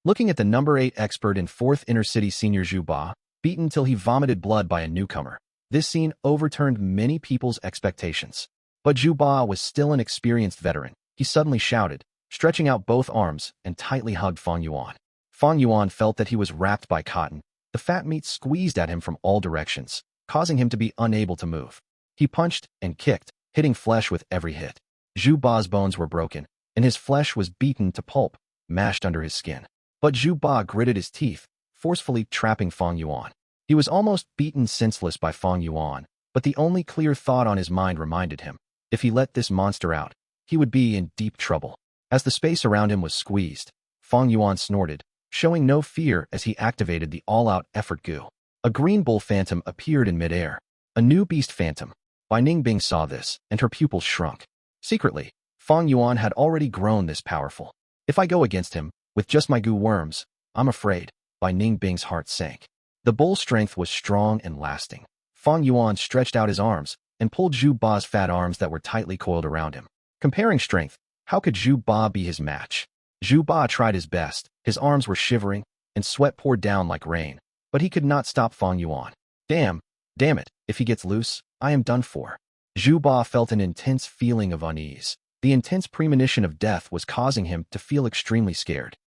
Looking at the number 8 expert in 4th Inner City Senior Zhu Ba, beaten till he vomited blood by a newcomer. This scene overturned many people's expectations. But Zhu Ba was still an experienced veteran. He suddenly shouted, stretching out both arms, and tightly hugged Fang Yuan. Fang Yuan felt that he was wrapped by cotton. The fat meat squeezed at him from all directions, causing him to be unable to move. He punched and kicked, hitting flesh with every hit. Zhu Ba's bones were broken, and his flesh was beaten to pulp, mashed under his skin. But Zhu Ba gritted his teeth, forcefully trapping Fang Yuan. He was almost beaten senseless by Fang Yuan, but the only clear thought on his mind reminded him, if he let this monster out, he would be in deep trouble. As the space around him was squeezed, Fang Yuan snorted, showing no fear as he activated the all-out effort Gu. A green bull phantom appeared in midair, a new beast phantom. Ning Bing saw this, and her pupils shrunk. Secretly, Fang Yuan had already grown this powerful. If I go against him, with just my Gu worms, I'm afraid. Ning Bing's heart sank. The bull's strength was strong and lasting. Fang Yuan stretched out his arms and pulled Zhu Ba's fat arms that were tightly coiled around him. Comparing strength, how could Zhu Ba be his match? Zhu Ba tried his best. His arms were shivering, and sweat poured down like rain. But he could not stop Fang Yuan. Damn it, if he gets loose, I am done for. Zhu Ba felt an intense feeling of unease. The intense premonition of death was causing him to feel extremely scared.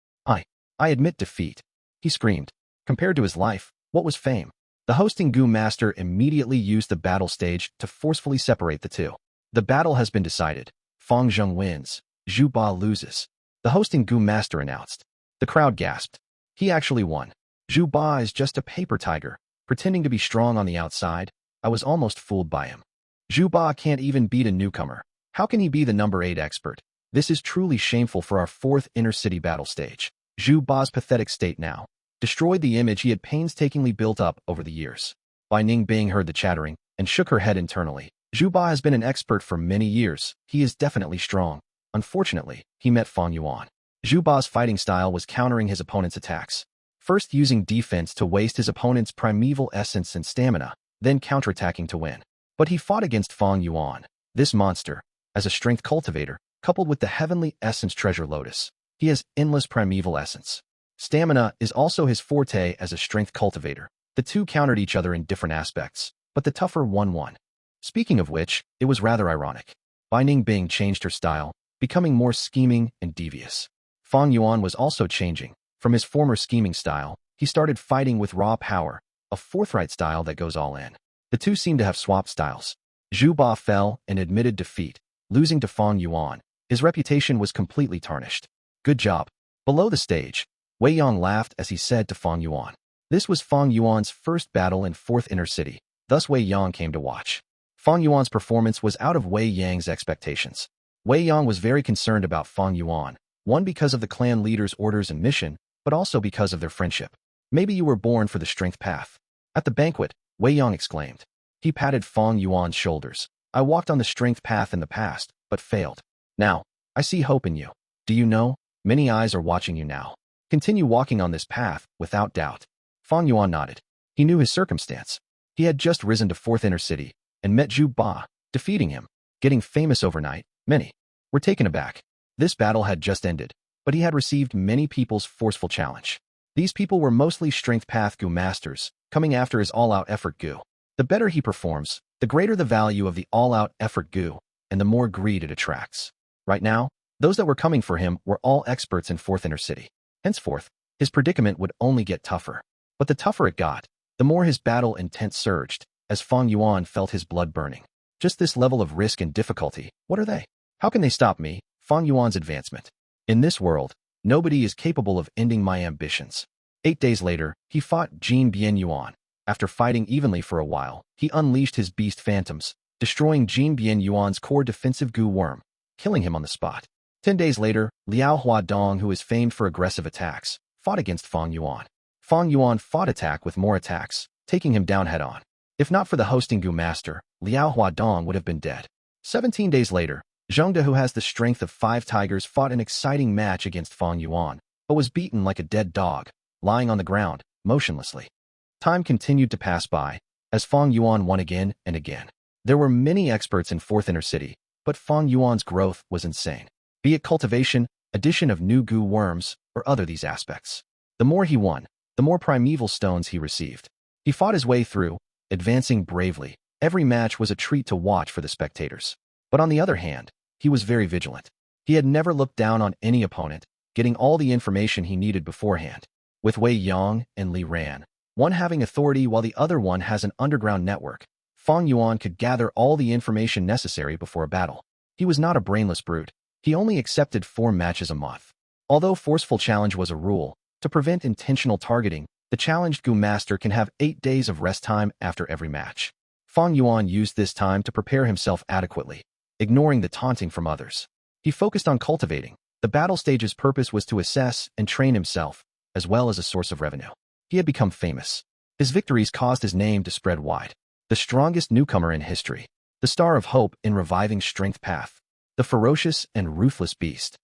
I admit defeat, he screamed. Compared to his life, what was fame? The hosting Gu master immediately used the battle stage to forcefully separate the two. The battle has been decided. Fang Zheng wins. Zhu Ba loses. The hosting Gu master announced. The crowd gasped. He actually won. Zhu Ba is just a paper tiger, pretending to be strong on the outside. I was almost fooled by him. Zhu Ba can't even beat a newcomer. How can he be the number 8 expert? This is truly shameful for our 4th inner city battle stage. Zhu Ba's pathetic state now destroyed the image he had painstakingly built up over the years. Ning Bing heard the chattering and shook her head internally. Zhu Ba has been an expert for many years. He is definitely strong. Unfortunately, he met Fang Yuan. Zhu Ba's fighting style was countering his opponent's attacks. First using defense to waste his opponent's primeval essence and stamina, then counterattacking to win. But he fought against Fang Yuan. This monster, as a strength cultivator, coupled with the heavenly essence treasure lotus, he has endless primeval essence. Stamina is also his forte as a strength cultivator. The two countered each other in different aspects, but the tougher one won. Speaking of which, it was rather ironic. Ning Bing changed her style, becoming more scheming and devious. Fang Yuan was also changing. From his former scheming style, he started fighting with raw power, a forthright style that goes all in. The two seemed to have swapped styles. Zhu Ba fell and admitted defeat, losing to Fang Yuan. His reputation was completely tarnished. Good job. Below the stage, Wei Yang laughed as he said to Fang Yuan. This was Fang Yuan's first battle in 4th Inner City, thus Wei Yang came to watch. Fang Yuan's performance was out of Wei Yang's expectations. Wei Yang was very concerned about Fang Yuan, one because of the clan leader's orders and mission, but also because of their friendship. Maybe you were born for the strength path. At the banquet, Wei Yang exclaimed. He patted Fang Yuan's shoulders. I walked on the strength path in the past, but failed. Now, I see hope in you. Do you know? Many eyes are watching you now. Continue walking on this path, without doubt. Fang Yuan nodded. He knew his circumstance. He had just risen to 4th Inner City, and met Zhu Ba, defeating him, getting famous overnight. Many were taken aback. This battle had just ended, but he had received many people's forceful challenge. These people were mostly strength path Gu masters, coming after his all-out effort Gu. The better he performs, the greater the value of the all-out effort Gu, and the more greed it attracts. Right now, those that were coming for him were all experts in 4th Inner City. Henceforth, his predicament would only get tougher. But the tougher it got, the more his battle intent surged, as Fang Yuan felt his blood burning. Just this level of risk and difficulty, what are they? How can they stop me, Fang Yuan's advancement? In this world, nobody is capable of ending my ambitions. 8 days later, he fought Jin Bian Yuan. After fighting evenly for a while, he unleashed his beast phantoms, destroying Jin Bian Yuan's core defensive Gu worm, killing him on the spot. 10 days later, Liao Hua Dong, who is famed for aggressive attacks, fought against Fang Yuan. Fang Yuan fought attack with more attacks, taking him down head-on. If not for the hosting Gu master, Liao Hua Dong would have been dead. 17 days later, Zhang De, who has the strength of 5 tigers, fought an exciting match against Fang Yuan, but was beaten like a dead dog, lying on the ground, motionlessly. Time continued to pass by, as Fang Yuan won again and again. There were many experts in 4th Inner City, but Fang Yuan's growth was insane. Be it cultivation, addition of new Gu worms, or other these aspects. The more he won, the more primeval stones he received. He fought his way through, advancing bravely. Every match was a treat to watch for the spectators. But on the other hand, he was very vigilant. He had never looked down on any opponent, getting all the information he needed beforehand. With Wei Yang and Li Ran, one having authority while the other one has an underground network, Fang Yuan could gather all the information necessary before a battle. He was not a brainless brute. He only accepted 4 matches a month. Although forceful challenge was a rule, to prevent intentional targeting, the challenged Gu master can have 8 days of rest time after every match. Fang Yuan used this time to prepare himself adequately, ignoring the taunting from others. He focused on cultivating. The battle stage's purpose was to assess and train himself, as well as a source of revenue. He had become famous. His victories caused his name to spread wide. The strongest newcomer in history. The star of hope in reviving strength path. The ferocious and ruthless beast.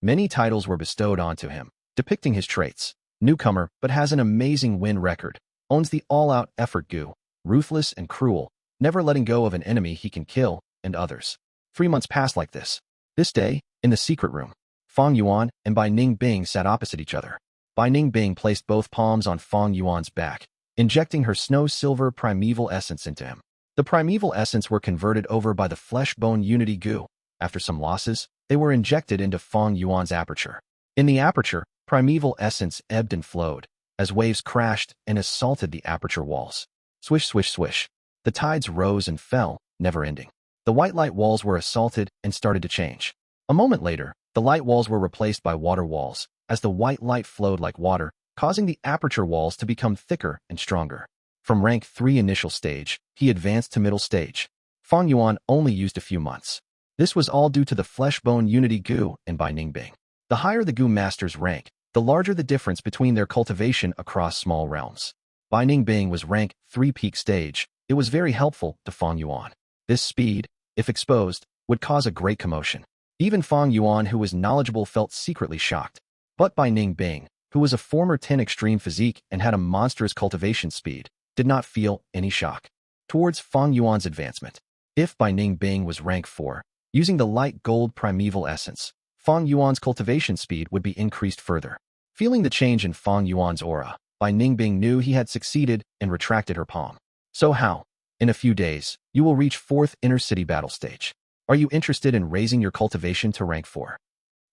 Many titles were bestowed onto him, depicting his traits. Newcomer, but has an amazing win record. Owns the all-out effort Gu. Ruthless and cruel, never letting go of an enemy he can kill, and others. 3 months passed like this. This day, in the secret room, Fang Yuan and Bai Ning Bing sat opposite each other. Bai Ning Bing placed both palms on Fang Yuan's back, injecting her snow-silver primeval essence into him. The primeval essence were converted over by the flesh-bone unity Gu. After some losses, they were injected into Fang Yuan's aperture. In the aperture, primeval essence ebbed and flowed, as waves crashed and assaulted the aperture walls. Swish, swish, swish. The tides rose and fell, never ending. The white light walls were assaulted and started to change. A moment later, the light walls were replaced by water walls, as the white light flowed like water, causing the aperture walls to become thicker and stronger. From rank 3 initial stage, he advanced to middle stage. Fang Yuan only used a few months. This was all due to the flesh-bone unity Gu and Bai Ning Bing. The higher the Gu master's rank, the larger the difference between their cultivation across small realms. Bai Ning Bing was rank 3 peak stage. It was very helpful to Fang Yuan. This speed, if exposed, would cause a great commotion. Even Fang Yuan, who was knowledgeable, felt secretly shocked. But Bai Ning Bing, who was a former 10 extreme physique and had a monstrous cultivation speed, did not feel any shock towards Fang Yuan's advancement. If Bai Ning Bing was rank 4, using the light gold primeval essence, Fang Yuan's cultivation speed would be increased further. Feeling the change in Fang Yuan's aura, Bai Ning Bing knew he had succeeded and retracted her palm. So how? In a few days, you will reach 4th inner city battle stage. Are you interested in raising your cultivation to rank 4?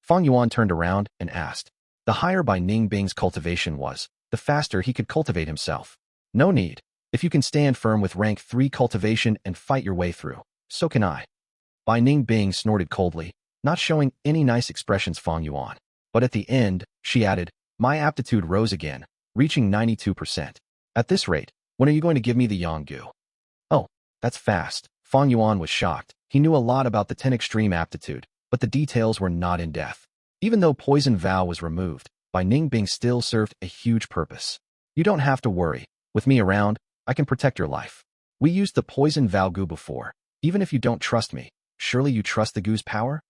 Fang Yuan turned around and asked. The higher Bai Ning Bing's cultivation was, the faster he could cultivate himself. No need. If you can stand firm with rank 3 cultivation and fight your way through, so can I. Bai Ning Bing snorted coldly, not showing any nice expressions Fang Yuan. But at the end, she added, my aptitude rose again, reaching 92%. At this rate, when are you going to give me the Yang Gu? Oh, that's fast. Fang Yuan was shocked. He knew a lot about the 10 extreme aptitude, but the details were not in depth. Even though poison vow was removed, Bai Ning Bing still served a huge purpose. You don't have to worry. With me around, I can protect your life. We used the poison vow Gu before. Even if you don't trust me, surely you trust the Gu's power?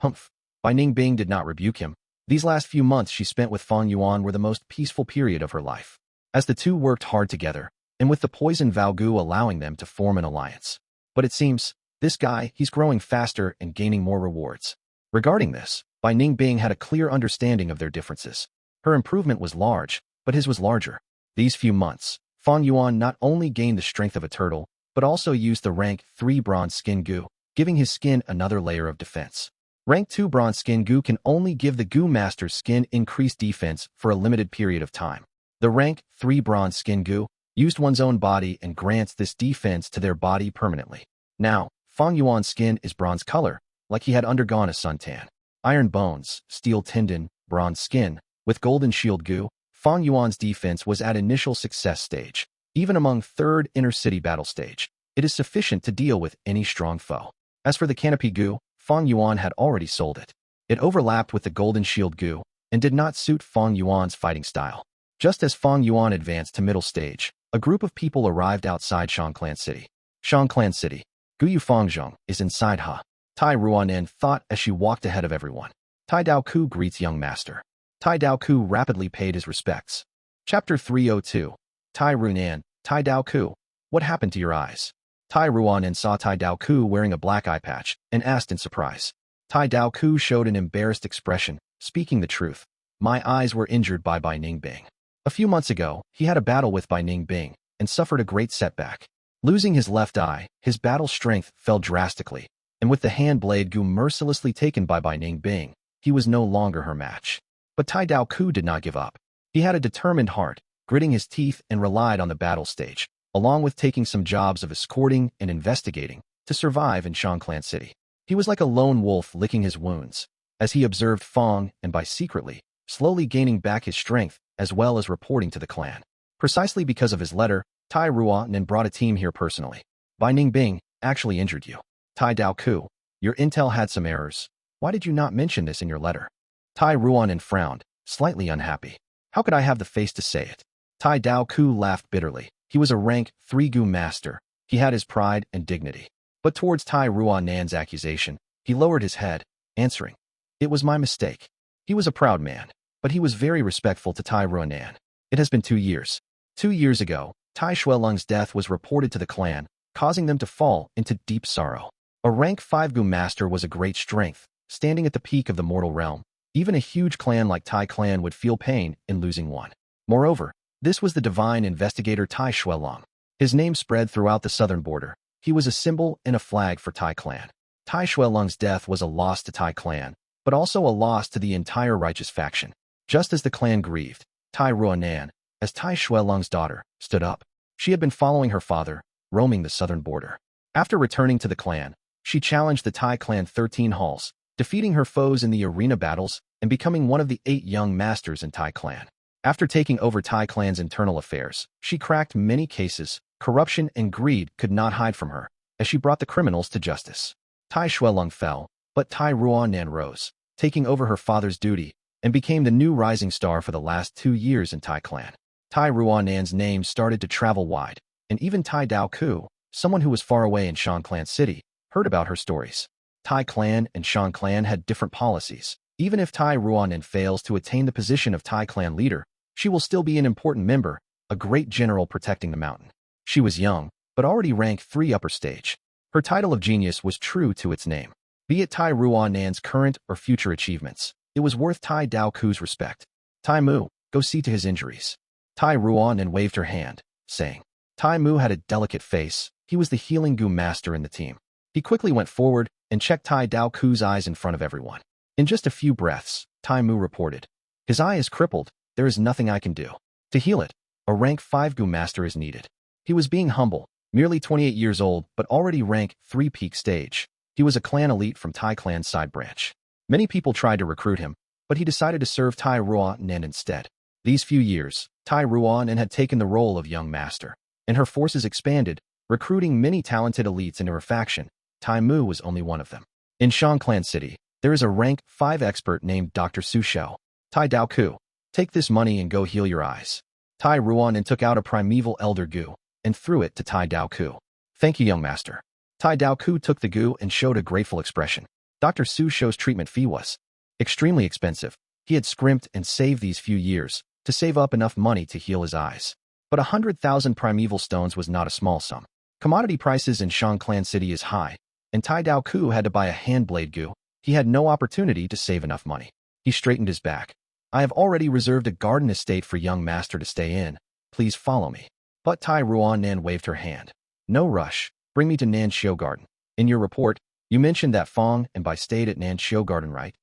Humph. Bai Ning Bing did not rebuke him. These last few months she spent with Fang Yuan were the most peaceful period of her life, as the two worked hard together, and with the poison vow Gu allowing them to form an alliance. But it seems, this guy, he's growing faster and gaining more rewards. Regarding this, Bai Ning Bing had a clear understanding of their differences. Her improvement was large, but his was larger. These few months, Fang Yuan not only gained the strength of a turtle, but also used the rank 3 bronze skin Gu, giving his skin another layer of defense. Rank 2 bronze skin Gu can only give the Gu master's skin increased defense for a limited period of time. The rank 3 bronze skin Gu used one's own body and grants this defense to their body permanently. Now, Fang Yuan's skin is bronze color, like he had undergone a suntan. Iron bones, steel tendon, bronze skin, with golden shield Gu, Fang Yuan's defense was at initial success stage. Even among 3rd inner city battle stage, it is sufficient to deal with any strong foe. As for the canopy Gu, Fang Yuan had already sold it. It overlapped with the golden shield Gu and did not suit Fang Yuan's fighting style. Just as Fang Yuan advanced to middle stage, a group of people arrived outside Shang Clan City. Shang Clan City. Guyu Fangzhong is inside Ha. Tai Ruo Nan thought as she walked ahead of everyone. Tai Dao Ku greets young master. Tai Dao Ku rapidly paid his respects. Chapter 302. Tai Ruo Nan, Tai Dao Ku, what happened to your eyes? Tai Ruo Nan saw Tai Dao Ku wearing a black eye patch and asked in surprise. Tai Dao Ku showed an embarrassed expression, speaking the truth. My eyes were injured by Bai Ning Bing. A few months ago, he had a battle with by Ning Bing and suffered a great setback. Losing his left eye, his battle strength fell drastically, and with the hand blade Gu mercilessly taken by Ning Bing, he was no longer her match. But Tai Dao Ku did not give up. He had a determined heart, gritting his teeth and relied on the battle stage, along with taking some jobs of escorting and investigating, to survive in Shang Clan City. He was like a lone wolf licking his wounds, as he observed Fang and by secretly, slowly gaining back his strength, as well as reporting to the clan. Precisely because of his letter, Ruo Nan brought a team here personally. By Ning Bing actually injured you. Tai Dao Ku, your intel had some errors. Why did you not mention this in your letter? Ruo Nan frowned, slightly unhappy. How could I have the face to say it? Tai Dao Ku laughed bitterly. He was a rank 3 Gu master. He had his pride and dignity. But towards Ruo Nan's accusation, he lowered his head, answering, "It was my mistake." He was a proud man, but he was very respectful to Ruo Nan. It has been 2 years. 2 years ago, Tai Shuelong's death was reported to the clan, causing them to fall into deep sorrow. A rank 5 Gu master was a great strength, standing at the peak of the mortal realm. Even a huge clan like Tai clan would feel pain in losing one. Moreover, this was the divine investigator Tai Shuelong. His name spread throughout the southern border. He was a symbol and a flag for Tai clan. Tai Shuelong's death was a loss to Tai clan, but also a loss to the entire righteous faction. Just as the clan grieved, Ruo Nan, as Tai Shuelong's daughter, stood up. She had been following her father, roaming the southern border. After returning to the clan, she challenged the Tai clan 13 halls, defeating her foes in the arena battles and becoming one of the 8 young masters in Tai clan. After taking over Tai clan's internal affairs, she cracked many cases. Corruption and greed could not hide from her, as she brought the criminals to justice. Tai Shuelong fell, but Ruo Nan rose, taking over her father's duty, and became the new rising star for the last 2 years in Tai clan. Ruo Nan's name started to travel wide, and even Tai Dao Ku, someone who was far away in Shang Clan City, heard about her stories. Tai clan and Shang clan had different policies. Even if Ruo Nan fails to attain the position of Tai clan leader, she will still be an important member, a great general protecting the mountain. She was young, but already ranked 3 upper stage. Her title of genius was true to its name. Be it Ruo Nan's current or future achievements, it was worth Tai Dao Ku's respect. Tai Mu, go see to his injuries. Ruo Nan waved her hand, saying. Tai Mu had a delicate face. He was the healing Gu master in the team. He quickly went forward and checked Tai Dao Ku's eyes in front of everyone. In just a few breaths, Tai Mu reported. His eye is crippled. There is nothing I can do. To heal it, a rank 5 Gu master is needed. He was being humble, merely 28 years old, but already rank 3 peak stage. He was a clan elite from Tai clan's side branch. Many people tried to recruit him, but he decided to serve Ruo Nan instead. These few years, Ruo Nan had taken the role of young master, and her forces expanded, recruiting many talented elites into her faction. Tai Mu was only one of them. In Shang Clan City, there is a rank 5 expert named Dr. Su Shou. Tai Dao Ku, take this money and go heal your eyes. Ruo Nan took out a primeval elder Gu and threw it to Tai Dao Ku. Thank you, young master. Tai Dao Ku took the Gu and showed a grateful expression. Dr. Su Shou's treatment fee was extremely expensive. He had scrimped and saved these few years to save up enough money to heal his eyes. But 100,000 primeval stones was not a small sum. Commodity prices in Shang Clan City is high, and Tai Dao Ku had to buy a hand blade Gu. He had no opportunity to save enough money. He straightened his back. I have already reserved a garden estate for young master to stay in. Please follow me. But Ruo Nan waved her hand. No rush. Bring me to Nanxiu Garden. In your report, you mentioned that Fang and Bai stayed at Nanxiu Garden, right?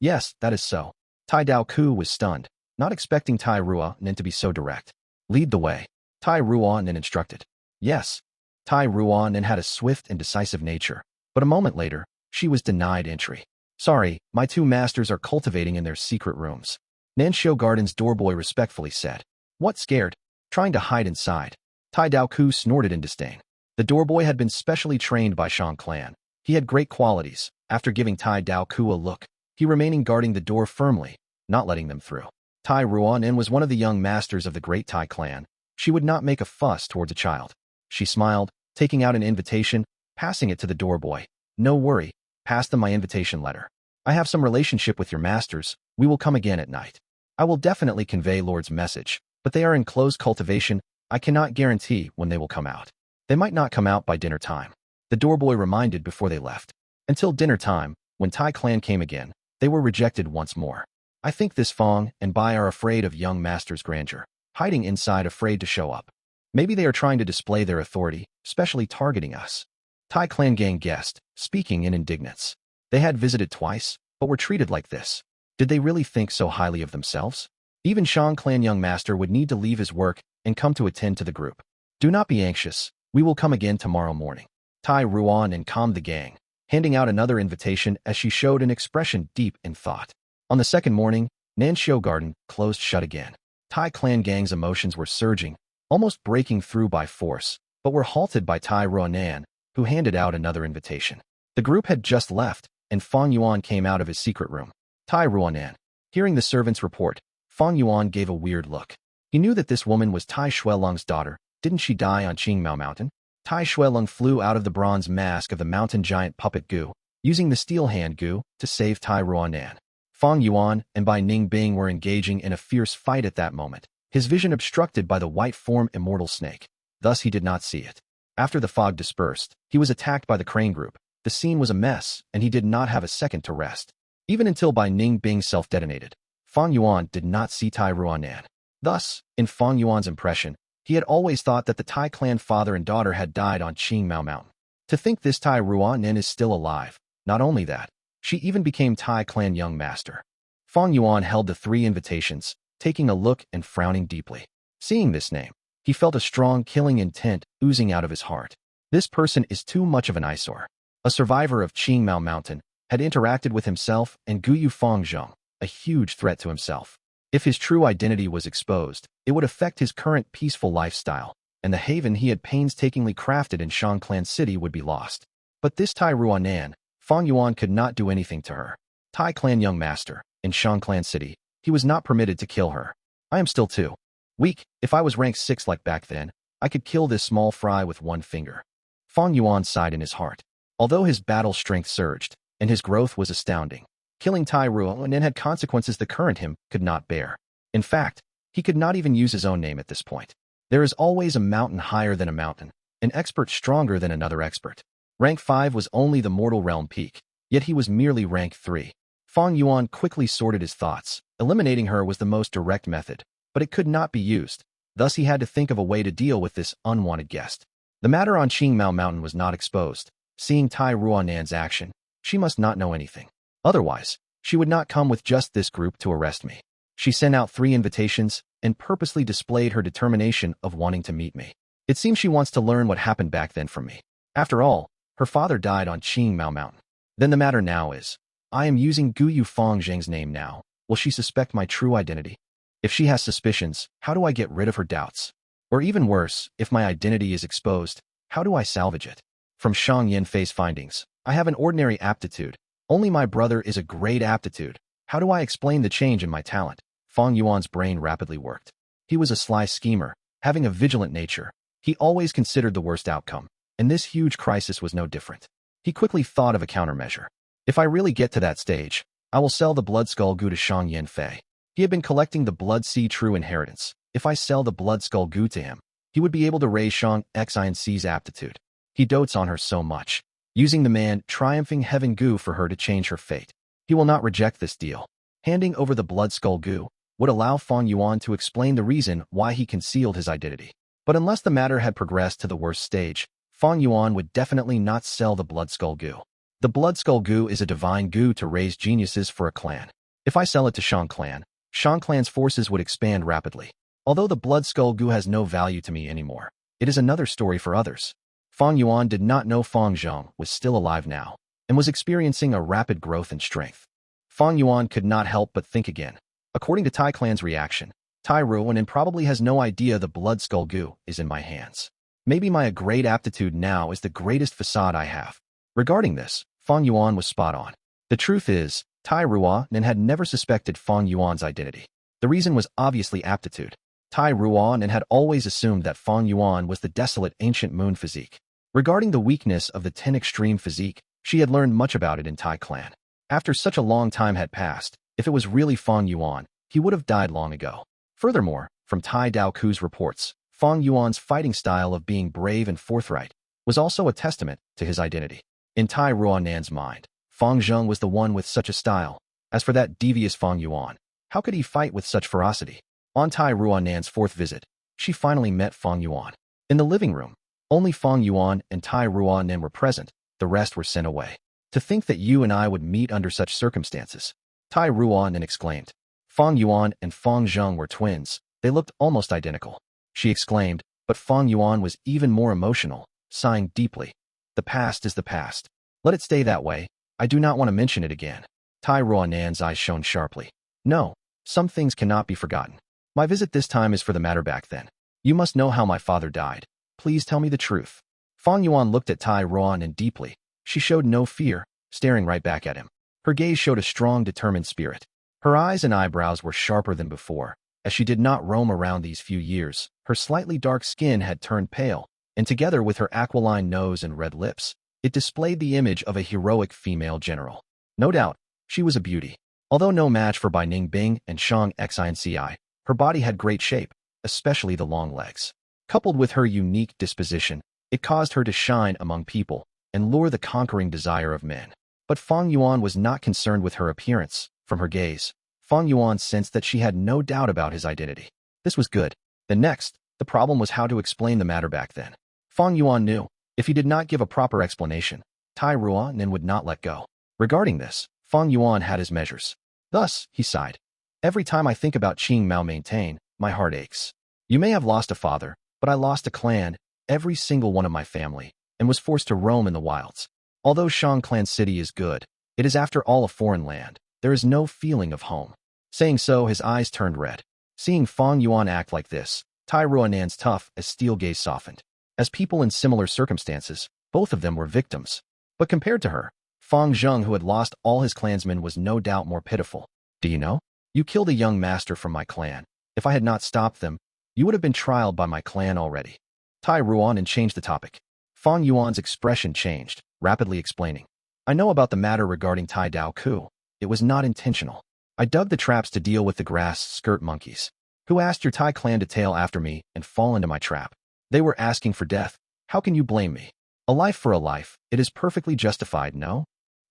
Yes, that is so. Tai Dao Ku was stunned, not expecting Ruo Nan to be so direct. Lead the way. Ruo Nan instructed. Yes. Ruo Nan had a swift and decisive nature, but a moment later, she was denied entry. Sorry, my 2 masters are cultivating in their secret rooms. Nanxiu Garden's doorboy respectfully said. What, scared? Trying to hide inside. Tai Dao Ku snorted in disdain. The doorboy had been specially trained by Shang Clan. He had great qualities. After giving Tai Dao Ku a look, he remaining guarding the door firmly, not letting them through. Ruo Nan was one of the young masters of the great Tai clan. She would not make a fuss towards a child. She smiled, taking out an invitation, passing it to the doorboy. No worry, pass them my invitation letter. I have some relationship with your masters. We will come again at night. I will definitely convey Lord's message, but they are in closed cultivation. I cannot guarantee when they will come out. They might not come out by dinner time. The doorboy reminded before they left. Until dinner time, when Tai clan came again, they were rejected once more. I think this Fang and Bai are afraid of young master's grandeur, hiding inside afraid to show up. Maybe they are trying to display their authority, especially targeting us. Tai clan gang guessed, speaking in indignance. They had visited twice, but were treated like this. Did they really think so highly of themselves? Even Shang clan young master would need to leave his work and come to attend to the group. Do not be anxious, we will come again tomorrow morning. Tai Ruo Nan calmed the gang, handing out another invitation as she showed an expression deep in thought. On the second morning, Nanxiu Garden closed shut again. Tai clan gang's emotions were surging, almost breaking through by force, but were halted by Tai Ruo Nan, who handed out another invitation. The group had just left, and Fang Yuan came out of his secret room. Tai Ruo Nan. Hearing the servant's report, Fang Yuan gave a weird look. He knew that this woman was Tai Shuelong's daughter. Didn't she die on Qingmao Mountain? Tai Shuelong flew out of the bronze mask of the mountain giant puppet Gu, using the steel hand Gu to save Tai Ruo Nan. Fang Yuan and Bai Ning Bing were engaging in a fierce fight at that moment, his vision obstructed by the white form Immortal snake. Thus he did not see it. After the fog dispersed, he was attacked by the crane group. The scene was a mess, and he did not have a second to rest. Even until Bai Ning Bing self-detonated, Fang Yuan did not see Tai Ruo Nan. Thus, in Fang Yuan's impression, he had always thought that the Tai clan father and daughter had died on Qingmao Mountain. To think this Tai Ruo Nan is still alive. Not only that, she even became Tai clan young master. Fang Yuan held the 3 invitations, taking a look and frowning deeply. Seeing this name, he felt a strong killing intent oozing out of his heart. This person is too much of an eyesore. A survivor of Qingmao Mountain, had interacted with himself and Guyu Fangzhong, a huge threat to himself. If his true identity was exposed, it would affect his current peaceful lifestyle, and the haven he had painstakingly crafted in Shang Clan City would be lost. But this Tai Ruo Nan, Fang Yuan could not do anything to her. Tai Clan young master, in Shang Clan City, he was not permitted to kill her. I am still too weak. If I was rank 6 like back then, I could kill this small fry with one finger. Fang Yuan sighed in his heart. Although his battle strength surged, and his growth was astounding, killing Tai Ruo Nan had consequences the current him could not bear. In fact, he could not even use his own name at this point. There is always a mountain higher than a mountain, an expert stronger than another expert. Rank 5 was only the mortal realm peak, yet he was merely rank 3. Fang Yuan quickly sorted his thoughts. Eliminating her was the most direct method, but it could not be used. Thus he had to think of a way to deal with this unwanted guest. The matter on Qingmao Mountain was not exposed. Seeing Tai Ruo Nan's action, she must not know anything. Otherwise, she would not come with just this group to arrest me. She sent out 3 invitations and purposely displayed her determination of wanting to meet me. It seems she wants to learn what happened back then from me. After all, her father died on Qingmao Mountain. Then the matter now is, I am using Guyu Fangzheng's name now. Will she suspect my true identity? If she has suspicions, how do I get rid of her doubts? Or even worse, if my identity is exposed, how do I salvage it? From Shang Yanfei's findings, I have an ordinary aptitude. Only my brother is a great aptitude. How do I explain the change in my talent? Fang Yuan's brain rapidly worked. He was a sly schemer, having a vigilant nature. He always considered the worst outcome, and this huge crisis was no different. He quickly thought of a countermeasure. If I really get to that stage, I will sell the Blood Skull Gu to Shang Yanfei. He had been collecting the Blood Sea True Inheritance. If I sell the Blood Skull Gu to him, he would be able to raise Shang Xi's aptitude. He dotes on her so much, using the man triumphing heaven Gu for her to change her fate. He will not reject this deal. Handing over the Blood Skull Gu would allow Fang Yuan to explain the reason why he concealed his identity. But unless the matter had progressed to the worst stage, Fang Yuan would definitely not sell the Blood Skull Gu. The Blood Skull Gu is a divine Gu to raise geniuses for a clan. If I sell it to Shang Clan's forces would expand rapidly. Although the Blood Skull Gu has no value to me anymore, it is another story for others. Fang Yuan did not know Fang Zhong was still alive now, and was experiencing a rapid growth in strength. Fang Yuan could not help but think again. According to Tai Clan's reaction, Tai Ruo Nan probably has no idea the Blood Skull Gu is in my hands. Maybe my great aptitude now is the greatest facade I have. Regarding this, Fang Yuan was spot on. The truth is, Tai Ruo Nan had never suspected Fang Yuan's identity. The reason was obviously aptitude. Tai Ruo Nan had always assumed that Fang Yuan was the desolate ancient moon physique. Regarding the weakness of the 10 extreme physique, she had learned much about it in Tai Clan. After such a long time had passed, if it was really Fang Yuan, he would have died long ago. Furthermore, from Tai Dao Ku's reports, Fang Yuan's fighting style of being brave and forthright was also a testament to his identity. In Tai Ruo Nan's mind, Fang Zhong was the one with such a style. As for that devious Fang Yuan, How could he fight with such ferocity? On Ruo Nan's fourth visit, she finally met Fang Yuan. In the living room, only Fang Yuan and Ruo Nan were present, the rest were sent away. To think that you and I would meet under such circumstances, Ruo Nan exclaimed. Fang Yuan and Fang Zheng were twins, they looked almost identical. She exclaimed, but Fang Yuan was even more emotional, sighing deeply. The past is the past. Let it stay that way. I do not want to mention it again. Ruo Nan's eyes shone sharply. No, some things cannot be forgotten. My visit this time is for the matter back then. You must know how my father died. Please tell me the truth. Fang Yuan looked at Ruo Nan deeply. She showed no fear, staring right back at him. Her gaze showed a strong, determined spirit. Her eyes and eyebrows were sharper than before. As she did not roam around these few years, her slightly dark skin had turned pale, and together with her aquiline nose and red lips, it displayed the image of a heroic female general. No doubt, she was a beauty. Although no match for by Ning Bing and Shang Xin Ci, her body had great shape, especially the long legs. Coupled with her unique disposition, it caused her to shine among people and lure the conquering desire of men. But Fang Yuan was not concerned with her appearance. From her gaze, Fang Yuan sensed that she had no doubt about his identity. This was good. Then next, the problem was how to explain the matter back then. Fang Yuan knew, if he did not give a proper explanation, Ruo Nan would not let go. Regarding this, Fang Yuan had his measures. Thus, he sighed. Every time I think about Qing Mao maintain, my heart aches. You may have lost a father, but I lost a clan, every single one of my family, and was forced to roam in the wilds. Although Shang Clan City is good, it is after all a foreign land. There is no feeling of home. Saying so, his eyes turned red. Seeing Fang Yuan act like this, Ruo Nan's tough as steel gaze softened. As people in similar circumstances, both of them were victims. But compared to her, Fang Zheng, who had lost all his clansmen, was no doubt more pitiful. Do you know? You killed a young master from my clan. If I had not stopped them, you would have been trialed by my clan already. Ruo Nan changed the topic. Fang Yuan's expression changed, rapidly explaining. I know about the matter regarding Tai Dao Ku. It was not intentional. I dug the traps to deal with the grass skirt monkeys, who asked your Tai clan to tail after me and fall into my trap. They were asking for death. How can you blame me? A life for a life, it is perfectly justified, no?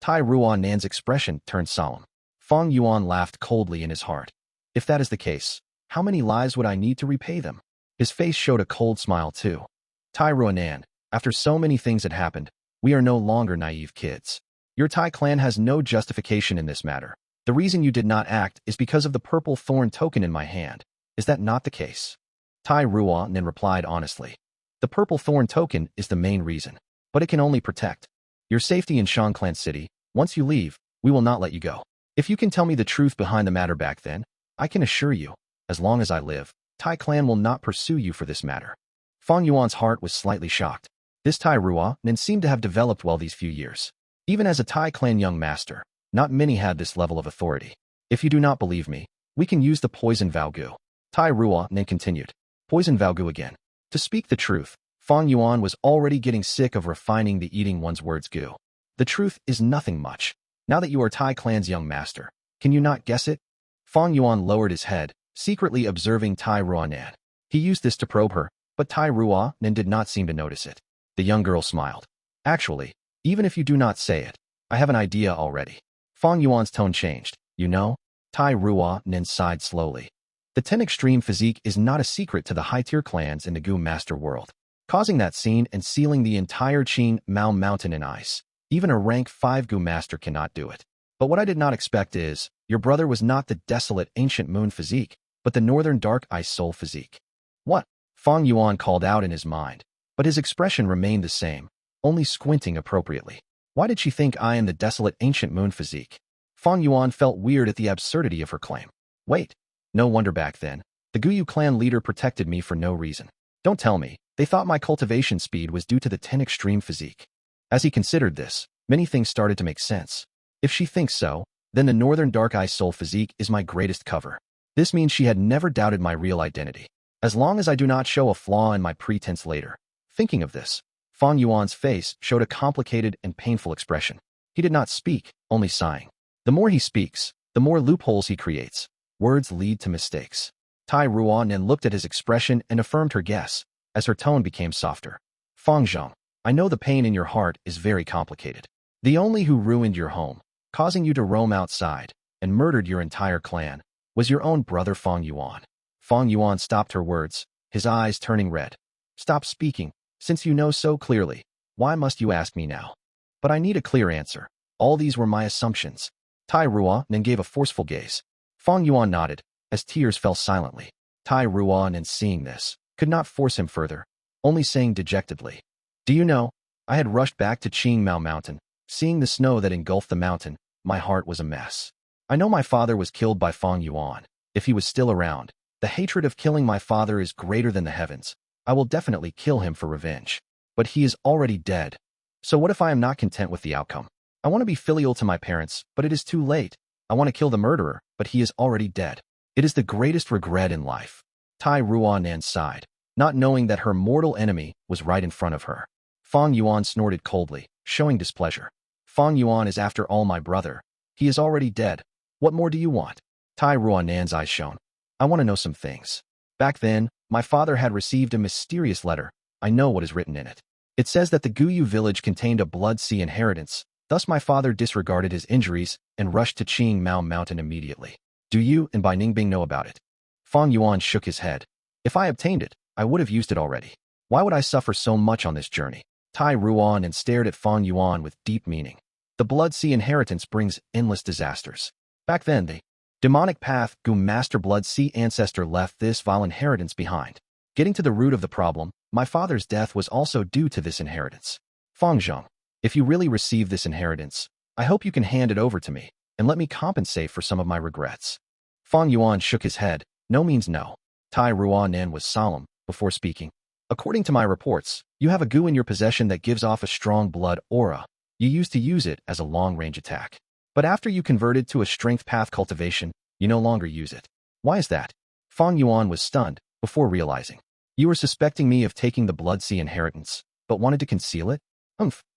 Ruo Nan's expression turned solemn. Fang Yuan laughed coldly in his heart. If that is the case, how many lives would I need to repay them? His face showed a cold smile too. Ruo Nan, after so many things had happened, we are no longer naive kids. Your Tai clan has no justification in this matter. The reason you did not act is because of the purple thorn token in my hand. Is that not the case? Ruo Nan replied honestly. The purple thorn token is the main reason, but it can only protect your safety in Shang Clan City. Once you leave, we will not let you go. If you can tell me the truth behind the matter back then, I can assure you, as long as I live, Tai clan will not pursue you for this matter. Fang Yuan's heart was slightly shocked. This Ruo Nan seemed to have developed well these few years. Even as a Tai clan young master, not many had this level of authority. If you do not believe me, we can use the poison Vow Gu. Ruo Nan continued. Poison Vow Gu again. To speak the truth, Fang Yuan was already getting sick of refining the eating one's words Gu. The truth is nothing much. Now that you are Tai clan's young master, can you not guess it? Fang Yuan lowered his head, secretly observing Ruo Nan. He used this to probe her, but Ruo Nan did not seem to notice it. The young girl smiled. Actually, even if you do not say it, I have an idea already. Fang Yuan's tone changed. You know? Ruo Nan sighed slowly. The 10 extreme physique is not a secret to the high-tier clans in the Gu master world, causing that scene and sealing the entire Qing Mao mountain in ice. Even a rank 5 Gu master cannot do it. But what I did not expect is, your brother was not the desolate ancient moon physique, but the northern dark ice soul physique. What? Fang Yuan called out in his mind, but his expression remained the same, only squinting appropriately. Why did she think I am the desolate ancient moon physique? Fang Yuan felt weird at the absurdity of her claim. Wait. No wonder back then, the Guyu clan leader protected me for no reason. Don't tell me, they thought my cultivation speed was due to the 10 extreme physique. As he considered this, many things started to make sense. If she thinks so, then the northern dark ice soul physique is my greatest cover. This means she had never doubted my real identity. As long as I do not show a flaw in my pretense later. Thinking of this, Fang Yuan's face showed a complicated and painful expression. He did not speak, only sighing. The more he speaks, the more loopholes he creates. Words lead to mistakes. Ruo Nan looked at his expression and affirmed her guess, as her tone became softer. Fang Zheng, I know the pain in your heart is very complicated. The only who ruined your home, causing you to roam outside, and murdered your entire clan, was your own brother Fang Yuan. Fang Yuan stopped her words, his eyes turning red. Stop speaking, since you know so clearly. Why must you ask me now? But I need a clear answer. All these were my assumptions. Ruo Nan gave a forceful gaze. Fang Yuan nodded, as tears fell silently. Ruo Nan, seeing this, could not force him further, only saying dejectedly, "Do you know, I had rushed back to Qingmao Mountain. Seeing the snow that engulfed the mountain, my heart was a mess. I know my father was killed by Fang Yuan. If he was still around, the hatred of killing my father is greater than the heavens. I will definitely kill him for revenge. But he is already dead. So what if I am not content with the outcome? I want to be filial to my parents, but it is too late. I want to kill the murderer, but he is already dead. It is the greatest regret in life." Ruo Nan sighed, not knowing that her mortal enemy was right in front of her. Fang Yuan snorted coldly, showing displeasure. "Fang Yuan is after all my brother. He is already dead. What more do you want?" Ruo Nan's eyes shone. "I want to know some things. Back then, my father had received a mysterious letter. I know what is written in it. It says that the Guyu village contained a Blood Sea inheritance. Thus my father disregarded his injuries and rushed to Qingmao Mountain immediately. Do you and Bai Ning know about it?" Fang Yuan shook his head. "If I obtained it, I would have used it already. Why would I suffer so much on this journey?" Ruo Nan stared at Fang Yuan with deep meaning. "The Blood Sea inheritance brings endless disasters. Back then, the demonic path Gu Master Blood Sea ancestor left this vile inheritance behind. Getting to the root of the problem, my father's death was also due to this inheritance. Fang Zheng, if you really receive this inheritance, I hope you can hand it over to me, and let me compensate for some of my regrets." Fang Yuan shook his head. "No means no." Ruo Nan was solemn before speaking. "According to my reports, you have a Gu in your possession that gives off a strong blood aura. You used to use it as a long-range attack. But after you converted to a strength path cultivation, you no longer use it. Why is that?" Fang Yuan was stunned before realizing. "You were suspecting me of taking the Blood Sea inheritance, but wanted to conceal it?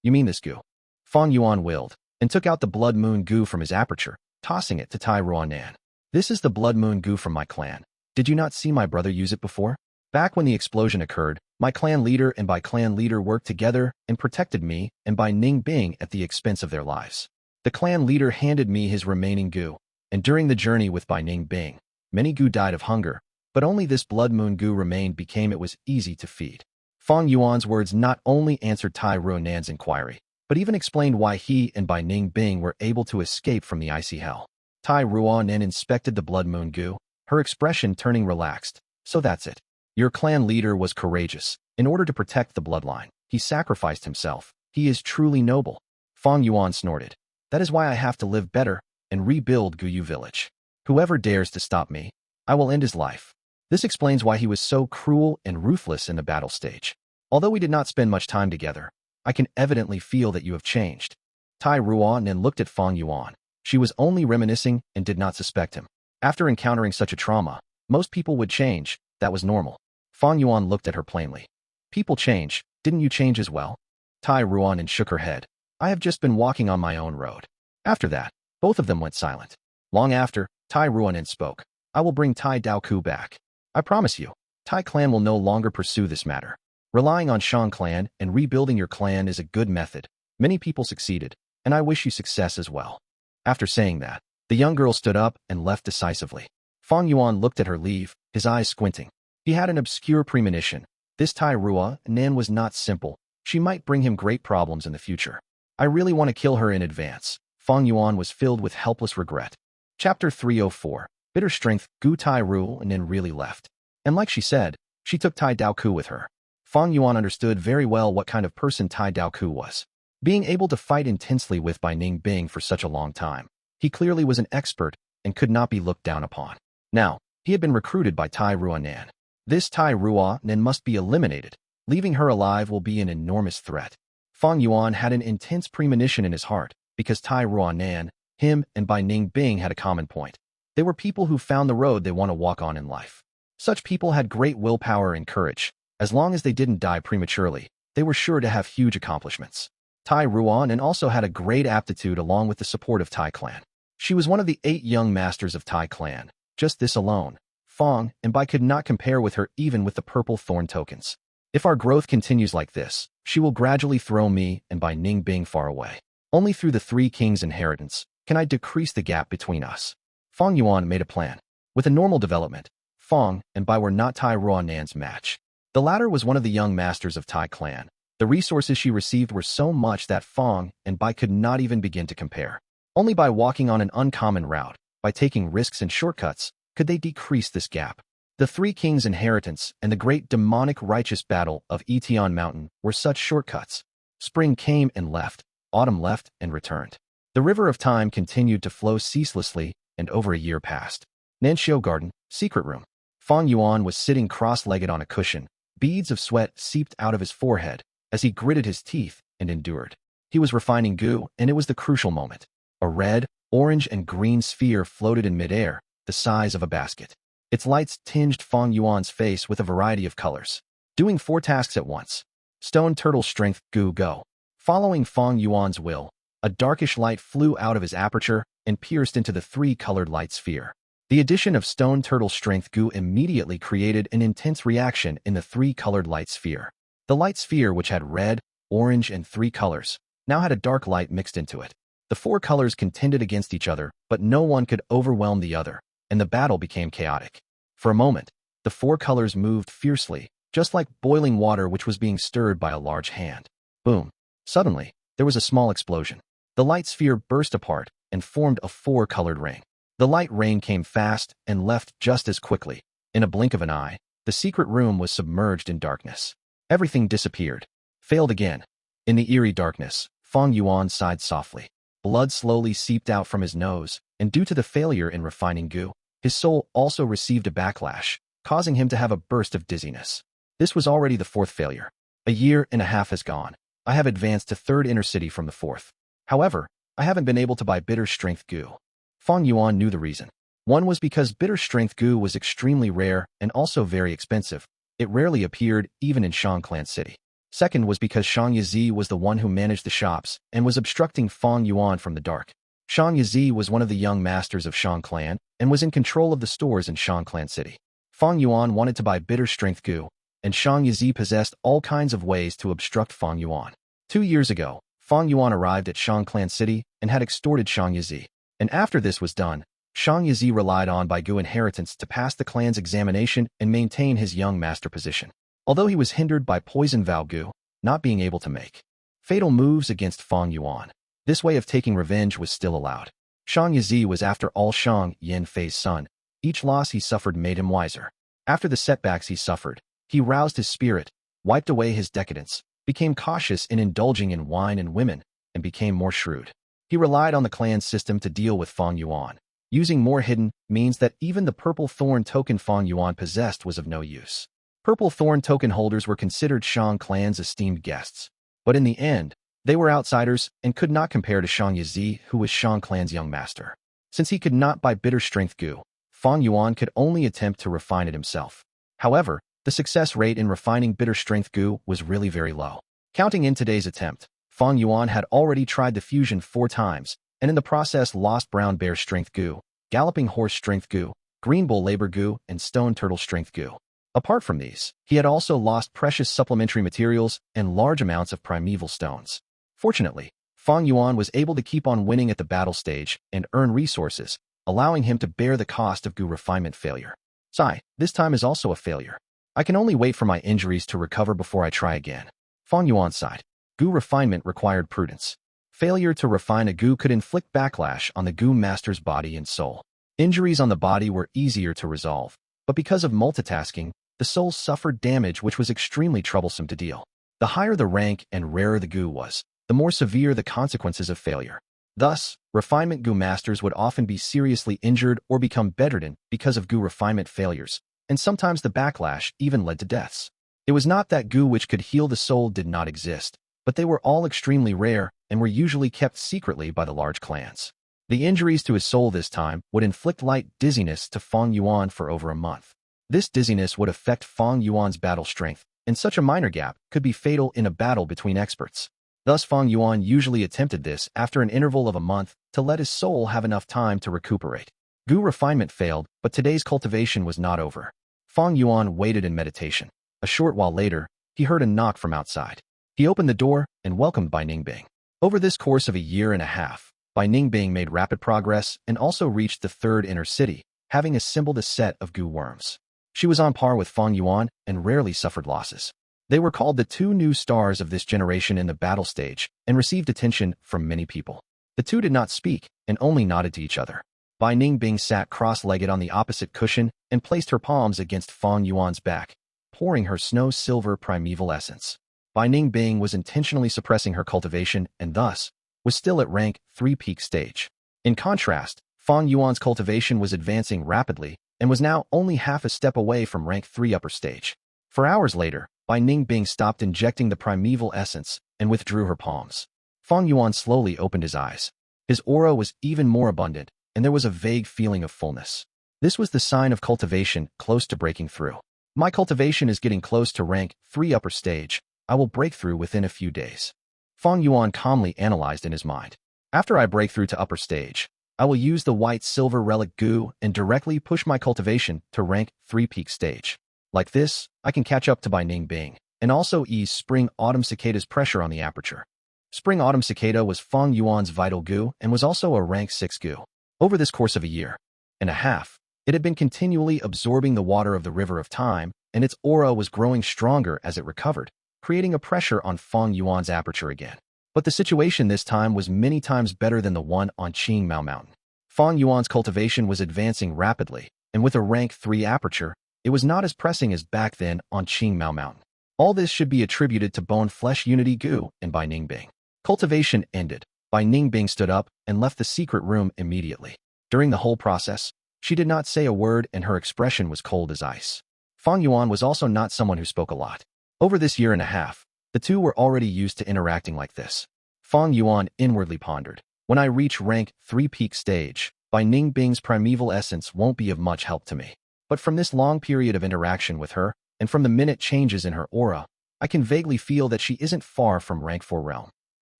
You mean this Gu?" Fang Yuan willed, and took out the Blood Moon Gu from his aperture, tossing it to Ruo Nan. "This is the Blood Moon Gu from my clan. Did you not see my brother use it before? Back when the explosion occurred, my clan leader and Bai clan leader worked together and protected me and Bai Ning Bing at the expense of their lives. The clan leader handed me his remaining Gu, and during the journey with Bai Ning Bing, many Gu died of hunger, but only this Blood Moon Gu remained became it was easy to feed." Fang Yuan's words not only answered Ruo Nan's inquiry, but even explained why he and Bai Ning Bing were able to escape from the icy hell. Ruo Nan inspected the Blood Moon Gu, her expression turning relaxed. "So that's it. Your clan leader was courageous. In order to protect the bloodline, he sacrificed himself. He is truly noble." Fang Yuan snorted. "That is why I have to live better and rebuild Guyu village. Whoever dares to stop me, I will end his life." This explains why he was so cruel and ruthless in the battle stage. "Although we did not spend much time together, I can evidently feel that you have changed." Ruo Nan looked at Fang Yuan. She was only reminiscing and did not suspect him. After encountering such a trauma, most people would change. That was normal. Fang Yuan looked at her plainly. "People change. Didn't you change as well?" Ruo Nan shook her head. "I have just been walking on my own road." After that, both of them went silent. Long after, Ruo Nan spoke. "I will bring Dao Ku back. I promise you, Tai clan will no longer pursue this matter. Relying on Shang clan and rebuilding your clan is a good method. Many people succeeded, and I wish you success as well." After saying that, the young girl stood up and left decisively. Fang Yuan looked at her leave, his eyes squinting. He had an obscure premonition. This Ruo Nan was not simple. She might bring him great problems in the future. "I really want to kill her in advance." Fang Yuan was filled with helpless regret. Chapter 304. Bitter strength. Gu Ruo Nan really left. And like she said, she took Dao Ku with her. Fang Yuan understood very well what kind of person Dao Ku was. Being able to fight intensely with Bai Ning Bing for such a long time, he clearly was an expert and could not be looked down upon. Now, he had been recruited by Ruo Nan. This Ruo Nan must be eliminated. Leaving her alive will be an enormous threat. Fang Yuan had an intense premonition in his heart because Ruo Nan, him, and Bai Ning Bing had a common point. They were people who found the road they want to walk on in life. Such people had great willpower and courage. As long as they didn't die prematurely, they were sure to have huge accomplishments. Ruo Nan also had a great aptitude along with the support of Tai clan. She was one of the 8 young masters of Tai clan. Just this alone, Fang and Bai could not compare with her even with the purple thorn tokens. If our growth continues like this, she will gradually throw me and Bai Ning Bing far away. Only through the 3 kings' inheritance can I decrease the gap between us. Fang Yuan made a plan. With a normal development, Fang and Bai were not Ruo Nan's match. The latter was one of the young masters of Tai clan. The resources she received were so much that Fang and Bai could not even begin to compare. Only by walking on an uncommon route, by taking risks and shortcuts, could they decrease this gap. The Three Kings' inheritance and the great demonic righteous battle of Etion Mountain were such shortcuts. Spring came and left, autumn left and returned. The river of time continued to flow ceaselessly, and over a year passed. Nanxiu Garden, secret room. Fang Yuan was sitting cross-legged on a cushion. Beads of sweat seeped out of his forehead as he gritted his teeth and endured. He was refining Gu, and it was the crucial moment. A red, orange, and green sphere floated in midair, the size of a basket. Its lights tinged Fang Yuan's face with a variety of colors. Doing 4 tasks at once. Stone Turtle Strength Gu Go. Following Fang Yuan's will, a darkish light flew out of his aperture and pierced into the 3-colored light sphere. The addition of Stone Turtle Strength Gu immediately created an intense reaction in the 3-colored light sphere. The light sphere, which had red, orange, and 3 colors, now had a dark light mixed into it. The 4 colors contended against each other, but no one could overwhelm the other, and the battle became chaotic. For a moment, the 4 colors moved fiercely, just like boiling water which was being stirred by a large hand. Boom. Suddenly, there was a small explosion. The light sphere burst apart and formed a 4-colored ring. The light rain came fast and left just as quickly. In a blink of an eye, the secret room was submerged in darkness. Everything disappeared. Failed again. In the eerie darkness, Fang Yuan sighed softly. Blood slowly seeped out from his nose, and due to the failure in refining Gu, his soul also received a backlash, causing him to have a burst of dizziness. This was already the 4th failure. A year and a half has gone. I have advanced to 3rd inner city from the 4th. However, I haven't been able to buy Bitter Strength Gu. Fang Yuan knew the reason. One was because Bitter Strength Gu was extremely rare and also very expensive. It rarely appeared even in Shang Clan City. Second was because Shang Ci was the one who managed the shops and was obstructing Fang Yuan from the dark. Shang Ci was one of the young masters of Shang Clan and was in control of the stores in Shang Clan City. Fang Yuan wanted to buy Bitter Strength Gu, and Shang Ci possessed all kinds of ways to obstruct Fang Yuan. 2 years ago, Fang Yuan arrived at Shang Clan City and had extorted Shang Ci. And after this was done, Shang Ci relied on Bai Gu inheritance to pass the clan's examination and maintain his young master position. Although he was hindered by Poison Vow Gu, not being able to make fatal moves against Fang Yuan, this way of taking revenge was still allowed. Shang Ci was after all Shang Yin Fei's son. Each loss he suffered made him wiser. After the setbacks he suffered, he roused his spirit, wiped away his decadence, became cautious in indulging in wine and women, and became more shrewd. He relied on the clan system to deal with Fang Yuan. Using more hidden means that even the purple thorn token Fang Yuan possessed was of no use. Purple thorn token holders were considered Shang Clan's esteemed guests. But in the end, they were outsiders and could not compare to Shang Ci, who was Shang Clan's young master. Since he could not buy Bitter Strength Gu, Fang Yuan could only attempt to refine it himself. However, the success rate in refining Bitter Strength Gu was really very low. Counting in today's attempt, Fang Yuan had already tried the fusion 4 times, and in the process lost Brown Bear Strength Gu, Galloping Horse Strength Gu, Green Bull Labor Gu, and Stone Turtle Strength Gu. Apart from these, he had also lost precious supplementary materials and large amounts of primeval stones. Fortunately, Fang Yuan was able to keep on winning at the battle stage and earn resources, allowing him to bear the cost of Gu refinement failure. Sigh, this time is also a failure. I can only wait for my injuries to recover before I try again. Fang Yuan sighed. Gu refinement required prudence. Failure to refine a Gu could inflict backlash on the Gu master's body and soul. Injuries on the body were easier to resolve, but because of multitasking, the soul suffered damage which was extremely troublesome to deal. The higher the rank and rarer the Gu was, the more severe the consequences of failure. Thus, refinement Gu masters would often be seriously injured or become bedridden because of Gu refinement failures, and sometimes the backlash even led to deaths. It was not that Gu which could heal the soul did not exist, but they were all extremely rare and were usually kept secretly by the large clans. The injuries to his soul this time would inflict light dizziness to Fang Yuan for over a month. This dizziness would affect Fang Yuan's battle strength, and such a minor gap could be fatal in a battle between experts. Thus Fang Yuan usually attempted this after an interval of a month to let his soul have enough time to recuperate. Gu refinement failed, but today's cultivation was not over. Fang Yuan waited in meditation. A short while later, he heard a knock from outside. He opened the door and welcomed Bai Ningbing. Over this course of a year and a half, Bai Ningbing made rapid progress and also reached the 3rd inner city, having assembled a set of Gu worms. She was on par with Fang Yuan and rarely suffered losses. They were called the two new stars of this generation in the battle stage and received attention from many people. The two did not speak and only nodded to each other. Bai Ningbing sat cross-legged on the opposite cushion and placed her palms against Fang Yuan's back, pouring her snow-silver primeval essence. Bai Ningbing was intentionally suppressing her cultivation and thus was still at rank 3 peak stage. In contrast, Fang Yuan's cultivation was advancing rapidly and was now only half a step away from rank 3 upper stage. For hours later, Bai Ningbing stopped injecting the primeval essence and withdrew her palms. Fang Yuan slowly opened his eyes. His aura was even more abundant, and there was a vague feeling of fullness. This was the sign of cultivation close to breaking through. My cultivation is getting close to rank 3 upper stage. I will break through within a few days. Fang Yuan calmly analyzed in his mind. After I break through to upper stage, I will use the white silver relic Gu and directly push my cultivation to rank 3 peak stage. Like this, I can catch up to Bai Ningbing and also ease Spring Autumn Cicada's pressure on the aperture. Spring Autumn Cicada was Fang Yuan's vital Gu and was also a rank 6 Gu. Over this course of a year and a half, it had been continually absorbing the water of the river of time, and its aura was growing stronger as it recovered, creating a pressure on Fang Yuan's aperture again. But the situation this time was many times better than the one on Qingmao Mountain. Fang Yuan's cultivation was advancing rapidly, and with a rank 3 aperture, it was not as pressing as back then on Qingmao Mountain. All this should be attributed to Bone-Flesh Unity Gu and Bai Ningbing. Cultivation ended. Bai Ningbing stood up and left the secret room immediately. During the whole process, she did not say a word and her expression was cold as ice. Fang Yuan was also not someone who spoke a lot. Over this year and a half, the two were already used to interacting like this. Fang Yuan inwardly pondered. When I reach rank 3 peak stage, Bai Ningbing's primeval essence won't be of much help to me. But from this long period of interaction with her, and from the minute changes in her aura, I can vaguely feel that she isn't far from rank 4 realm.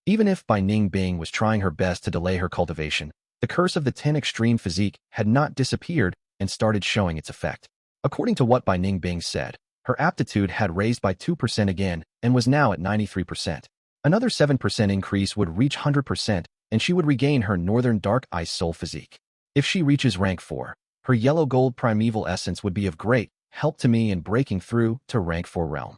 Even if Bai Ningbing was trying her best to delay her cultivation, the curse of the 10 extreme physique had not disappeared and started showing its effect. According to what Bai Ningbing said, her aptitude had raised by 2% again and was now at 93%. Another 7% increase would reach 100%, and she would regain her northern dark ice soul physique. If she reaches rank 4, her yellow-gold primeval essence would be of great help to me in breaking through to rank 4 realm.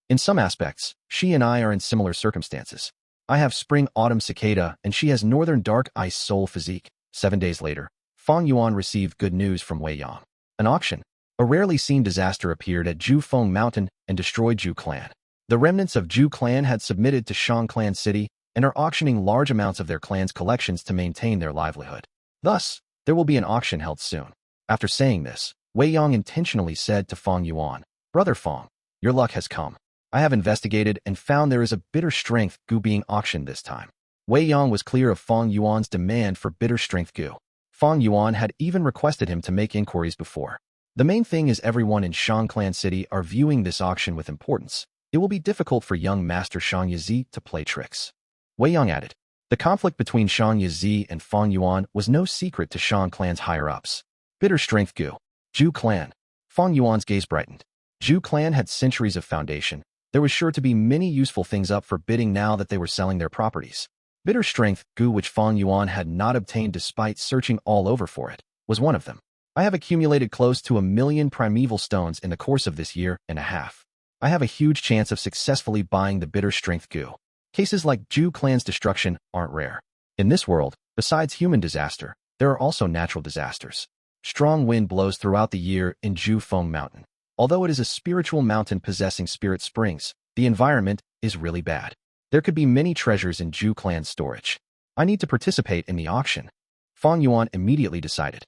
In some aspects, she and I are in similar circumstances. I have Spring Autumn Cicada and she has Northern Dark Ice Soul physique. 7 days later, Fang Yuan received good news from Wei Yang. An auction. A rarely seen disaster appeared at Jufeng Mountain and destroyed Zhu clan. The remnants of Zhu clan had submitted to Shang clan city and are auctioning large amounts of their clan's collections to maintain their livelihood. Thus, there will be an auction held soon. After saying this, Wei Yang intentionally said to Fang Yuan, "Brother Fang, your luck has come. I have investigated and found there is a bitter strength Gu being auctioned this time." Wei Yang was clear of Fang Yuan's demand for bitter strength Gu. Fang Yuan had even requested him to make inquiries before. The main thing is everyone in Shang clan city are viewing this auction with importance. It will be difficult for young Master Shang Ci to play tricks. Wei Yang added. The conflict between Shang Ci and Fang Yuan was no secret to Shang clan's higher-ups. Bitter strength Gu. Zhu clan. Fang Yuan's gaze brightened. Zhu clan had centuries of foundation. There was sure to be many useful things up for bidding now that they were selling their properties. Bitter strength Gu, which Fang Yuan had not obtained despite searching all over for it, was one of them. I have accumulated close to 1 million primeval stones in the course of this year and a half. I have a huge chance of successfully buying the bitter strength Gu. Cases like Zhu clan's destruction aren't rare. In this world, besides human disaster, there are also natural disasters. Strong wind blows throughout the year in Jufeng Mountain. Although it is a spiritual mountain possessing spirit springs, the environment is really bad. There could be many treasures in Zhu clan's storage. I need to participate in the auction. Fang Yuan immediately decided.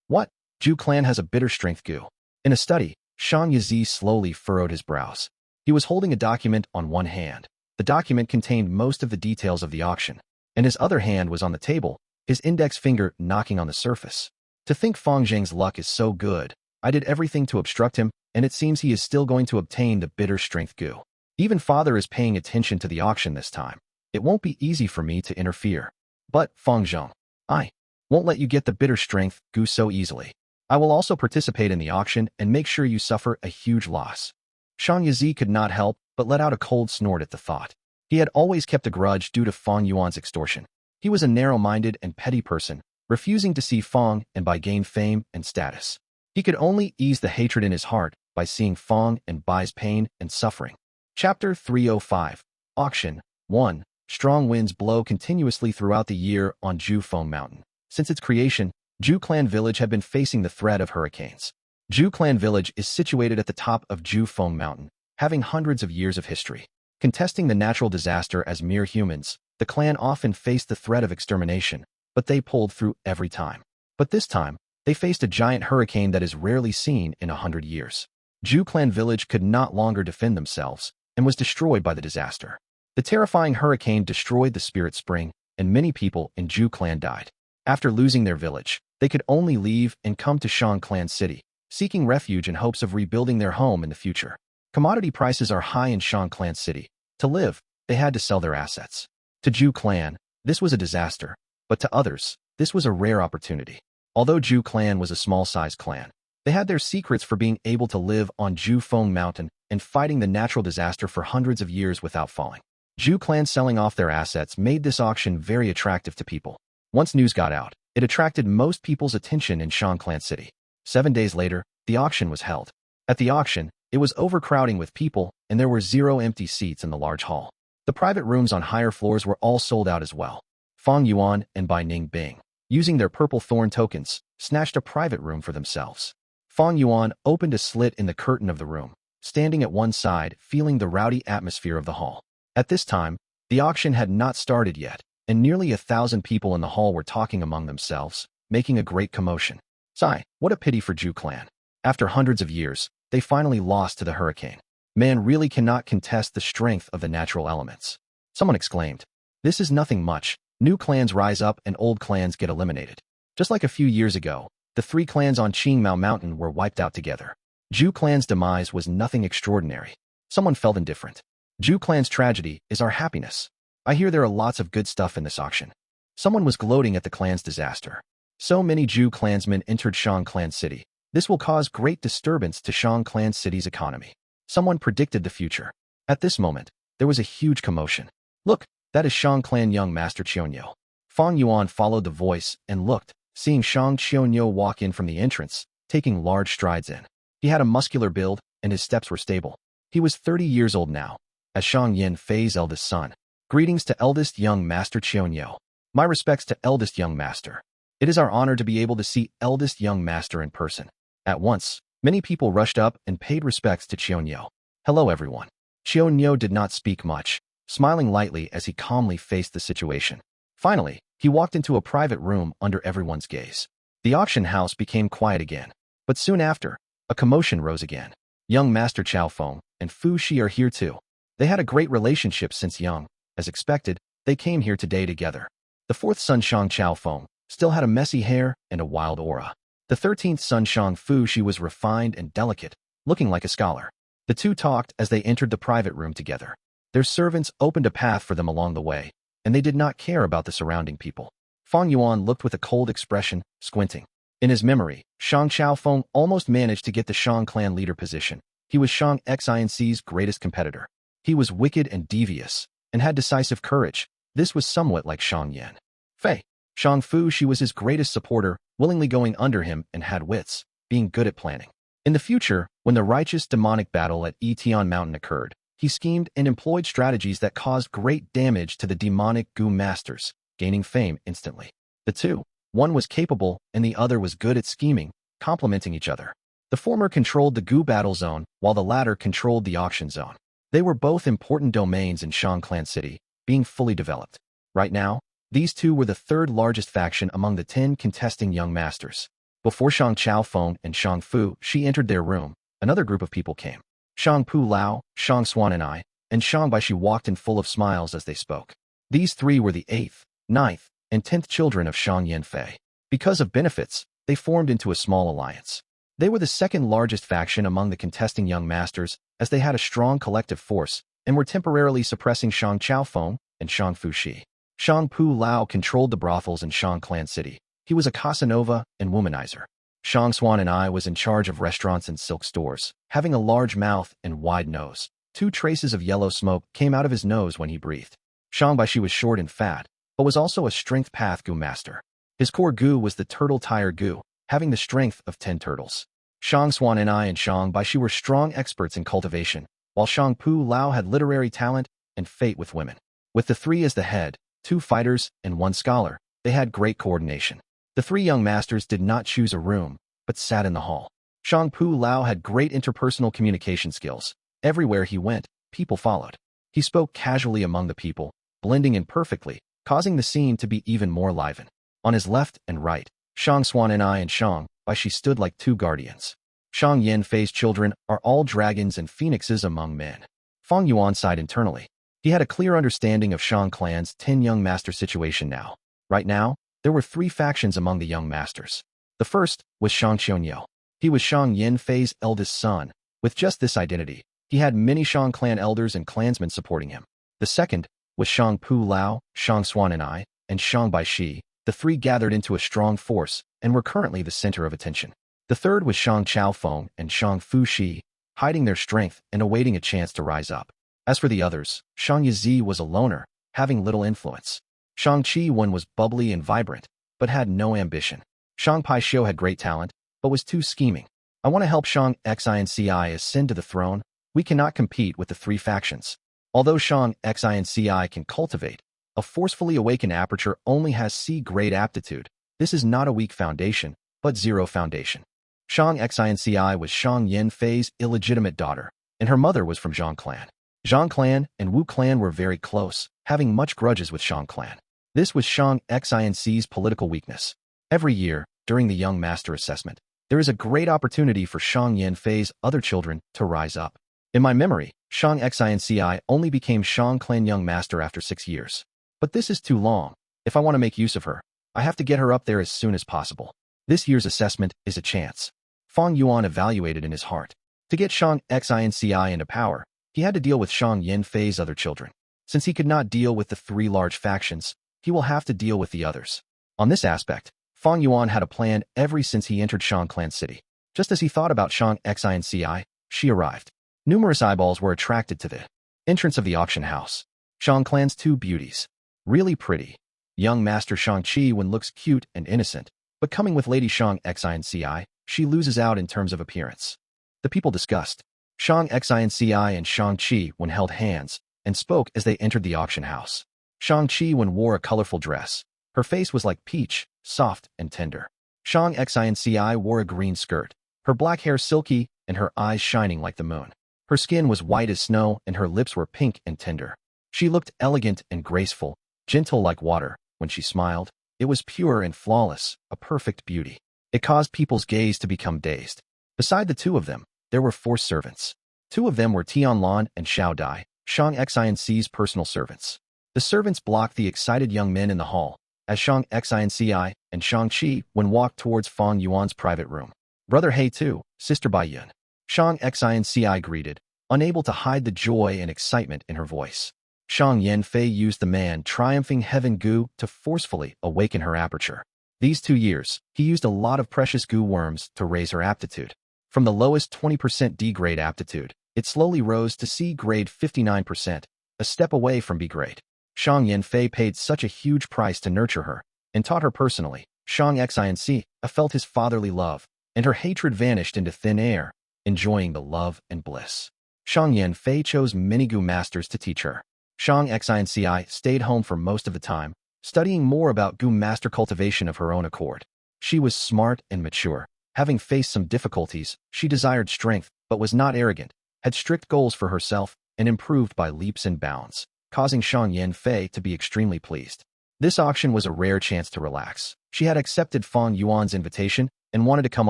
What? Zhu clan has a bitter strength Gu. In a study, Shang Ci slowly furrowed his brows. He was holding a document on one hand. The document contained most of the details of the auction, and his other hand was on the table, his index finger knocking on the surface. To think Fang Zheng's luck is so good, I did everything to obstruct him, and it seems he is still going to obtain the bitter strength Gu. Even father is paying attention to the auction this time. It won't be easy for me to interfere. But, Fang Zheng, I won't let you get the bitter strength Gu so easily. I will also participate in the auction and make sure you suffer a huge loss. Shang Ci could not help but let out a cold snort at the thought. He had always kept a grudge due to Fang Yuan's extortion. He was a narrow-minded and petty person, refusing to see Fang and by gain fame and status. He could only ease the hatred in his heart by seeing Fang and Bai's pain and suffering. Chapter 305. Auction 1. Strong winds blow continuously throughout the year on Jufeng Mountain. Since its creation, Ju Clan Village had been facing the threat of hurricanes. Ju Clan Village is situated at the top of Jufeng Mountain, having hundreds of years of history. Contesting the natural disaster as mere humans, the clan often faced the threat of extermination, but they pulled through every time. But this time, they faced a giant hurricane that is rarely seen in 100 years. Ju Clan Village could not longer defend themselves and was destroyed by the disaster. The terrifying hurricane destroyed the spirit spring, and many people in Ju Clan died. After losing their village, they could only leave and come to Shang Clan City, seeking refuge in hopes of rebuilding their home in the future. Commodity prices are high in Shang Clan City. To live, they had to sell their assets. To Ju Clan, this was a disaster, but to others, this was a rare opportunity. Although Ju Clan was a small-sized clan, they had their secrets for being able to live on Jufeng Mountain and fighting the natural disaster for hundreds of years without falling. Ju Clan selling off their assets made this auction very attractive to people. Once news got out, it attracted most people's attention in Shang Clan City. 7 days later, the auction was held. At the auction, it was overcrowding with people, and there were 0 empty seats in the large hall. The private rooms on higher floors were all sold out as well. Fang Yuan and Bai Ning Bing, using their purple thorn tokens, snatched a private room for themselves. Fang Yuan opened a slit in the curtain of the room, standing at one side, feeling the rowdy atmosphere of the hall. At this time, the auction had not started yet, and nearly 1,000 people in the hall were talking among themselves, making a great commotion. Sigh, what a pity for Ju Clan. After hundreds of years, they finally lost to the hurricane. Man really cannot contest the strength of the natural elements. Someone exclaimed. This is nothing much. New clans rise up and old clans get eliminated. Just like a few years ago, the 3 clans on Qingmao Mountain were wiped out together. Ju Clan's demise was nothing extraordinary. Someone felt indifferent. Ju Clan's tragedy is our happiness. I hear there are lots of good stuff in this auction. Someone was gloating at the clan's disaster. So many Ju clansmen entered Shang Clan City. This will cause great disturbance to Shang Clan City's economy. Someone predicted the future. At this moment, there was a huge commotion. Look, that is Shang Clan young master Qionyou. Fang Yuan followed the voice and looked, seeing Shang Qionyou walk in from the entrance, taking large strides in. He had a muscular build, and his steps were stable. He was 30 years old now. As Shang Yin Fei's eldest son. Greetings to eldest young master Qionyou. My respects to eldest young master. It is our honor to be able to see eldest young master in person. At once, many people rushed up and paid respects to Qionyou. Hello everyone. Qionyou did not speak much, smiling lightly as he calmly faced the situation. Finally, he walked into a private room under everyone's gaze. The auction house became quiet again. But soon after, a commotion rose again. Young Master Chao Feng and Fu Shi are here too. They had a great relationship since young. As expected, they came here today together. The 4th son Shang Chao Feng still had a messy hair and a wild aura. The 13th son Shang Fu Shi was refined and delicate, looking like a scholar. The two talked as they entered the private room together. Their servants opened a path for them along the way, and they did not care about the surrounding people. Fang Yuan looked with a cold expression, squinting. In his memory, Shang Chao Feng almost managed to get the Shang clan leader position. He was Shang Xinc's greatest competitor. He was wicked and devious, and had decisive courage. This was somewhat like Shang Yin Fei. Shang Fu Shi was his greatest supporter, willingly going under him and had wits, being good at planning. In the future, when the righteous demonic battle at Yitian Mountain occurred, he schemed and employed strategies that caused great damage to the demonic Gu masters, gaining fame instantly. The two, one was capable and the other was good at scheming, complementing each other. The former controlled the Gu battle zone, while the latter controlled the auction zone. They were both important domains in Shang Clan City, being fully developed. Right now, these two were the 3rd largest faction among the 10 contesting young masters. Before Shang Chao Feng and Shang Fu Shi entered their room, another group of people came. Shang Pu Lao, Shang Xuan and Shang Baishi walked in full of smiles as they spoke. These 3 were the 8th, 9th, and 10th children of Shang Yin Fei. Because of benefits, they formed into a small alliance. They were the 2nd largest faction among the contesting young masters, as they had a strong collective force, and were temporarily suppressing Shang Chao Feng and Shang Fu Shi. Shang Pu Lao controlled the brothels in Shang Clan City. He was a Casanova and womanizer. Shang Xuan was in charge of restaurants and silk stores, having a large mouth and wide nose. 2 traces of yellow smoke came out of his nose when he breathed. Shang Baishi was short and fat, but was also a strength path Gu master. His core Gu was the turtle tire Gu, having the strength of 10 turtles. Shang Xuan and Shang Bai Shi were strong experts in cultivation, while Shang Pu Lao had literary talent and fate with women. With the three as the head, 2 fighters and 1 scholar, they had great coordination. The 3 young masters did not choose a room, but sat in the hall. Shang Pu Lao had great interpersonal communication skills. Everywhere he went, people followed. He spoke casually among the people, blending in perfectly, causing the scene to be even more liven. On his left and right, Shang Xuan and Shang Bai Shi stood like 2 guardians. Shang Yin Fei's children are all dragons and phoenixes among men. Fang Yuan sighed internally. He had a clear understanding of Shang clan's 10 young master situation now. Right now, there were 3 factions among the young masters. The first was Shang Qionyou. He was Shang Yin Fei's eldest son. With just this identity, he had many Shang clan elders and clansmen supporting him. The second was Shang Pu Lao, Shang Xuan and Shang Bai Shi. The 3 gathered into a strong force and were currently the center of attention. The third was Shang Chaofeng and Shang Fu Shi, hiding their strength and awaiting a chance to rise up. As for the others, Shang Yizi was a loner, having little influence. Shang Qi-wen was bubbly and vibrant, but had no ambition. Shang Pai Xiu had great talent, but was too scheming. I want to help Shang Xinci ascend to the throne. We cannot compete with the 3 factions. Although Shang Xinci can cultivate, a forcefully awakened aperture only has C-grade aptitude. This is not a weak foundation, but 0 foundation. Shang Xinci was Shang Yin Fei's illegitimate daughter, and her mother was from Zhang clan. Zhang clan and Wu clan were very close, having much grudges with Shang clan. This was Shang Xinci's political weakness. Every year, during the Young Master Assessment, there is a great opportunity for Shang Yin Fei's other children to rise up. In my memory, Shang Xinci only became Shang clan Young Master after 6 years. But this is too long. If I want to make use of her, I have to get her up there as soon as possible. This year's assessment is a chance. Fang Yuan evaluated in his heart. To get Shang Xinci into power, he had to deal with Shang Yin Fei's other children. Since he could not deal with the 3 large factions, he will have to deal with the others. On this aspect, Fang Yuan had a plan ever since he entered Shang clan city. Just as he thought about Shang Xinci, she arrived. Numerous eyeballs were attracted to the entrance of the auction house. Shang clan's 2 beauties. Really pretty. Young Master Shang Qi-wen looks cute and innocent, but coming with Lady Shang Xinci, she loses out in terms of appearance. The people discussed. Shang Xinci and Shang Qi-wen held hands and spoke as they entered the auction house. Shang Qi-wen wore a colorful dress. Her face was like peach, soft and tender. Shang Xinci wore a green skirt, her black hair silky and her eyes shining like the moon. Her skin was white as snow and her lips were pink and tender. She looked elegant and graceful, gentle like water. When she smiled, it was pure and flawless, a perfect beauty. It caused people's gaze to become dazed. Beside the 2 of them, there were 4 servants. 2 of them were Tianlan and Xiao Dai, Shang Xinci's personal servants. The servants blocked the excited young men in the hall, as Shang Xinci and Shang Qi-wen walked towards Fang Yuan's private room. Brother He too, Sister Bai Yun. Shang Xinci greeted, unable to hide the joy and excitement in her voice. Shang Yin Fei used the man triumphing Heaven Gu to forcefully awaken her aperture. These 2 years, he used a lot of precious Gu worms to raise her aptitude. From the lowest 20% D-grade aptitude, it slowly rose to C-grade 59%, a step away from B-grade. Shang Yin Fei paid such a huge price to nurture her, and taught her personally. Shang Xinci felt his fatherly love, and her hatred vanished into thin air, enjoying the love and bliss. Shang Yin Fei chose many Gu masters to teach her. Shang Xinci stayed home for most of the time, studying more about Gu master cultivation of her own accord. She was smart and mature. Having faced some difficulties, she desired strength, but was not arrogant, had strict goals for herself, and improved by leaps and bounds, causing Shang Yin Fei to be extremely pleased. This auction was a rare chance to relax. She had accepted Fang Yuan's invitation and wanted to come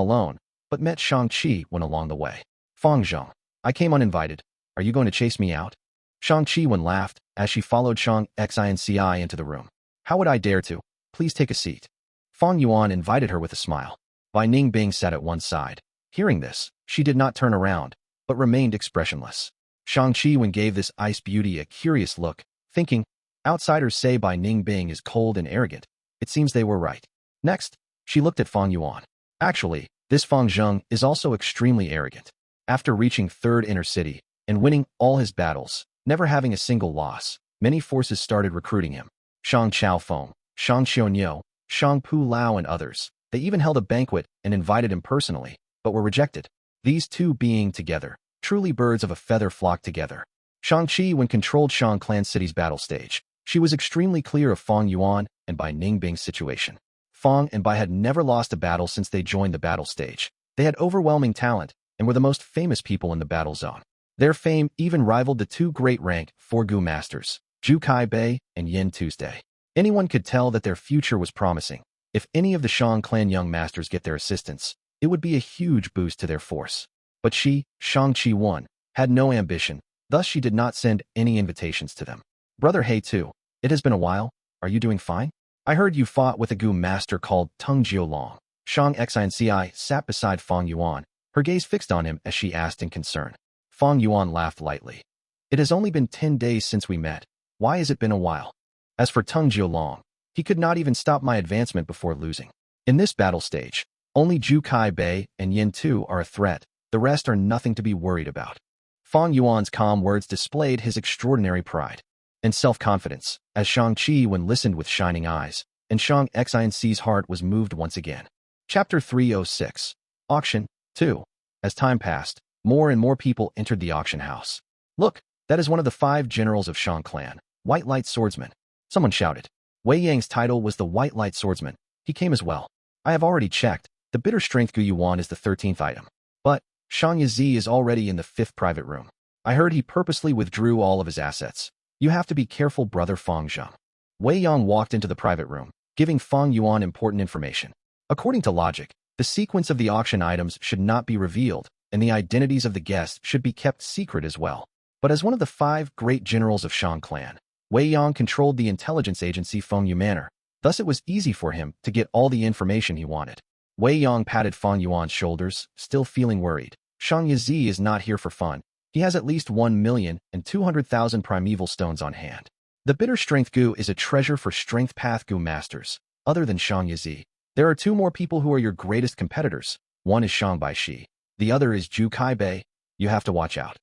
alone, but met Shang Qi-wen along the way. Fang Zheng, I came uninvited. Are you going to chase me out? Shang Qi-wen laughed as she followed Shang Xinci into the room. How would I dare to? Please take a seat. Fang Yuan invited her with a smile. Bai Ning Bing sat at one side. Hearing this, she did not turn around, but remained expressionless. Shang Qi-wen gave this ice beauty a curious look, thinking, outsiders say Bai Ning Bing is cold and arrogant. It seems they were right. Next, she looked at Fang Yuan. Actually, this Fang Zheng is also extremely arrogant. After reaching 3rd inner city and winning all his battles, never having a single loss, many forces started recruiting him. Shang Chaofeng, Shang Qionyou, Shang Pu Lao and others. They even held a banquet and invited him personally, but were rejected. These two being together, truly birds of a feather flock together. Shang Ci, when controlled Shang Clan City's battle stage, she was extremely clear of Fang Yuan and Bai Ning Bing's situation. Fang and Bai had never lost a battle since they joined the battle stage. They had overwhelming talent and were the most famous people in the battle zone. Their fame even rivaled the two great rank 4 Gu masters, Zhu Kai Bei and Yin Tuesday. Anyone could tell that their future was promising. If any of the Shang Clan young masters get their assistance, it would be a huge boost to their force. But she, Shang Ci 1, had no ambition, thus she did not send any invitations to them. Brother He too, it has been a while, are you doing fine? I heard you fought with a Gu master called Tung Jiolong. Shang Ci sat beside Fang Yuan, her gaze fixed on him as she asked in concern. Fang Yuan laughed lightly. It has only been 10 days since we met. Why has it been a while? As for Tung Jiolong, he could not even stop my advancement before losing. In this battle stage, only Zhu Kai Bei and Yin Tu are a threat, the rest are nothing to be worried about. Fang Yuan's calm words displayed his extraordinary pride and self-confidence, as Shang Ci when listened with shining eyes, and Shang Ci's heart was moved once again. Chapter 306. Auction 2. As time passed, more and more people entered the auction house. Look, that is one of the 5 generals of Shang Clan, White Light Swordsman. Someone shouted. Wei Yang's title was the White Light Swordsman. He came as well. I have already checked. The bitter strength Gu Yuan is the 13th item. But Shang Yi is already in the 5th private room. I heard he purposely withdrew all of his assets. You have to be careful, brother Fang Zheng. Wei Yang walked into the private room, giving Fang Yuan important information. According to logic, the sequence of the auction items should not be revealed, and the identities of the guests should be kept secret as well. But as one of the 5 great generals of Shang Clan, Wei Yang controlled the intelligence agency Feng Yu Manor, thus it was easy for him to get all the information he wanted. Wei Yang patted Fang Yuan's shoulders, still feeling worried. Shang Yi is not here for fun. He has at least 1,200,000 primeval stones on hand. The bitter strength Gu is a treasure for strength path Gu masters. Other than Shang Yi, there are 2 more people who are your greatest competitors. One is Shang Baishi. The other is Zhu Kai Bei. You have to watch out.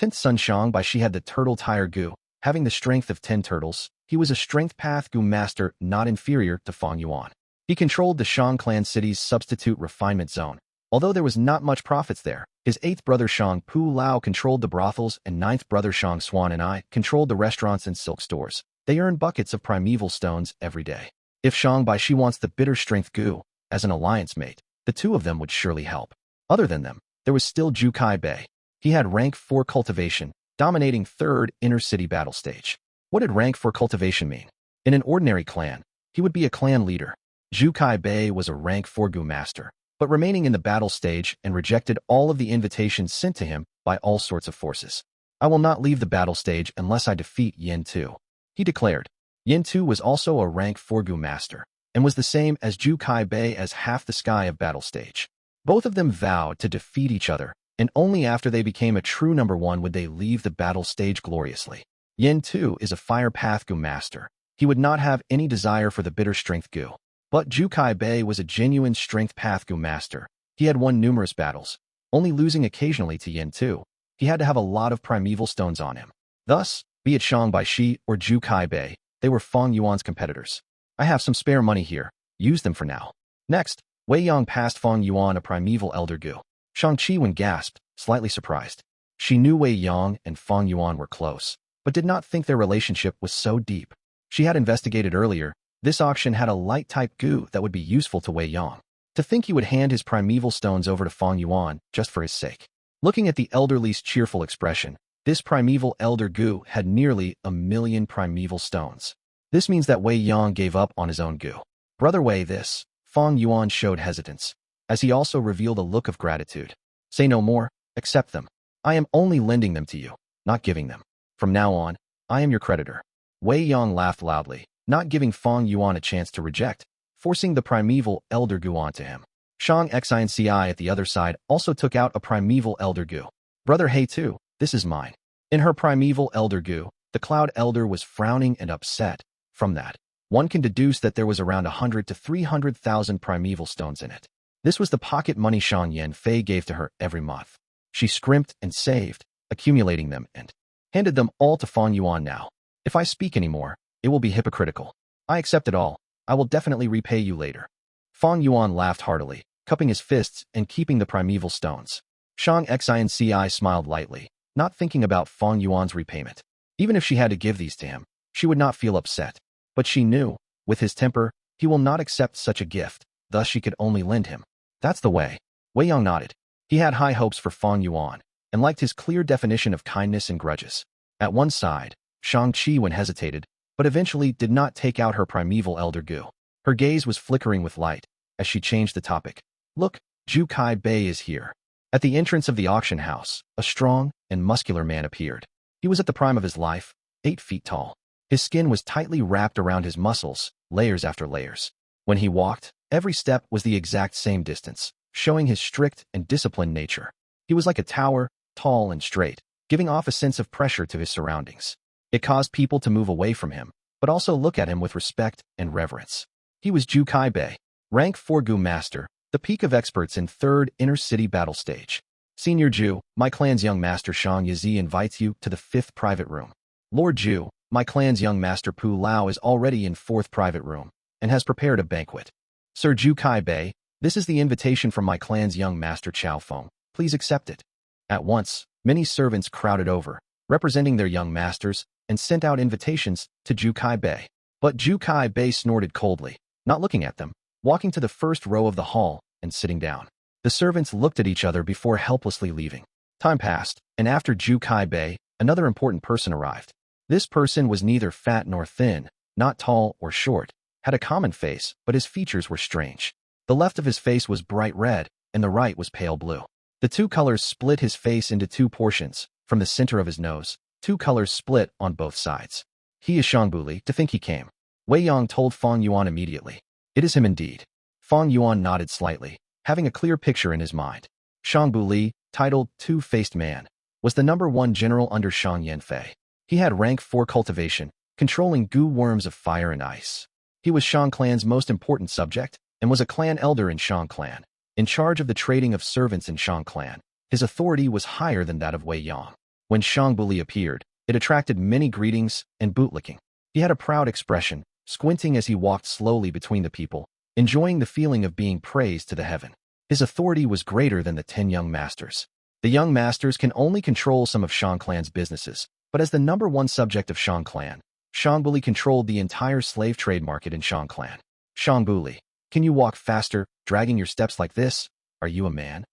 10th son Shang Baishi had the turtle tire Gu. Having the strength of 10 turtles, he was a strength path Gu master not inferior to Fang Yuan. He controlled the Shang Clan City's substitute refinement zone. Although there was not much profits there, his 8th brother Shang Pu Lao controlled the brothels and 9th brother Shang Xuan and I controlled the restaurants and silk stores. They earn buckets of primeval stones every day. If Shang Baishi wants the bitter strength Gu as an alliance mate, the 2 of them would surely help. Other than them, there was still Zhu Kai Bei. He had rank 4 cultivation, dominating 3rd inner city battle stage. What did rank 4 cultivation mean? In an ordinary clan, he would be a clan leader. Zhu Kai Bei was a rank 4 Gu master, but remaining in the battle stage and rejected all of the invitations sent to him by all sorts of forces. I will not leave the battle stage unless I defeat Yin Tu, he declared. Yin Tu was also a rank 4 Gu master, and was the same as Zhu Kai Bei as half the sky of battle stage. Both of them vowed to defeat each other, and only after they became a true number 1 would they leave the battle stage gloriously. Yin Tu is a fire path Gu master. He would not have any desire for the bitter strength Gu. But Zhu Kai Bei was a genuine strength path Gu master. He had won numerous battles, only losing occasionally to Yin Tu. He had to have a lot of primeval stones on him. Thus, be it Shang Baishi or Zhu Kai Bei, they were Fang Yuan's competitors. I have some spare money here. Use them for now. Next, Wei Yang passed Fang Yuan a primeval elder Gu. Shang Ci when gasped, slightly surprised. She knew Wei Yang and Fang Yuan were close, but did not think their relationship was so deep. She had investigated earlier. This auction had a light-type Gu that would be useful to Wei Yang. To think he would hand his primeval stones over to Fang Yuan just for his sake. Looking at the elderly's cheerful expression, this primeval elder Gu had nearly 1,000,000 primeval stones. This means that Wei Yang gave up on his own Gu. Brother Wei this, Fang Yuan showed hesitance, as he also revealed a look of gratitude. Say no more, accept them. I am only lending them to you, not giving them. From now on, I am your creditor. Wei Yang laughed loudly, not giving Fang Yuan a chance to reject, forcing the primeval elder Gu onto him. Shang Ci at the other side also took out a primeval elder Gu. Brother He too, this is mine. In her primeval elder Gu, the cloud elder was frowning and upset. From that, one can deduce that there was around 100 to 300,000 primeval stones in it. This was the pocket money Shang Yan Fei gave to her every month. She scrimped and saved, accumulating them and handed them all to Fang Yuan now. If I speak anymore, it will be hypocritical. I accept it all. I will definitely repay you later. Fang Yuan laughed heartily, cupping his fists and keeping the primeval stones. Shang Xin Ci smiled lightly, not thinking about Fang Yuan's repayment. Even if she had to give these to him, she would not feel upset. But she knew, with his temper, he will not accept such a gift, thus she could only lend him. That's the way. Wei Yang nodded. He had high hopes for Fang Yuan, and liked his clear definition of kindness and grudges. At one side, Shang Ci hesitated, but eventually did not take out her primeval elder Gu. Her gaze was flickering with light, as she changed the topic. Look, Zhu Kai Bei is here. At the entrance of the auction house, a strong and muscular man appeared. He was at the prime of his life, 8 feet tall. His skin was tightly wrapped around his muscles, layers after layers. When he walked, every step was the exact same distance, showing his strict and disciplined nature. He was like a tower, tall and straight, giving off a sense of pressure to his surroundings. It caused people to move away from him, but also look at him with respect and reverence. He was Zhu Kai Bei, rank 4 Gu Master, the peak of experts in 3rd Inner City Battle Stage. Senior Zhu, my clan's young master Shang Ci invites you to the 5th private room. Lord Zhu, my clan's young master Pu Lao is already in 4th private room, and has prepared a banquet. Sir Zhu Kai Bei, this is the invitation from my clan's young master Chao Feng. Please accept it. At once, many servants crowded over, representing their young masters, and sent out invitations to Zhu Kai Bei. But Zhu Kai Bei snorted coldly, not looking at them, walking to the first row of the hall and sitting down. The servants looked at each other before helplessly leaving. Time passed, and after Zhu Kai Bei, another important person arrived. This person was neither fat nor thin, not tall or short, had a common face, but his features were strange. The left of his face was bright red, and the right was pale blue. The 2 colors split his face into 2 portions. From the center of his nose, 2 colors split on both sides. He is Shang Buli, to think he came. Wei Yang told Fang Yuan immediately. It is him indeed. Fang Yuan nodded slightly, having a clear picture in his mind. Shang Buli, titled Two-Faced Man, was the #1 general under Shang Yanfei. He had rank 4 cultivation, controlling Gu worms of fire and ice. He was Shang clan's most important subject, and was a clan elder in Shang clan, in charge of the trading of servants in Shang clan. His authority was higher than that of Wei Yang. When Shang Buli appeared, it attracted many greetings and bootlicking. He had a proud expression, squinting as he walked slowly between the people, enjoying the feeling of being praised to the heaven. His authority was greater than the 10 young masters. The young masters can only control some of Shang clan's businesses, but as the #1 subject of Shang clan, Shang Buli controlled the entire slave trade market in Shang clan. Shang Buli, can you walk faster, dragging your steps like this? Are you a man?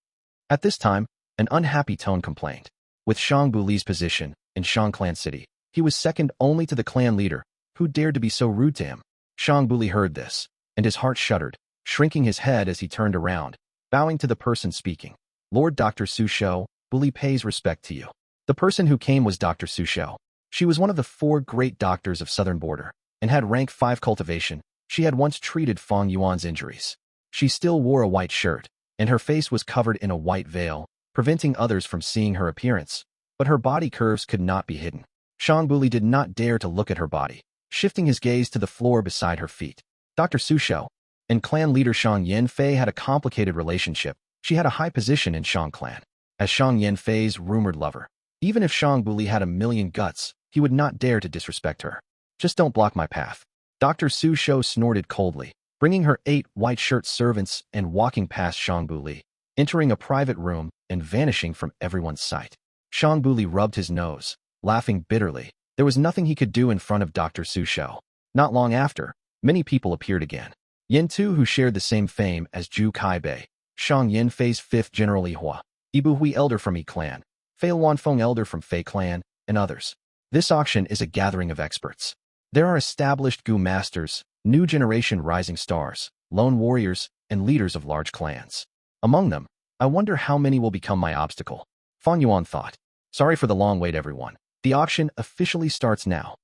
At this time, an unhappy tone complained. With Shang Buli's position in Shang clan city, he was second only to the clan leader, who dared to be so rude to him. Shang Buli heard this, and his heart shuddered, shrinking his head as he turned around, bowing to the person speaking. Lord Dr. Su Shou, Buli pays respect to you. The person who came was Dr. Su Shou. She was one of the 4 great doctors of Southern Border, and had rank 5 cultivation. She had once treated Fang Yuan's injuries. She still wore a white shirt, and her face was covered in a white veil, preventing others from seeing her appearance, but her body curves could not be hidden. Shang Buli did not dare to look at her body, shifting his gaze to the floor beside her feet. Dr. Su Shou and clan leader Shang Yanfei had a complicated relationship. She had a high position in Shang clan, as Shang Yanfei's rumored lover. Even if Shang Buli had a million guts, he would not dare to disrespect her. Just don't block my path. Dr. Su Shou snorted coldly, bringing her 8 white shirt servants and walking past Shang Buli, entering a private room and vanishing from everyone's sight. Shang Buli rubbed his nose, laughing bitterly. There was nothing he could do in front of Dr. Su Shou. Not long after, many people appeared again. Yin Tu, who shared the same fame as Zhu Kai Bei, Shang Yanfei's 5th General Yi Hua, Ibu Hui elder from Yi clan, Fei Luanfeng elder from Fei clan, and others. This auction is a gathering of experts. There are established Gu masters, new generation rising stars, lone warriors, and leaders of large clans. Among them, I wonder how many will become my obstacle. Fang Yuan thought. Sorry for the long wait, everyone. The auction officially starts now.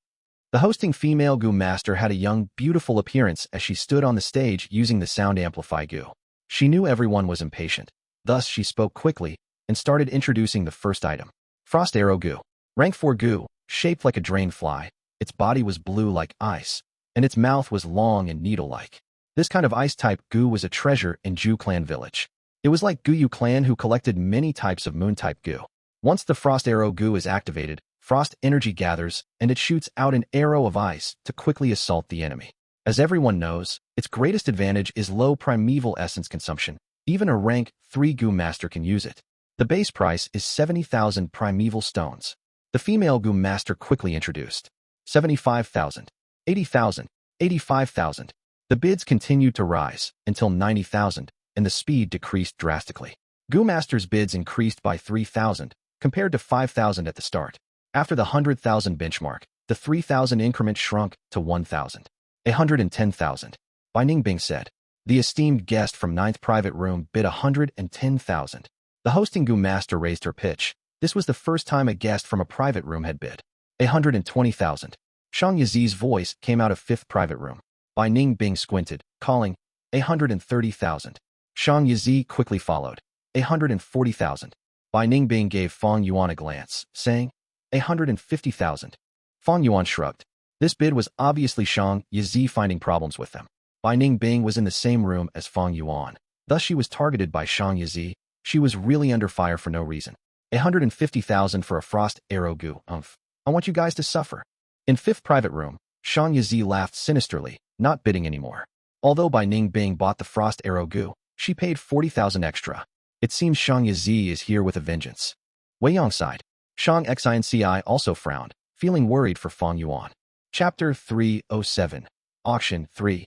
The hosting female Gu master had a young, beautiful appearance as she stood on the stage using the sound amplify Gu. She knew everyone was impatient. Thus, she spoke quickly and started introducing the first item. Frost Arrow Gu. Rank 4 Gu, shaped like a drain fly. Its body was blue like ice, and its mouth was long and needle-like. This kind of ice-type Gu was a treasure in Zhu clan village. It was like Guyu clan, who collected many types of moon-type Gu. Once the Frost Arrow Gu is activated, frost energy gathers, and it shoots out an arrow of ice to quickly assault the enemy. As everyone knows, its greatest advantage is low primeval essence consumption. Even a rank 3 Gu master can use it. The base price is 70,000 primeval stones. The female Gu master quickly introduced 75,000, 80,000, 85,000. The bids continued to rise until 90,000, and the speed decreased drastically. Gu master's bids increased by 3,000, compared to 5,000 at the start. After the 100,000 benchmark, the 3,000 increment shrunk to 1,000. 110,000. By Ning said. The esteemed guest from 9th private room bid 110,000. The hosting Gu master raised her pitch. This was the first time a guest from a private room had bid 120,000. Shang Yi's voice came out of 5th private room. By Ning squinted, calling 130,000. Shang Yi quickly followed 140,000. By Ning gave Fang Yuan a glance, saying 150,000. Fang Yuan shrugged. This bid was obviously Shang Yi finding problems with them. Bai Ning was in the same room as Fang Yuan. Thus she was targeted by Shang Yi. She was really under fire for no reason. 150,000 for a frost arrow Gu. I want you guys to suffer. In 5th private room, Shang Yi laughed sinisterly, not bidding anymore. Although Bai Ning bought the frost arrow Gu, she paid 40,000 extra. It seems Shang Yi is here with a vengeance. Wei Yang sighed. Shang Xin Ci also frowned, feeling worried for Fang Yuan. Chapter 307. Auction 3.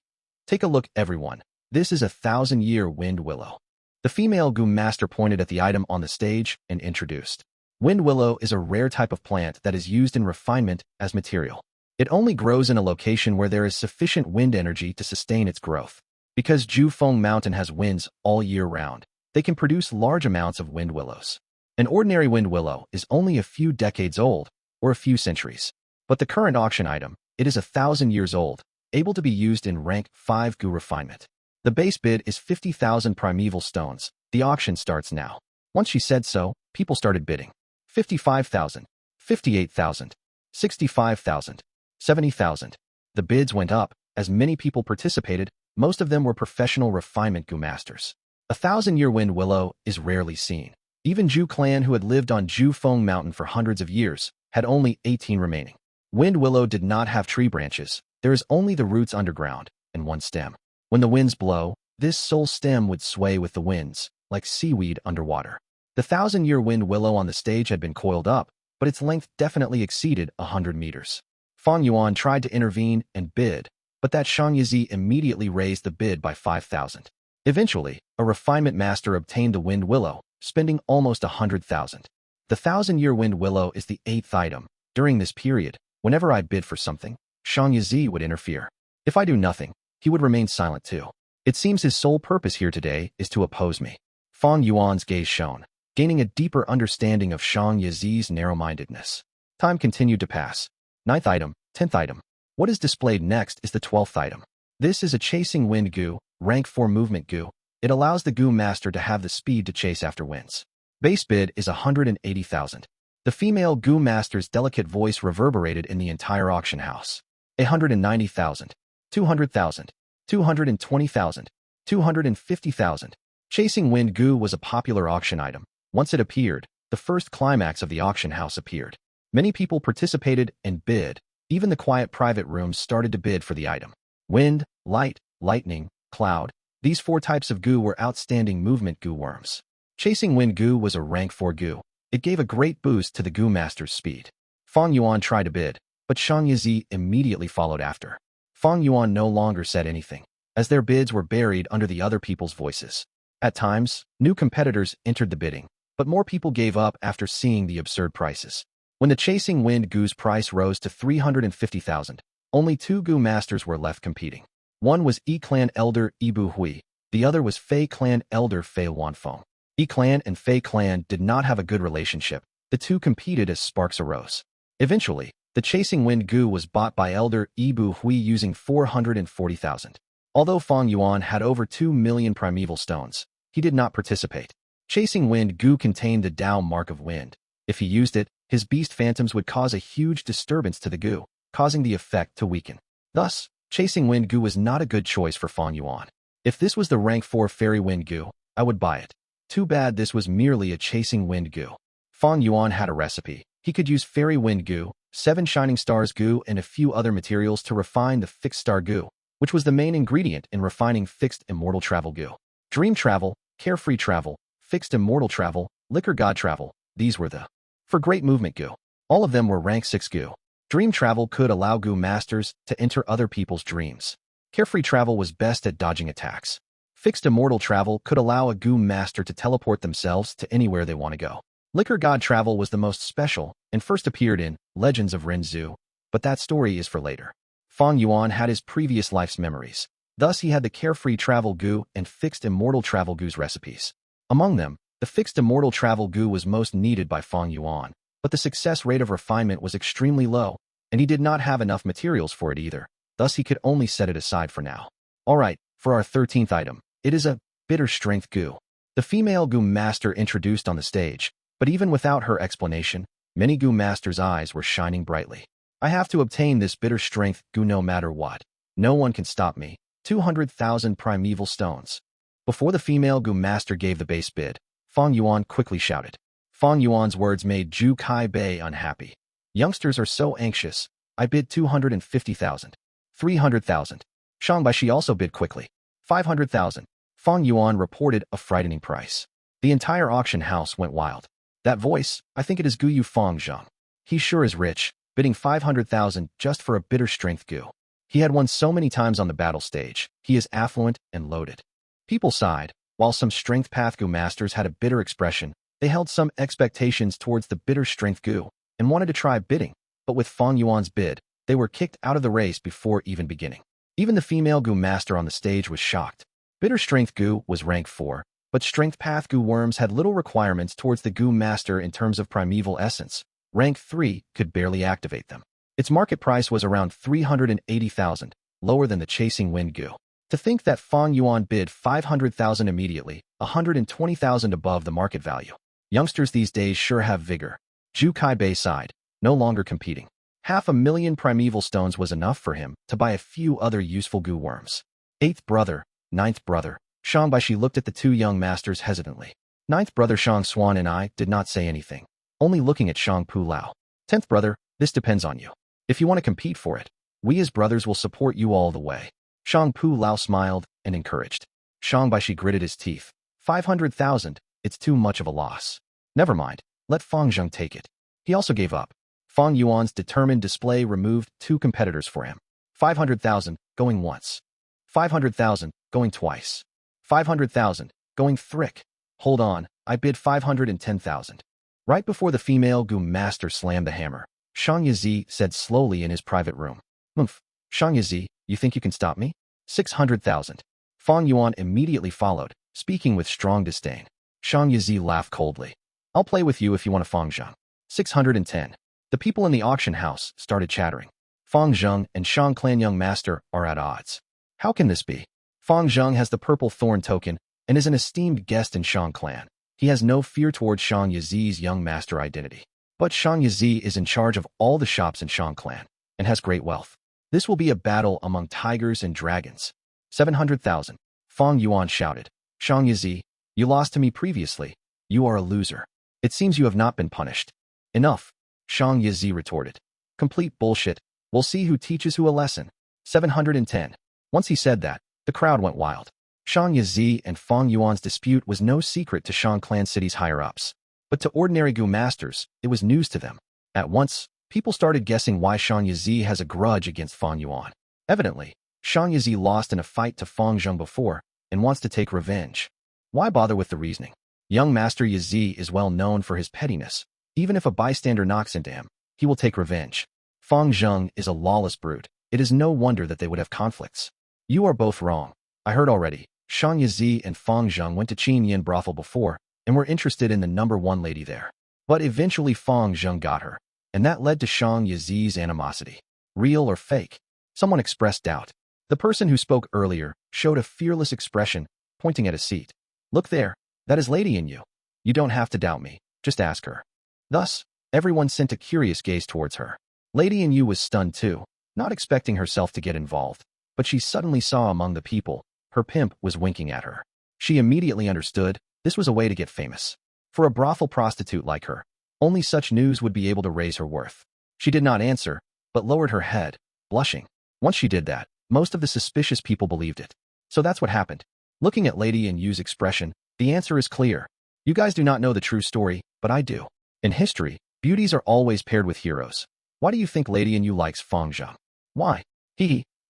Take a look, everyone. This is a 1,000-year wind willow. The female Gu master pointed at the item on the stage and introduced. Wind willow is a rare type of plant that is used in refinement as material. It only grows in a location where there is sufficient wind energy to sustain its growth. Because Jufeng Mountain has winds all year round, they can produce large amounts of wind willows. An ordinary wind willow is only a few decades old, or a few centuries. But the current auction item, it is 1,000 years old, able to be used in rank 5 Gu refinement. The base bid is 50,000 primeval stones. The auction starts now. Once she said so, people started bidding. 55,000, 58,000, 65,000, 70,000. The bids went up, as many people participated. Most of them were professional refinement Gu masters. 1,000-year wind willow is rarely seen. Even Zhu clan, who had lived on Jufeng Mountain for hundreds of years, had only 18 remaining. Wind willow did not have tree branches. There is only the roots underground, and one stem. When the winds blow, this sole stem would sway with the winds, like seaweed underwater. The 1,000-year wind willow on the stage had been coiled up, but its length definitely exceeded 100 meters. Fang Yuan tried to intervene and bid, but that Shang Yi immediately raised the bid by 5,000. Eventually, a refinement master obtained the wind willow, spending almost 100,000. The 1,000-year wind willow is the 8th item. During this period, whenever I bid for something, Shang Yi would interfere. If I do nothing, he would remain silent too. It seems his sole purpose here today is to oppose me. Fang Yuan's gaze shone, gaining a deeper understanding of Shang Yi's narrow-mindedness. Time continued to pass. 9th item, 10th item. What is displayed next is the 12th item. This is a chasing wind Gu, rank 4 movement Gu. It allows the Gu master to have the speed to chase after winds. Base bid is 180,000. The female Gu master's delicate voice reverberated in the entire auction house. 190,000, 200,000, 220,000, 250,000. Chasing wind Gu was a popular auction item. Once it appeared, the first climax of the auction house appeared. Many people participated and bid. Even the quiet private rooms started to bid for the item. Wind, light, lightning, cloud. These 4 types of Gu were outstanding movement Gu worms. Chasing wind Gu was a rank 4 Gu. It gave a great boost to the Gu master's speed. Fang Yuan tried to bid, but Shang Yi immediately followed after. Fang Yuan no longer said anything, as their bids were buried under the other people's voices. At times, new competitors entered the bidding, but more people gave up after seeing the absurd prices. When the chasing wind Gu's price rose to 350,000, only 2 Gu masters were left competing. One was E-clan elder Ibu Hui, the other was Fei clan elder Fei Wanfeng. E-clan and Fei clan did not have a good relationship. The two competed as sparks arose. Eventually, the chasing wind Gu was bought by elder Ibu Hui using 440,000. Although Fang Yuan had over 2 million primeval stones, he did not participate. Chasing wind Gu contained the Dao mark of wind. If he used it, his beast phantoms would cause a huge disturbance to the Gu, causing the effect to weaken. Thus, chasing wind Gu was not a good choice for Fang Yuan. If this was the rank 4 fairy wind Gu, I would buy it. Too bad this was merely a chasing wind Gu. Fang Yuan had a recipe. He could use fairy wind Gu, 7 shining stars Gu, and a few other materials to refine the fixed star Gu. which was the main ingredient in refining fixed immortal travel Gu. Dream travel, carefree travel, fixed immortal travel, liquor god travel, these were the for great movement Gu. All of them were rank 6 Gu. Dream travel could allow Gu masters to enter other people's dreams. Carefree travel was best at dodging attacks. Fixed immortal travel could allow a Gu master to teleport themselves to anywhere they want to go. Liquor god travel was the most special and first appeared in Legends of Ren Zhu, but that story is for later. Fang Yuan had his previous life's memories. Thus he had the carefree travel Gu and fixed immortal travel Gu's recipes. Among them, the fixed immortal travel Gu was most needed by Fang Yuan, but the success rate of refinement was extremely low, and he did not have enough materials for it either. Thus he could only set it aside for now. Alright, for our 13th item, it is a bitter strength Gu. The female Gu master introduced on the stage, but even without her explanation, many Gu masters' eyes were shining brightly. I have to obtain this bitter strength Gu no matter what. No one can stop me. 200,000 primeval stones. Before the female Gu master gave the base bid, Fang Yuan quickly shouted. Fang Yuan's words made Zhu Kai-bei unhappy. Youngsters are so anxious. I bid 250,000. 300,000. Shang Baishi also bid quickly. 500,000. Fang Yuan reported a frightening price. The entire auction house went wild. That voice, I think it is Gu Yu Fang Zhang. He sure is rich, bidding 500,000 just for a bitter strength Gu. He had won so many times on the battle stage. He is affluent and loaded. People sighed. While some strength path Gu masters had a bitter expression, they held some expectations towards the bitter strength Gu and wanted to try bidding, but with Fang Yuan's bid, they were kicked out of the race before even beginning. Even the female Gu master on the stage was shocked. Bitter strength Gu was rank 4, but strength path Gu worms had little requirements towards the Gu master in terms of primeval essence. Rank 3 could barely activate them. Its market price was around 380,000, lower than the chasing wind Gu. To think that Fang Yuan bid 500,000 immediately, 120,000 above the market value. Youngsters these days sure have vigor. Zhu Kai-bei sighed, no longer competing. 500,000 primeval stones was enough for him to buy a few other useful Gu worms. 8th brother, 9th brother. Shang Baishi looked at the two young masters hesitantly. 9th brother Shang Xuan and I did not say anything, only looking at Shang Pu Lao. 10th brother, this depends on you. If you want to compete for it, we as brothers will support you all the way. Shang Pu Lao smiled and encouraged. Shang Baishi gritted his teeth. 500,000, it's too much of a loss. Never mind, let Fang Zheng take it. He also gave up. Fang Yuan's determined display removed 2 competitors for him. 500,000, going once. 500,000, going twice. 500,000, going thrick. Hold on, I bid 510,000. Right before the female Gu master slammed the hammer, Shang Ci said slowly in his private room. Oomph, Shang Ci, you think you can stop me? 600,000. Fang Yuan immediately followed, speaking with strong disdain. Shang Ci laughed coldly. I'll play with you if you want a Fang Zheng. 610. The people in the auction house started chattering. Fang Zheng and Shang clan young master are at odds. How can this be? Fang Zheng has the purple thorn token and is an esteemed guest in Shang clan. He has no fear towards Shang Yizi's young master identity. But Shang Yizi is in charge of all the shops in Shang clan and has great wealth. This will be a battle among tigers and dragons. 700,000. Fang Yuan shouted. Shang Yizi, you lost to me previously. You are a loser. It seems you have not been punished. Enough. Shang Yizi retorted. Complete bullshit. We'll see who teaches who a lesson. 710. Once he said that, the crowd went wild. Shang Yizi and Fang Yuan's dispute was no secret to Shang clan city's higher-ups. But to ordinary Gu masters, it was news to them. At once, people started guessing why Shang Yizi has a grudge against Fang Yuan. Evidently, Shang Yizi lost in a fight to Fang Zheng before and wants to take revenge. Why bother with the reasoning? Young Master Yizi is well known for his pettiness. Even if a bystander knocks into him, he will take revenge. Fang Zheng is a lawless brute. It is no wonder that they would have conflicts. You are both wrong. I heard already. Shang Yizi and Fang Zheng went to Qin Yin brothel before and were interested in the #1 lady there. But eventually Fang Zheng got her, and that led to Shang Yizi's animosity. Real or fake? Someone expressed doubt. The person who spoke earlier showed a fearless expression, pointing at a seat. Look there, that is Lady in you. You don't have to doubt me, just ask her. Thus, everyone sent a curious gaze towards her. Lady in you was stunned too, not expecting herself to get involved, but she suddenly saw among the people, her pimp was winking at her. She immediately understood, this was a way to get famous. For a brothel prostitute like her, only such news would be able to raise her worth. She did not answer, but lowered her head, blushing. Once she did that, Most of the suspicious people believed it. So that's what happened. Looking at Lady and Yu's expression, the answer is clear. You guys do not know the true story, but I do. In history, beauties are always paired with heroes. Why do you think Lady and Yu likes Fang Zhang? Why?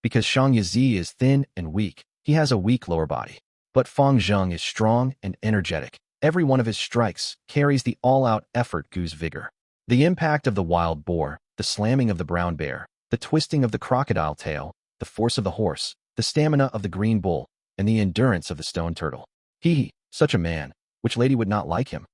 Because Shang Ci is thin and weak. He has a weak lower body. But Fang Zhang is strong and energetic. Every one of his strikes carries the all-out effort Gu's vigor. The impact of the wild boar, the slamming of the brown bear, the twisting of the crocodile tail, the force of the horse, the stamina of the green bull, and the endurance of the stone turtle. Such a man. Which lady would not like him?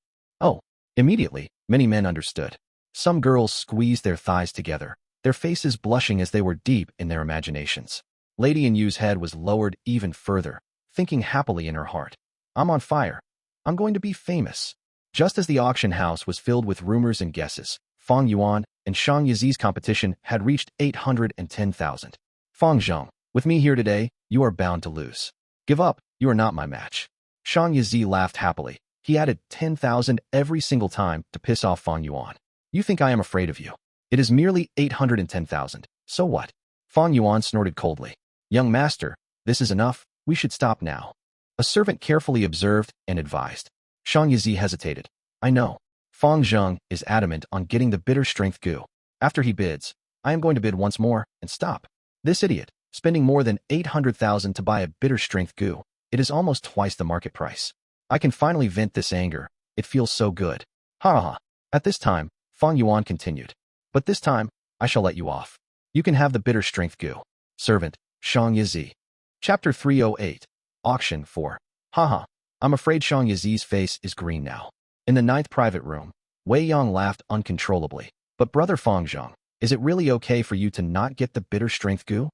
Oh, immediately, many men understood. Some girls squeezed their thighs together, their faces blushing as they were deep in their imaginations. Lady and Yu's head was lowered even further, thinking happily in her heart. I'm on fire. I'm going to be famous. Just as the auction house was filled with rumors and guesses, Fang Yuan and Shang Ci's competition had reached 810,000. Fang Zhang, with me here today, you are bound to lose. Give up, you are not my match. Shang Ci laughed happily. He added 10,000 every single time to piss off Fang Yuan. You think I am afraid of you? It is merely 810,000. So what? Fang Yuan snorted coldly. Young master, this is enough. We should stop now. A servant carefully observed and advised. Shang Ci hesitated. I know. Fang Zhang is adamant on getting the bitter strength Gu. After he bids, I am going to bid once more and stop. This idiot, spending more than 800,000 to buy a bitter strength Gu. It is almost twice the market price. I can finally vent this anger. It feels so good. Ha ha. At this time, Fang Yuan continued. But this time, I shall let you off. You can have the bitter strength Gu. Servant, Shang Ci. Chapter 308. Auction 4. Haha. I'm afraid Shang Ci's face is green now. In the 9th private room, Wei Yang laughed uncontrollably. But brother Fang Zhang, is it really okay for you to not get the bitter strength Gu?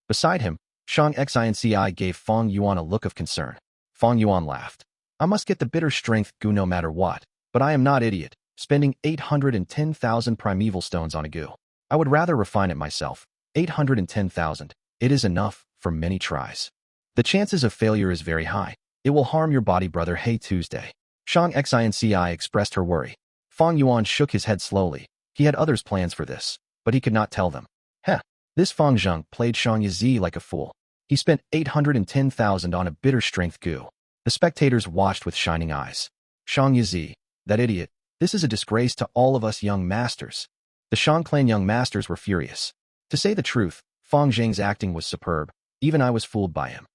Beside him, Shang Ci gave Fang Yuan a look of concern. Fang Yuan laughed. I must get the bitter strength Gu no matter what, but I am not idiot, spending 810,000 primeval stones on a Gu. I would rather refine it myself. 810,000. It is enough for many tries. The chances of failure is very high. It will harm your body, brother. Hey Tuesday. Shang Ci expressed her worry. Fang Yuan shook his head slowly. He had others' plans for this, but he could not tell them. Heh. This Fang Zhang played Shang Ci like a fool. He spent 810,000 on a bitter strength Gu. The spectators watched with shining eyes. Shang Ci, that idiot, this is a disgrace to all of us young masters. The Shang clan young masters were furious. To say the truth, Fang Zhang's acting was superb. Even I was fooled by him.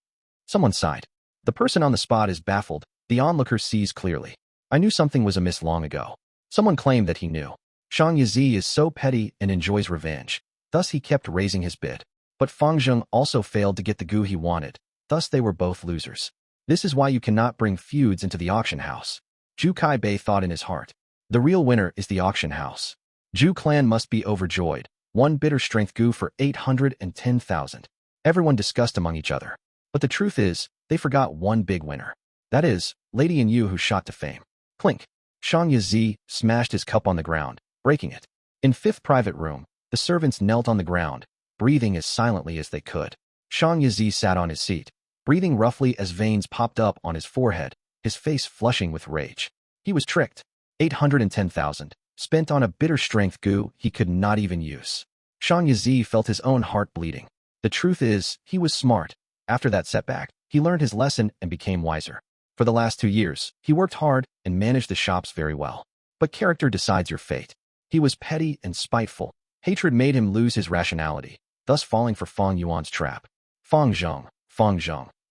Someone sighed. The person on the spot is baffled. The onlooker sees clearly. I knew something was amiss long ago. Someone claimed that he knew. Shang Ci is so petty and enjoys revenge. Thus he kept raising his bid. But Fang Zhang also failed to get the Gu he wanted. Thus they were both losers. This is why you cannot bring feuds into the auction house. Zhu Kaibei thought in his heart. The real winner is the auction house. Zhu clan must be overjoyed. One bitter strength Gu for 810,000. Everyone discussed among each other. But the truth is, they forgot one big winner. That is, Lady and Yu who shot to fame. Clink. Shang Ci smashed his cup on the ground, breaking it. In 5th private room, the servants knelt on the ground, breathing as silently as they could. Shang Ci sat on his seat, breathing roughly as veins popped up on his forehead, his face flushing with rage. He was tricked. 810,000, spent on a bitter strength Gu he could not even use. Shang Ci felt his own heart bleeding. The truth is, he was smart. After that setback, he learned his lesson and became wiser. For the last 2 years, he worked hard and managed the shops very well. But character decides your fate. He was petty and spiteful. Hatred made him lose his rationality, thus falling for Fang Yuan's trap. Fang Zhang,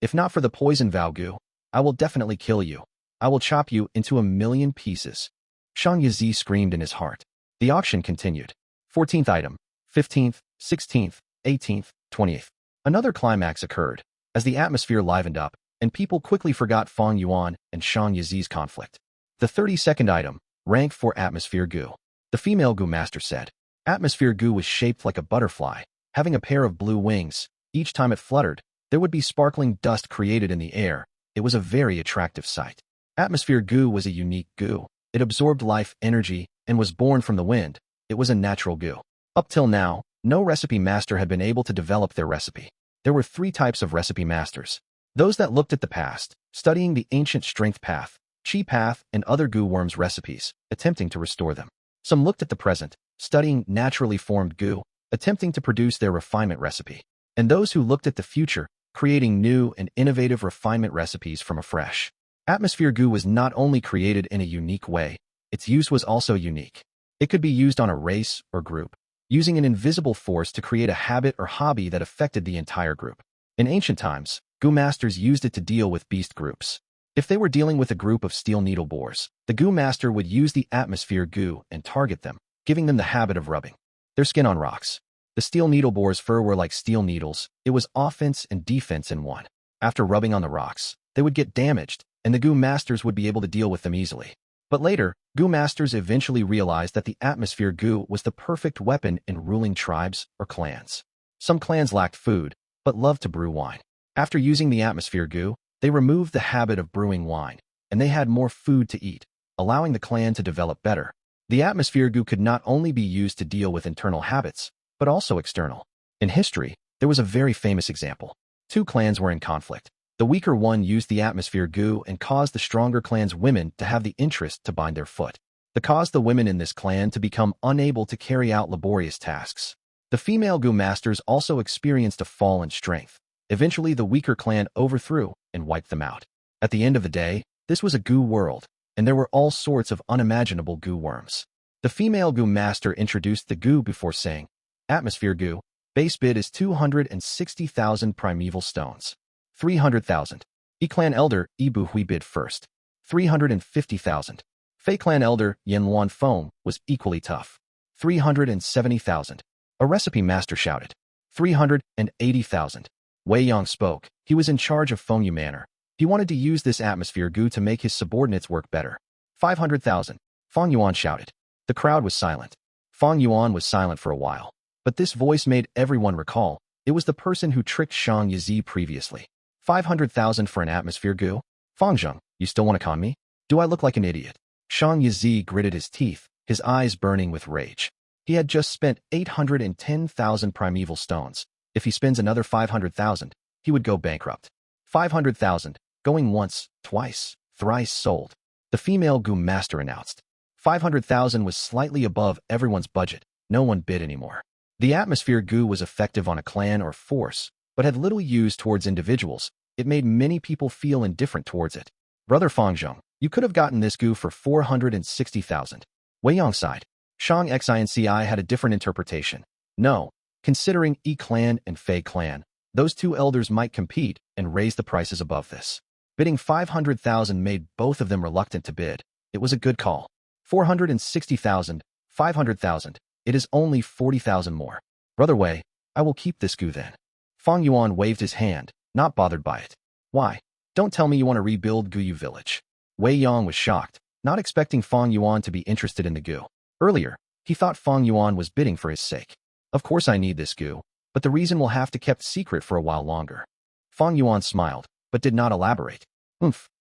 if not for the poison Vow Gu, I will definitely kill you. I will chop you into 1,000,000 pieces. Shang Ci screamed in his heart. The auction continued. 14th item, 15th, 16th, 18th, 20th. Another climax occurred, as the atmosphere livened up, and people quickly forgot Fang Yuan and Shang Ci's conflict. The 32nd item, rank for Atmosphere Gu. The female Gu master said. Atmosphere Gu was shaped like a butterfly, having a pair of blue wings. Each time it fluttered, there would be sparkling dust created in the air. It was a very attractive sight. Atmosphere Gu was a unique Gu. It absorbed life energy and was born from the wind. It was a natural Gu. Up till now, no recipe master had been able to develop their recipe. There were 3 types of recipe masters. Those that looked at the past, studying the ancient strength path, chi path, and other Gu worms recipes, attempting to restore them. Some looked at the present, studying naturally formed Gu, attempting to produce their refinement recipe. and those who looked at the future, creating new and innovative refinement recipes from a fresh. Atmosphere Gu was not only created in a unique way, its use was also unique. It could be used on a race or group, using an invisible force to create a habit or hobby that affected the entire group. In ancient times, Gu masters used it to deal with beast groups. If they were dealing with a group of steel needle boars, the Gu master would use the atmosphere Gu and target them, giving them the habit of rubbing their skin on rocks. The steel needle boar's fur were like steel needles. It was offense and defense in one. After rubbing on the rocks, they would get damaged, and the Gu masters would be able to deal with them easily. But later, Gu masters eventually realized that the atmosphere Gu was the perfect weapon in ruling tribes or clans. Some clans lacked food, but loved to brew wine. After using the atmosphere Gu, they removed the habit of brewing wine, and they had more food to eat, allowing the clan to develop better. The atmosphere Gu could not only be used to deal with internal habits, but also external. In history, there was a very famous example. Two clans were in conflict. The weaker one used the atmosphere Gu and caused the stronger clan's women to have the interest to bind their foot. This caused the women in this clan to become unable to carry out laborious tasks. The female Gu masters also experienced a fall in strength. Eventually, the weaker clan overthrew and wiped them out. At the end of the day, this was a Gu world, and there were all sorts of unimaginable Gu worms. The female Gu master introduced the Gu before saying, "Atmosphere Gu, base bid is 260,000 primeval stones. 300,000. E-clan elder Ibu Hui bid first. 350,000. Fei clan elder Yin Luan Foam was equally tough. 370,000. A recipe master shouted. 380,000. Wei Yang spoke. He was in charge of Feng Yu Manor. He wanted to use this atmosphere Gu to make his subordinates work better. 500,000. Fang Yuan shouted. The crowd was silent. Fang Yuan was silent for a while. But this voice made everyone recall. It was the person who tricked Shang Ci previously. 500,000 for an atmosphere Gu? Fang Zheng, you still want to con me? Do I look like an idiot? Shang Ci gritted his teeth, his eyes burning with rage. He had just spent 810,000 primeval stones. If he spends another 500,000, he would go bankrupt. 500,000, going once, twice, thrice sold. The female Gu master announced. 500,000 was slightly above everyone's budget. No one bid anymore. The atmosphere Gu was effective on a clan or force, but had little use towards individuals. It made many people feel indifferent towards it. Brother Fang Zheng, you could have gotten this Gu for 460,000. Wei Yang sighed. Shang Xin Ci had a different interpretation. No, considering E-clan and Fei clan, those two elders might compete and raise the prices above this. Bidding 500,000 made both of them reluctant to bid. It was a good call. 460,000, 500,000. It is only 40,000 more. Brother Wei, I will keep this Gu then. Fang Yuan waved his hand, not bothered by it. Why? Don't tell me you want to rebuild Guyu village. Wei Yang was shocked, not expecting Fang Yuan to be interested in the Gu. Earlier, he thought Fang Yuan was bidding for his sake. Of course I need this Gu, but the reason will have to kept secret for a while longer. Fang Yuan smiled, but did not elaborate.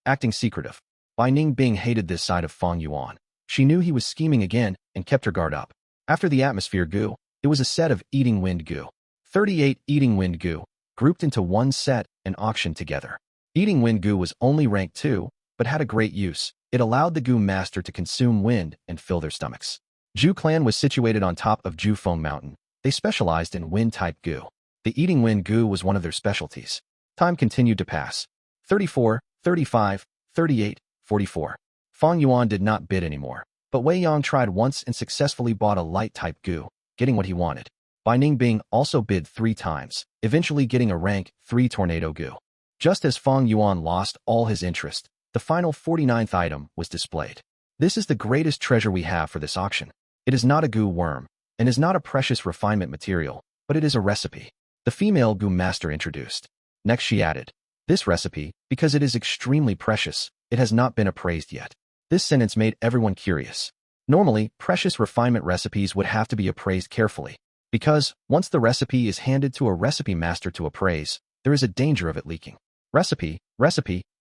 Acting secretive. Bai Ning Bing hated this side of Fang Yuan. She knew he was scheming again and kept her guard up. After the atmosphere Gu, it was a set of Eating Wind Gu. 38 Eating Wind Gu, grouped into one set and auctioned together. Eating Wind Gu was only rank 2, but had a great use. It allowed the Gu master to consume wind and fill their stomachs. Zhu clan was situated on top of Zhu Feng Mountain. They specialized in wind-type Gu. The Eating Wind Gu was one of their specialties. Time continued to pass. 34, 35, 38, 44. Fang Yuan did not bid anymore, but Wei Yang tried once and successfully bought a light-type Gu, getting what he wanted. Bai Ning Bing also bid 3 times, eventually getting a rank 3 Tornado Gu. Just as Fang Yuan lost all his interest, the final 49th item was displayed. This is the greatest treasure we have for this auction. It is not a Gu worm, and is not a precious refinement material, but it is a recipe. The female Gu master introduced. Next she added, this recipe, because it is extremely precious, it has not been appraised yet. This sentence made everyone curious. Normally, precious refinement recipes would have to be appraised carefully, because once the recipe is handed to a recipe master to appraise, there is a danger of it leaking. Recipe,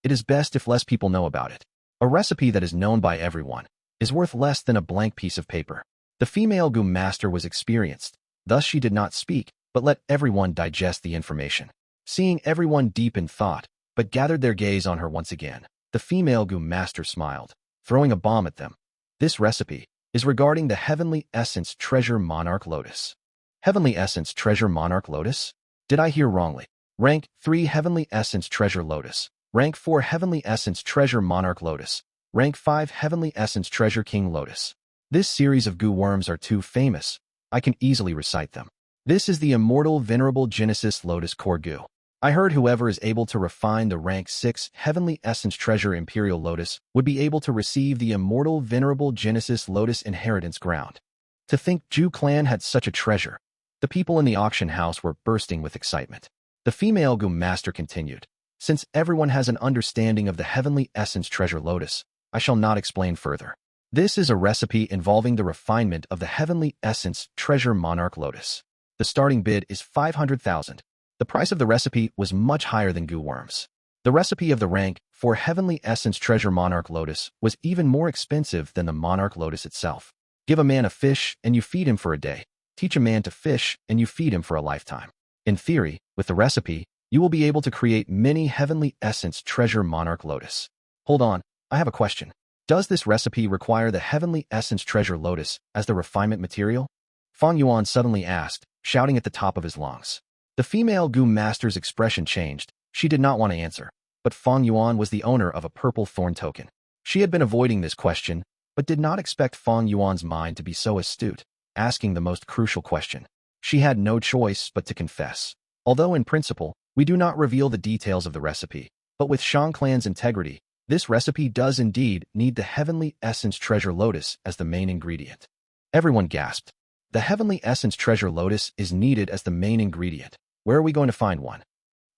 it is best if less people know about it. A recipe that is known by everyone is worth less than a blank piece of paper. The female Gu master was experienced, thus she did not speak, but let everyone digest the information. Seeing everyone deep in thought, but gathered their gaze on her once again, the female Gu master smiled, throwing a bomb at them. This recipe is regarding the Heavenly Essence Treasure Monarch Lotus. Heavenly Essence Treasure Monarch Lotus? Did I hear wrongly? Rank 3 Heavenly Essence Treasure Lotus. Rank 4 Heavenly Essence Treasure Monarch Lotus. Rank 5 Heavenly Essence Treasure King Lotus. This series of Gu worms are too famous. I can easily recite them. This is the Immortal Venerable Genesis Lotus Core Gu. I heard whoever is able to refine the rank 6 Heavenly Essence Treasure Imperial Lotus would be able to receive the Immortal Venerable Genesis Lotus Inheritance Ground. To think Zhu clan had such a treasure. The people in the auction house were bursting with excitement. The female Gu master continued. Since everyone has an understanding of the Heavenly Essence Treasure Lotus, I shall not explain further. This is a recipe involving the refinement of the Heavenly Essence Treasure Monarch Lotus. The starting bid is 500,000. The price of the recipe was much higher than Gu worms. The recipe of the rank for Heavenly Essence Treasure Monarch Lotus was even more expensive than the Monarch Lotus itself. Give a man a fish and you feed him for a day. Teach a man to fish and you feed him for a lifetime. In theory, with the recipe, you will be able to create many Heavenly Essence Treasure Monarch Lotus. Hold on, I have a question. Does this recipe require the Heavenly Essence Treasure Lotus as the refinement material? Fang Yuan suddenly asked, shouting at the top of his lungs. The female Gu master's expression changed. She did not want to answer, but Fang Yuan was the owner of a purple thorn token. She had been avoiding this question, but did not expect Fang Yuan's mind to be so astute, asking the most crucial question. She had no choice but to confess. Although in principle, we do not reveal the details of the recipe, but with Shang clan's integrity, this recipe does indeed need the Heavenly Essence Treasure Lotus as the main ingredient. Everyone gasped. The Heavenly Essence Treasure Lotus is needed as the main ingredient. Where are we going to find one?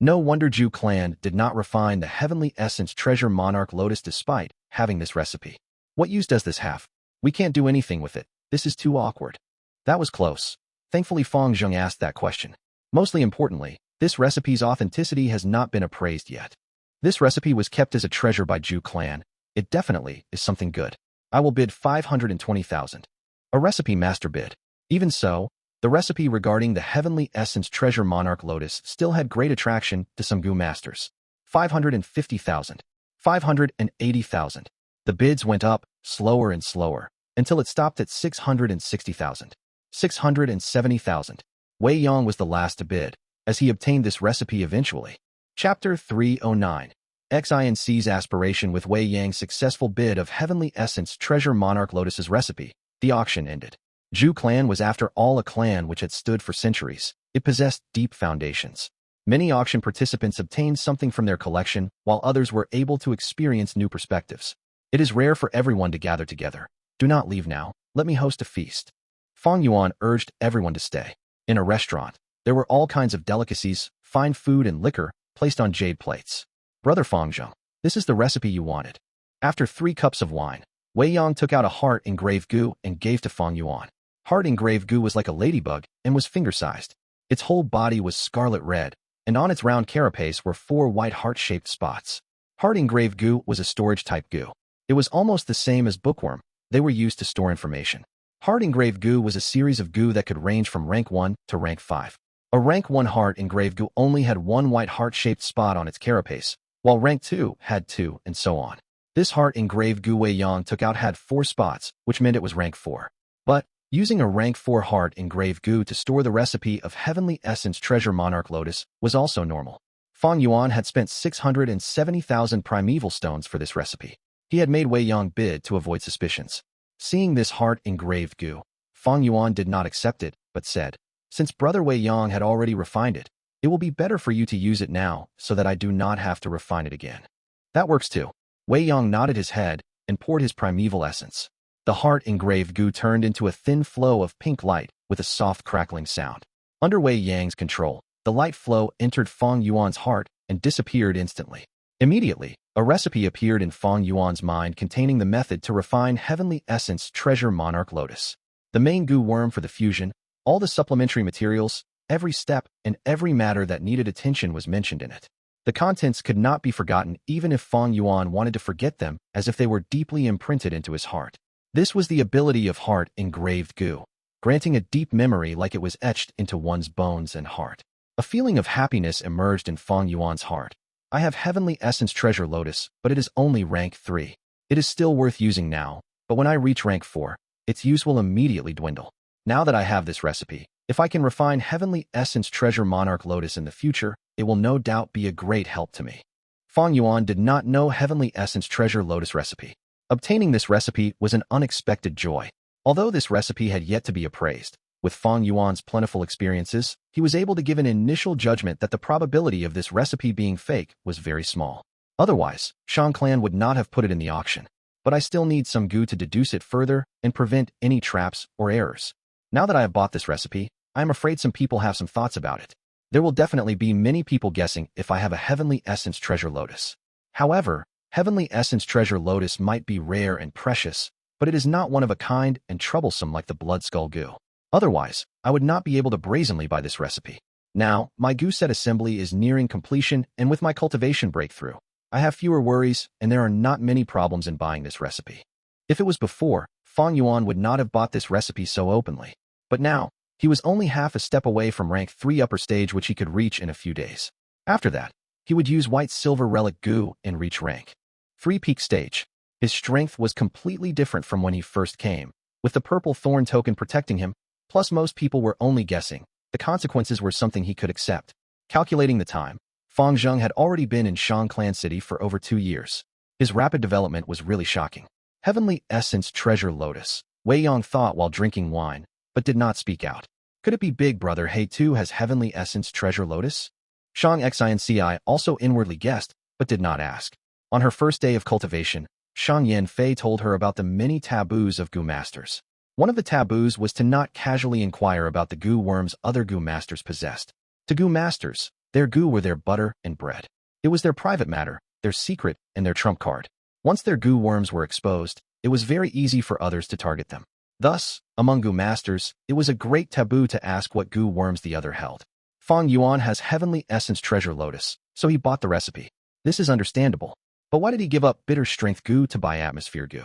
No wonder Zhu clan did not refine the Heavenly Essence Treasure Monarch Lotus despite having this recipe. What use does this have? We can't do anything with it. This is too awkward. That was close. Thankfully Fang Zheng asked that question. Mostly importantly, this recipe's authenticity has not been appraised yet. This recipe was kept as a treasure by Zhu clan. It definitely is something good. I will bid 520,000. A recipe master bid. Even so, the recipe regarding the Heavenly Essence Treasure Monarch Lotus still had great attraction to some Gu masters. 550,000. 580,000. The bids went up, slower and slower, until it stopped at 660,000. 670,000. Wei Yang was the last to bid, as he obtained this recipe eventually. Chapter 309. Xinc's aspiration. With Wei Yang's successful bid of Heavenly Essence Treasure Monarch Lotus's recipe, the auction ended. Zhu clan was after all a clan which had stood for centuries. It possessed deep foundations. Many auction participants obtained something from their collection, while others were able to experience new perspectives. It is rare for everyone to gather together. Do not leave now. Let me host a feast. Fang Yuan urged everyone to stay. In a restaurant, there were all kinds of delicacies, fine food and liquor, placed on jade plates. Brother Fang Zheng, this is the recipe you wanted. After 3 cups of wine, Wei Yang took out a heart-engraved Gu and gave to Fang Yuan. Heart-engraved Gu was like a ladybug and was finger-sized. Its whole body was scarlet red, and on its round carapace were 4 white heart-shaped spots. Heart-engraved Gu was a storage-type Gu. It was almost the same as bookworm. They were used to store information. Heart-engraved Gu was a series of Gu that could range from rank 1 to rank 5. A rank 1 heart-engraved Gu only had 1 white heart-shaped spot on its carapace, while rank 2 had 2, and so on. This heart-engraved Gu Wei Yang took out had 4 spots, which meant it was rank 4. But, using a rank 4 heart-engraved Gu to store the recipe of Heavenly Essence Treasure Monarch Lotus was also normal. Fang Yuan had spent 670,000 primeval stones for this recipe. He had made Wei Yang bid to avoid suspicions. Seeing this heart-engraved Gu, Fang Yuan did not accept it, but said, "Since Brother Wei Yang had already refined it, it will be better for you to use it now so that I do not have to refine it again." That works too. Wei Yang nodded his head and poured his primeval essence. The heart-engraved Gu turned into a thin flow of pink light with a soft crackling sound. Under Wei Yang's control, the light flow entered Fang Yuan's heart and disappeared instantly. Immediately, a recipe appeared in Fang Yuan's mind containing the method to refine Heavenly Essence Treasure Monarch Lotus. The main Gu worm for the fusion, all the supplementary materials, every step, and every matter that needed attention was mentioned in it. The contents could not be forgotten even if Fang Yuan wanted to forget them, as if they were deeply imprinted into his heart. This was the ability of heart-engraved Gu, granting a deep memory like it was etched into one's bones and heart. A feeling of happiness emerged in Fang Yuan's heart. I have Heavenly Essence Treasure Lotus, but it is only rank 3. It is still worth using now, but when I reach rank 4, its use will immediately dwindle. Now that I have this recipe, If I can refine Heavenly Essence Treasure Monarch Lotus in the future, it will no doubt be a great help to me. Fang Yuan did not know Heavenly Essence Treasure Lotus recipe. Obtaining this recipe was an unexpected joy. Although this recipe had yet to be appraised, with Fang Yuan's plentiful experiences, he was able to give an initial judgment that the probability of this recipe being fake was very small. Otherwise, Shang clan would not have put it in the auction. But I still need some Gu to deduce it further and prevent any traps or errors. Now that I have bought this recipe, I am afraid some people have some thoughts about it. There will definitely be many people guessing if I have a Heavenly Essence Treasure Lotus. However, Heavenly Essence Treasure Lotus might be rare and precious, but it is not one of a kind and troublesome like the Blood Skull Gu. Otherwise, I would not be able to brazenly buy this recipe. Now, my Gu set assembly is nearing completion, and with my cultivation breakthrough, I have fewer worries, and there are not many problems in buying this recipe. If it was before, Fang Yuan would not have bought this recipe so openly. But now, he was only half a step away from rank 3 upper stage, which he could reach in a few days. After that, he would use White Silver Relic Gu and reach rank 3 peak stage. His strength was completely different from when he first came, with the purple thorn token protecting him, plus most people were only guessing. The consequences were something he could accept. Calculating the time, Fang Zheng had already been in Shang Clan City for over 2 years. His rapid development was really shocking. Heavenly Essence Treasure Lotus, Wei Yang thought while drinking wine, but did not speak out. Could it be Big Brother He too has Heavenly Essence Treasure Lotus? Shang Ci also inwardly guessed, but did not ask. On her first day of cultivation, Shang Yanfei told her about the many taboos of Gu Masters. One of the taboos was to not casually inquire about the Gu worms other Gu Masters possessed. To Gu Masters, their Gu were their butter and bread. It was their private matter, their secret, and their trump card. Once their Gu worms were exposed, it was very easy for others to target them. Thus, among Gu Masters, it was a great taboo to ask what Gu worms the other held. Fang Yuan has Heavenly Essence Treasure Lotus, so he bought the recipe. This is understandable. But why did he give up Bitter Strength Gu to buy Atmosphere Gu?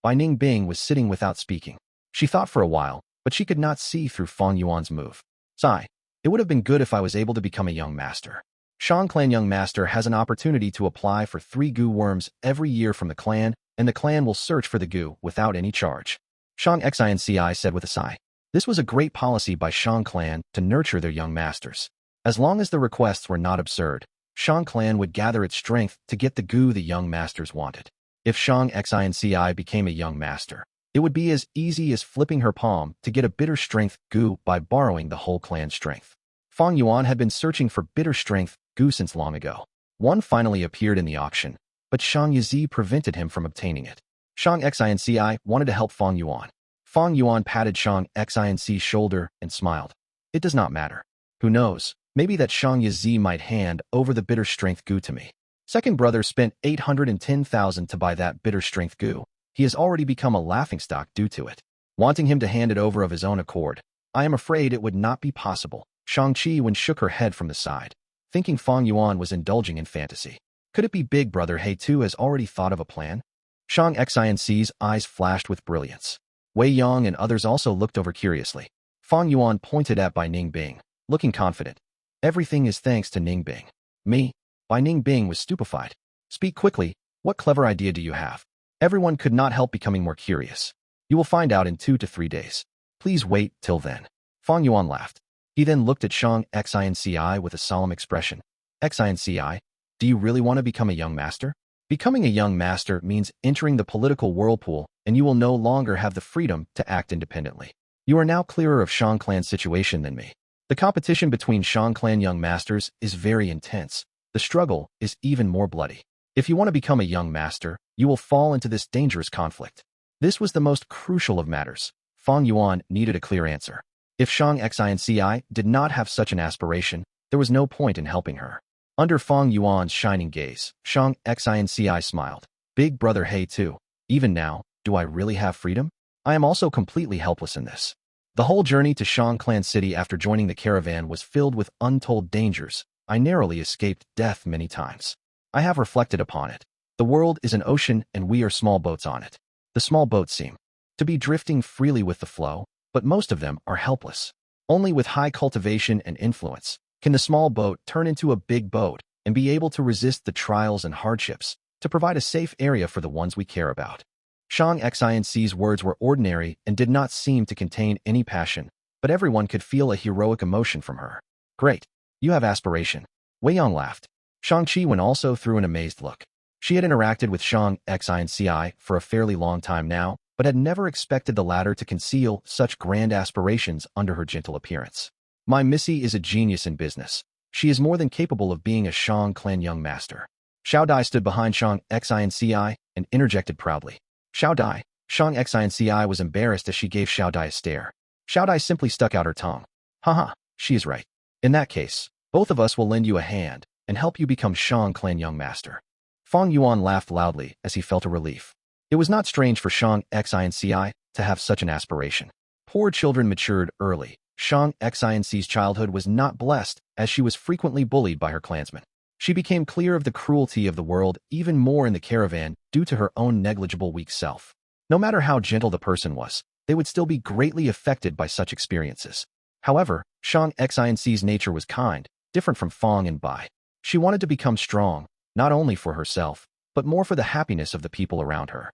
Ning Bing was sitting without speaking. She thought for a while, but she could not see through Fang Yuan's move. Sigh. It would have been good if I was able to become a young master. Shang Clan Young Master has an opportunity to apply for 3 Gu worms every year from the clan, and the clan will search for the Gu without any charge. Shang Ci said with a sigh. This was a great policy by Shang Clan to nurture their young masters. As long as the requests were not absurd, Shang Clan would gather its strength to get the Gu the young masters wanted. If Shang Ci became a young master, it would be as easy as flipping her palm to get a Bitter Strength Gu by borrowing the whole clan's strength. Fang Yuan had been searching for Bitter Strength Gu since long ago. One finally appeared in the auction, but Shang Ci prevented him from obtaining it. Shang Ci wanted to help Fang Yuan. Fang Yuan patted Shang Ci's shoulder and smiled. It does not matter. Who knows, maybe that Shang Ci might hand over the Bitter Strength Gu to me. Second brother spent 810,000 to buy that Bitter Strength Gu. He has already become a laughingstock due to it. Wanting him to hand it over of his own accord, I am afraid it would not be possible. Shang Ci shook her head from the side, thinking Fang Yuan was indulging in fantasy. Could it be Big Brother He too has already thought of a plan? Shang Ci's eyes flashed with brilliance. Wei Yang and others also looked over curiously. Fang Yuan pointed at Bai Ning Bing, looking confident. Everything is thanks to Ning Bing. Me? Bai Ning Bing was stupefied. Speak quickly, what clever idea do you have? Everyone could not help becoming more curious. You will find out in 2 to 3 days. Please wait till then. Fang Yuan laughed. He then looked at Shang Ci with a solemn expression. Ci, do you really want to become a young master? Becoming a young master means entering the political whirlpool, and you will no longer have the freedom to act independently. You are now clearer of Shang Clan's situation than me. The competition between Shang Clan young masters is very intense. The struggle is even more bloody. If you want to become a young master, you will fall into this dangerous conflict. This was the most crucial of matters. Fang Yuan needed a clear answer. If Shang Ci did not have such an aspiration, there was no point in helping her. Under Fang Yuan's shining gaze, Shang Ci smiled. Big Brother He too. Even now, do I really have freedom? I am also completely helpless in this. The whole journey to Shang Clan City after joining the caravan was filled with untold dangers. I narrowly escaped death many times. I have reflected upon it. The world is an ocean and we are small boats on it. The small boats seem to be drifting freely with the flow, but most of them are helpless. Only with high cultivation and influence can the small boat turn into a big boat and be able to resist the trials and hardships to provide a safe area for the ones we care about. Shang Ci's words were ordinary and did not seem to contain any passion, but everyone could feel a heroic emotion from her. Great. You have aspiration. Wei Yang laughed. Shang Ci also threw an amazed look. She had interacted with Shang Ci for a fairly long time now, but had never expected the latter to conceal such grand aspirations under her gentle appearance. My Missy is a genius in business. She is more than capable of being a Shang clan young master. Xiao Dai stood behind Shang Ci and interjected proudly. Xiao Dai. Shang Ci was embarrassed as she gave Xiao Dai a stare. Xiao Dai simply stuck out her tongue. Haha, she is right. In that case, both of us will lend you a hand and help you become Shang clan young master. Fang Yuan laughed loudly as he felt a relief. It was not strange for Shang Ci to have such an aspiration. Poor children matured early. Shang Ci's childhood was not blessed as she was frequently bullied by her clansmen. She became clear of the cruelty of the world even more in the caravan due to her own negligible weak self. No matter how gentle the person was, they would still be greatly affected by such experiences. However, Shang Ci's nature was kind, different from Fang and Bai. She wanted to become strong, not only for herself, but more for the happiness of the people around her.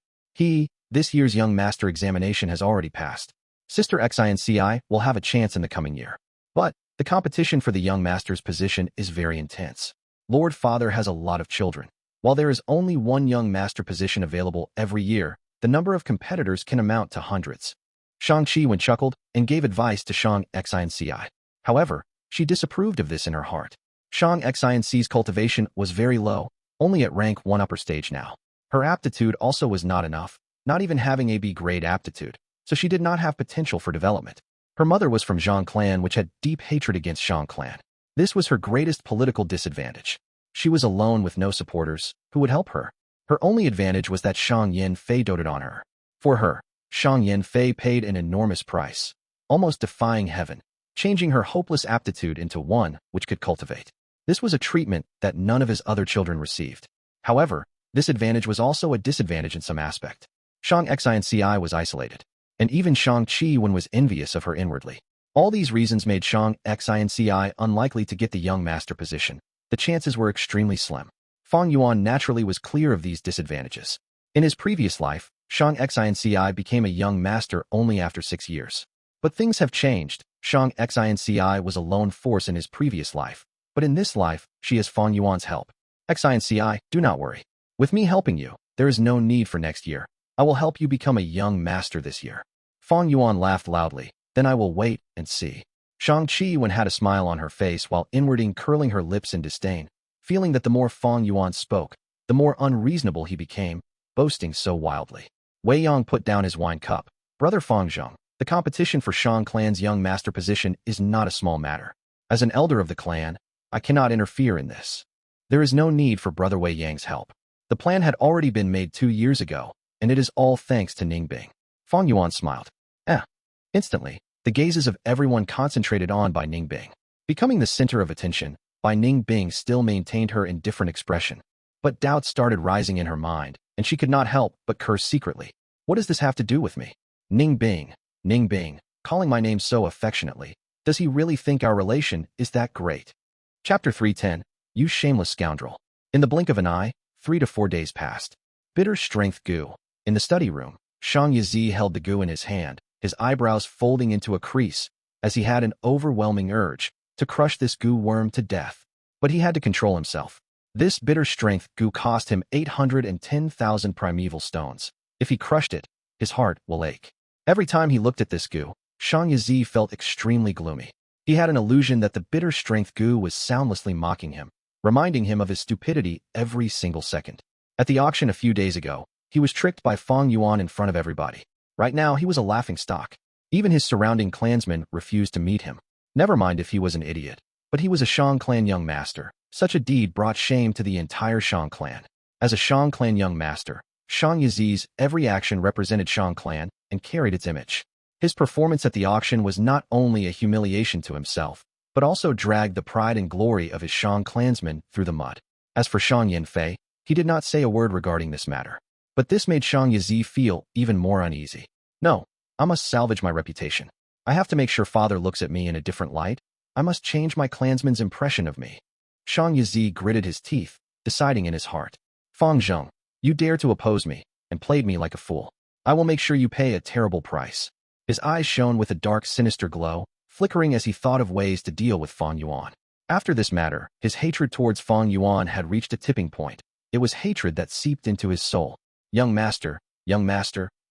This year's young master examination has already passed. Sister Ci will have a chance in the coming year. But the competition for the young master's position is very intense. Lord Father has a lot of children. While there is only one young master position available every year, the number of competitors can amount to hundreds. Shang Ci chuckled and gave advice to Shang Ci. However, she disapproved of this in her heart. Shang Ci's cultivation was very low, only at rank 1 upper stage now. Her aptitude also was not enough, not even having a B-grade aptitude, so she did not have potential for development. Her mother was from Zhang clan, which had deep hatred against Shang clan. This was her greatest political disadvantage. She was alone with no supporters who would help her. Her only advantage was that Shang Yanfei doted on her. For her, Shang Yanfei paid an enormous price, almost defying heaven, changing her hopeless aptitude into one which could cultivate. This was a treatment that none of his other children received. However, this advantage was also a disadvantage in some aspect. Shang Ci was isolated, and even Shang Ci was envious of her inwardly. All these reasons made Shang Ci unlikely to get the young master position. The chances were extremely slim. Fang Yuan naturally was clear of these disadvantages. In his previous life, Shang Ci became a young master only after 6 years. But things have changed. Shang Ci was a lone force in his previous life, but in this life, she has Fang Yuan's help. Ci, do not worry. With me helping you, there is no need for next year. I will help you become a young master this year. Fang Yuan laughed loudly. Then I will wait and see. Shang Ci had a smile on her face while inwardly curling her lips in disdain, feeling that the more Fang Yuan spoke, the more unreasonable he became, boasting so wildly. Wei Yang put down his wine cup. Brother Fang Zheng, the competition for Shang clan's young master position is not a small matter. As an elder of the clan, I cannot interfere in this. There is no need for Brother Wei Yang's help. The plan had already been made 2 years ago, and it is all thanks to Ning Bing. Fang Yuan smiled. Instantly, the gazes of everyone concentrated on Bai Ning Bing. Becoming the center of attention, Bai Ning Bing still maintained her indifferent expression. But doubts started rising in her mind, and she could not help but curse secretly. What does this have to do with me? Ning Bing, calling my name so affectionately. Does he really think our relation is that great? Chapter 310, You Shameless Scoundrel. In the blink of an eye, 3 to 4 days passed. Bitter strength Gu. In the study room, Shang Ci held the Gu in his hand, his eyebrows folding into a crease, as he had an overwhelming urge to crush this Gu worm to death. But he had to control himself. This bitter strength Gu cost him 810,000 primeval stones. If he crushed it, his heart will ache. Every time he looked at this Gu, Shang Ci felt extremely gloomy. He had an illusion that the bitter strength Gu was soundlessly mocking him, reminding him of his stupidity every single second. At the auction a few days ago, he was tricked by Fang Yuan in front of everybody. Right now, he was a laughingstock. Even his surrounding clansmen refused to meet him. Never mind if he was an idiot. But he was a Shang clan young master. Such a deed brought shame to the entire Shang clan. As a Shang clan young master, Shang Ci's every action represented Shang clan and carried its image. His performance at the auction was not only a humiliation to himself, but also dragged the pride and glory of his Shang clansmen through the mud. As for Shang Yanfei, he did not say a word regarding this matter. But this made Shang Ci feel even more uneasy. No, I must salvage my reputation. I have to make sure father looks at me in a different light. I must change my clansmen's impression of me. Shang Ci gritted his teeth, deciding in his heart. Fang Zheng, you dare to oppose me, and played me like a fool. I will make sure you pay a terrible price. His eyes shone with a dark, sinister glow, flickering as he thought of ways to deal with Fang Yuan. After this matter, his hatred towards Fang Yuan had reached a tipping point. It was hatred that seeped into his soul. Young master,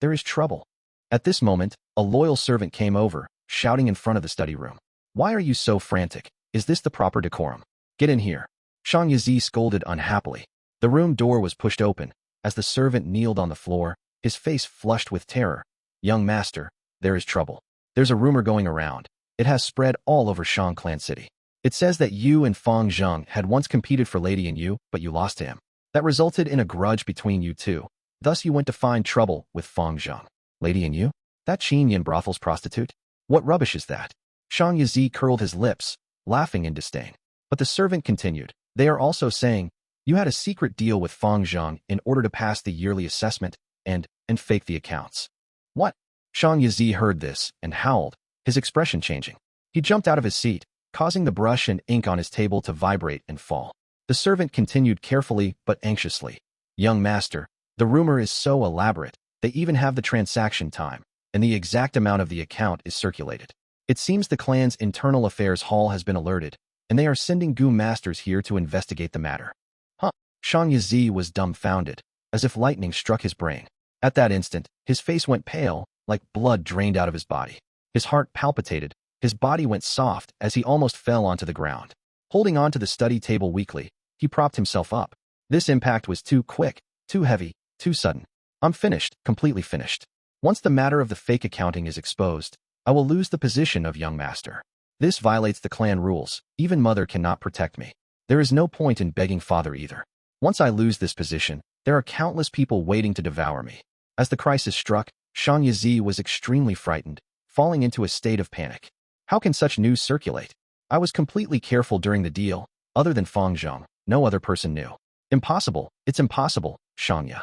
there is trouble. At this moment, a loyal servant came over, shouting in front of the study room. Why are you so frantic? Is this the proper decorum? Get in here. Shang Ci scolded unhappily. The room door was pushed open. As the servant kneeled on the floor, his face flushed with terror. Young master, there is trouble. There's a rumor going around. It has spread all over Shang Clan City. It says that you and Fang Zheng had once competed for Lady Anew, but you lost to him. That resulted in a grudge between you two. Thus you went to find trouble with Fang Zheng. Lady Anew? That Xin brothel's prostitute? What rubbish is that? Shang Ci curled his lips, laughing in disdain. But the servant continued. They are also saying, you had a secret deal with Fang Zheng in order to pass the yearly assessment and fake the accounts. What? Shang Ci heard this and howled, his expression changing. He jumped out of his seat, causing the brush and ink on his table to vibrate and fall. The servant continued carefully but anxiously. Young master, the rumor is so elaborate, they even have the transaction time, and the exact amount of the account is circulated. It seems the clan's internal affairs hall has been alerted, and they are sending Gu masters here to investigate the matter. Huh? Shang Ci was dumbfounded, as if lightning struck his brain. At that instant, his face went pale, like blood drained out of his body. His heart palpitated, his body went soft as he almost fell onto the ground. Holding onto the study table weakly, he propped himself up. This impact was too quick, too heavy, too sudden. I'm finished, completely finished. Once the matter of the fake accounting is exposed, I will lose the position of young master. This violates the clan rules. Even mother cannot protect me. There is no point in begging father either. Once I lose this position, there are countless people waiting to devour me. As the crisis struck, Shang Ci was extremely frightened, falling into a state of panic. How can such news circulate? I was completely careful during the deal. Other than Fang Zheng, no other person knew. Impossible, it's impossible, Shang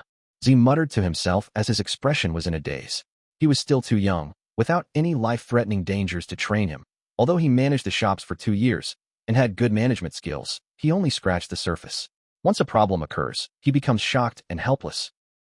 Ci muttered to himself as his expression was in a daze. He was still too young, without any life-threatening dangers to train him. Although he managed the shops for 2 years and had good management skills, he only scratched the surface. Once a problem occurs, he becomes shocked and helpless.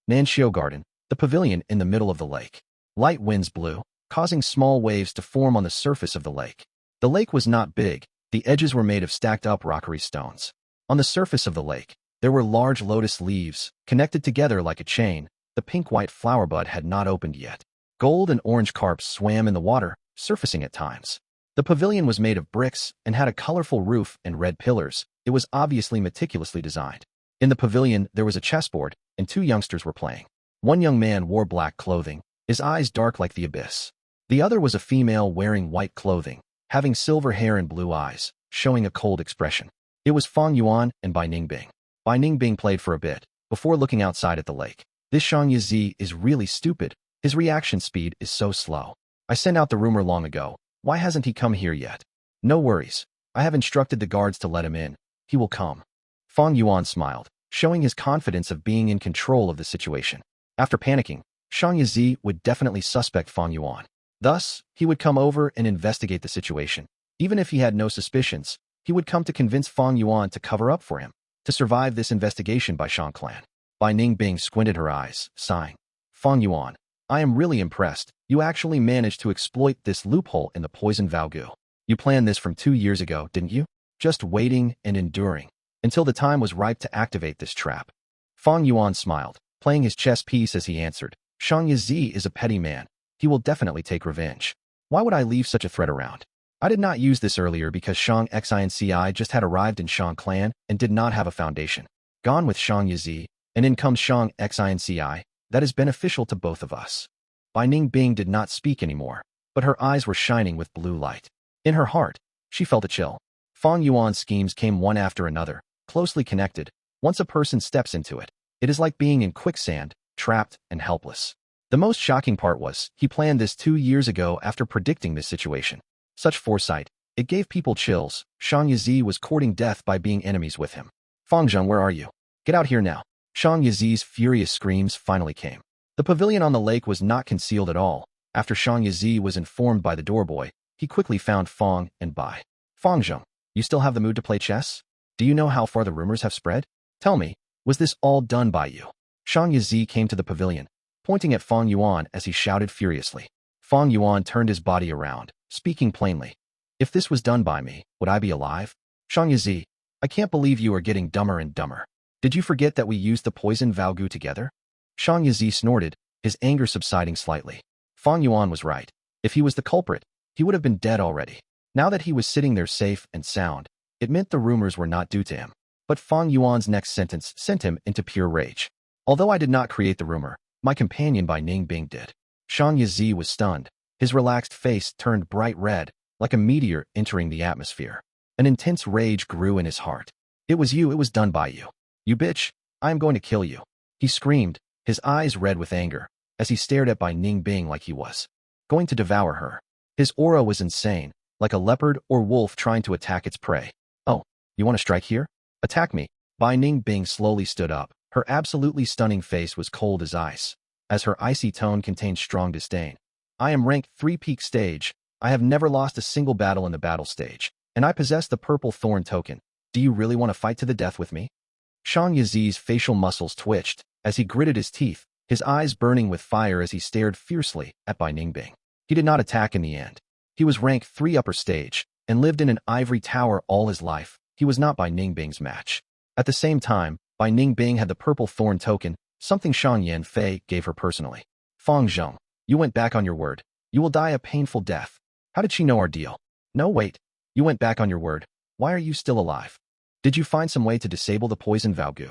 Nanxiu Garden, the pavilion in the middle of the lake. Light winds blew, causing small waves to form on the surface of the lake. The lake was not big, the edges were made of stacked-up rockery stones. On the surface of the lake, there were large lotus leaves, connected together like a chain. The pink-white flower bud had not opened yet. Gold and orange carps swam in the water, surfacing at times. The pavilion was made of bricks and had a colorful roof and red pillars. It was obviously meticulously designed. In the pavilion, there was a chessboard, and 2 youngsters were playing. One young man wore black clothing, his eyes dark like the abyss. The other was a female wearing white clothing, having silver hair and blue eyes, showing a cold expression. It was Fang Yuan and Bai Ningbing. Bai Ningbing played for a bit, before looking outside at the lake. This Shang Ci is really stupid. His reaction speed is so slow. I sent out the rumor long ago. Why hasn't he come here yet? No worries. I have instructed the guards to let him in. He will come. Fang Yuan smiled, showing his confidence of being in control of the situation. After panicking, Shang Ci would definitely suspect Fang Yuan. Thus, he would come over and investigate the situation. Even if he had no suspicions, he would come to convince Fang Yuan to cover up for him, to survive this investigation by Shang Clan. Bai Ningbing squinted her eyes, sighing. Fang Yuan, I am really impressed. You actually managed to exploit this loophole in the poison Vao Gu. You planned this from 2 years ago, didn't you? Just waiting and enduring, until the time was ripe to activate this trap. Fang Yuan smiled, playing his chess piece as he answered. Shang Ci is a petty man. He will definitely take revenge. Why would I leave such a threat around? I did not use this earlier because Shang Ci just had arrived in Shang Clan and did not have a foundation. Gone with Shang Ci, and in comes Shang Ci, that is beneficial to both of us. Bai Ningbing did not speak anymore, but her eyes were shining with blue light. In her heart, she felt a chill. Fang Yuan's schemes came one after another, closely connected. Once a person steps into it, it is like being in quicksand, trapped and helpless. The most shocking part was, he planned this 2 years ago after predicting this situation. Such foresight, it gave people chills. Shang Ci was courting death by being enemies with him. Fang Zheng, where are you? Get out here now. Shang Ci's furious screams finally came. The pavilion on the lake was not concealed at all. After Shang Ci was informed by the doorboy, he quickly found Fang and Bai. Fang Zheng, you still have the mood to play chess? Do you know how far the rumors have spread? Tell me, was this all done by you? Shang Ci came to the pavilion, pointing at Fang Yuan as he shouted furiously. Fang Yuan turned his body around, speaking plainly. If this was done by me, would I be alive? Shang Ci, I can't believe you are getting dumber and dumber. Did you forget that we used the poison Fang Gu together? Shang Ci snorted, his anger subsiding slightly. Fang Yuan was right. If he was the culprit, he would have been dead already. Now that he was sitting there safe and sound, it meant the rumors were not due to him. But Fang Yuan's next sentence sent him into pure rage. Although I did not create the rumor, my companion by Ning Bing did. Shang Ci was stunned. His relaxed face turned bright red, like a meteor entering the atmosphere. An intense rage grew in his heart. It was you, it was done by you. You bitch, I am going to kill you. He screamed, his eyes red with anger, as he stared at Bai Ning Bing like he was going to devour her. His aura was insane, like a leopard or wolf trying to attack its prey. Oh, you want to strike here? Attack me. Bai Ning Bing slowly stood up. Her absolutely stunning face was cold as ice, as her icy tone contained strong disdain. I am ranked 3 peak stage. I have never lost a single battle in the battle stage, and I possess the purple thorn token. Do you really want to fight to the death with me? Shang Ci's facial muscles twitched as he gritted his teeth, his eyes burning with fire as he stared fiercely at Bai Ning Bing. He did not attack in the end. He was rank 3 upper stage and lived in an ivory tower all his life. He was not Bai Ning Bing's match. At the same time, Bai Ning Bing had the purple thorn token, something Shan Yan Fei gave her personally. Fang Zheng, you went back on your word. You will die a painful death. How did she know our deal? No, wait. You went back on your word. Why are you still alive? Did you find some way to disable the poison Fang Gu?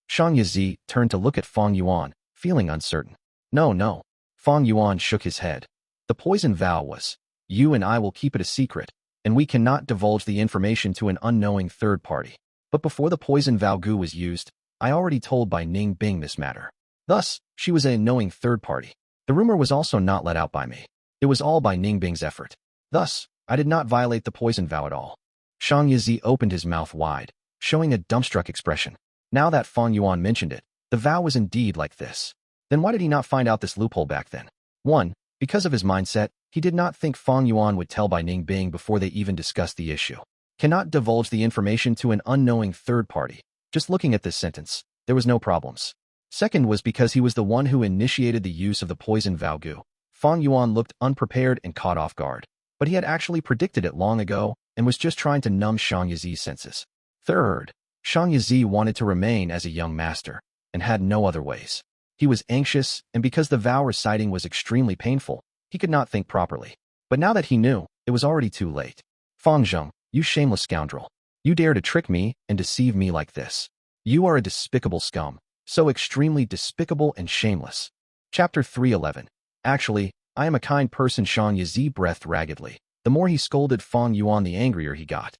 Shang Ci turned to look at Fang Yuan, feeling uncertain. No. Fang Yuan shook his head. The poison vow was, you and I will keep it a secret, and we cannot divulge the information to an unknowing third party. But before the poison Fang Gu was used, I already told Bai Ning Bing this matter. Thus, she was an unknowing third party. The rumor was also not let out by me. It was all by Ning Bing's effort. Thus, I did not violate the poison vow at all. Shang Ci opened his mouth wide, showing a dumbstruck expression. Now that Fang Yuan mentioned it, the vow was indeed like this. Then why did he not find out this loophole back then? 1. Because of his mindset, he did not think Fang Yuan would tell Bai Ning Bing before they even discussed the issue. Cannot divulge the information to an unknowing third party. Just looking at this sentence, there was no problems. Second was because he was the one who initiated the use of the poison Fang Gu. Fang Yuan looked unprepared and caught off guard, but he had actually predicted it long ago and was just trying to numb Shang Ci's senses. Third, Shang Ci wanted to remain as a young master and had no other ways. He was anxious, and because the vow reciting was extremely painful, he could not think properly. But now that he knew, it was already too late. Fang Zheng, you shameless scoundrel. You dare to trick me and deceive me like this. You are a despicable scum, so extremely despicable and shameless. Chapter 311. Actually, I am a kind person. Shang Ci breathed raggedly. The more he scolded Fang Yuan, the angrier he got.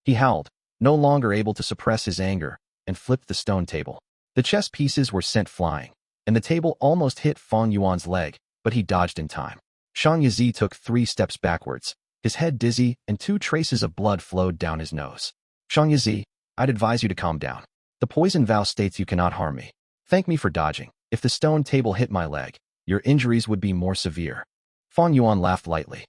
He howled, no longer able to suppress his anger, and flipped the stone table. The chess pieces were sent flying, and the table almost hit Fang Yuan's leg, but he dodged in time. Shang Ci took 3 steps backwards, his head dizzy, and 2 traces of blood flowed down his nose. Shang Ci, I'd advise you to calm down. The poison vow states you cannot harm me. Thank me for dodging. If the stone table hit my leg, your injuries would be more severe. Fang Yuan laughed lightly.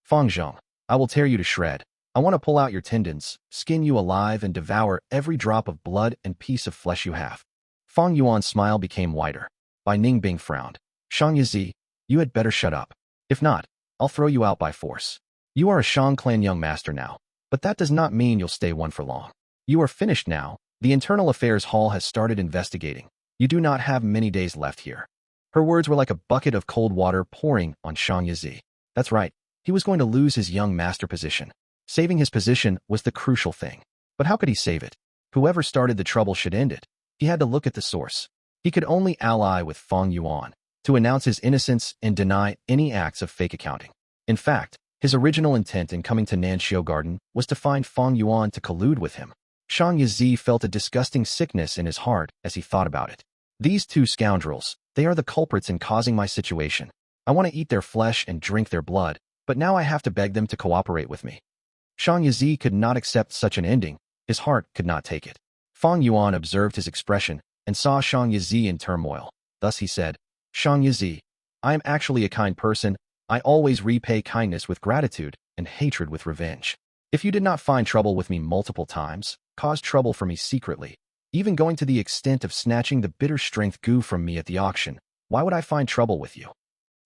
Fang Zheng, I will tear you to shred. I want to pull out your tendons, skin you alive, and devour every drop of blood and piece of flesh you have. Fang Yuan's smile became wider. Bai Ning Bing frowned. Shang Ci, you had better shut up. If not, I'll throw you out by force. You are a Shang clan young master now, but that does not mean you'll stay one for long. You are finished now. The Internal Affairs Hall has started investigating. You do not have many days left here. Her words were like a bucket of cold water pouring on Shang Ci. That's right. He was going to lose his young master position. Saving his position was the crucial thing. But how could he save it? Whoever started the trouble should end it. He had to look at the source. He could only ally with Fang Yuan to announce his innocence and deny any acts of fake accounting. In fact, his original intent in coming to Nanxiu Garden was to find Fang Yuan to collude with him. Shang Ci felt a disgusting sickness in his heart as he thought about it. These 2 scoundrels, they are the culprits in causing my situation. I want to eat their flesh and drink their blood, but now I have to beg them to cooperate with me. Shang Ci could not accept such an ending. His heart could not take it. Fang Yuan observed his expression and saw Shang Ci in turmoil. Thus he said, Shang Ci, I am actually a kind person. I always repay kindness with gratitude and hatred with revenge. If you did not find trouble with me multiple times, caused trouble for me secretly, even going to the extent of snatching the bitter strength Gu from me at the auction, why would I find trouble with you?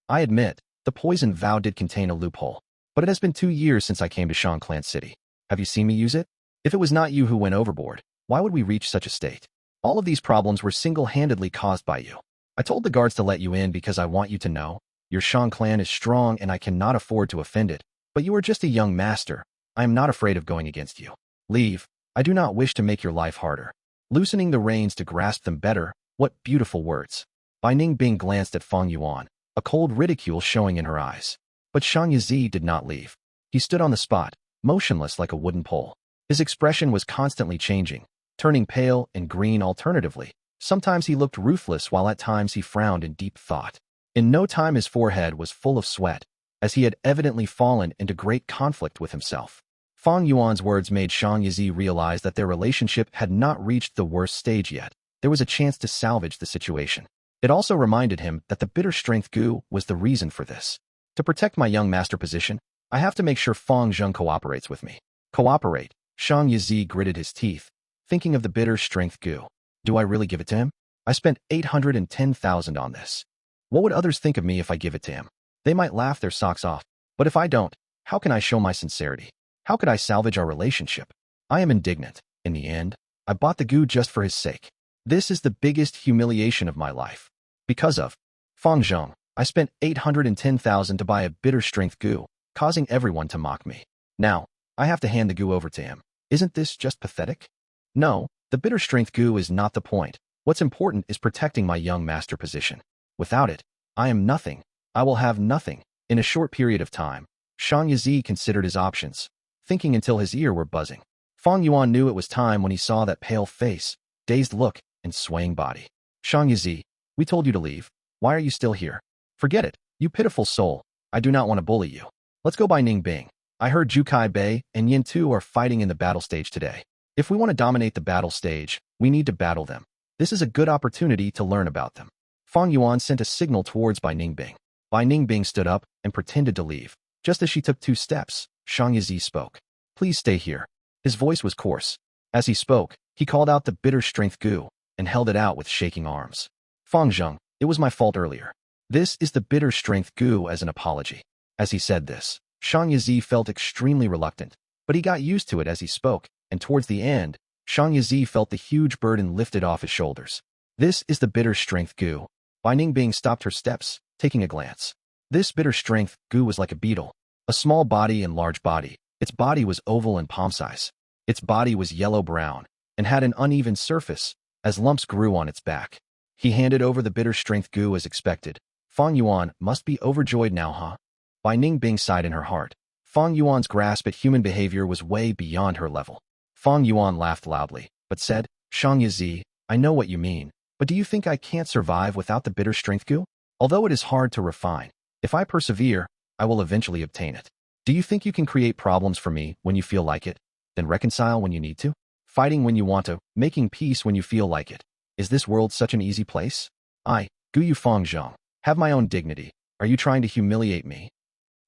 I admit, The poison vow did contain a loophole, but it has been 2 years since I came to Shang Clan City. Have you seen me use it? If it was not you who went overboard, why would we reach such a state? All of these problems were single-handedly caused by you. I told the guards to let you in because I want you to know. Your Shang clan is strong and I cannot afford to offend it, but you are just a young master. I am not afraid of going against you. Leave. I do not wish to make your life harder. Loosening the reins to grasp them better, what beautiful words. Bai Ningbing glanced at Fang Yuan, a cold ridicule showing in her eyes. But Shang Ci did not leave. He stood on the spot, motionless like a wooden pole. His expression was constantly changing, turning pale and green alternatively. Sometimes he looked ruthless while at times he frowned in deep thought. In no time his forehead was full of sweat, as he had evidently fallen into great conflict with himself. Fang Yuan's words made Shang Ci realize that their relationship had not reached the worst stage yet. There was a chance to salvage the situation. It also reminded him that the bitter strength Gu was the reason for this. To protect my young master position, I have to make sure Fang Zheng cooperates with me. Cooperate? Shang Ci gritted his teeth, thinking of the bitter strength Gu. Do I really give it to him? I spent 810,000 on this. What would others think of me if I give it to him? They might laugh their socks off. But if I don't, how can I show my sincerity? How could I salvage our relationship? I am indignant. In the end, I bought the Gu just for his sake. This is the biggest humiliation of my life. Because of Fang Zheng, I spent 810,000 to buy a bitter strength Gu, causing everyone to mock me. Now, I have to hand the Gu over to him. Isn't this just pathetic? No, the bitter strength Gu is not the point. What's important is protecting my young master position. Without it, I am nothing. I will have nothing. In a short period of time, Shang Ci considered his options, thinking until his ears were buzzing. Fang Yuan knew it was time when he saw that pale face, dazed look, and swaying body. Shang Ci, we told you to leave. Why are you still here? Forget it, you pitiful soul. I do not want to bully you. Let's go by Ningbing. I heard Zhu Kai Bei and Yin Tu are fighting in the battle stage today. If we want to dominate the battle stage, we need to battle them. This is a good opportunity to learn about them. Fang Yuan sent a signal towards Bai Ningbing. Bai Ningbing stood up and pretended to leave. Just as she took 2 steps, Shang Ci spoke. Please stay here. His voice was coarse. As he spoke, he called out the bitter strength Gu and held it out with shaking arms. Fang Zheng, it was my fault earlier. This is the bitter strength Gu as an apology. As he said this, Shang Ci felt extremely reluctant, but he got used to it as he spoke, and towards the end, Shang Ci felt the huge burden lifted off his shoulders. This is the bitter strength Gu. Bai Ningbing stopped her steps, taking a glance. This bitter strength Gu was like a beetle, a small body and large body. Its body was oval and palm-size. Its body was yellow-brown and had an uneven surface as lumps grew on its back. He handed over the bitter strength Gu as expected. Fang Yuan must be overjoyed now, huh? Bai Ningbing sighed in her heart. Fang Yuan's grasp at human behavior was way beyond her level. Fang Yuan laughed loudly, but said, Shang Ci, I know what you mean, but do you think I can't survive without the bitter strength Gu? Although it is hard to refine, if I persevere, I will eventually obtain it. Do you think you can create problems for me when you feel like it, then reconcile when you need to? Fighting when you want to, making peace when you feel like it. Is this world such an easy place? I, Gu Yu Fang Zheng, have my own dignity. Are you trying to humiliate me?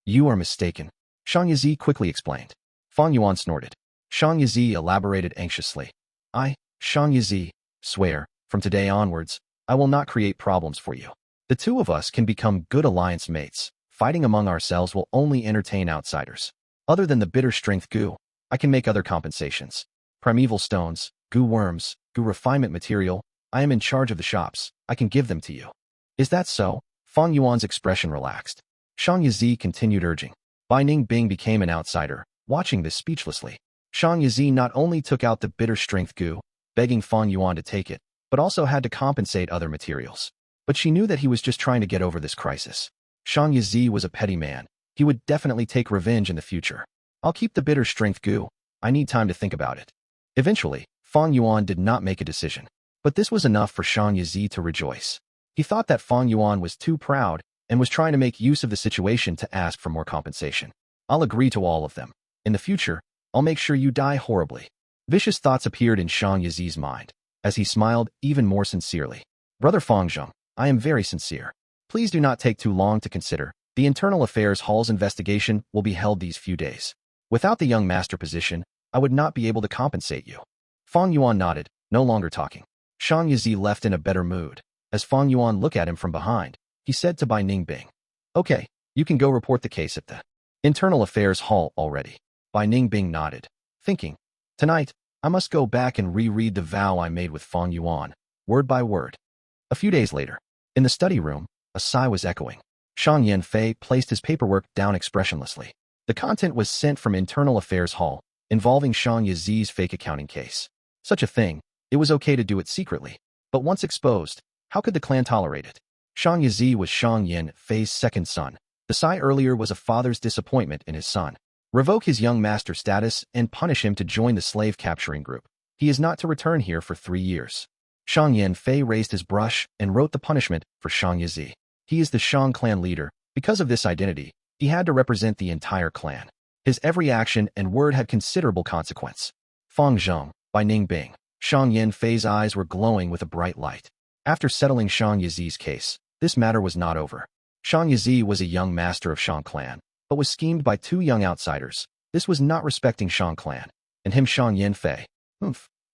You are mistaken. Shang Ci quickly explained. Fang Yuan snorted. Shang Ci elaborated anxiously. I, Shang Ci, swear, from today onwards, I will not create problems for you. The two of us can become good alliance mates. Fighting among ourselves will only entertain outsiders. Other than the bitter strength Gu, I can make other compensations. Primeval stones, Gu worms, Gu refinement material, I am in charge of the shops. I can give them to you. Is that so? Fang Yuan's expression relaxed. Shang Ci continued urging. Bai Ningbing became an outsider, watching this speechlessly. Shang Ci not only took out the bitter strength Gu, begging Fang Yuan to take it, but also had to compensate other materials. But she knew that he was just trying to get over this crisis. Shang Ci was a petty man. He would definitely take revenge in the future. I'll keep the bitter strength Gu. I need time to think about it. Eventually, Fang Yuan did not make a decision. But this was enough for Shang Ci to rejoice. He thought that Fang Yuan was too proud and was trying to make use of the situation to ask for more compensation. I'll agree to all of them. In the future, I'll make sure you die horribly. Vicious thoughts appeared in Shang Ci's mind, as he smiled even more sincerely. Brother Fang Zheng, I am very sincere. Please do not take too long to consider. The Internal Affairs Hall's investigation will be held these few days. Without the young master position, I would not be able to compensate you. Fang Yuan nodded, no longer talking. Shang Ci left in a better mood. As Fang Yuan looked at him from behind, he said to Bai Ningbing, Okay, You can go report the case at the Internal Affairs Hall already. Bai Ningbing nodded, thinking, tonight, I must go back and reread the vow I made with Fang Yuan, word by word. A few days later, in the study room, a sigh was echoing. Shang Yanfei placed his paperwork down expressionlessly. The content was sent from Internal Affairs Hall, involving Shang Yizi's fake accounting case. Such a thing, it was okay to do it secretly. But once exposed, how could the clan tolerate it? Shang Yizi was Shang Yanfei's second son. The sigh earlier was a father's disappointment in his son. Revoke his young master status and punish him to join the slave-capturing group. He is not to return here for 3 years. Shang Yanfei raised his brush and wrote the punishment for Shang Yizi. He is the Shang clan leader. Because of this identity, he had to represent the entire clan. His every action and word had considerable consequence. Fang Zheng, by Ning Bing. Shang Yanfei's eyes were glowing with a bright light. After settling Shang Yizi's case, this matter was not over. Shang Yizi was a young master of Shang clan, but was schemed by 2 young outsiders. This was not respecting Shang clan. And him Shang Yanfei.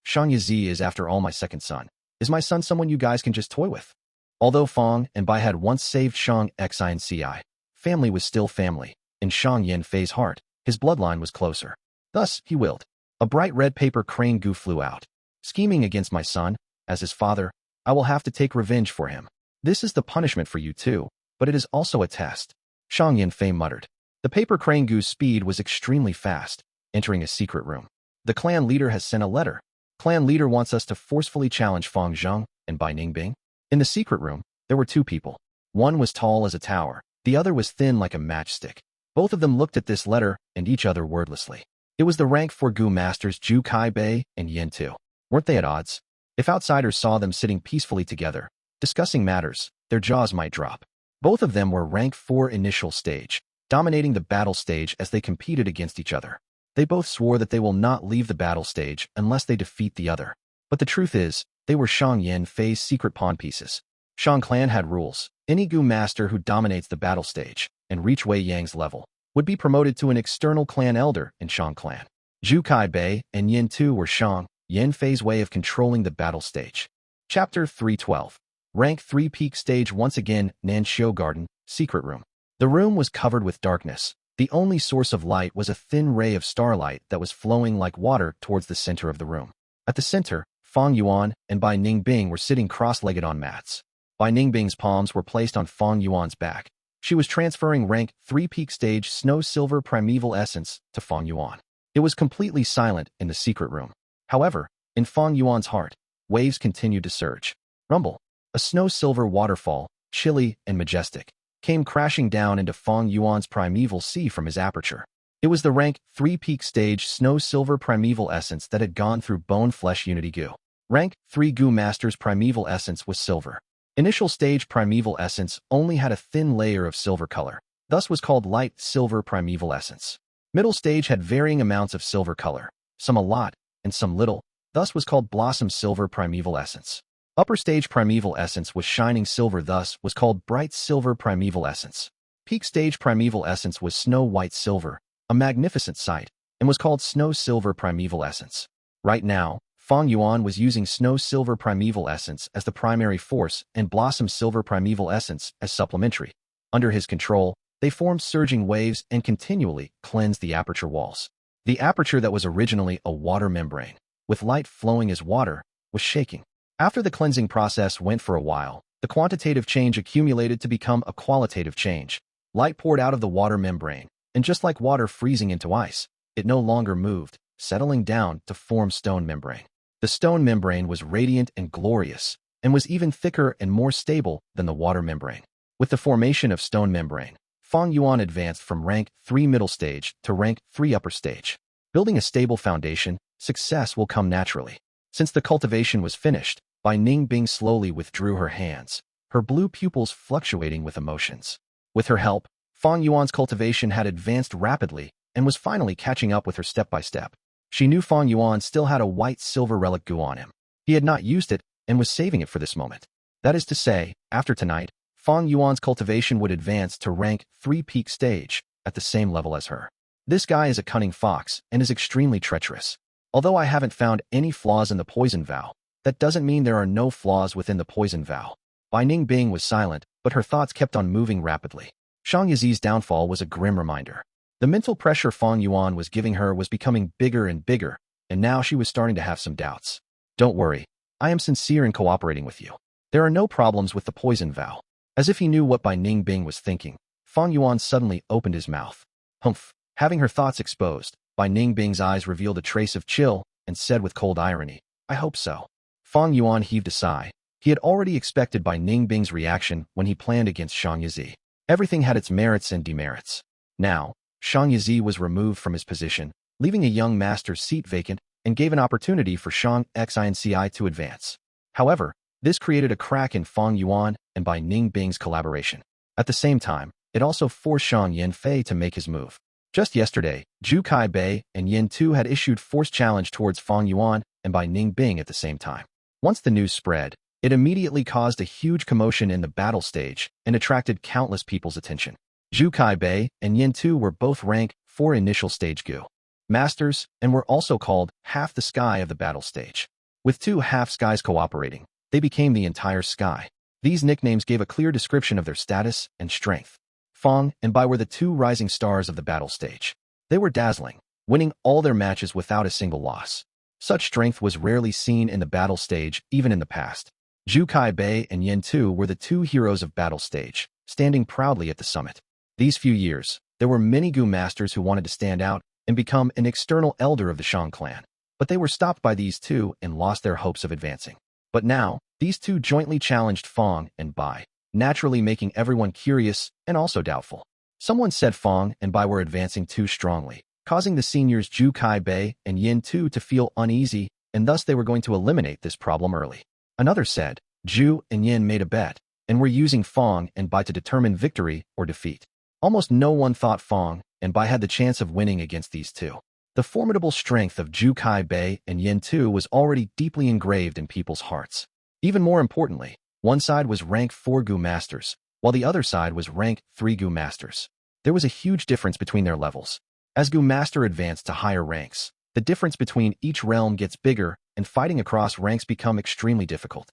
Shang Yizi is after all my second son. Is my son someone you guys can just toy with? Although Fang and Bai had once saved Shang Xinci, family was still family. In Shang Yanfei's heart, his bloodline was closer. Thus, he willed. A bright red paper crane Gu flew out. Scheming against my son, as his father, I will have to take revenge for him. This is the punishment for you too, but it is also a test. Shang Yanfei muttered. The paper crane Gu's speed was extremely fast, entering a secret room. The clan leader has sent a letter. Clan leader wants us to forcefully challenge Fang Zheng and Bai Ningbing. In the secret room, there were 2 people. One was tall as a tower, the other was thin like a matchstick. Both of them looked at this letter and each other wordlessly. It was the rank 4 Gu masters Zhu Kaibei and Yin Tu. Weren't they at odds? If outsiders saw them sitting peacefully together, discussing matters, their jaws might drop. Both of them were rank 4 initial stage, dominating the battle stage as they competed against each other. They both swore that they will not leave the battle stage unless they defeat the other. But the truth is, they were Shang Yanfei's secret pawn pieces. Shang clan had rules. Any Gu master who dominates the battle stage and reach Wei Yang's level would be promoted to an external clan elder in Shang clan. Zhu Kaibei and Yin Tu were Shang Yanfei's way of controlling the battle stage. Chapter 312. Rank 3 Peak Stage. Once again, Nanxiu Garden, Secret Room. The room was covered with darkness. The only source of light was a thin ray of starlight that was flowing like water towards the center of the room. At the center, Fang Yuan and Bai Ningbing were sitting cross-legged on mats. Bai Ningbing's palms were placed on Fang Yuan's back. She was transferring rank 3 Peak Stage Snow Silver Primeval Essence to Fang Yuan. It was completely silent in the secret room. However, in Fang Yuan's heart, waves continued to surge. Rumble. A snow silver waterfall, chilly and majestic, came crashing down into Fang Yuan's primeval sea from his aperture. It was the rank 3 Peak Stage Snow Silver Primeval Essence that had gone through Bone Flesh Unity Gu. Rank 3 Gu Master's Primeval Essence was silver. Initial stage Primeval Essence only had a thin layer of silver color, thus was called Light Silver Primeval Essence. Middle stage had varying amounts of silver color, some a lot, and some little, thus was called Blossom Silver Primeval Essence. Upper stage Primeval Essence was shining silver, thus was called Bright Silver Primeval Essence. Peak stage Primeval Essence was Snow White Silver, a magnificent sight, and was called Snow Silver Primeval Essence. Right now, Fang Yuan was using Snow Silver Primeval Essence as the primary force and Blossom Silver Primeval Essence as supplementary. Under his control, they formed surging waves and continually cleansed the aperture walls. The aperture that was originally a water membrane, with light flowing as water, was shaking. After the cleansing process went for a while, the quantitative change accumulated to become a qualitative change. Light poured out of the water membrane, and just like water freezing into ice, it no longer moved, settling down to form stone membrane. The stone membrane was radiant and glorious, and was even thicker and more stable than the water membrane. With the formation of stone membrane, Fang Yuan advanced from rank 3 middle stage to rank 3 upper stage. Building a stable foundation, success will come naturally. Since the cultivation was finished, Bai Ningbing slowly withdrew her hands, her blue pupils fluctuating with emotions. With her help, Fang Yuan's cultivation had advanced rapidly and was finally catching up with her step by step. She knew Fang Yuan still had a white silver relic Gu on him. He had not used it and was saving it for this moment. That is to say, after tonight, Fang Yuan's cultivation would advance to rank 3 peak stage, at the same level as her. This guy is a cunning fox and is extremely treacherous. Although I haven't found any flaws in the poison vow, that doesn't mean there are no flaws within the poison vow. Bai Ningbing was silent, but her thoughts kept on moving rapidly. Shang Yi's downfall was a grim reminder. The mental pressure Fang Yuan was giving her was becoming bigger and bigger, and now she was starting to have some doubts. Don't worry. I am sincere in cooperating with you. There are no problems with the poison vow. As if he knew what Bai Ning Bing was thinking, Fang Yuan suddenly opened his mouth. Humph. Having her thoughts exposed, Bai Ning Bing's eyes revealed a trace of chill and said with cold irony, I hope so. Fang Yuan heaved a sigh. He had already expected Bai Ning Bing's reaction when he planned against Shang Yi. Everything had its merits and demerits. Now, Shang Yi was removed from his position, leaving a young master's seat vacant, and gave an opportunity for Shang Xin Ci to advance. However, this created a crack in Fang Yuan and Bai Ning Bing's collaboration. At the same time, it also forced Shang Yanfei to make his move. Just yesterday, Zhu Kai Bei and Yin Tu had issued forced challenge towards Fang Yuan and Bai Ning Bing at the same time. Once the news spread, it immediately caused a huge commotion in the battle stage and attracted countless people's attention. Zhu Kai Bei and Yin Tu were both rank 4 initial stage Gu masters and were also called half the sky of the battle stage. With 2 half skies cooperating, they became the entire sky. These nicknames gave a clear description of their status and strength. Fang and Bai were the 2 rising stars of the battle stage. They were dazzling, winning all their matches without a single loss. Such strength was rarely seen in the battle stage even in the past. Zhu Kai Bei and Yin Tu were the 2 heroes of battle stage, standing proudly at the summit. These few years, there were many Gu masters who wanted to stand out and become an external elder of the Shang clan, but they were stopped by these 2 and lost their hopes of advancing. But now, these 2 jointly challenged Fang and Bai, naturally making everyone curious and also doubtful. Someone said Fang and Bai were advancing too strongly, causing the seniors Zhu Kai Bei and Yin Tu to feel uneasy, and thus they were going to eliminate this problem early. Another said, Zhu and Yin made a bet, and were using Fang and Bai to determine victory or defeat. Almost no one thought Fang and Bai had the chance of winning against these 2. The formidable strength of Zhu Kai Bei and Yin Tu was already deeply engraved in people's hearts. Even more importantly, one side was rank 4 Gu masters, while the other side was rank 3 Gu masters. There was a huge difference between their levels. As Gu master advanced to higher ranks, the difference between each realm gets bigger and fighting across ranks become extremely difficult.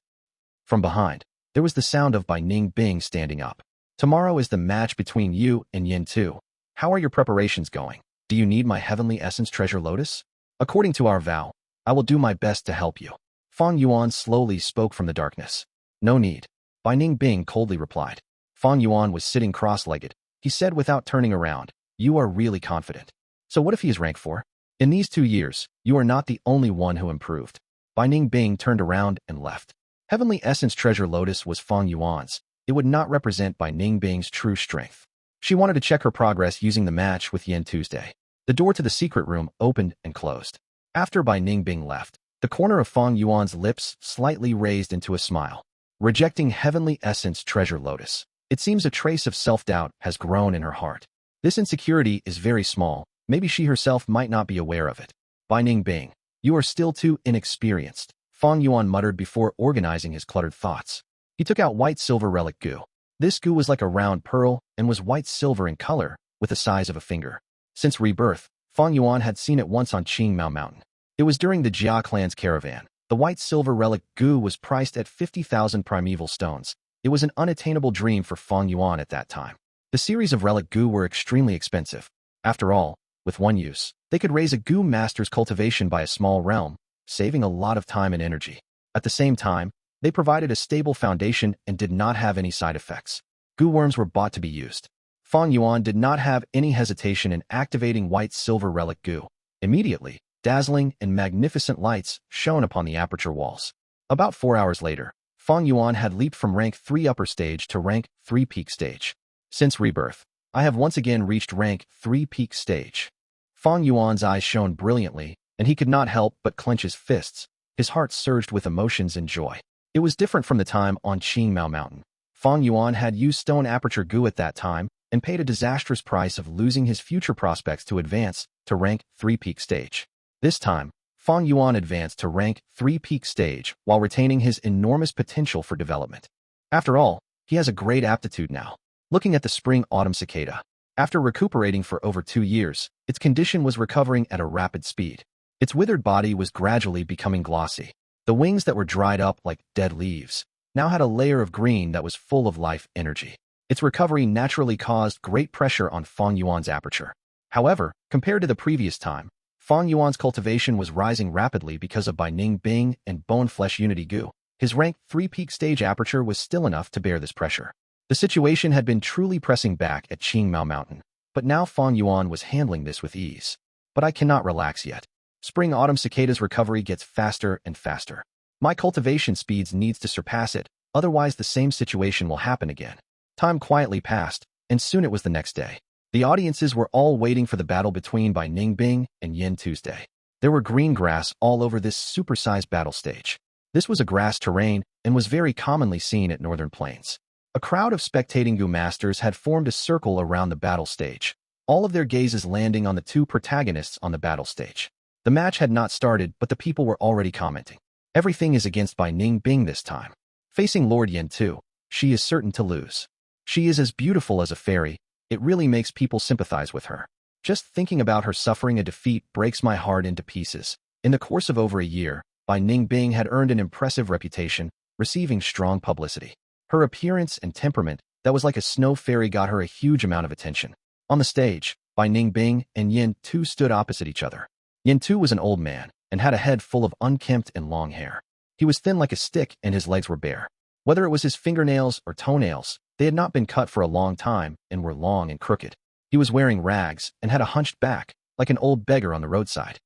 From behind, there was the sound of Bai Ning Bing standing up. Tomorrow is the match between you and Yin Tu. How are your preparations going? Do you need my heavenly essence treasure lotus? According to our vow, I will do my best to help you. Fang Yuan slowly spoke from the darkness. No need. Bai Ning Bing coldly replied. Fang Yuan was sitting cross-legged. He said without turning around, you are really confident. So what if he is rank 4? In these 2 years, you are not the only one who improved. Bai Ning Bing turned around and left. Heavenly Essence Treasure Lotus was Fang Yuan's. It would not represent Bai Ning Bing's true strength. She wanted to check her progress using the match with Yin Tuesday. The door to the secret room opened and closed. After Bai Ning Bing left, the corner of Fang Yuan's lips slightly raised into a smile. Rejecting Heavenly Essence Treasure Lotus, it seems a trace of self-doubt has grown in her heart. This insecurity is very small. Maybe she herself might not be aware of it. Bai Ning Bing, you are still too inexperienced, Fang Yuan muttered before organizing his cluttered thoughts. He took out white silver relic Gu. This Gu was like a round pearl and was white-silver in color, with the size of a finger. Since rebirth, Fang Yuan had seen it once on Qingmao Mountain. It was during the Jia clan's caravan. The white-silver relic Gu was priced at 50,000 primeval stones. It was an unattainable dream for Fang Yuan at that time. The series of relic Gu were extremely expensive. After all, with one use, they could raise a Gu master's cultivation by a small realm, saving a lot of time and energy. At the same time, they provided a stable foundation and did not have any side effects. Gu worms were bought to be used. Fang Yuan did not have any hesitation in activating white-silver relic Gu. Immediately, dazzling and magnificent lights shone upon the aperture walls. About 4 hours later, Fang Yuan had leaped from rank 3 upper stage to rank 3 peak stage. Since rebirth, I have once again reached rank 3 peak stage. Fang Yuan's eyes shone brilliantly, and he could not help but clench his fists. His heart surged with emotions and joy. It was different from the time on Qingmao Mountain. Fang Yuan had used stone aperture Gu at that time and paid a disastrous price of losing his future prospects to advance to rank 3 peak stage. This time, Fang Yuan advanced to rank 3 peak stage while retaining his enormous potential for development. After all, he has a great aptitude now. Looking at the spring Autumn Cicada, after recuperating for over 2 years, its condition was recovering at a rapid speed. Its withered body was gradually becoming glossy. The wings that were dried up like dead leaves now had a layer of green that was full of life energy. Its recovery naturally caused great pressure on Fang Yuan's aperture. However, compared to the previous time, Fang Yuan's cultivation was rising rapidly because of Ning Bing and Bone Flesh Unity Gu. His rank 3 peak stage aperture was still enough to bear this pressure. The situation had been truly pressing back at Qingmao Mountain, but now Fang Yuan was handling this with ease. But I cannot relax yet. Spring Autumn Cicada's recovery gets faster and faster. My cultivation speeds needs to surpass it, otherwise the same situation will happen again. Time quietly passed, and soon it was the next day. The audiences were all waiting for the battle between Ning Bing and Yin Tuesday. There were green grass all over this supersized battle stage. This was a grass terrain and was very commonly seen at Northern Plains. A crowd of spectating Gu masters had formed a circle around the battle stage, all of their gazes landing on the two protagonists on the battle stage. The match had not started, but the people were already commenting. Everything is against Ning Bing this time. Facing Lord Yin Tu, she is certain to lose. She is as beautiful as a fairy, it really makes people sympathize with her. Just thinking about her suffering a defeat breaks my heart into pieces. In the course of over a year, Ning Bing had earned an impressive reputation, receiving strong publicity. Her appearance and temperament, that was like a snow fairy, got her a huge amount of attention. On the stage, Ning Bing and Yin Tu stood opposite each other. Yin Tu was an old man, and had a head full of unkempt and long hair. He was thin like a stick and his legs were bare. Whether it was his fingernails or toenails, they had not been cut for a long time and were long and crooked. He was wearing rags and had a hunched back, like an old beggar on the roadside.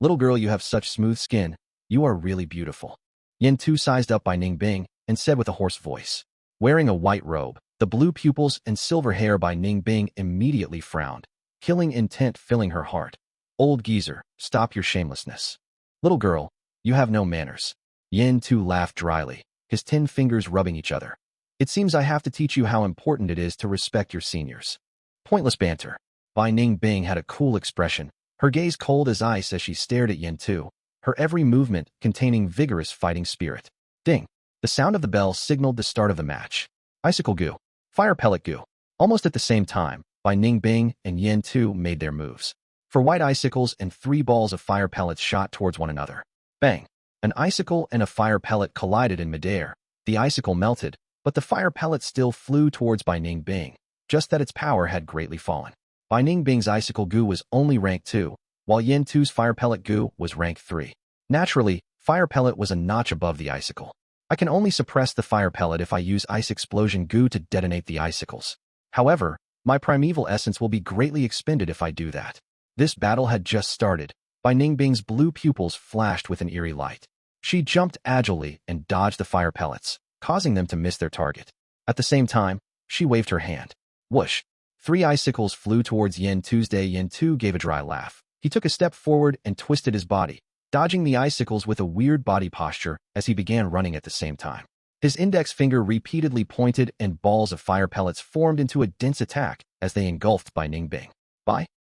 Little girl, you have such smooth skin. You are really beautiful. Yin Tu sized up Ning Bing and said with a hoarse voice. Wearing a white robe, the blue pupils and silver hair Ning Bing immediately frowned, killing intent filling her heart. Old geezer, stop your shamelessness. Little girl, you have no manners. Yin Tu laughed dryly, his 10 fingers rubbing each other. It seems I have to teach you how important it is to respect your seniors. Pointless banter. Ning Bing had a cool expression, her gaze cold as ice as she stared at Yin Tu, her every movement containing vigorous fighting spirit. Ding. The sound of the bell signaled the start of the match. Icicle Gu. Fire Pellet Gu. Almost at the same time, Ning Bing and Yin Tu made their moves. 4 white icicles and 3 balls of fire pellets shot towards one another. Bang! An icicle and a fire pellet collided in midair. The icicle melted, but the fire pellet still flew towards Ning Bing, just that its power had greatly fallen. Ning Bing's icicle Gu was only rank 2, while Yin Tu's fire pellet Gu was rank 3. Naturally, fire pellet was a notch above the icicle. I can only suppress the fire pellet if I use Ice Explosion Gu to detonate the icicles. However, my primeval essence will be greatly expended if I do that. This battle had just started. Ning Bing's blue pupils flashed with an eerie light. She jumped agilely and dodged the fire pellets, causing them to miss their target. At the same time, she waved her hand. Whoosh! 3 icicles flew towards Yin Tuesday. Yin Tu gave a dry laugh. He took a step forward and twisted his body, dodging the icicles with a weird body posture as he began running at the same time. His index finger repeatedly pointed and balls of fire pellets formed into a dense attack as they engulfed Ning Bing.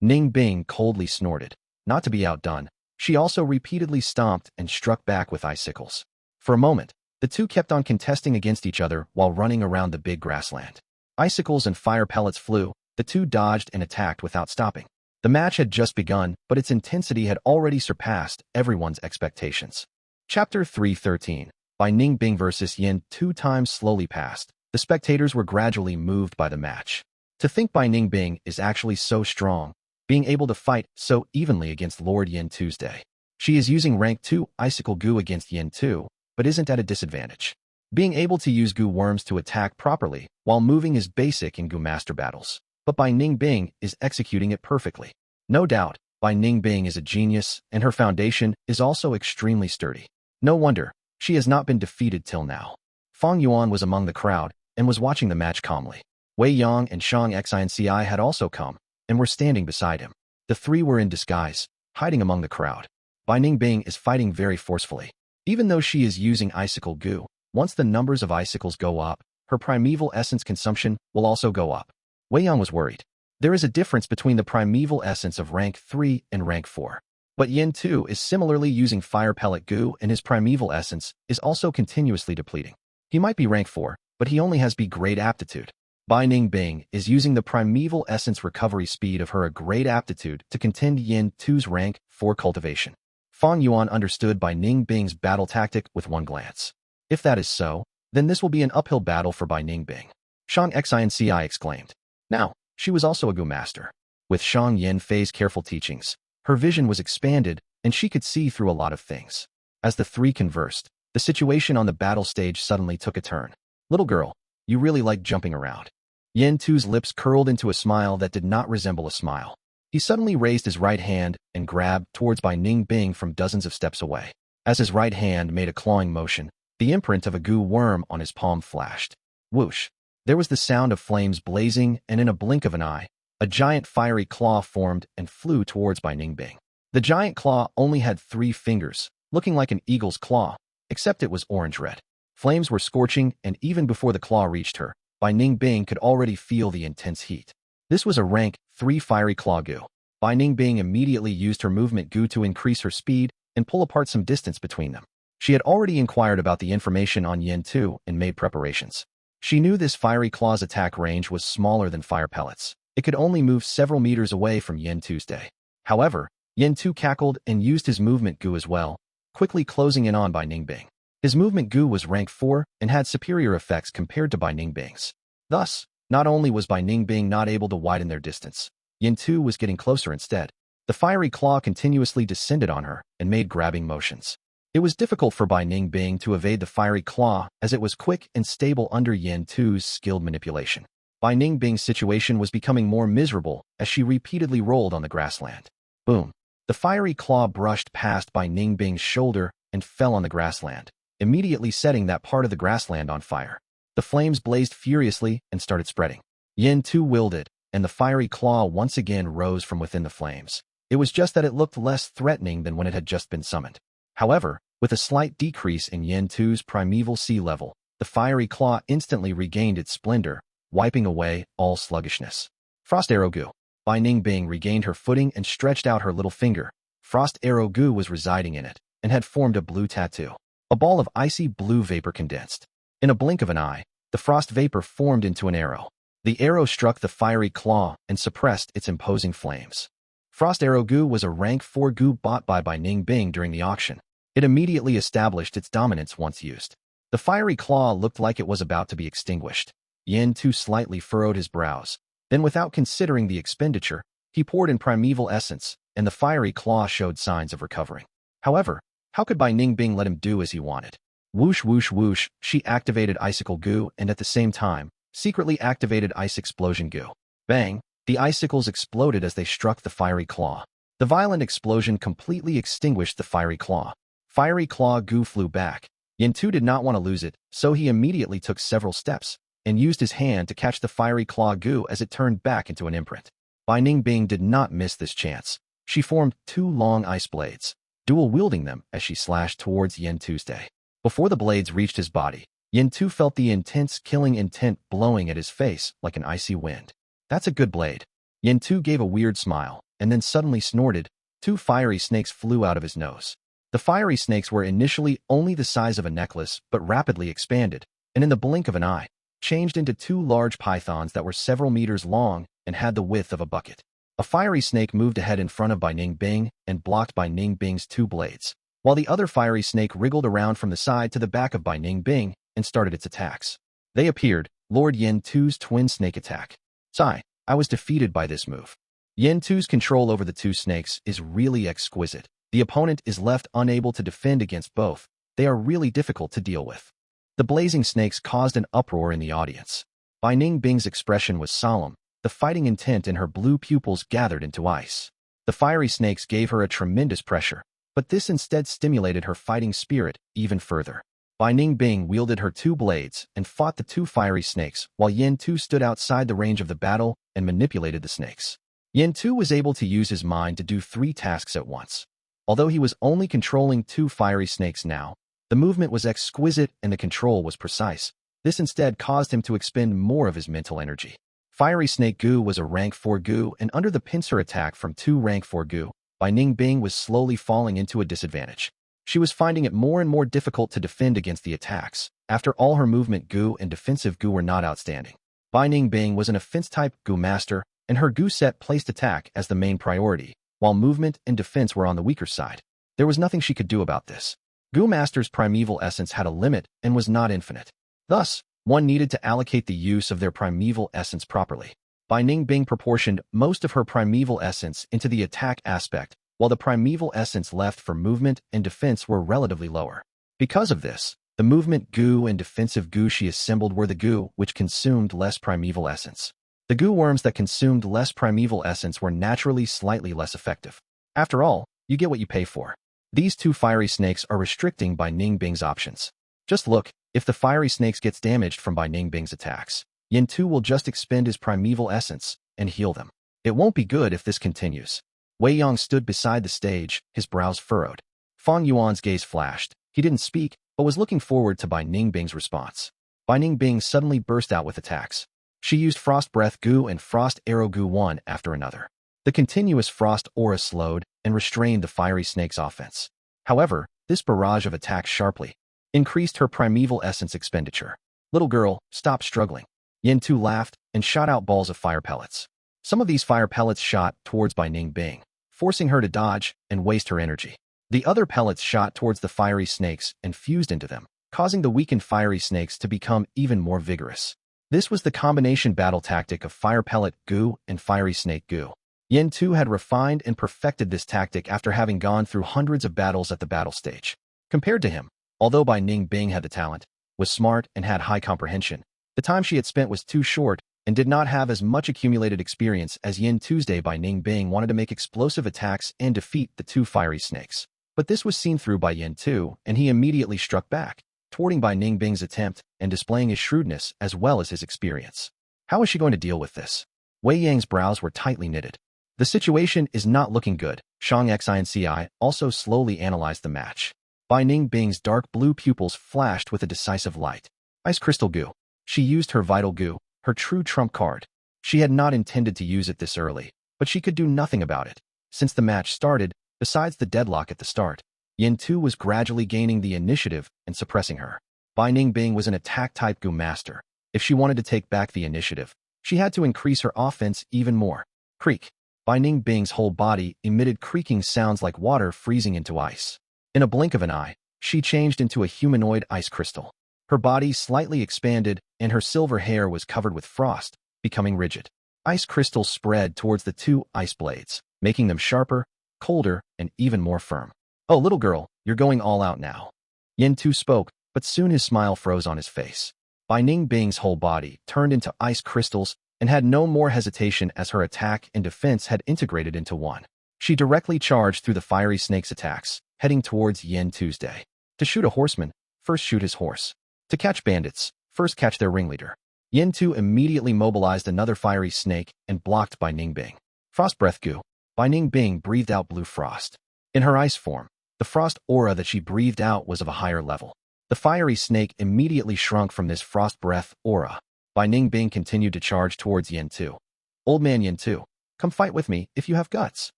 Ning Bing coldly snorted. Not to be outdone, she also repeatedly stomped and struck back with icicles. For a moment, the two kept on contesting against each other while running around the big grassland. Icicles and fire pellets flew, the two dodged and attacked without stopping. The match had just begun, but its intensity had already surpassed everyone's expectations. Chapter 313. Ning Bing vs. Yin. 2 times slowly passed. The spectators were gradually moved by the match. To think Ning Bing is actually so strong, being able to fight so evenly against Lord Yin Tuesday. She is using rank 2 Icicle Gu against Yin Tu, but isn't at a disadvantage. Being able to use Gu worms to attack properly while moving is basic in Gu master battles, but Ning Bing is executing it perfectly. No doubt, Ning Bing is a genius, and her foundation is also extremely sturdy. No wonder, she has not been defeated till now. Fang Yuan was among the crowd and was watching the match calmly. Wei Yang and Shang Xin Ci had also come and were standing beside him. The 3 were in disguise, hiding among the crowd. Ning Bing is fighting very forcefully. Even though she is using Icicle Gu, once the numbers of icicles go up, her primeval essence consumption will also go up. Wei Yang was worried. There is a difference between the primeval essence of rank 3 and rank 4. But Yin Tu is similarly using Fire Pellet Gu, and his primeval essence is also continuously depleting. He might be rank 4, but he only has B-grade aptitude. Ning Bing is using the primeval essence recovery speed of her grade aptitude to contend Yin Tu's rank 4 cultivation. Fang Yuan understood Ning Bing's battle tactic with one glance. If that is so, then this will be an uphill battle for Ning Bing. Shang Xin Ci exclaimed. Now, she was also a Gu master. With Shang Yin Fei's careful teachings, her vision was expanded and she could see through a lot of things. As the three conversed, the situation on the battle stage suddenly took a turn. Little girl, you really like jumping around. Yin Tu's lips curled into a smile that did not resemble a smile. He suddenly raised his right hand and grabbed towards by Ning Bing from dozens of steps away. As his right hand made a clawing motion, the imprint of a Gu worm on his palm flashed. Whoosh! There was the sound of flames blazing, and in a blink of an eye, a giant fiery claw formed and flew towards by Ning Bing. The giant claw only had 3 fingers, looking like an eagle's claw, except it was orange-red. Flames were scorching, and even before the claw reached her, Bai Ning Bing could already feel the intense heat. This was a rank 3 fiery claw Gu. Bai Ning Bing immediately used her movement Gu to increase her speed and pull apart some distance between them. She had already inquired about the information on Yin Tu and made preparations. She knew this fiery claw's attack range was smaller than fire pellets. It could only move several meters away from Yin Tu's day. However, Yin Tu cackled and used his movement Gu as well, quickly closing in on Bai Ning Bing. His movement Gu was rank 4 and had superior effects compared to Bai Ning Bing's. Thus, not only was Bai Ning Bing not able to widen their distance, Yin Tu was getting closer instead. The fiery claw continuously descended on her and made grabbing motions. It was difficult for Bai Ning Bing to evade the fiery claw as it was quick and stable under Yin Tu's skilled manipulation. Bai Ning Bing's situation was becoming more miserable as she repeatedly rolled on the grassland. Boom! The fiery claw brushed past Bai Ning Bing's shoulder and fell on the grassland, immediately setting that part of the grassland on fire. The flames blazed furiously and started spreading. Yin Tu wielded, and the fiery claw once again rose from within the flames. It was just that it looked less threatening than when it had just been summoned. However, with a slight decrease in Yin Tu's primeval sea level, the fiery claw instantly regained its splendor, wiping away all sluggishness. Frost Arrow Gu. Bai Ning Bing regained her footing and stretched out her little finger. Frost Arrow Gu was residing in it, and had formed a blue tattoo. A ball of icy blue vapor condensed. In a blink of an eye, the frost vapor formed into an arrow. The arrow struck the fiery claw and suppressed its imposing flames. Frost Arrow Gu was a rank 4 Gu bought by Ning Bing during the auction. It immediately established its dominance once used. The fiery claw looked like it was about to be extinguished. Yin Tu slightly furrowed his brows. Then, without considering the expenditure, he poured in primeval essence, and the fiery claw showed signs of recovering. However, how could Bai Ning Bing let him do as he wanted? Whoosh whoosh whoosh, she activated Icicle Gu and at the same time, secretly activated Ice Explosion Gu. Bang! The icicles exploded as they struck the fiery claw. The violent explosion completely extinguished the fiery claw. Fiery claw Gu flew back. Yin Tu did not want to lose it, so he immediately took several steps and used his hand to catch the fiery claw Gu as it turned back into an imprint. Bai Ning Bing did not miss this chance. She formed 2 long ice blades, dual-wielding them as she slashed towards Yin Tu's day. Before the blades reached his body, Yin Tu felt the intense killing intent blowing at his face like an icy wind. That's a good blade. Yin Tu gave a weird smile, and then suddenly snorted. 2 fiery snakes flew out of his nose. The fiery snakes were initially only the size of a necklace, but rapidly expanded, and in the blink of an eye, changed into 2 large pythons that were several meters long and had the width of a bucket. A fiery snake moved ahead in front of Bai Ning Bing and blocked Bai Ning Bing's 2 blades, while the other fiery snake wriggled around from the side to the back of Bai Ning Bing and started its attacks. They appeared, Lord Yin Tu's twin snake attack. Sigh, I was defeated by this move. Yin Tu's control over the 2 snakes is really exquisite. The opponent is left unable to defend against both. They are really difficult to deal with. The blazing snakes caused an uproar in the audience. Bai Ning Bing's expression was solemn. The fighting intent in her blue pupils gathered into ice. The fiery snakes gave her a tremendous pressure, but this instead stimulated her fighting spirit even further. Bai Ning Bing wielded her 2 blades and fought the 2 fiery snakes, while Yin Tu stood outside the range of the battle and manipulated the snakes. Yin Tu was able to use his mind to do 3 tasks at once. Although he was only controlling 2 fiery snakes now, the movement was exquisite and the control was precise. This instead caused him to expend more of his mental energy. Fiery Snake Gu was a rank 4 Gu, and under the pincer attack from 2 rank 4 Gu, Bai Ning Bing was slowly falling into a disadvantage. She was finding it more and more difficult to defend against the attacks. After all, her movement Gu and defensive Gu were not outstanding. Bai Ning Bing was an offense-type Gu master, and her Gu set placed attack as the main priority, while movement and defense were on the weaker side. There was nothing she could do about this. Gu Master's primeval essence had a limit and was not infinite. Thus, One needed to allocate the use of their primeval essence properly. Bai Ningbing proportioned most of her primeval essence into the attack aspect, while the primeval essence left for movement and defense were relatively lower. Because of this, the movement Gu and defensive Gu she assembled were the Gu which consumed less primeval essence. The Gu worms that consumed less primeval essence were naturally slightly less effective. After all, you get what you pay for. These two fiery snakes are restricting Bai Ningbing's options. Just look, if the fiery snakes gets damaged from Bai Ningbing's attacks, Yin Tu will just expend his primeval essence and heal them. It won't be good if this continues. Wei Yang stood beside the stage, his brows furrowed. Fang Yuan's gaze flashed. He didn't speak, but was looking forward to Bai Ningbing's response. Bai Ningbing suddenly burst out with attacks. She used Frost Breath Gu and Frost Arrow Gu one after another. The continuous frost aura slowed and restrained the fiery snake's offense. However, this barrage of attacks sharply increased her primeval essence expenditure. Little girl, stop struggling. Yin Tu laughed and shot out balls of fire pellets. Some of these fire pellets shot towards Bai Ningbing, forcing her to dodge and waste her energy. The other pellets shot towards the fiery snakes and fused into them, causing the weakened fiery snakes to become even more vigorous. This was the combination battle tactic of Fire Pellet Gu and Fiery Snake Gu. Yin Tu had refined and perfected this tactic after having gone through hundreds of battles at the battle stage. Compared to him, although Bai Ningbing had the talent, was smart and had high comprehension, the time she had spent was too short and did not have as much accumulated experience as Yin Tuesday. Bai Ningbing wanted to make explosive attacks and defeat the two fiery snakes. But this was seen through by Yin Tu, and he immediately struck back, thwarting Bai Ningbing's attempt and displaying his shrewdness as well as his experience. How is she going to deal with this? Wei Yang's brows were tightly knitted. The situation is not looking good. Shang Xin Ci also slowly analyzed the match. Bai Ningbing's dark blue pupils flashed with a decisive light. Ice Crystal Gu. She used her Vital Gu, her true trump card. She had not intended to use it this early, but she could do nothing about it. Since the match started, besides the deadlock at the start, Yin Tu was gradually gaining the initiative and suppressing her. Bai Ningbing was an attack-type Gu master. If she wanted to take back the initiative, she had to increase her offense even more. Creak. Bai Ningbing's whole body emitted creaking sounds like water freezing into ice. In a blink of an eye, she changed into a humanoid ice crystal. Her body slightly expanded, and her silver hair was covered with frost, becoming rigid. Ice crystals spread towards the two ice blades, making them sharper, colder, and even more firm. Oh, little girl, you're going all out now. Yin Tu spoke, but soon his smile froze on his face. Bai Ningbing's whole body turned into ice crystals and had no more hesitation as her attack and defense had integrated into one. She directly charged through the fiery snake's attacks, heading towards Yin Tuesday. To shoot a horseman, first shoot his horse. To catch bandits, first catch their ringleader. Yin Tu immediately mobilized another fiery snake and blocked Bai Ningbing. Frost Breath Gu. Bai Ningbing breathed out blue frost. In her ice form, the frost aura that she breathed out was of a higher level. The fiery snake immediately shrunk from this frost breath aura. Bai Ningbing continued to charge towards Yin Tu. Old man Yin Tu, come fight with me if you have guts.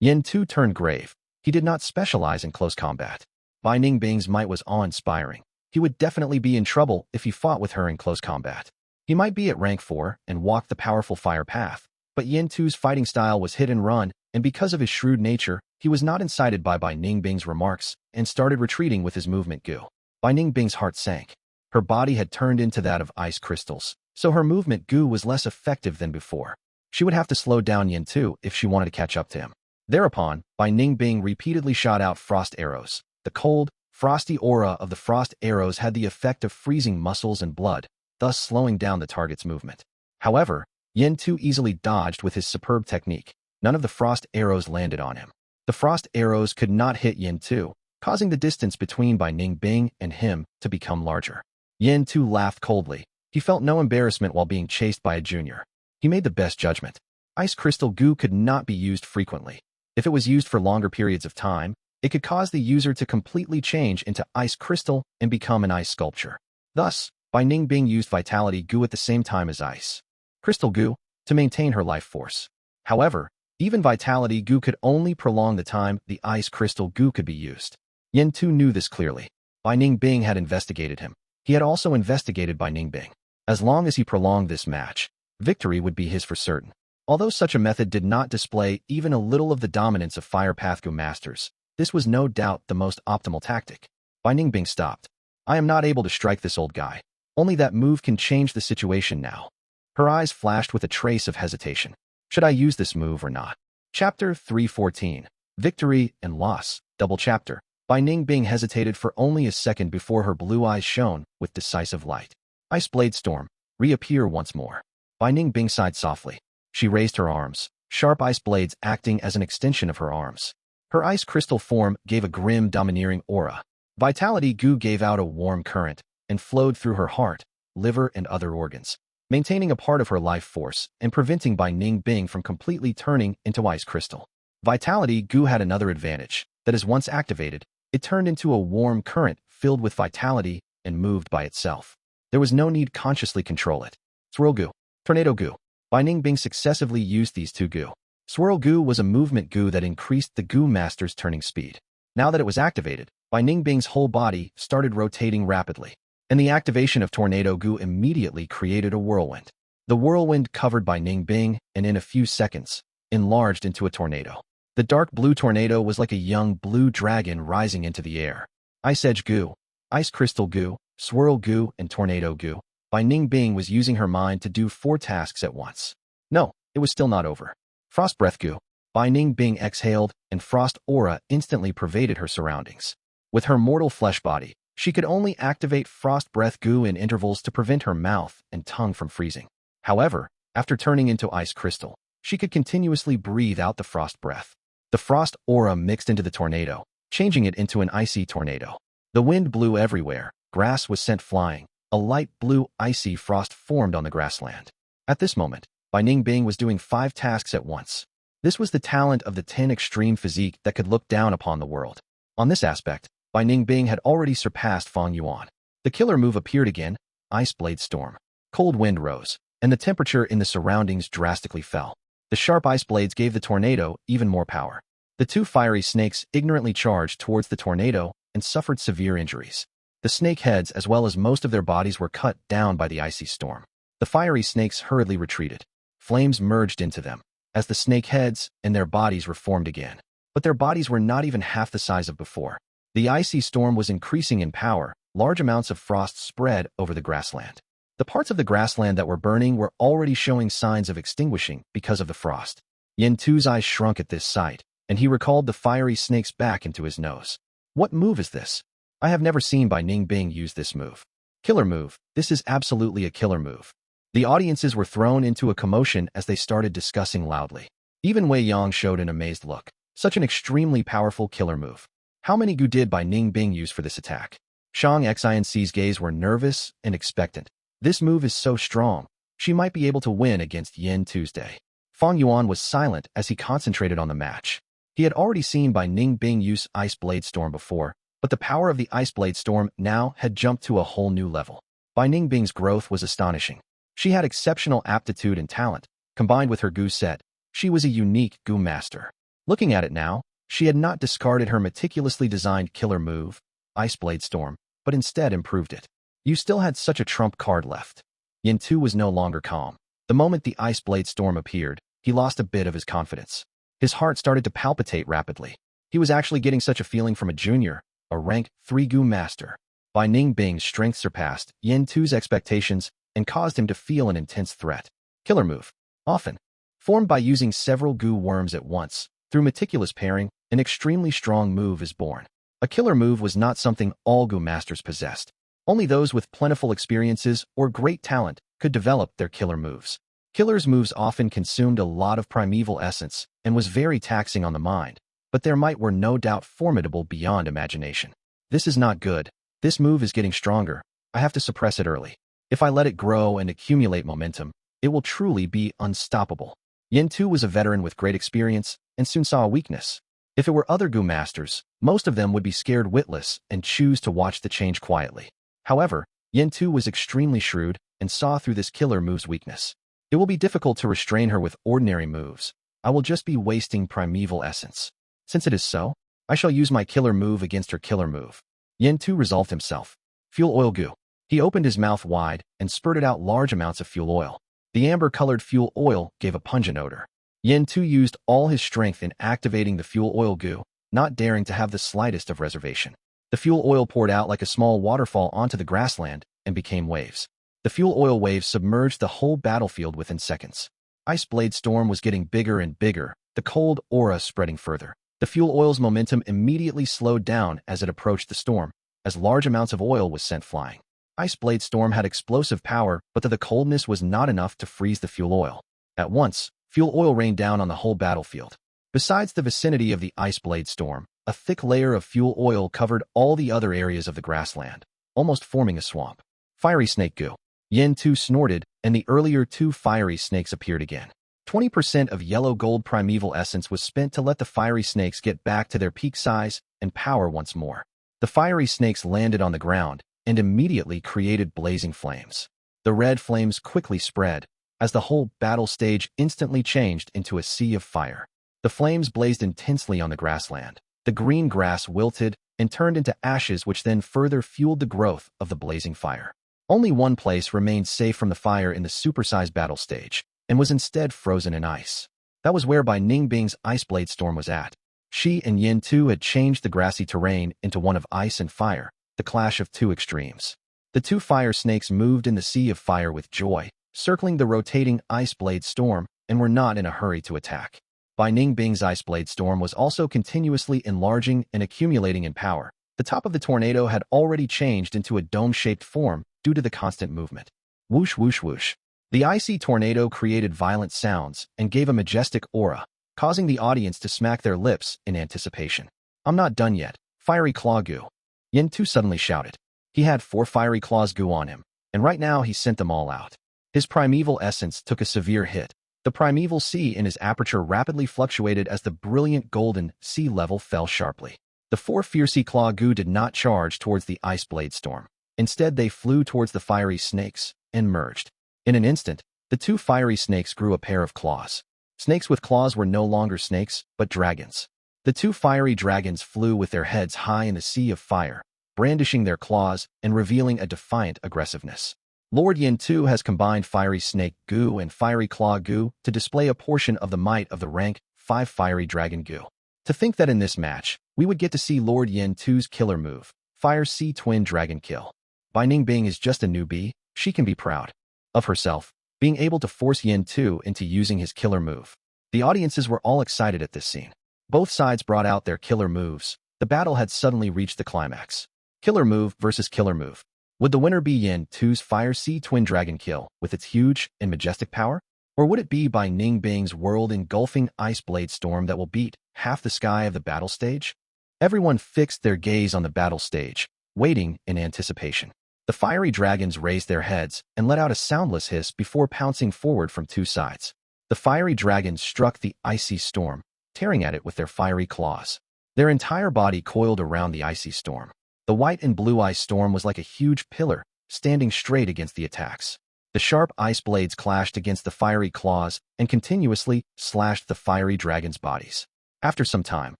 Yin Tu turned grave. He did not specialize in close combat. Bai Ningbing's might was awe-inspiring. He would definitely be in trouble if he fought with her in close combat. He might be at rank 4 and walk the powerful fire path, but Yin Tu's fighting style was hit and run, and because of his shrewd nature, he was not incited by Bai Ningbing's remarks and started retreating with his movement Gu. Bai Ningbing's heart sank. Her body had turned into that of ice crystals, so her movement Gu was less effective than before. She would have to slow down Yin Tu if she wanted to catch up to him. Thereupon, Bai Ningbing repeatedly shot out frost arrows. The cold, frosty aura of the frost arrows had the effect of freezing muscles and blood, thus slowing down the target's movement. However, Yin Tu easily dodged with his superb technique. None of the frost arrows landed on him. The frost arrows could not hit Yin Tu, causing the distance between Bai Ningbing and him to become larger. Yin Tu laughed coldly. He felt no embarrassment while being chased by a junior. He made the best judgment. Ice Crystal Gu could not be used frequently. If it was used for longer periods of time, it could cause the user to completely change into ice crystal and become an ice sculpture. Thus, Bai Ningbing used Vitality Gu at the same time as Ice Crystal Gu to maintain her life force. However, even Vitality Gu could only prolong the time the Ice Crystal Gu could be used. Yin Tu knew this clearly. Bai Ningbing had investigated him. He had also investigated Bai Ningbing. As long as he prolonged this match, victory would be his for certain. Although such a method did not display even a little of the dominance of Fire Path Gu masters, this was no doubt the most optimal tactic. Bai Ningbing stopped. I am not able to strike this old guy. Only that move can change the situation now. Her eyes flashed with a trace of hesitation. Should I use this move or not? Chapter 314. Victory and Loss. Double chapter. By Ning Bing hesitated for only a second before her blue eyes shone with decisive light. Ice Blade Storm. Reappear once more. By Ning Bing sighed softly. She raised her arms, sharp ice blades acting as an extension of her arms. Her ice crystal form gave a grim, domineering aura. Vitality Gu gave out a warm current and flowed through her heart, liver, and other organs, maintaining a part of her life force and preventing Bai Ning Bing from completely turning into ice crystal. Vitality Gu had another advantage, that is once activated, it turned into a warm current filled with vitality and moved by itself. There was no need consciously control it. Swirl Gu. Tornado Gu. Bai Ning Bing successively used these two Gu. Swirl Gu was a movement Gu that increased the Gu Master's turning speed. Now that it was activated, Bai Ning Bing's whole body started rotating rapidly, and the activation of Tornado Gu immediately created a whirlwind. The whirlwind covered Bai Ning Bing and in a few seconds, enlarged into a tornado. The dark blue tornado was like a young blue dragon rising into the air. Ice Edge Gu, Ice Crystal Gu, Swirl Gu, and Tornado Gu. Bai Ning Bing was using her mind to do 4 tasks at once. No, it was still not over. Frost Breath Gu. Bai Ning Bing exhaled, and frost aura instantly pervaded her surroundings. With her mortal flesh body, she could only activate Frost Breath Gu in intervals to prevent her mouth and tongue from freezing. However, after turning into Ice Crystal, she could continuously breathe out the frost breath. The frost aura mixed into the tornado, changing it into an icy tornado. The wind blew everywhere, grass was sent flying, a light blue icy frost formed on the grassland. At this moment, Bai Ning Bing was doing 5 tasks at once. This was the talent of the 10 extreme physique that could look down upon the world. On this aspect, Bai Ning Bing had already surpassed Fang Yuan. The killer move appeared again, Ice Blade Storm. Cold wind rose, and the temperature in the surroundings drastically fell. The sharp ice blades gave the tornado even more power. The 2 fiery snakes ignorantly charged towards the tornado and suffered severe injuries. The snake heads as well as most of their bodies were cut down by the icy storm. The fiery snakes hurriedly retreated. Flames merged into them, as the snake heads and their bodies reformed again. But their bodies were not even half the size of before. The icy storm was increasing in power, large amounts of frost spread over the grassland. The parts of the grassland that were burning were already showing signs of extinguishing because of the frost. Yin Tu's eyes shrunk at this sight, and he recalled the fiery snakes back into his nose. What move is this? I have never seen Bai Ning Bing use this move. Killer move, this is absolutely a killer move. The audiences were thrown into a commotion as they started discussing loudly. Even Wei Yang showed an amazed look. Such an extremely powerful killer move. How many Gu did Bai Ning Bing use for this attack? Shang Xian's gaze were nervous and expectant. This move is so strong, she might be able to win against Yin Tuesday. Fang Yuan was silent as he concentrated on the match. He had already seen Bai Ning Bing use Ice Blade Storm before, but the power of the Ice Blade Storm now had jumped to a whole new level. Bai Ning Bing's growth was astonishing. She had exceptional aptitude and talent. Combined with her Gu set, she was a unique Gu master. Looking at it now, she had not discarded her meticulously designed killer move, Ice Blade Storm, but instead improved it. You still had such a trump card left. Yin Tu was no longer calm. The moment the Ice Blade Storm appeared, he lost a bit of his confidence. His heart started to palpitate rapidly. He was actually getting such a feeling from a junior, a rank 3 Gu master. Bai Ning Bing's strength surpassed Yin Tu's expectations and caused him to feel an intense threat. Killer move. Often. Formed by using several Gu worms at once, through meticulous pairing, an extremely strong move is born. A killer move was not something all Gu masters possessed. Only those with plentiful experiences or great talent could develop their killer moves. Killer's moves often consumed a lot of primeval essence and was very taxing on the mind, but their might were no doubt formidable beyond imagination. This is not good. This move is getting stronger. I have to suppress it early. If I let it grow and accumulate momentum, it will truly be unstoppable. Yin Tu was a veteran with great experience and soon saw a weakness. If it were other Gu masters, most of them would be scared witless and choose to watch the change quietly. However, Yin Tu was extremely shrewd and saw through this killer move's weakness. It will be difficult to restrain her with ordinary moves. I will just be wasting primeval essence. Since it is so, I shall use my killer move against her killer move. Yin Tu resolved himself. Fuel Oil Gu. He opened his mouth wide and spurted out large amounts of fuel oil. The amber-colored fuel oil gave a pungent odor. Yin Tu used all his strength in activating the fuel oil Gu, not daring to have the slightest of reservation. The fuel oil poured out like a small waterfall onto the grassland and became waves. The fuel oil waves submerged the whole battlefield within seconds. Ice Blade Storm was getting bigger and bigger, the cold aura spreading further. The fuel oil's momentum immediately slowed down as it approached the storm, as large amounts of oil was sent flying. Ice Blade Storm had explosive power, but the coldness was not enough to freeze the fuel oil. At once, fuel oil rained down on the whole battlefield. Besides the vicinity of the Ice Blade Storm, a thick layer of fuel oil covered all the other areas of the grassland, almost forming a swamp. Fiery Snake Gu. Yin Tu snorted, and the earlier two fiery snakes appeared again. 20% of yellow gold primeval essence was spent to let the fiery snakes get back to their peak size and power once more. The fiery snakes landed on the ground and immediately created blazing flames. The red flames quickly spread, as the whole battle stage instantly changed into a sea of fire. The flames blazed intensely on the grassland. The green grass wilted and turned into ashes, which then further fueled the growth of the blazing fire. Only one place remained safe from the fire in the supersized battle stage, and was instead frozen in ice. That was whereby Ning Bing's Ice Blade Storm was at. She and Yin Tu had changed the grassy terrain into one of ice and fire, the clash of two extremes. The two fire snakes moved in the sea of fire with joy, circling the rotating Ice Blade Storm, and were not in a hurry to attack. By Ning Bing's Ice Blade Storm was also continuously enlarging and accumulating in power. The top of the tornado had already changed into a dome-shaped form due to the constant movement. Whoosh, whoosh, whoosh. The icy tornado created violent sounds and gave a majestic aura, causing the audience to smack their lips in anticipation. I'm not done yet. Fiery Claw Gu. Yin Tu suddenly shouted. He had 4 Fiery Claws Gu on him, and right now he sent them all out. His primeval essence took a severe hit. The primeval sea in his aperture rapidly fluctuated as the brilliant golden sea level fell sharply. The 4 Fiery Claw Gu did not charge towards the Ice Blade Storm. Instead, they flew towards the fiery snakes and merged. In an instant, the 2 fiery snakes grew a pair of claws. Snakes with claws were no longer snakes, but dragons. The 2 fiery dragons flew with their heads high in the sea of fire, brandishing their claws and revealing a defiant aggressiveness. Lord Yin Tu has combined Fiery Snake Gu and Fiery Claw Gu to display a portion of the might of the rank 5 Fiery Dragon Gu. To think that in this match, we would get to see Lord Yin Tu's killer move, Fire Sea Twin Dragon Kill. By Ning Bing is just a newbie, she can be proud of herself, being able to force Yin Tu into using his killer move. The audiences were all excited at this scene. Both sides brought out their killer moves. The battle had suddenly reached the climax. Killer move versus killer move. Would the winner be Yin Tu's Fire Sea Twin Dragon Kill with its huge and majestic power? Or would it be by Ning Bing's world-engulfing Ice Blade Storm that will beat half the sky of the battle stage? Everyone fixed their gaze on the battle stage, waiting in anticipation. The fiery dragons raised their heads and let out a soundless hiss before pouncing forward from 2 sides. The fiery dragons struck the icy storm, tearing at it with their fiery claws. Their entire body coiled around the icy storm. The white and blue ice storm was like a huge pillar, standing straight against the attacks. The sharp ice blades clashed against the fiery claws and continuously slashed the fiery dragons' bodies. After some time,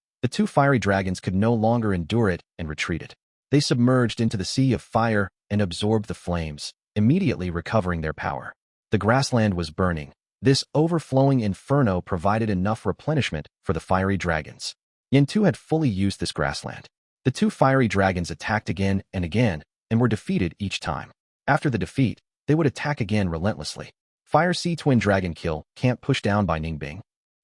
the 2 fiery dragons could no longer endure it and retreated. They submerged into the sea of fire and absorbed the flames, immediately recovering their power. The grassland was burning. This overflowing inferno provided enough replenishment for the fiery dragons. Yin Tu had fully used this grassland. The 2 fiery dragons attacked again and were defeated each time. After the defeat, they would attack again relentlessly. Fire Sea Twin Dragon Kill can't push down by Ning Bing.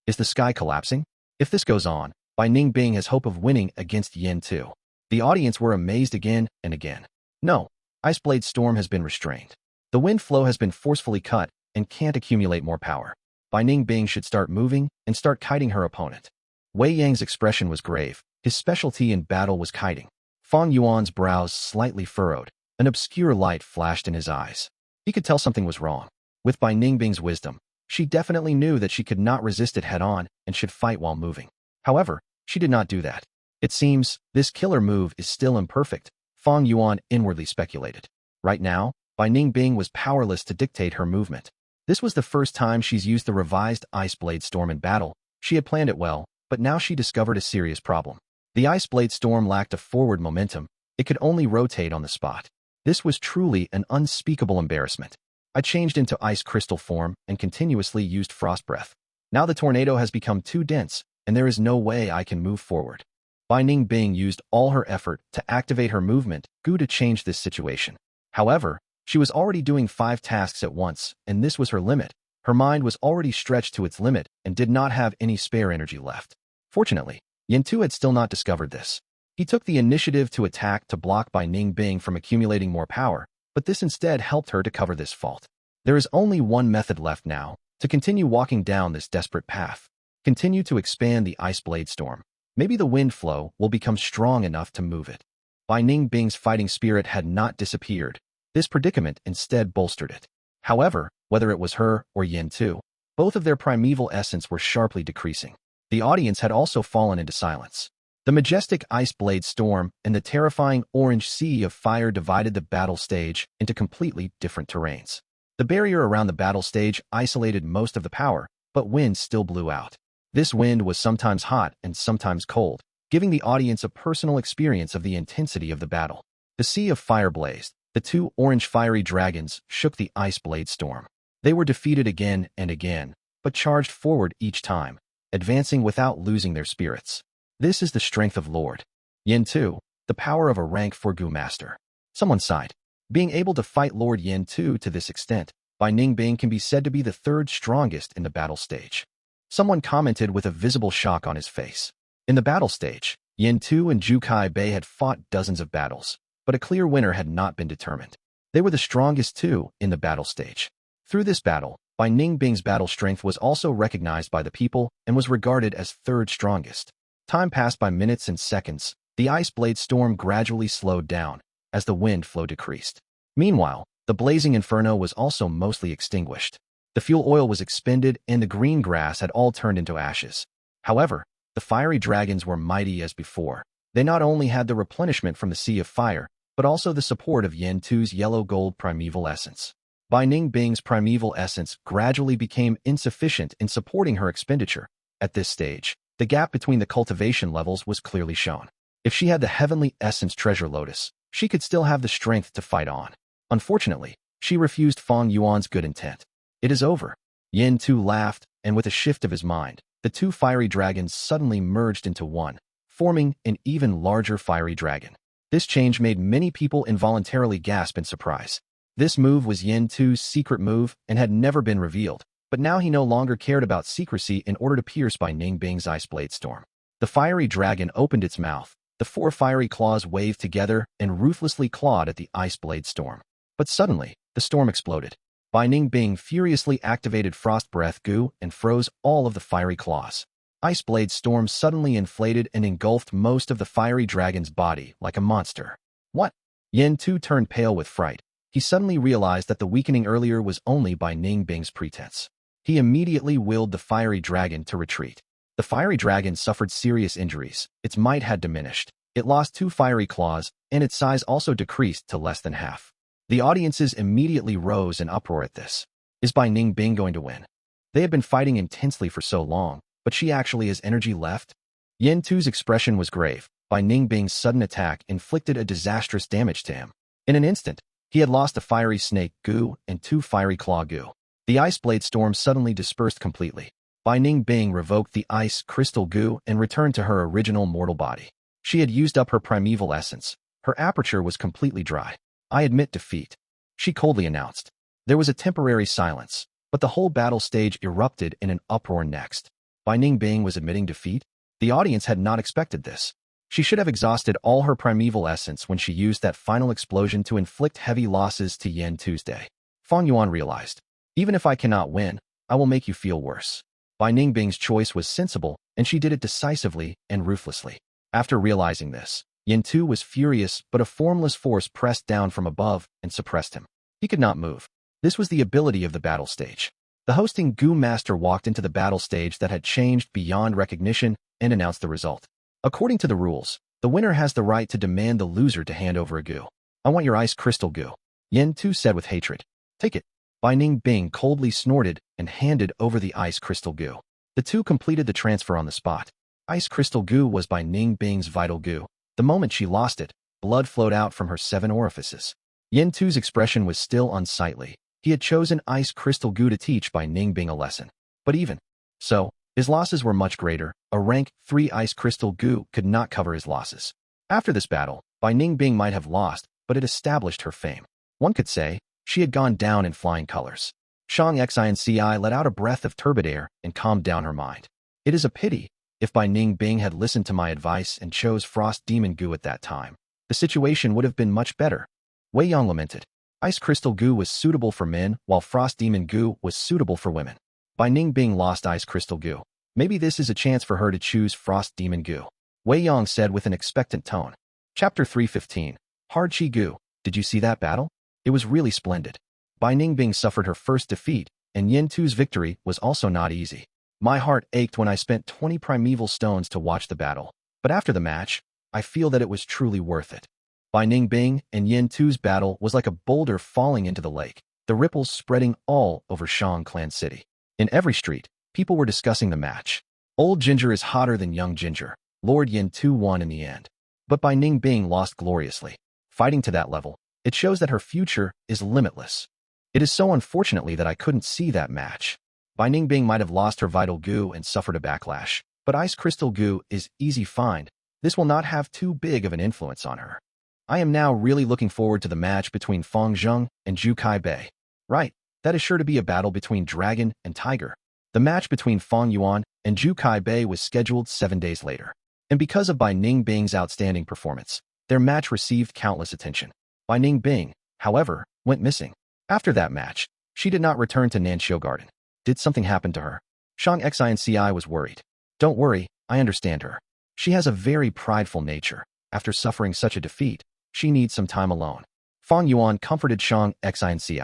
Is the sky collapsing? If this goes on, by Ning Bing has hope of winning against Yin Tu. The audience were amazed again and again. No, Ice Blade Storm has been restrained. The wind flow has been forcefully cut and can't accumulate more power. Bai Ning Bing should start moving and start kiting her opponent. Wei Yang's expression was grave. His specialty in battle was kiting. Fang Yuan's brows slightly furrowed. An obscure light flashed in his eyes. He could tell something was wrong. With Bai Ning Bing's wisdom, she definitely knew that she could not resist it head-on and should fight while moving. However, she did not do that. It seems this killer move is still imperfect, Fang Yuan inwardly speculated. Right now, Bai Ning Bing was powerless to dictate her movement. This was the first time she's used the revised Ice Blade Storm in battle. She had planned it well, but now she discovered a serious problem. The Ice Blade Storm lacked a forward momentum. It could only rotate on the spot. This was truly an unspeakable embarrassment. I changed into ice crystal form and continuously used frost breath. Now the tornado has become too dense, and there is no way I can move forward. Bai Ning Bing used all her effort to activate her movement Gu to change this situation. However, She was already doing 5 tasks at once, and this was her limit. Her mind was already stretched to its limit and did not have any spare energy left. Fortunately, Xin Ci had still not discovered this. He took the initiative to attack to block by Ning Bing from accumulating more power, but this instead helped her to cover this fault. There is only one method left now, to continue walking down this desperate path. Continue to expand the ice blade storm. Maybe the wind flow will become strong enough to move it. Bai Ning Bing's fighting spirit had not disappeared. This predicament instead bolstered it. However, whether it was her or Xin Ci, both of their primeval essence were sharply decreasing. The audience had also fallen into silence. The majestic ice blade storm and the terrifying orange sea of fire divided the battle stage into completely different terrains. The barrier around the battle stage isolated most of the power, but wind still blew out. This wind was sometimes hot and sometimes cold, giving the audience a personal experience of the intensity of the battle. The sea of fire blazed. The 2 orange fiery dragons shook the ice blade storm. They were defeated again and again, but charged forward each time, advancing without losing their spirits. This is the strength of Lord Xin Ci, the power of a rank 4 Gu master. Someone sighed. Being able to fight Lord Xin Ci to this extent, by Ning Bing can be said to be the 3rd strongest in the battle stage. Someone commented with a visible shock on his face. In the battle stage, Xin Ci and Zhu Kai Bei had fought dozens of battles, but a clear winner had not been determined. They were the strongest too in the battle stage. Through this battle, Bai Ning Bing's battle strength was also recognized by the people and was regarded as 3rd strongest. Time passed by minutes and seconds. The ice blade storm gradually slowed down as the wind flow decreased. Meanwhile, the blazing inferno was also mostly extinguished. The fuel oil was expended and the green grass had all turned into ashes. However, the fiery dragons were mighty as before. They not only had the replenishment from the Sea of Fire, but also the support of Xin Ci's yellow-gold primeval essence. Bai Ning Bing's primeval essence gradually became insufficient in supporting her expenditure. At this stage, the gap between the cultivation levels was clearly shown. If she had the heavenly essence treasure lotus, she could still have the strength to fight on. Unfortunately, she refused Fang Yuan's good intent. It is over. Xin Ci laughed, and with a shift of his mind, the 2 fiery dragons suddenly merged into one, forming an even larger fiery dragon. This change made many people involuntarily gasp in surprise. This move was Xin Ci's secret move and had never been revealed, but now he no longer cared about secrecy in order to pierce by Ning Bing's ice blade storm. The fiery dragon opened its mouth. The 4 fiery claws waved together and ruthlessly clawed at the ice blade storm. But suddenly, the storm exploded. Bai Ning Bing furiously activated Frost Breath Gu and froze all of the fiery claws. Ice blade storm suddenly inflated and engulfed most of the fiery dragon's body like a monster. What? Xin Ci turned pale with fright. He suddenly realized that the weakening earlier was only by Ning Bing's pretense. He immediately willed the fiery dragon to retreat. The fiery dragon suffered serious injuries. Its might had diminished. It lost 2 fiery claws, and its size also decreased to less than half. The audiences immediately rose in uproar at this. Is Bai Ning Bing going to win? They had been fighting intensely for so long, but she actually has energy left? Xin Ci's expression was grave. Bai Ning Bing's sudden attack inflicted a disastrous damage to him. In an instant, he had lost a fiery snake Gu and 2 fiery claw Gu. The ice blade storm suddenly dispersed completely. Bai Ning Bing revoked the ice crystal Gu and returned to her original mortal body. She had used up her primeval essence. Her aperture was completely dry. I admit defeat, she coldly announced. There was a temporary silence, but the whole battle stage erupted in an uproar next. Bai Ning Bing was admitting defeat? The audience had not expected this. She should have exhausted all her primeval essence when she used that final explosion to inflict heavy losses to Xin Ci's day. Fang Yuan realized, even if I cannot win, I will make you feel worse. Bai Ning Bing's choice was sensible, and she did it decisively and ruthlessly. After realizing this, Xin Ci was furious, but a formless force pressed down from above and suppressed him. He could not move. This was the ability of the battle stage. The hosting Gu master walked into the battle stage that had changed beyond recognition and announced the result. According to the rules, the winner has the right to demand the loser to hand over a Gu. I want your ice crystal Gu, Xin Ci said with hatred. Take it. Bai Ning Bing coldly snorted and handed over the ice crystal Gu. The 2 completed the transfer on the spot. Ice crystal Gu was Bai Ning Bing's vital Gu. The moment she lost it, blood flowed out from her 7 orifices. Xin Ci's expression was still unsightly. He had chosen ice crystal Gu to teach Bai Ning Bing a lesson. But even so, his losses were much greater. A rank 3 ice crystal Gu could not cover his losses. After this battle, Bai Ning Bing might have lost, but it established her fame. One could say, She had gone down in flying colors. Shang Ci let out a breath of turbid air and calmed down her mind. It is a pity. If Bai Ning Bing had listened to my advice and chose Frost Demon Gu at that time, the situation would have been much better. Wei Yang lamented. Ice Crystal Gu was suitable for men, while Frost Demon Gu was suitable for women. Bai Ning Bing lost Ice Crystal Gu. Maybe this is a chance for her to choose Frost Demon Gu, Wei Yang said with an expectant tone. Chapter 315. Hard Chi Gu. Did you see that battle? It was really splendid. Bai Ning Bing suffered her first defeat, and Yin Tu's victory was also not easy. My heart ached when I spent 20 primeval stones to watch the battle, but after the match, I feel that it was truly worth it. Bai Ning Bing and Yin Tu's battle was like a boulder falling into the lake, the ripples spreading all over Shang Clan City. In every street, people were discussing the match. Old Ginger is hotter than young Ginger. Lord Yin Tu won in the end. But Bai Ning Bing lost gloriously. Fighting to that level, it shows that her future is limitless. It is so unfortunately that I couldn't see that match. Bai Ning Bing might have lost her Vital Gu and suffered a backlash, but Ice Crystal Gu is easy find. This will not have too big of an influence on her. I am now really looking forward to the match between Fang Zheng and Zhu Kai Bei. Right, that is sure to be a battle between Dragon and Tiger. The match between Fang Yuan and Zhu Kai Bei was scheduled 7 days later. And because of Bai Ning Bing's outstanding performance, their match received countless attention. Bai Ning Bing, however, went missing. After that match, she did not return to Nanxiu Garden. Did something happen to her? Shang Ci was worried. Don't worry, I understand her. She has a very prideful nature. After suffering such a defeat, she needs some time alone. Fang Yuan comforted Shang Ci.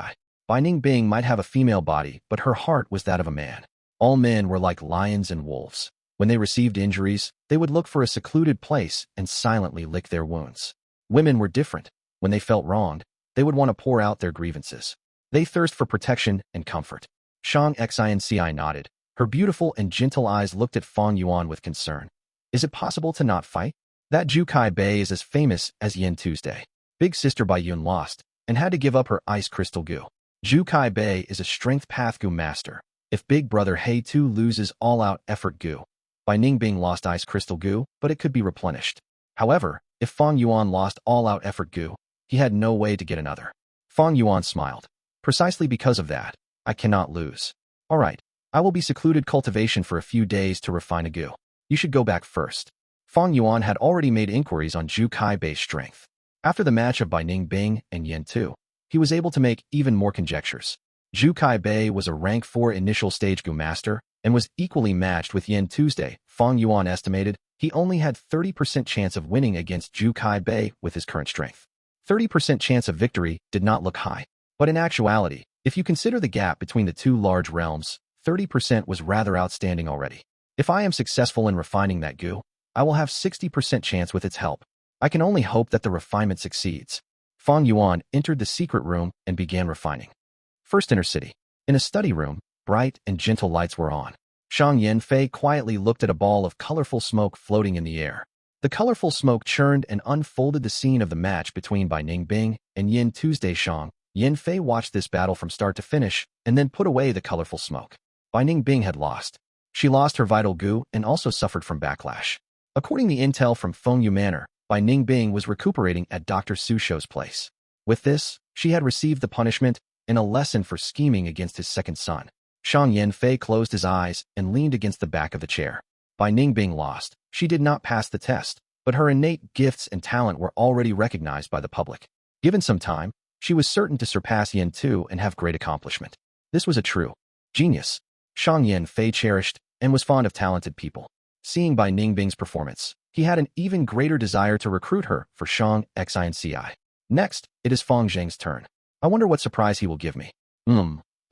Bai Ning Bing might have a female body, but her heart was that of a man. All men were like lions and wolves. When they received injuries, they would look for a secluded place and silently lick their wounds. Women were different. When they felt wronged, they would want to pour out their grievances. They thirst for protection and comfort. Shang Ci nodded. Her beautiful and gentle eyes looked at Fang Yuan with concern. Is it possible to not fight? That Zhu Kai Bei is as famous as Yin Tuesday. Big sister Bai Yun lost and had to give up her Ice Crystal Gu. Zhu Kai Bei is a strength path Gu master. If big brother He Tu loses all-out effort Gu, Bai Ning Bing lost Ice Crystal Gu, but it could be replenished. However, if Fang Yuan lost all-out effort Gu, he had no way to get another. Fang Yuan smiled. Precisely because of that, I cannot lose. All right, I will be secluded cultivation for a few days to refine a Gu. You should go back first. Fang Yuan had already made inquiries on Zhu Kai Bei's strength. After the match of Bai Ning Bing and Yin Tu, he was able to make even more conjectures. Zhu Kai Bei was a rank 4 initial stage Gu master and was equally matched with Yin Tuesday. Fang Yuan estimated he only had 30% chance of winning against Zhu Kai Bei with his current strength. 30% chance of victory did not look high, but in actuality, if you consider the gap between the two large realms, 30% was rather outstanding already. If I am successful in refining that Gu, I will have 60% chance with its help. I can only hope that the refinement succeeds. Fang Yuan entered the secret room and began refining. First inner city. In a study room, bright and gentle lights were on. Shang Yanfei quietly looked at a ball of colorful smoke floating in the air. The colorful smoke churned and unfolded the scene of the match between Bai Ning Bing and Yin Tuesday. Shang Yanfei watched this battle from start to finish and then put away the colorful smoke. Bai Ning Bing had lost. She lost her vital Gu and also suffered from backlash. According to intel from Fengyu Manor, Bai Ning Bing was recuperating at Dr. Su Shou's place. With this, she had received the punishment and a lesson for scheming against his second son. Shang Yanfei closed his eyes and leaned against the back of the chair. Bai Ning Bing lost. She did not pass the test, but her innate gifts and talent were already recognized by the public. Given some time, she was certain to surpass Yin Tu and have great accomplishment. This was a true genius. Shang Yanfei cherished and was fond of talented people. Seeing Bai Ning Bing's performance, he had an even greater desire to recruit her for Shang Ci. Next, it is Fang Zheng's turn. I wonder what surprise he will give me.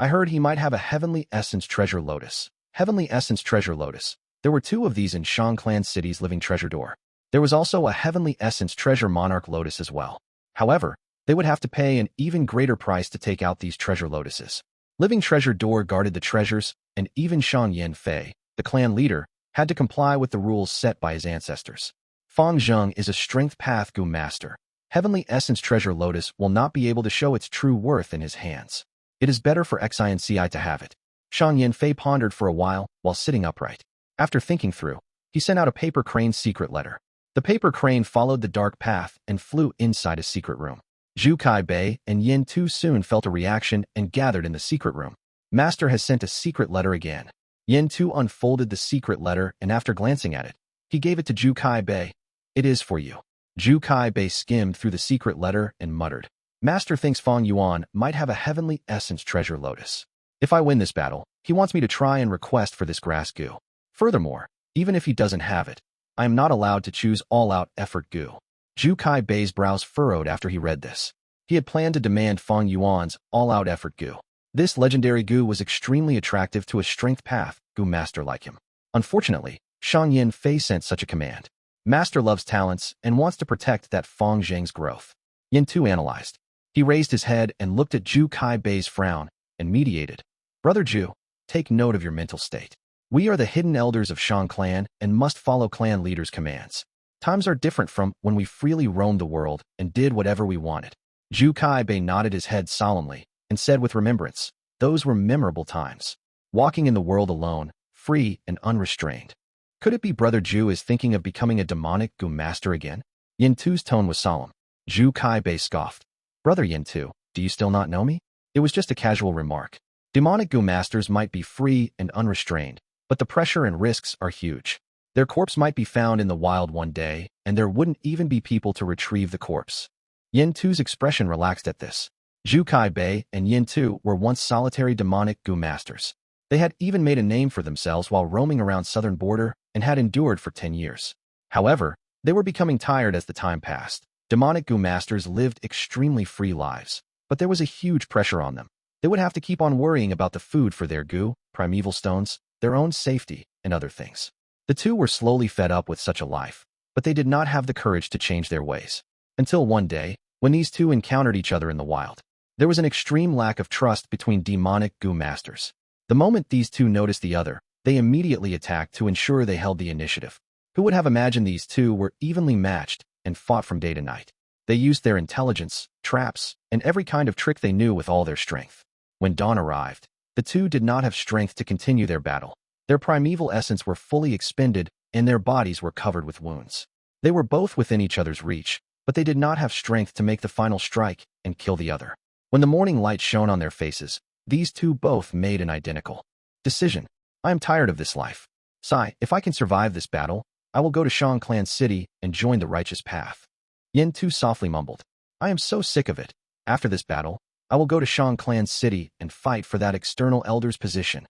I heard he might have a Heavenly Essence Treasure Lotus. Heavenly Essence Treasure Lotus. There were 2 of these in Shang Clan City's Living Treasure Door. There was also a Heavenly Essence Treasure Monarch Lotus as well. However, they would have to pay an even greater price to take out these treasure lotuses. Living Treasure Door guarded the treasures, and even Shang Yanfei, the clan leader, had to comply with the rules set by his ancestors. Fang Zheng is a Strength Path Gu master. Heavenly Essence Treasure Lotus will not be able to show its true worth in his hands. It is better for Xin to have it. Shang Yanfei pondered for a while sitting upright. After thinking through, he sent out a paper crane's secret letter. The paper crane followed the dark path and flew inside a secret room. Zhu Kai Bei and Yin Tu soon felt a reaction and gathered in the secret room. Master has sent a secret letter again. Yin Tu unfolded the secret letter, and after glancing at it, he gave it to Zhu Kai Bei. It is for you. Zhu Kai Bei skimmed through the secret letter and muttered, Master thinks Fang Yuan might have a heavenly essence treasure lotus. If I win this battle, he wants me to try and request for this grass Gu. Furthermore, even if he doesn't have it, I am not allowed to choose all-out effort Gu. Zhu Kai Bei's brows furrowed after he read this. He had planned to demand Fang Yuan's all-out effort Gu. This legendary Gu was extremely attractive to a strength path Gu master like him. Unfortunately, Shang Yin Fei sent such a command. Master loves talents and wants to protect that Fang Zheng's growth. Yin Tu analyzed. He raised his head and looked at Zhu Kai Bei's frown and mediated. Brother Zhu, take note of your mental state. We are the hidden elders of Shang clan and must follow clan leaders' commands. Times are different from when we freely roamed the world and did whatever we wanted. Zhu Kai Bei nodded his head solemnly and said with remembrance, those were memorable times. Walking in the world alone, free and unrestrained. Could it be Brother Zhu is thinking of becoming a demonic Gu master again? Yin Tu's tone was solemn. Zhu Kai Bei scoffed. Brother Yin Tu, do you still not know me? It was just a casual remark. Demonic Gu masters might be free and unrestrained, but the pressure and risks are huge. Their corpse might be found in the wild one day, and there wouldn't even be people to retrieve the corpse. Yin Tu's expression relaxed at this. Zhu Kai Bei and Yin Tu were once solitary demonic Gu masters. They had even made a name for themselves while roaming around southern border and had endured for 10 years. However, they were becoming tired as the time passed. Demonic Gu masters lived extremely free lives, but there was a huge pressure on them. They would have to keep on worrying about the food for their Gu, primeval stones, their own safety, and other things. The two were slowly fed up with such a life, but they did not have the courage to change their ways. Until one day, when these two encountered each other in the wild. There was an extreme lack of trust between demonic Gu masters. The moment these two noticed the other, they immediately attacked to ensure they held the initiative. Who would have imagined these two were evenly matched and fought from day to night? They used their intelligence, traps, and every kind of trick they knew with all their strength. When dawn arrived, the two did not have strength to continue their battle. Their primeval essence were fully expended, and their bodies were covered with wounds. They were both within each other's reach, but they did not have strength to make the final strike and kill the other. When the morning light shone on their faces, these two both made an identical decision. I am tired of this life. Sai, if I can survive this battle, I will go to Shang clan city and join the righteous path. Yin Tu softly mumbled. I am so sick of it. After this battle, I will go to Shang clan city and fight for that external elder's position.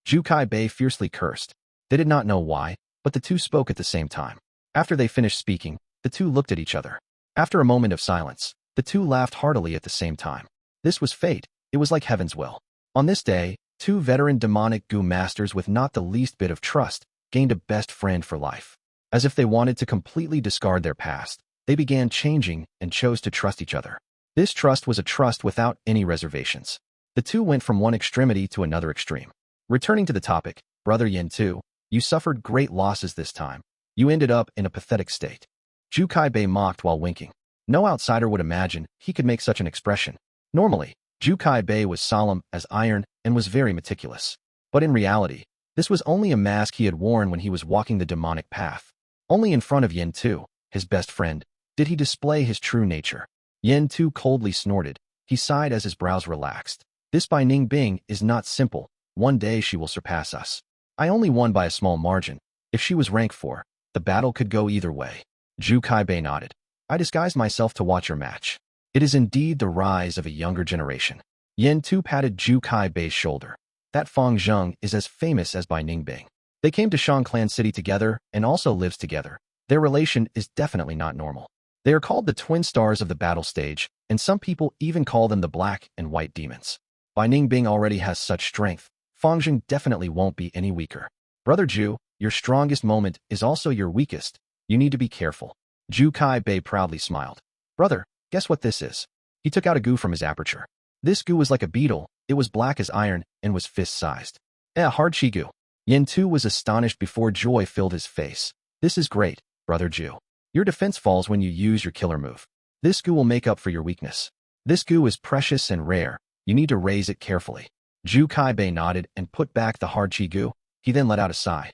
Zhu Kai Bei fiercely cursed. They did not know why, but the two spoke at the same time. After they finished speaking, the two looked at each other. After a moment of silence, the two laughed heartily at the same time. This was fate. It was like heaven's will. On this day, two veteran demonic Gu masters with not the least bit of trust gained a best friend for life. As if they wanted to completely discard their past, they began changing and chose to trust each other. This trust was a trust without any reservations. The two went from one extremity to another extreme. Returning to the topic, Brother Yin Tu, you suffered great losses this time. You ended up in a pathetic state. Zhu Kai Bei mocked while winking. No outsider would imagine he could make such an expression. Normally, Zhu Kai Bei was solemn as iron and was very meticulous. But in reality, this was only a mask he had worn when he was walking the demonic path. Only in front of Yin Tu, his best friend, did he display his true nature. Yin Tu coldly snorted. He sighed as his brows relaxed. This by Ning Bing is not simple. One day she will surpass us. I only won by a small margin. If she was rank 4, the battle could go either way. Zhu Kai Bei nodded. I disguised myself to watch your match. It is indeed the rise of a younger generation. Yin Tu patted Zhu Kai Bei's shoulder. That Fang Zheng is as famous as by Ning Bing. They came to Shang clan city together and also lives together. Their relation is definitely not normal. They are called the twin stars of the battle stage, and some people even call them the black and white demons. Bai Ning Bing already has such strength. Fang Zheng definitely won't be any weaker. Brother Zhu, your strongest moment is also your weakest. You need to be careful. Zhu Kai Bei proudly smiled. Brother, guess what this is? He took out a Gu from his aperture. This Gu was like a beetle. It was black as iron and was fist-sized. Hard Chi Gu. Yin Tu was astonished before joy filled his face. This is great, Brother Zhu. Your defense falls when you use your killer move. This Gu will make up for your weakness. This Gu is precious and rare. You need to raise it carefully. Zhu Kai Bei nodded and put back the hard Chi Gu. He then let out a sigh.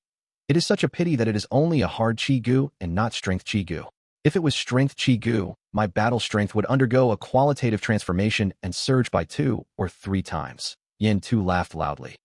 It is such a pity that it is only a hard Chi Gu and not strength Chi Gu. If it was Strength Ci Gu, my battle strength would undergo a qualitative transformation and surge by 2 or 3 times. Xin Ci laughed loudly.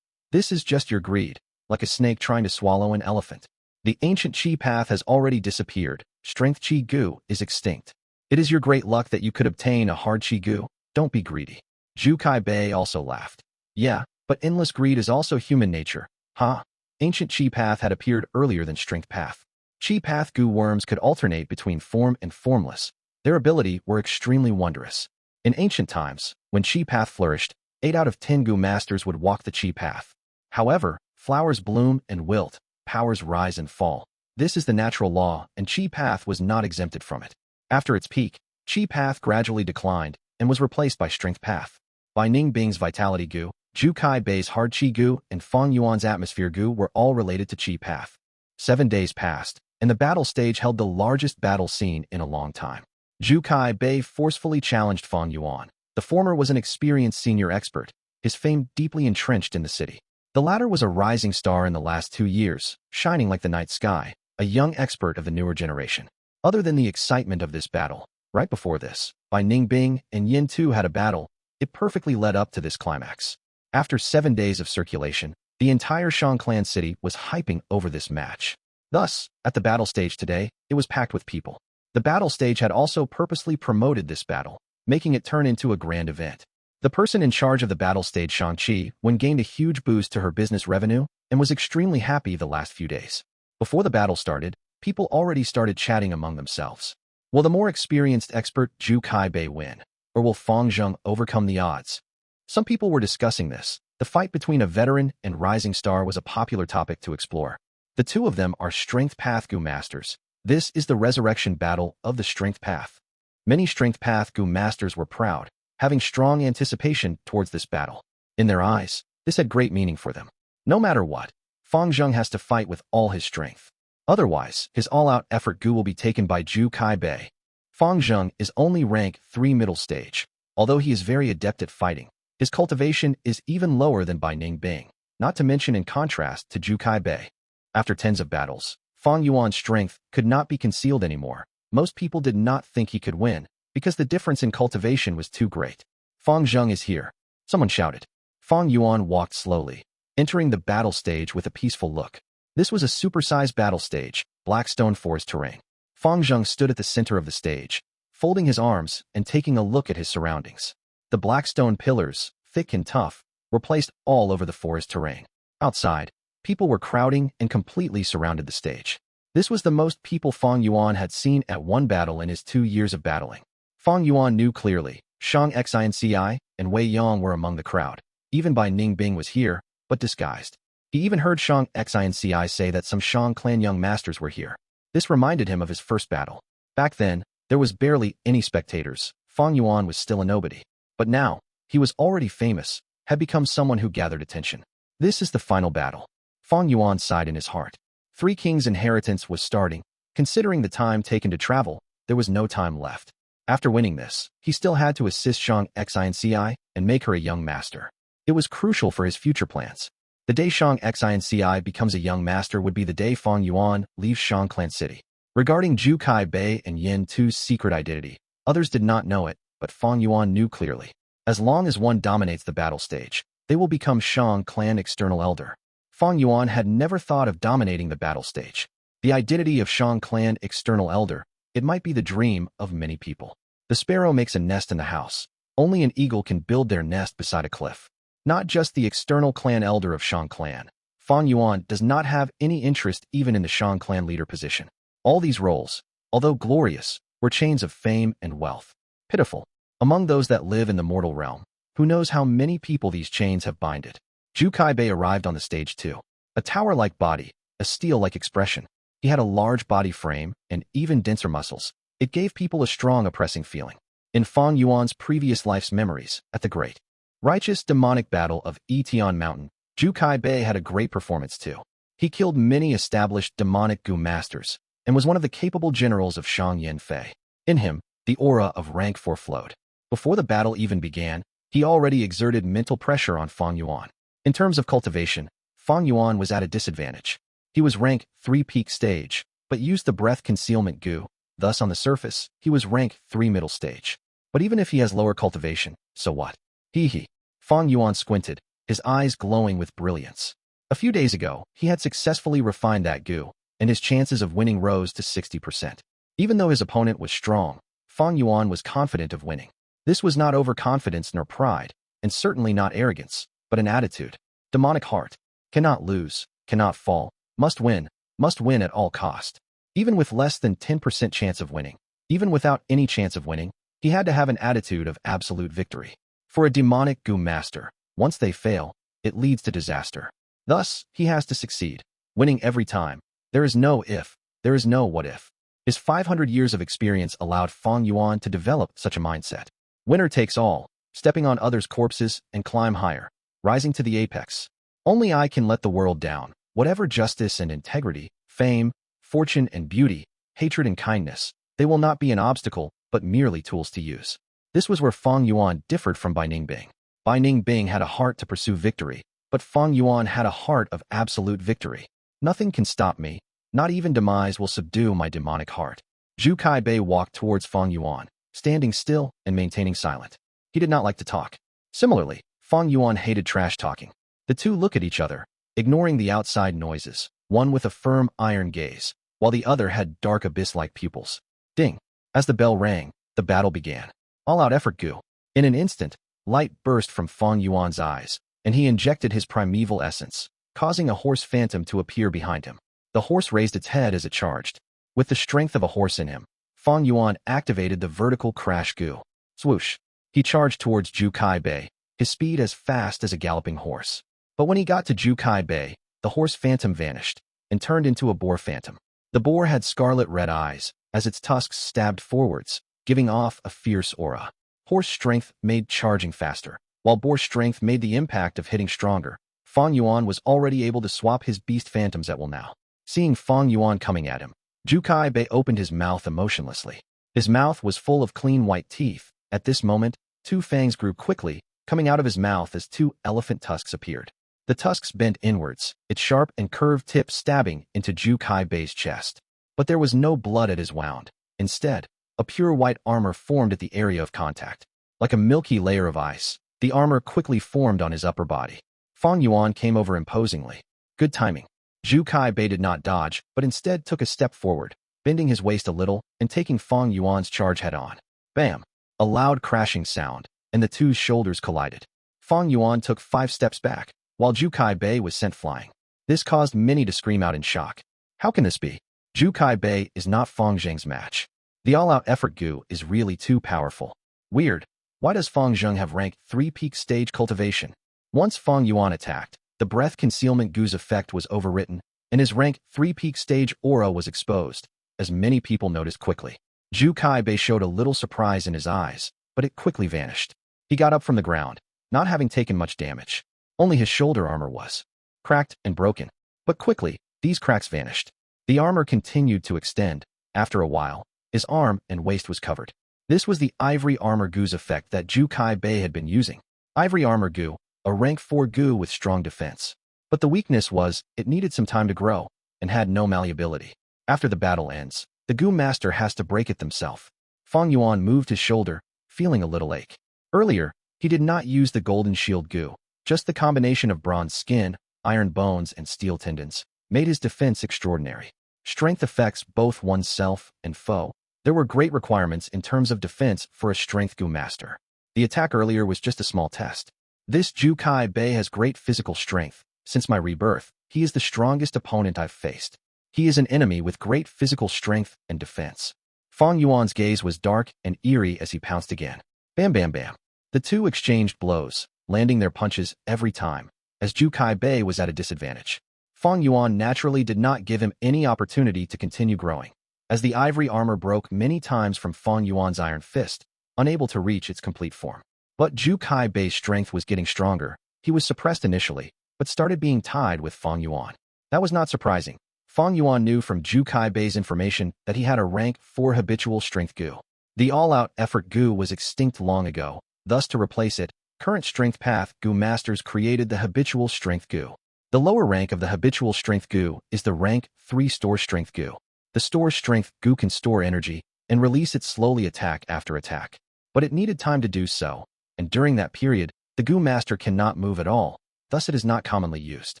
This is just your greed, like a snake trying to swallow an elephant. The ancient Qi path has already disappeared. Strength Ci Gu is extinct. It is your great luck that you could obtain a hard Qi Gu. Don't be greedy. Zhu Kai Bei also laughed. Yeah, but endless greed is also human nature. Huh? Ancient Qi path had appeared earlier than Strength path. Qi path Gu worms could alternate between form and formless. Their ability were extremely wondrous. In ancient times, when Qi path flourished, 8 out of 10 Gu masters would walk the Qi path. However, flowers bloom and wilt, powers rise and fall. This is the natural law, and Qi path was not exempted from it. After its peak, Qi path gradually declined and was replaced by Strength path. By Ning Bing's Vitality Gu, Zhu Kai Bei's Hard Qi Gu, and Fang Yuan's Atmosphere Gu were all related to Qi path. 7 days passed, and the battle stage held the largest battle scene in a long time. Zhu Kai Bei forcefully challenged Fang Yuan. The former was an experienced senior expert, his fame deeply entrenched in the city. The latter was a rising star in the last 2 years, shining like the night sky, a young expert of the newer generation. Other than the excitement of this battle, right before this, Bai Ning Bing and Yin Tu had a battle. It perfectly led up to this climax. After 7 days of circulation, the entire Shang clan city was hyping over this match. Thus, at the battle stage today, it was packed with people. The battle stage had also purposely promoted this battle, making it turn into a grand event. The person in charge of the battle stage, Shang Ci, gained a huge boost to her business revenue and was extremely happy the last few days. Before the battle started, people already started chatting among themselves. Will the more experienced expert Zhu Kai Bei win? Or will Fang Zheng overcome the odds? Some people were discussing this. The fight between a veteran and rising star was a popular topic to explore. The two of them are Strength Path Gu masters. This is the resurrection battle of the Strength Path. Many Strength Path Gu masters were proud, having strong anticipation towards this battle. In their eyes, this had great meaning for them. No matter what, Fang Zheng has to fight with all his strength. Otherwise, his all-out effort Gu will be taken by Zhu Kai Bei. Fang Zheng is only rank 3 middle stage. Although he is very adept at fighting, his cultivation is even lower than by Ning Bing, not to mention in contrast to Zhu Kai Bei. After tens of battles, Fang Yuan's strength could not be concealed anymore. Most people did not think he could win, because the difference in cultivation was too great. Fang Zheng is here, someone shouted. Fang Yuan walked slowly, entering the battle stage with a peaceful look. This was a supersized battle stage, black stone forest terrain. Fang Zheng stood at the center of the stage, folding his arms and taking a look at his surroundings. The black stone pillars, thick and tough, were placed all over the forest terrain. Outside, people were crowding and completely surrounded the stage. This was the most people Fang Yuan had seen at one battle in his 2 years of battling. Fang Yuan knew clearly, Shang Xin Ci and Wei Yang were among the crowd. Even Bai Ning Bing was here, but disguised. He even heard Shang Xin Ci say that some Shang clan young masters were here. This reminded him of his first battle. Back then, there was barely any spectators. Fang Yuan was still a nobody. But now, he was already famous, had become someone who gathered attention. This is the final battle. Fang Yuan sighed in his heart. 3 Kings' inheritance was starting. Considering the time taken to travel, there was no time left. After winning this, he still had to assist Shang Xin Ci and make her a young master. It was crucial for his future plans. The day Shang Xin Ci becomes a young master would be the day Fang Yuan leaves Shang Clan City. Regarding Zhu Kai Bei and Yin Tu's secret identity, others did not know it, but Fang Yuan knew clearly. As long as one dominates the battle stage, they will become Shang Clan External Elder. Fang Yuan had never thought of dominating the battle stage. The identity of Shang Clan External Elder, it might be the dream of many people. The sparrow makes a nest in the house. Only an eagle can build their nest beside a cliff. Not just the external clan elder of Shang Clan. Fang Yuan does not have any interest even in the Shang Clan leader position. All these roles, although glorious, were chains of fame and wealth. Pitiful. Among those that live in the mortal realm, who knows how many people these chains have binded. Zhu Kai Bei arrived on the stage too. A tower-like body, a steel-like expression. He had a large body frame and even denser muscles. It gave people a strong oppressing feeling. In Fang Yuan's previous life's memories, at the great righteous demonic battle of Etian Mountain, Zhu Kai Bei had a great performance too. He killed many established demonic Gu masters and was one of the capable generals of Shang Yin Fei. In him, the aura of rank 4 flowed. Before the battle even began, he already exerted mental pressure on Fang Yuan. In terms of cultivation, Fang Yuan was at a disadvantage. He was rank 3 peak stage, but used the breath concealment Gu, Thus, on the surface, he was rank 3 middle stage. But even if he has lower cultivation, so what? Hee. Fang Yuan squinted, his eyes glowing with brilliance. A few days ago, he had successfully refined that Gu, and his chances of winning rose to 60%. Even though his opponent was strong, Fang Yuan was confident of winning. This was not overconfidence nor pride, and certainly not arrogance, but an attitude. Demonic heart. Cannot lose, cannot fall, must win at all cost. Even with less than 10% chance of winning, even without any chance of winning, he had to have an attitude of absolute victory. For a demonic Gu master, once they fail, it leads to disaster. Thus, he has to succeed, winning every time. There is no if, there is no what if. His 500 years of experience allowed Fang Yuan to develop such a mindset. Winner takes all, stepping on others' corpses and climb higher, rising to the apex. Only I can let the world down, whatever justice and integrity, fame, fortune and beauty, hatred and kindness, they will not be an obstacle, but merely tools to use. This was where Fang Yuan differed from Bai Ningbing. Bai Ningbing had a heart to pursue victory, but Fang Yuan had a heart of absolute victory. Nothing can stop me, not even demise will subdue my demonic heart. Zhu Kaibei walked towards Fang Yuan, standing still and maintaining silent. He did not like to talk. Similarly, Fang Yuan hated trash talking. The two looked at each other, ignoring the outside noises, one with a firm iron gaze, while the other had dark abyss-like pupils. Ding! As the bell rang, the battle began. All-out effort Gu. In an instant, light burst from Fang Yuan's eyes, and he injected his primeval essence, causing a horse phantom to appear behind him. The horse raised its head as it charged. With the strength of a horse in him, Fang Yuan activated the vertical crash Gu. Swoosh! He charged towards Zhu Kaibei, his speed as fast as a galloping horse. But when he got to Zhu Kaibei, the horse phantom vanished and turned into a boar phantom. The boar had scarlet red eyes, as its tusks stabbed forwards, giving off a fierce aura. Horse strength made charging faster, while boar strength made the impact of hitting stronger. Fang Yuan was already able to swap his beast phantoms at will now. Seeing Fang Yuan coming at him, Zhu Kaibei opened his mouth emotionlessly. His mouth was full of clean white teeth. At this moment, two fangs grew quickly, coming out of his mouth as two elephant tusks appeared. The tusks bent inwards, its sharp and curved tip stabbing into Zhu Kaibei's chest. But there was no blood at his wound. Instead, a pure white armor formed at the area of contact. Like a milky layer of ice, the armor quickly formed on his upper body. Fang Yuan came over imposingly. Good timing. Zhu Kaibei did not dodge, but instead took a step forward, bending his waist a little and taking Fang Yuan's charge head-on. Bam! A loud crashing sound, and the two shoulders collided. Fang Yuan took 5 steps back, while Zhu Kaibei was sent flying. This caused many to scream out in shock. How can this be? Zhu Kaibei is not Fang Zheng's match. The all-out effort Gu is really too powerful. Weird. Why does Fang Zheng have rank 3 peak stage cultivation? Once Fang Yuan attacked, the breath concealment Gu's effect was overwritten, and his rank 3 peak stage aura was exposed, as many people noticed quickly. Zhu Kaibei showed a little surprise in his eyes, but it quickly vanished. He got up from the ground, not having taken much damage. Only his shoulder armor was cracked and broken. But quickly, these cracks vanished. The armor continued to extend. After a while, his arm and waist was covered. This was the Ivory Armor Gu's effect that Zhu Kaibei had been using. Ivory Armor Gu, a rank 4 Gu with strong defense. But the weakness was, it needed some time to grow, and had no malleability. After the battle ends, the Gu master has to break it themselves. Fang Yuan moved his shoulder, feeling a little ache. Earlier, he did not use the Golden Shield Gu. Just the combination of bronze skin, iron bones, and steel tendons made his defense extraordinary. Strength affects both oneself and foe. There were great requirements in terms of defense for a strength Gu master. The attack earlier was just a small test. This Zhu Kaibei has great physical strength. Since my rebirth, he is the strongest opponent I've faced. He is an enemy with great physical strength and defense. Fang Yuan's gaze was dark and eerie as he pounced again. Bam bam bam. The two exchanged blows, landing their punches every time, as Zhu Kaibei was at a disadvantage. Fang Yuan naturally did not give him any opportunity to continue growing, as the ivory armor broke many times from Fang Yuan's iron fist, unable to reach its complete form. But Zhu Kaibei's strength was getting stronger. He was suppressed initially, but started being tied with Fang Yuan. That was not surprising. Fang Yuan knew from Zhu Kaibei's information that he had a rank 4 habitual strength Gu. The all-out effort Gu was extinct long ago, thus to replace it, current strength path Gu masters created the habitual strength Gu. The lower rank of the habitual strength Gu is the rank 3 store strength Gu. The store strength Gu can store energy and release it slowly attack after attack. But it needed time to do so, and during that period, the Gu master cannot move at all, thus it is not commonly used.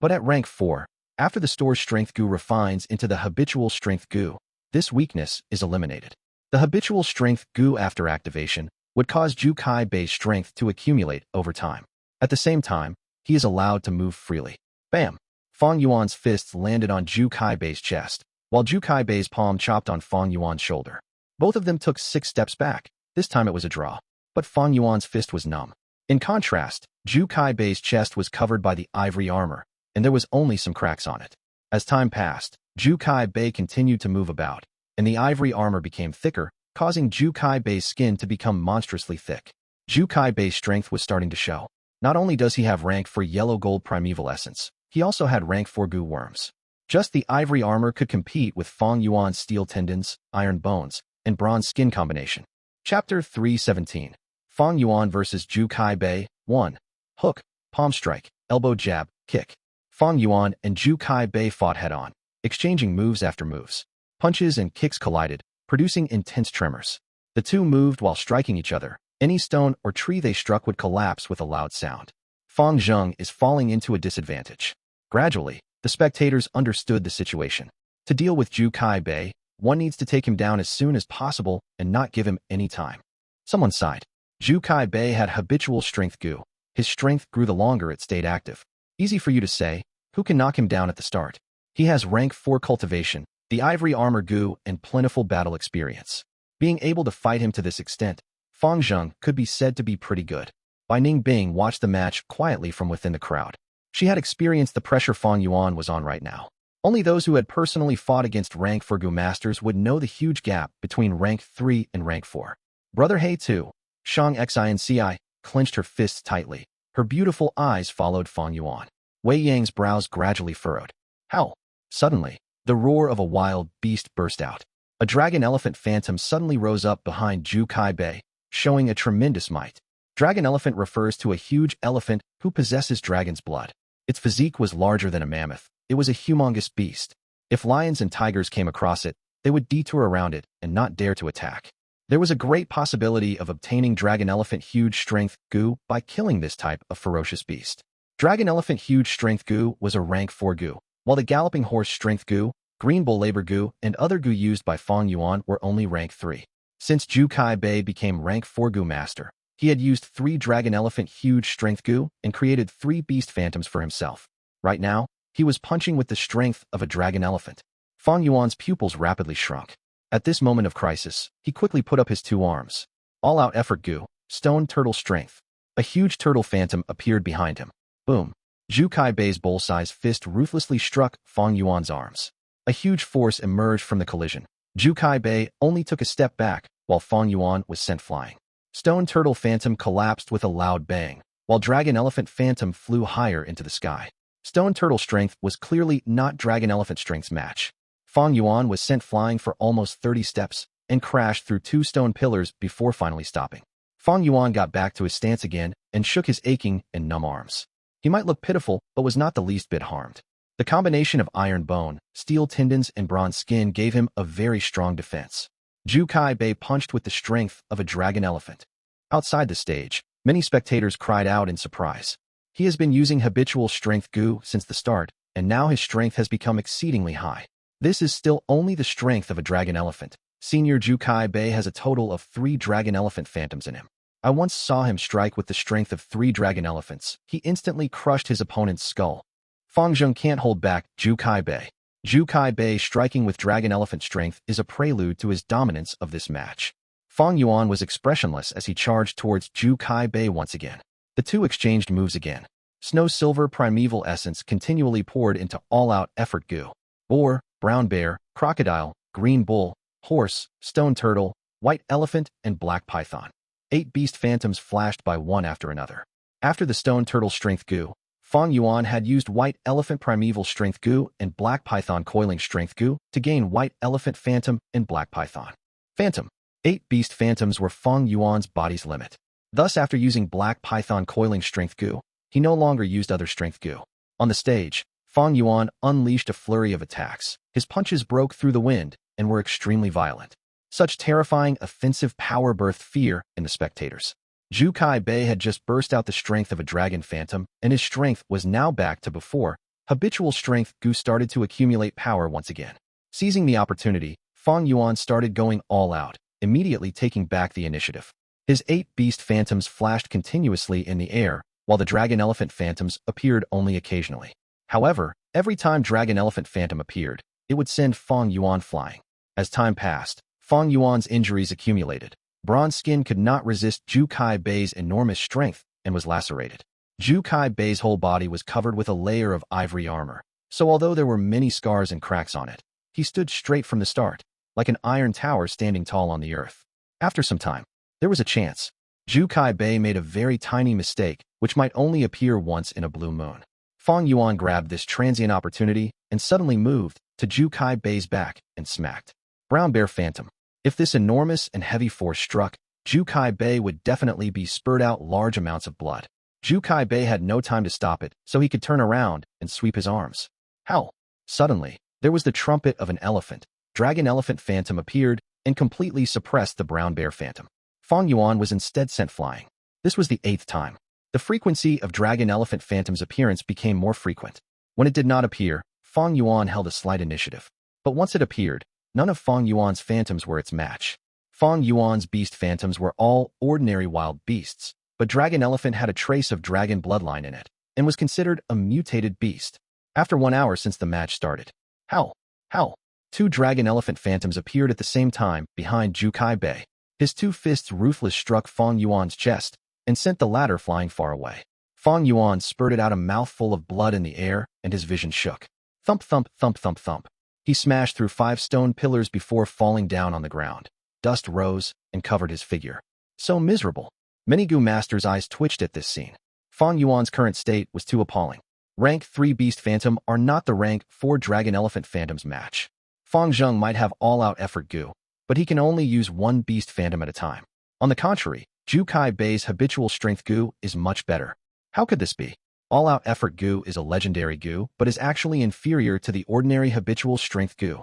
But at rank 4, after the store's strength Gu refines into the habitual strength Gu, this weakness is eliminated. The habitual strength Gu after activation would cause Zhu Kai Bei's strength to accumulate over time. At the same time, he is allowed to move freely. Bam! Fang Yuan's fists landed on Zhu Kai Bei's chest, while Zhu Kai Bei's palm chopped on Fang Yuan's shoulder. Both of them took 6 steps back. This time it was a draw, but Fang Yuan's fist was numb. In contrast, Zhu Kai Bei's chest was covered by the ivory armor, and there was only some cracks on it. As time passed, Zhu Kai Bei continued to move about, and the ivory armor became thicker, causing Zhu Kai Bei's skin to become monstrously thick. Zhu Kai Bei's strength was starting to show. Not only does he have rank 4 yellow gold primeval essence, he also had rank 4 Gu worms. Just the ivory armor could compete with Fang Yuan's steel tendons, iron bones, and bronze skin combination. Chapter 317. Fang Yuan vs. Zhu Kai Bei. 1. Hook, palm strike, elbow jab, kick. Fang Yuan and Zhu Kai Bei fought head-on, exchanging moves after moves. Punches and kicks collided, producing intense tremors. The two moved while striking each other. Any stone or tree they struck would collapse with a loud sound. Fang Zheng is falling into a disadvantage. Gradually, the spectators understood the situation. To deal with Zhu Kai Bei, one needs to take him down as soon as possible and not give him any time. Someone sighed. Zhu Kai Bei had habitual strength Gu. His strength grew the longer it stayed active. Easy for you to say, who can knock him down at the start? He has rank 4 cultivation, the ivory armor Gu, and plentiful battle experience. Being able to fight him to this extent, Fang Zheng could be said to be pretty good. Ning Bing watched the match quietly from within the crowd. She had experienced the pressure Fang Yuan was on right now. Only those who had personally fought against rank 4 Gu masters would know the huge gap between rank 3 and rank 4. Brother He too. Shang Xin Ci clenched her fists tightly. Her beautiful eyes followed Fang Yuan. Wei Yang's brows gradually furrowed. How? Suddenly, the roar of a wild beast burst out. A dragon elephant phantom suddenly rose up behind Zhu Kai Bei, showing a tremendous might. Dragon elephant refers to a huge elephant who possesses dragon's blood. Its physique was larger than a mammoth. It was a humongous beast. If lions and tigers came across it, they would detour around it and not dare to attack. There was a great possibility of obtaining dragon elephant huge strength Gu by killing this type of ferocious beast. Dragon elephant huge strength Gu was a rank 4 Gu, while the galloping horse strength Gu, green bull labor Gu, and other Gu used by Fang Yuan were only rank 3. Since Zhu Kai Bei became rank 4 Gu master, he had used 3 dragon elephant huge strength Gu and created 3 beast phantoms for himself. Right now, he was punching with the strength of a dragon elephant. Fang Yuan's pupils rapidly shrunk. At this moment of crisis, he quickly put up his 2 arms. All-out effort Gu, stone turtle strength. A huge turtle phantom appeared behind him. Boom. Zhu Kai Bei's bowl-sized fist ruthlessly struck Fang Yuan's arms. A huge force emerged from the collision. Zhu Kai Bei only took a step back, while Fang Yuan was sent flying. Stone turtle phantom collapsed with a loud bang, while dragon elephant phantom flew higher into the sky. Stone turtle strength was clearly not dragon elephant strength's match. Fang Yuan was sent flying for almost 30 steps and crashed through 2 stone pillars before finally stopping. Fang Yuan got back to his stance again and shook his aching and numb arms. He might look pitiful, but was not the least bit harmed. The combination of iron bone, steel tendons, and bronze skin gave him a very strong defense. Zhu Kai Bei punched with the strength of a dragon elephant. Outside the stage, many spectators cried out in surprise. He has been using habitual strength Gu since the start, and now his strength has become exceedingly high. This is still only the strength of a dragon elephant. Senior Zhu Kai Bei has a total of 3 dragon elephant phantoms in him. I once saw him strike with the strength of 3 dragon elephants. He instantly crushed his opponent's skull. Fang Zheng can't hold back Zhu Kai Bei. Zhu Kai Bei striking with dragon elephant strength is a prelude to his dominance of this match. Fang Yuan was expressionless as he charged towards Zhu Kai Bei once again. The two exchanged moves again. Snow silver primeval essence continually poured into all-out effort Gu. Boar, brown bear, crocodile, green bull, horse, stone turtle, white elephant, and black python. 8 beast phantoms flashed by one after another. After the stone turtle strength Gu, Fang Yuan had used white elephant primeval strength Gu and black python coiling strength Gu to gain white elephant phantom and black python. Phantom. 8 beast phantoms were Fang Yuan's body's limit. Thus, after using black python coiling strength Gu, he no longer used other strength Gu. On the stage, Fang Yuan unleashed a flurry of attacks. His punches broke through the wind and were extremely violent. Such terrifying, offensive power birthed fear in the spectators. Zhu Kai Bei had just burst out the strength of a dragon phantom, and his strength was now back to before. Habitual strength Gu started to accumulate power once again. Seizing the opportunity, Fang Yuan started going all out, immediately taking back the initiative. His 8 beast phantoms flashed continuously in the air, while the dragon elephant phantoms appeared only occasionally. However, every time dragon elephant phantom appeared, it would send Fang Yuan flying. As time passed, Fang Yuan's injuries accumulated. Bronze skin could not resist Zhu Kai Bei's enormous strength and was lacerated. Zhu Kai Bei's whole body was covered with a layer of ivory armor, so although there were many scars and cracks on it, he stood straight from the start, like an iron tower standing tall on the earth. After some time, there was a chance. Zhu Kai Bei made a very tiny mistake, which might only appear once in a blue moon. Fang Yuan grabbed this transient opportunity and suddenly moved to Zhu Kai Bei's back and smacked. Brown Bear Phantom. If this enormous and heavy force struck, Zhu Kai Bei would definitely be spurred out large amounts of blood. Zhu Kai Bei had no time to stop it, so he could turn around and sweep his arms. Howl! Suddenly, there was the trumpet of an elephant. Dragon Elephant Phantom appeared and completely suppressed the Brown Bear Phantom. Fang Yuan was instead sent flying. This was the 8th time. The frequency of Dragon Elephant Phantom's appearance became more frequent. When it did not appear, Fang Yuan held a slight initiative. But once it appeared, none of Fang Yuan's phantoms were its match. Fang Yuan's beast phantoms were all ordinary wild beasts, but Dragon Elephant had a trace of dragon bloodline in it, and was considered a mutated beast. After 1 hour since the match started, howl! Howl! 2 Dragon Elephant phantoms appeared at the same time behind Zhu Kai Bei. His 2 fists Ruthless struck Fang Yuan's chest and sent the latter flying far away. Fang Yuan spurted out a mouthful of blood in the air, and his vision shook. Thump, thump, thump, thump, thump. He smashed through 5 stone pillars before falling down on the ground. Dust rose and covered his figure. So miserable. Many Gu masters' eyes twitched at this scene. Fang Yuan's current state was too appalling. Rank 3 Beast Phantom are not the rank 4 Dragon Elephant Phantoms match. Fang Zheng might have all-out effort Gu, but he can only use 1 Beast Phantom at a time. On the contrary, Zhu Kai Bei's habitual strength Gu is much better. How could this be? All-out effort Gu is a legendary Gu, but is actually inferior to the ordinary habitual strength Gu.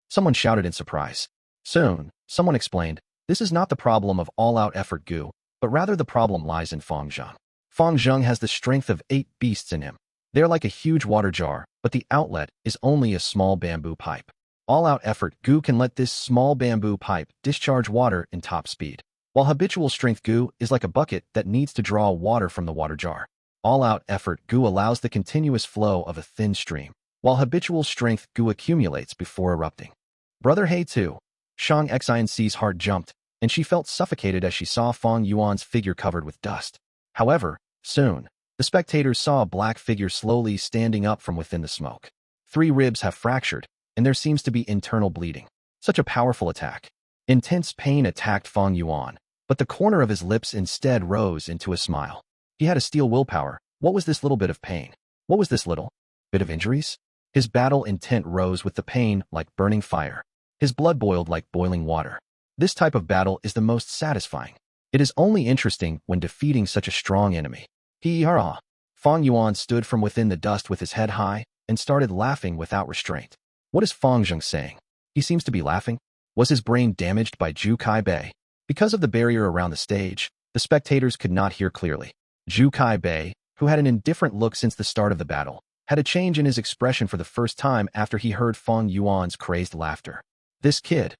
Someone shouted in surprise. Soon, someone explained, this is not the problem of all-out effort Gu, but rather the problem lies in Fang Zheng. Fang Zheng has the strength of 8 beasts in him. They are like a huge water jar, but the outlet is only a small bamboo pipe. All-out effort Gu can let this small bamboo pipe discharge water in top speed, while habitual strength Gu is like a bucket that needs to draw water from the water jar. All-out effort Gu allows the continuous flow of a thin stream, while habitual strength Gu accumulates before erupting. Brother He too. Shang Xi's heart jumped, and she felt suffocated as she saw Fang Yuan's figure covered with dust. However, soon, the spectators saw a black figure slowly standing up from within the smoke. 3 ribs have fractured, and there seems to be internal bleeding. Such a powerful attack. Intense pain attacked Fang Yuan, but the corner of his lips instead rose into a smile. He had a steel willpower. What was this little bit of pain? What was this little bit of injuries? His battle intent rose with the pain like burning fire. His blood boiled like boiling water. This type of battle is the most satisfying. It is only interesting when defeating such a strong enemy. Hee-hah! Fang Yuan stood from within the dust with his head high and started laughing without restraint. What is Fang Zheng saying? He seems to be laughing. Was his brain damaged by Zhu Kai Bei? Because of the barrier around the stage, the spectators could not hear clearly. Zhu Kai Bei, who had an indifferent look since the start of the battle, had a change in his expression for the first time after he heard Fang Yuan's crazed laughter. This kid.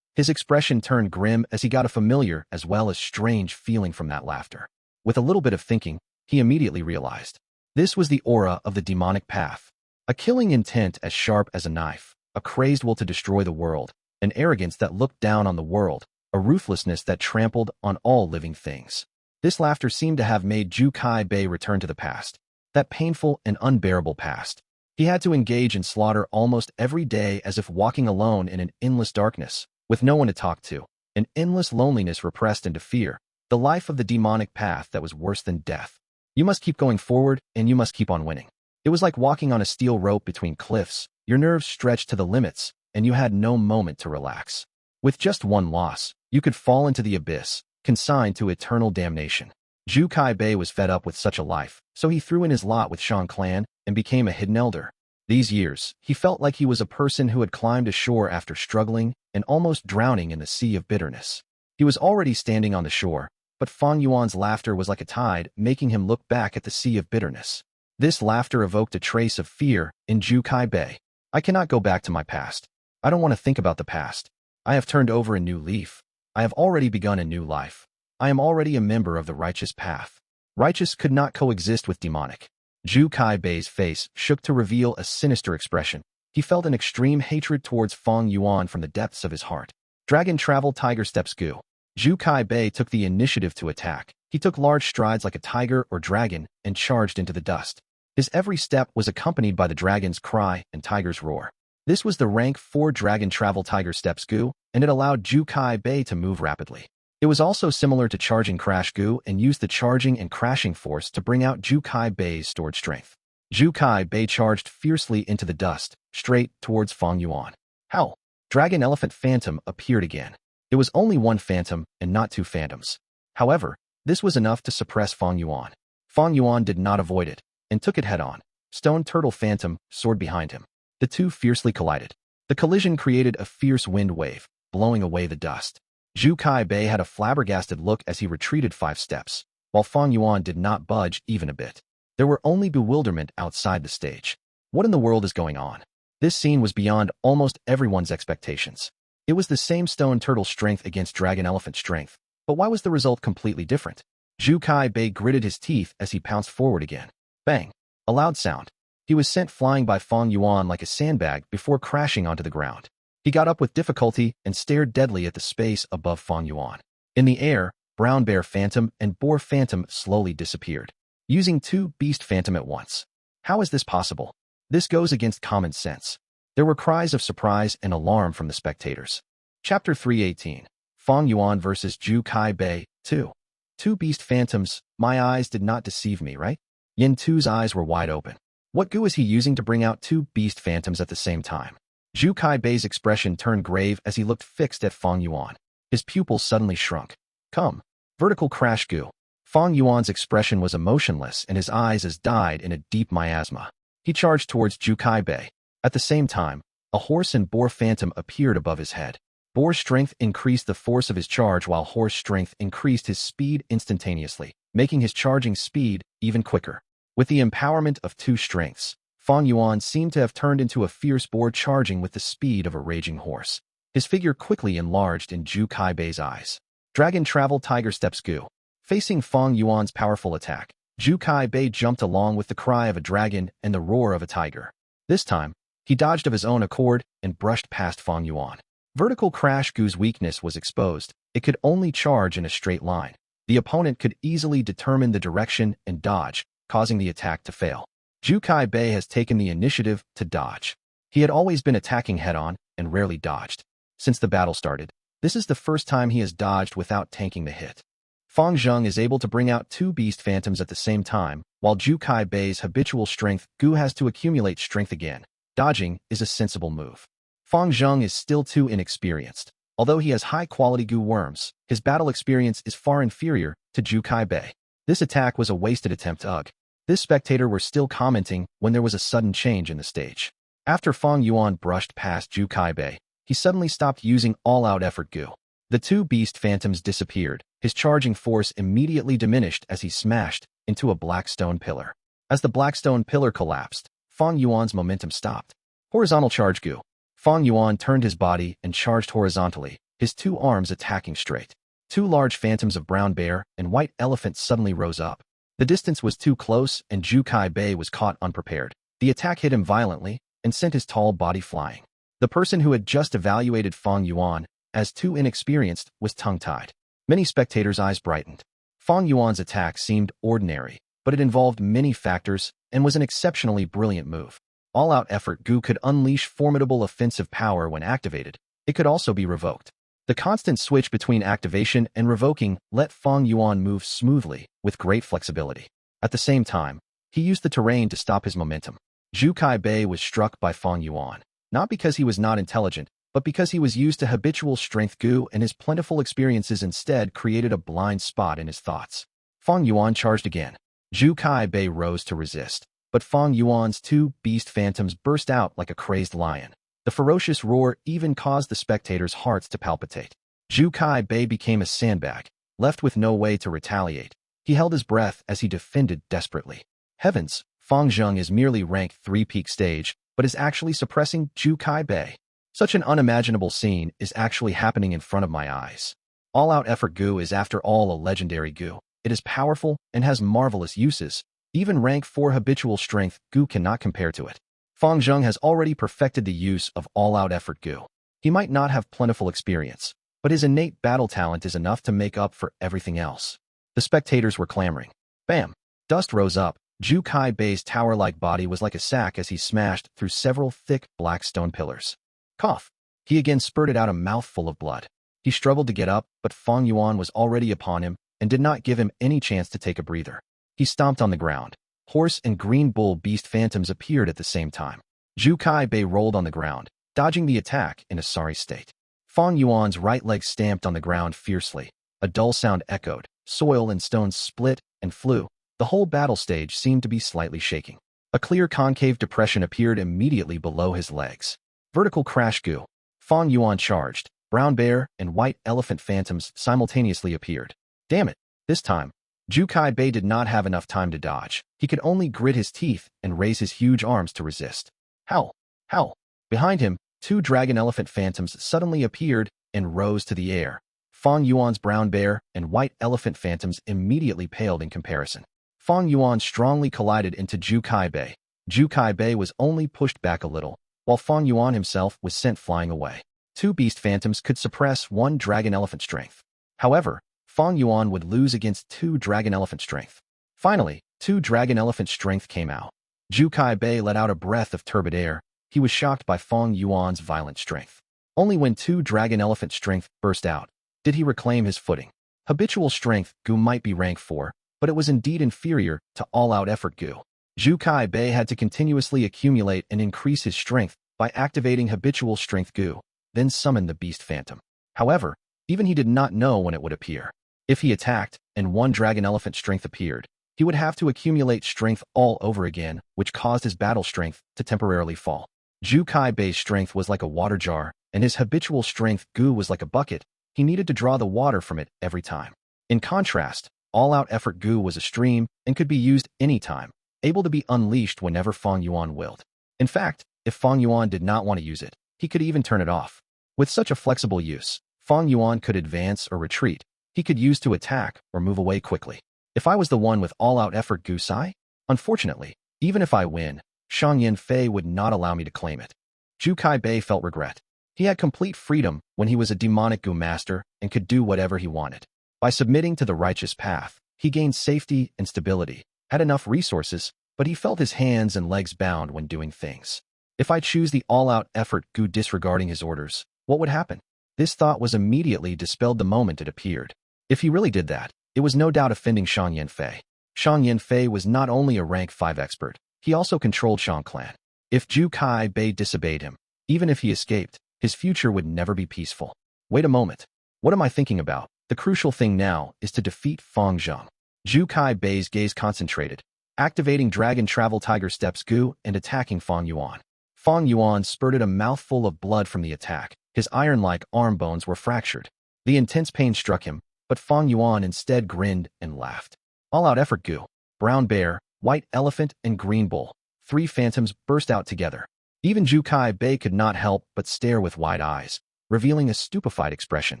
His expression turned grim as he got a familiar as well as strange feeling from that laughter. With a little bit of thinking, he immediately realized. This was the aura of the demonic path. A killing intent as sharp as a knife, a crazed will to destroy the world, an arrogance that looked down on the world, a ruthlessness that trampled on all living things. This laughter seemed to have made Zhu Kai Bei return to the past, that painful and unbearable past. He had to engage in slaughter almost every day as if walking alone in an endless darkness, with no one to talk to, an endless loneliness repressed into fear, the life of the demonic path that was worse than death. You must keep going forward, and you must keep on winning. It was like walking on a steel rope between cliffs, your nerves stretched to the limits, and you had no moment to relax. With just one loss, you could fall into the abyss, consigned to eternal damnation. Zhu Kai Bei was fed up with such a life, so he threw in his lot with Shang clan and became a hidden elder. These years, he felt like he was a person who had climbed ashore after struggling and almost drowning in the sea of bitterness. He was already standing on the shore, but Fang Yuan's laughter was like a tide, making him look back at the sea of bitterness. This laughter evoked a trace of fear in Zhu Kai Bei. I cannot go back to my past. I don't want to think about the past. I have turned over a new leaf. I have already begun a new life. I am already a member of the righteous path. Righteous could not coexist with demonic. Zhu Kai Bei's face shook to reveal a sinister expression. He felt an extreme hatred towards Fang Yuan from the depths of his heart. Dragon Travel Tiger Steps Gu. Zhu Kai Bei took the initiative to attack. He took large strides like a tiger or dragon and charged into the dust. His every step was accompanied by the dragon's cry and tiger's roar. This was the rank 4 Dragon Travel Tiger Steps Gu, and it allowed Zhu Kai Bei to move rapidly. It was also similar to Charging Crash Gu and used the charging and crashing force to bring out Zhu Kai Bei's stored strength. Zhu Kai Bei charged fiercely into the dust, straight towards Fang Yuan. Howl! Dragon Elephant Phantom appeared again. It was only one phantom and not 2 phantoms. However, this was enough to suppress Fang Yuan. Fang Yuan did not avoid it, and took it head-on. Stone Turtle Phantom soared behind him. The two fiercely collided. The collision created a fierce wind wave, blowing away the dust. Zhu Kai Bei had a flabbergasted look as he retreated 5 steps, while Fang Yuan did not budge even a bit. There were only bewilderment outside the stage. What in the world is going on? This scene was beyond almost everyone's expectations. It was the same Stone Turtle strength against Dragon Elephant strength, but why was the result completely different? Zhu Kai Bei gritted his teeth as he pounced forward again. Bang! A loud sound. He was sent flying by Fang Yuan like a sandbag before crashing onto the ground. He got up with difficulty and stared deadly at the space above Fang Yuan. In the air, Brown Bear Phantom and Boar Phantom slowly disappeared, using 2 Beast Phantom at once. How is this possible? This goes against common sense. There were cries of surprise and alarm from the spectators. Chapter 318. Fang Yuan vs. Zhu Kai Bei, 2. 2 Beast Phantoms, my eyes did not deceive me, right? Yin Tu's eyes were wide open. What Gu is he using to bring out 2 Beast Phantoms at the same time? Zhu Kai Bei's expression turned grave as he looked fixed at Fang Yuan. His pupils suddenly shrunk. Come. Vertical Crash Gu. Fang Yuan's expression was emotionless and his eyes as died in a deep miasma. He charged towards Zhu Kai Bei. At the same time, a horse and boar phantom appeared above his head. Boar's strength increased the force of his charge while horse strength increased his speed instantaneously, making his charging speed even quicker. With the empowerment of 2 strengths, Fang Yuan seemed to have turned into a fierce boar charging with the speed of a raging horse. His figure quickly enlarged in Zhu Kai Bei's eyes. Dragon Travel Tiger Steps Gu. Facing Fang Yuan's powerful attack, Zhu Kai Bei jumped along with the cry of a dragon and the roar of a tiger. This time, he dodged of his own accord and brushed past Fang Yuan. Vertical Crash Gu's weakness was exposed. It could only charge in a straight line. The opponent could easily determine the direction and dodge, causing the attack to fail. Zhu Kai Bei has taken the initiative to dodge. He had always been attacking head-on and rarely dodged. Since the battle started, this is the first time he has dodged without tanking the hit. Fang Zheng is able to bring out 2 Beast Phantoms at the same time, while Zhu Kai Bei's habitual strength, Gu has to accumulate strength again. Dodging is a sensible move. Fang Zheng is still too inexperienced. Although he has high-quality Gu worms, his battle experience is far inferior to Zhu Kai Bei. This attack was a wasted attempt. Ugh. This spectator were still commenting when there was a sudden change in the stage. After Fang Yuan brushed past Zhu Kai Bei, he suddenly stopped using all-out effort Gu. The 2 Beast Phantoms disappeared. His charging force immediately diminished as he smashed into a black stone pillar. As the black stone pillar collapsed, Fang Yuan's momentum stopped. Horizontal Charge Gu. Fang Yuan turned his body and charged horizontally, his 2 arms attacking straight. 2 large phantoms of brown bear and white elephant suddenly rose up. The distance was too close and Zhu Kai Bei was caught unprepared. The attack hit him violently and sent his tall body flying. The person who had just evaluated Fang Yuan as too inexperienced was tongue-tied. Many spectators' eyes brightened. Fang Yuan's attack seemed ordinary, but it involved many factors and was an exceptionally brilliant move. All-out effort Gu could unleash formidable offensive power when activated. It could also be revoked. The constant switch between activation and revoking let Fang Yuan move smoothly, with great flexibility. At the same time, he used the terrain to stop his momentum. Zhu Kai Bei was struck by Fang Yuan, not because he was not intelligent, but because he was used to habitual strength Gu and his plentiful experiences instead created a blind spot in his thoughts. Fang Yuan charged again. Zhu Kai Bei rose to resist. but Fang Yuan's two beast phantoms burst out like a crazed lion. The ferocious roar even caused the spectators' hearts to palpitate. Zhu Kai Bei became a sandbag, left with no way to retaliate. He held his breath as he defended desperately. Heavens, Fang Zheng is merely ranked 3 peak stage, but is actually suppressing Zhu Kai Bei. Such an unimaginable scene is actually happening in front of my eyes. All-out effort Gu is after all a legendary Gu. It is powerful and has marvelous uses. Even rank 4 habitual strength Gu cannot compare to it. Fang Zheng has already perfected the use of all-out effort Gu. He might not have plentiful experience, but his innate battle talent is enough to make up for everything else. The spectators were clamoring. Bam! Dust rose up. Zhu Kai Bei's tower-like body was like a sack as he smashed through several thick black stone pillars. Cough! He again spurted out a mouthful of blood. He struggled to get up, but Fang Yuan was already upon him and did not give him any chance to take a breather. He stomped on the ground. Horse and green bull beast phantoms appeared at the same time. Zhu Kai Bei rolled on the ground, dodging the attack in a sorry state. Fang Yuan's right leg stamped on the ground fiercely. A dull sound echoed. Soil and stones split and flew. The whole battle stage seemed to be slightly shaking. A clear concave depression appeared immediately below his legs. Vertical crash Gu. Fang Yuan charged. Brown bear and white elephant phantoms simultaneously appeared. Damn it! This time, Zhu Kai Bei did not have enough time to dodge. He could only grit his teeth and raise his huge arms to resist. Howl! Howl! Behind him, 2 dragon elephant phantoms suddenly appeared and rose to the air. Fang Yuan's brown bear and white elephant phantoms immediately paled in comparison. Fang Yuan strongly collided into Zhu Kai Bei. Zhu Kai Bei was only pushed back a little, while Fang Yuan himself was sent flying away. 2 beast phantoms could suppress 1 dragon elephant strength. However, Fang Yuan would lose against 2 dragon elephant strength. Finally, 2 dragon elephant strength came out. Zhu Kai Bei let out a breath of turbid air. He was shocked by Fang Yuan's violent strength. Only when 2 dragon elephant strength burst out did he reclaim his footing. Habitual strength Gu might be rank 4, but it was indeed inferior to all-out effort Gu. Zhu Kai Bei had to continuously accumulate and increase his strength by activating habitual strength Gu, then summon the beast phantom. However, even he did not know when it would appear. If he attacked and 1 dragon elephant strength appeared, he would have to accumulate strength all over again, which caused his battle strength to temporarily fall. Zhu Kai Bei's strength was like a water jar, and his habitual strength Gu was like a bucket. He needed to draw the water from it every time. In contrast, all-out effort Gu was a stream and could be used anytime, able to be unleashed whenever Fang Yuan willed. In fact, if Fang Yuan did not want to use it, he could even turn it off. With such a flexible use, Fang Yuan could advance or retreat. He could use to attack or move away quickly. If I was the one with all-out effort Gu Sai, unfortunately, even if I win, Shang Yanfei would not allow me to claim it. Zhu Kai Bei felt regret. He had complete freedom when he was a demonic Gu master and could do whatever he wanted. By submitting to the righteous path, he gained safety and stability, had enough resources, but he felt his hands and legs bound when doing things. If I choose the all-out effort Gu disregarding his orders, what would happen? This thought was immediately dispelled the moment it appeared. If he really did that, it was no doubt offending Shang Yanfei. Shang Yanfei was not only a rank 5 expert, he also controlled Shang clan. If Zhu Kai Bei disobeyed him, even if he escaped, his future would never be peaceful. Wait a moment. What am I thinking about? The crucial thing now is to defeat Fang Zheng. Zhu Kai Bei's gaze concentrated, activating Dragon Travel Tiger Steps Gu and attacking Fang Yuan. Fang Yuan spurted a mouthful of blood from the attack. His iron-like arm bones were fractured. The intense pain struck him, but Fang Yuan instead grinned and laughed. All-out effort Gu, brown bear, white elephant, and green bull. 3 phantoms burst out together. Even Zhu Kai Bei could not help but stare with wide eyes, revealing a stupefied expression.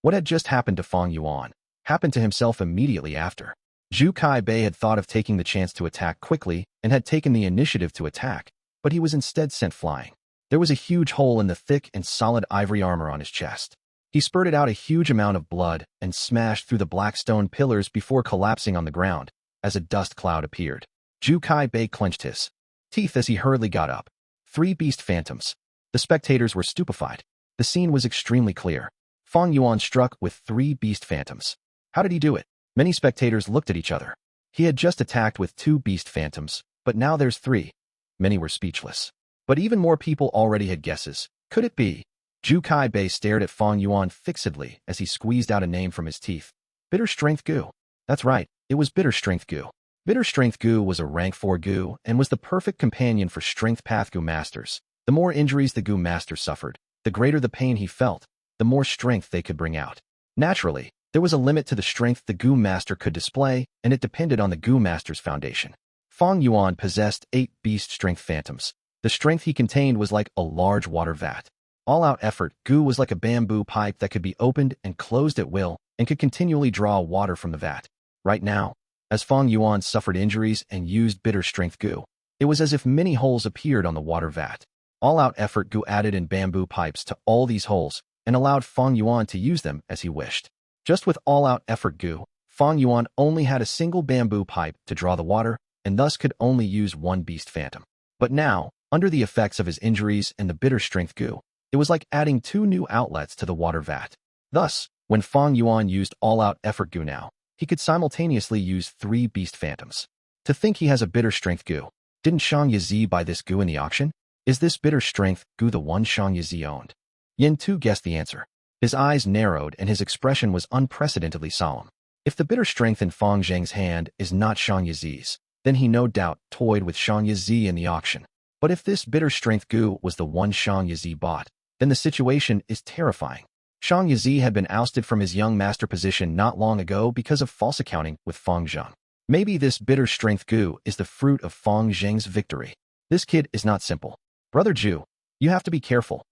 What had just happened to Fang Yuan happened to himself immediately after. Zhu Kai Bei had thought of taking the chance to attack quickly and had taken the initiative to attack, but he was instead sent flying. There was a huge hole in the thick and solid ivory armor on his chest. He spurted out a huge amount of blood and smashed through the black stone pillars before collapsing on the ground as a dust cloud appeared. Zhu Kai Bei clenched his teeth as he hurriedly got up. 3 beast phantoms. The spectators were stupefied. The scene was extremely clear. Fang Yuan struck with 3 beast phantoms. How did he do it? Many spectators looked at each other. He had just attacked with 2 beast phantoms, but now there's 3. Many were speechless. But even more people already had guesses. Could it be? Zhu Kai Bei stared at Fang Yuan fixedly as he squeezed out a name from his teeth. Bitter Strength Gu. That's right, it was Bitter Strength Gu. Bitter Strength Gu was a rank 4 Gu and was the perfect companion for Strength Path Gu masters. The more injuries the Gu master suffered, the greater the pain he felt, the more strength they could bring out. Naturally, there was a limit to the strength the Gu master could display, and it depended on the Gu master's foundation. Fang Yuan possessed 8 beast strength phantoms. The strength he contained was like a large water vat. All-out effort Gu was like a bamboo pipe that could be opened and closed at will and could continually draw water from the vat. Right now, as Fang Yuan suffered injuries and used Bitter Strength Gu, it was as if many holes appeared on the water vat. All-out effort Gu added in bamboo pipes to all these holes and allowed Fang Yuan to use them as he wished. Just with all-out effort Gu, Fang Yuan only had a single bamboo pipe to draw the water and thus could only use one beast phantom. But now, under the effects of his injuries and the Bitter Strength Gu, it was like adding 2 new outlets to the water vat. Thus, when Fang Yuan used all-out effort Gu now, he could simultaneously use 3 beast phantoms. To think he has a Bitter Strength Gu. Didn't Shang Ci buy this Gu in the auction? Is this Bitter Strength Gu the one Shang Ci owned? Yin Tu guessed the answer. His eyes narrowed and his expression was unprecedentedly solemn. If the Bitter Strength in Fang Zheng's hand is not Shang Ci's, then he no doubt toyed with Shang Ci in the auction. But if this Bitter Strength Gu was the one Shang Ci bought, then the situation is terrifying. Shang Ci had been ousted from his young master position not long ago because of false accounting with Fang Zheng. Maybe this Bitter Strength Gu is the fruit of Fang Zheng's victory. This kid is not simple. Brother Zhu, you have to be careful.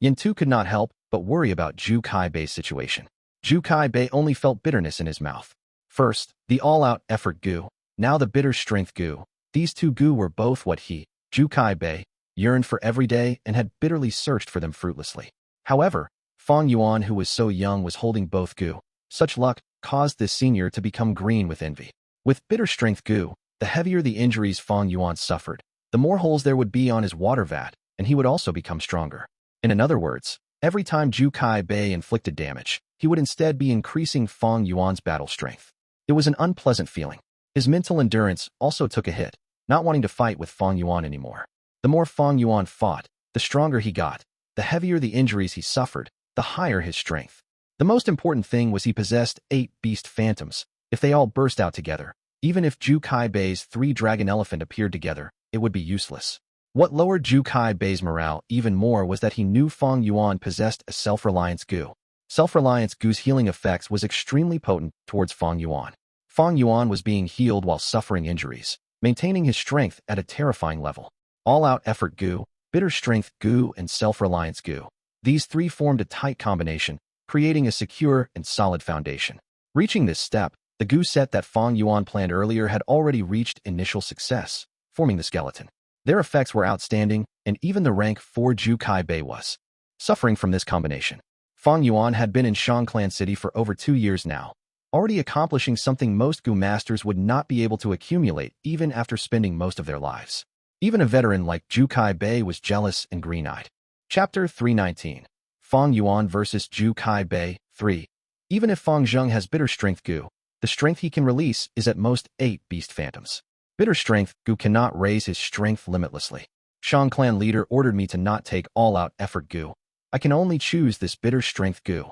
Yin Tu could not help but worry about Zhu Kaibei's situation. Zhu Kaibei only felt bitterness in his mouth. First, the all-out effort Gu, now the Bitter Strength Gu. These 2 Gu were both what he, Zhu Kaibei, yearned for every day and had bitterly searched for them fruitlessly. However, Fang Yuan, who was so young, was holding both Gu. Such luck caused this senior to become green with envy. With Bitter Strength Gu, the heavier the injuries Fang Yuan suffered, the more holes there would be on his water vat, and he would also become stronger. In other words, every time Zhu Kaibei inflicted damage, he would instead be increasing Fang Yuan's battle strength. It was an unpleasant feeling. His mental endurance also took a hit, not wanting to fight with Fang Yuan anymore. The more Fang Yuan fought, the stronger he got. The heavier the injuries he suffered, the higher his strength. The most important thing was he possessed 8 beast phantoms. If they all burst out together, even if Zhu Kaibei's 3 dragon elephant appeared together, it would be useless. What lowered Zhu Kaibei's morale even more was that he knew Fang Yuan possessed a self-reliance Gu. Self-reliance Gu's healing effects was extremely potent towards Fang Yuan. Fang Yuan was being healed while suffering injuries, maintaining his strength at a terrifying level. All-out effort Gu, Bitter Strength Gu, and self-reliance Gu. These 3 formed a tight combination, creating a secure and solid foundation. Reaching this step, the Gu set that Fang Yuan planned earlier had already reached initial success, forming the skeleton. Their effects were outstanding, and even the rank 4 Zhu Kaibei was suffering from this combination. Fang Yuan had been in Shang Clan City for over 2 years now, already accomplishing something most Gu masters would not be able to accumulate even after spending most of their lives. Even a veteran like Zhu Kaibei was jealous and green-eyed. Chapter 319. Fang Yuan vs. Zhu Kaibei 3. Even if Fang Zheng has Bitter Strength Gu, the strength he can release is at most 8 beast phantoms. Bitter Strength Gu cannot raise his strength limitlessly. Shang Clan leader ordered me to not take all-out effort Gu. I can only choose this Bitter Strength Gu.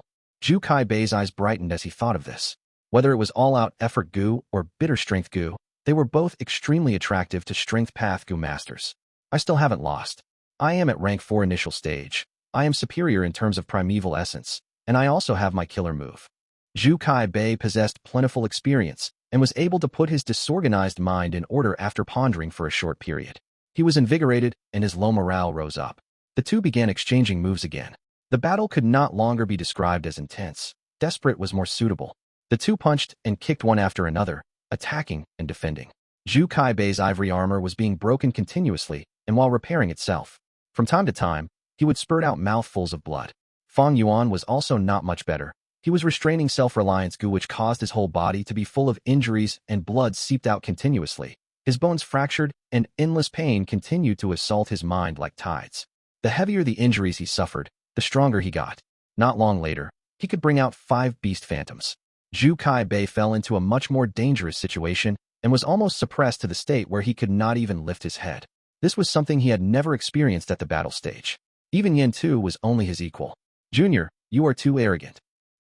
Zhu Kaibei's eyes brightened as he thought of this. Whether it was all-out effort Gu or Bitter Strength Gu, they were both extremely attractive to Strength Path Gu masters. I still haven't lost. I am at rank 4 initial stage. I am superior in terms of primeval essence, and I also have my killer move. Zhu Kaibei possessed plentiful experience and was able to put his disorganized mind in order after pondering for a short period. He was invigorated and his low morale rose up. The 2 began exchanging moves again. The battle could not longer be described as intense. Desperate was more suitable. The 2 punched and kicked one after another, attacking and defending. Zhu Kaibei's ivory armor was being broken continuously, and while repairing itself, from time to time, he would spurt out mouthfuls of blood. Fang Yuan was also not much better. He was restraining self-reliance Gu, which caused his whole body to be full of injuries and blood seeped out continuously. His bones fractured, and endless pain continued to assault his mind like tides. The heavier the injuries he suffered, the stronger he got. Not long later, he could bring out 5 beast phantoms. Zhu Kaibei fell into a much more dangerous situation and was almost suppressed to the state where he could not even lift his head. This was something he had never experienced at the battle stage. Even Yin Tu was only his equal. Junior, you are too arrogant.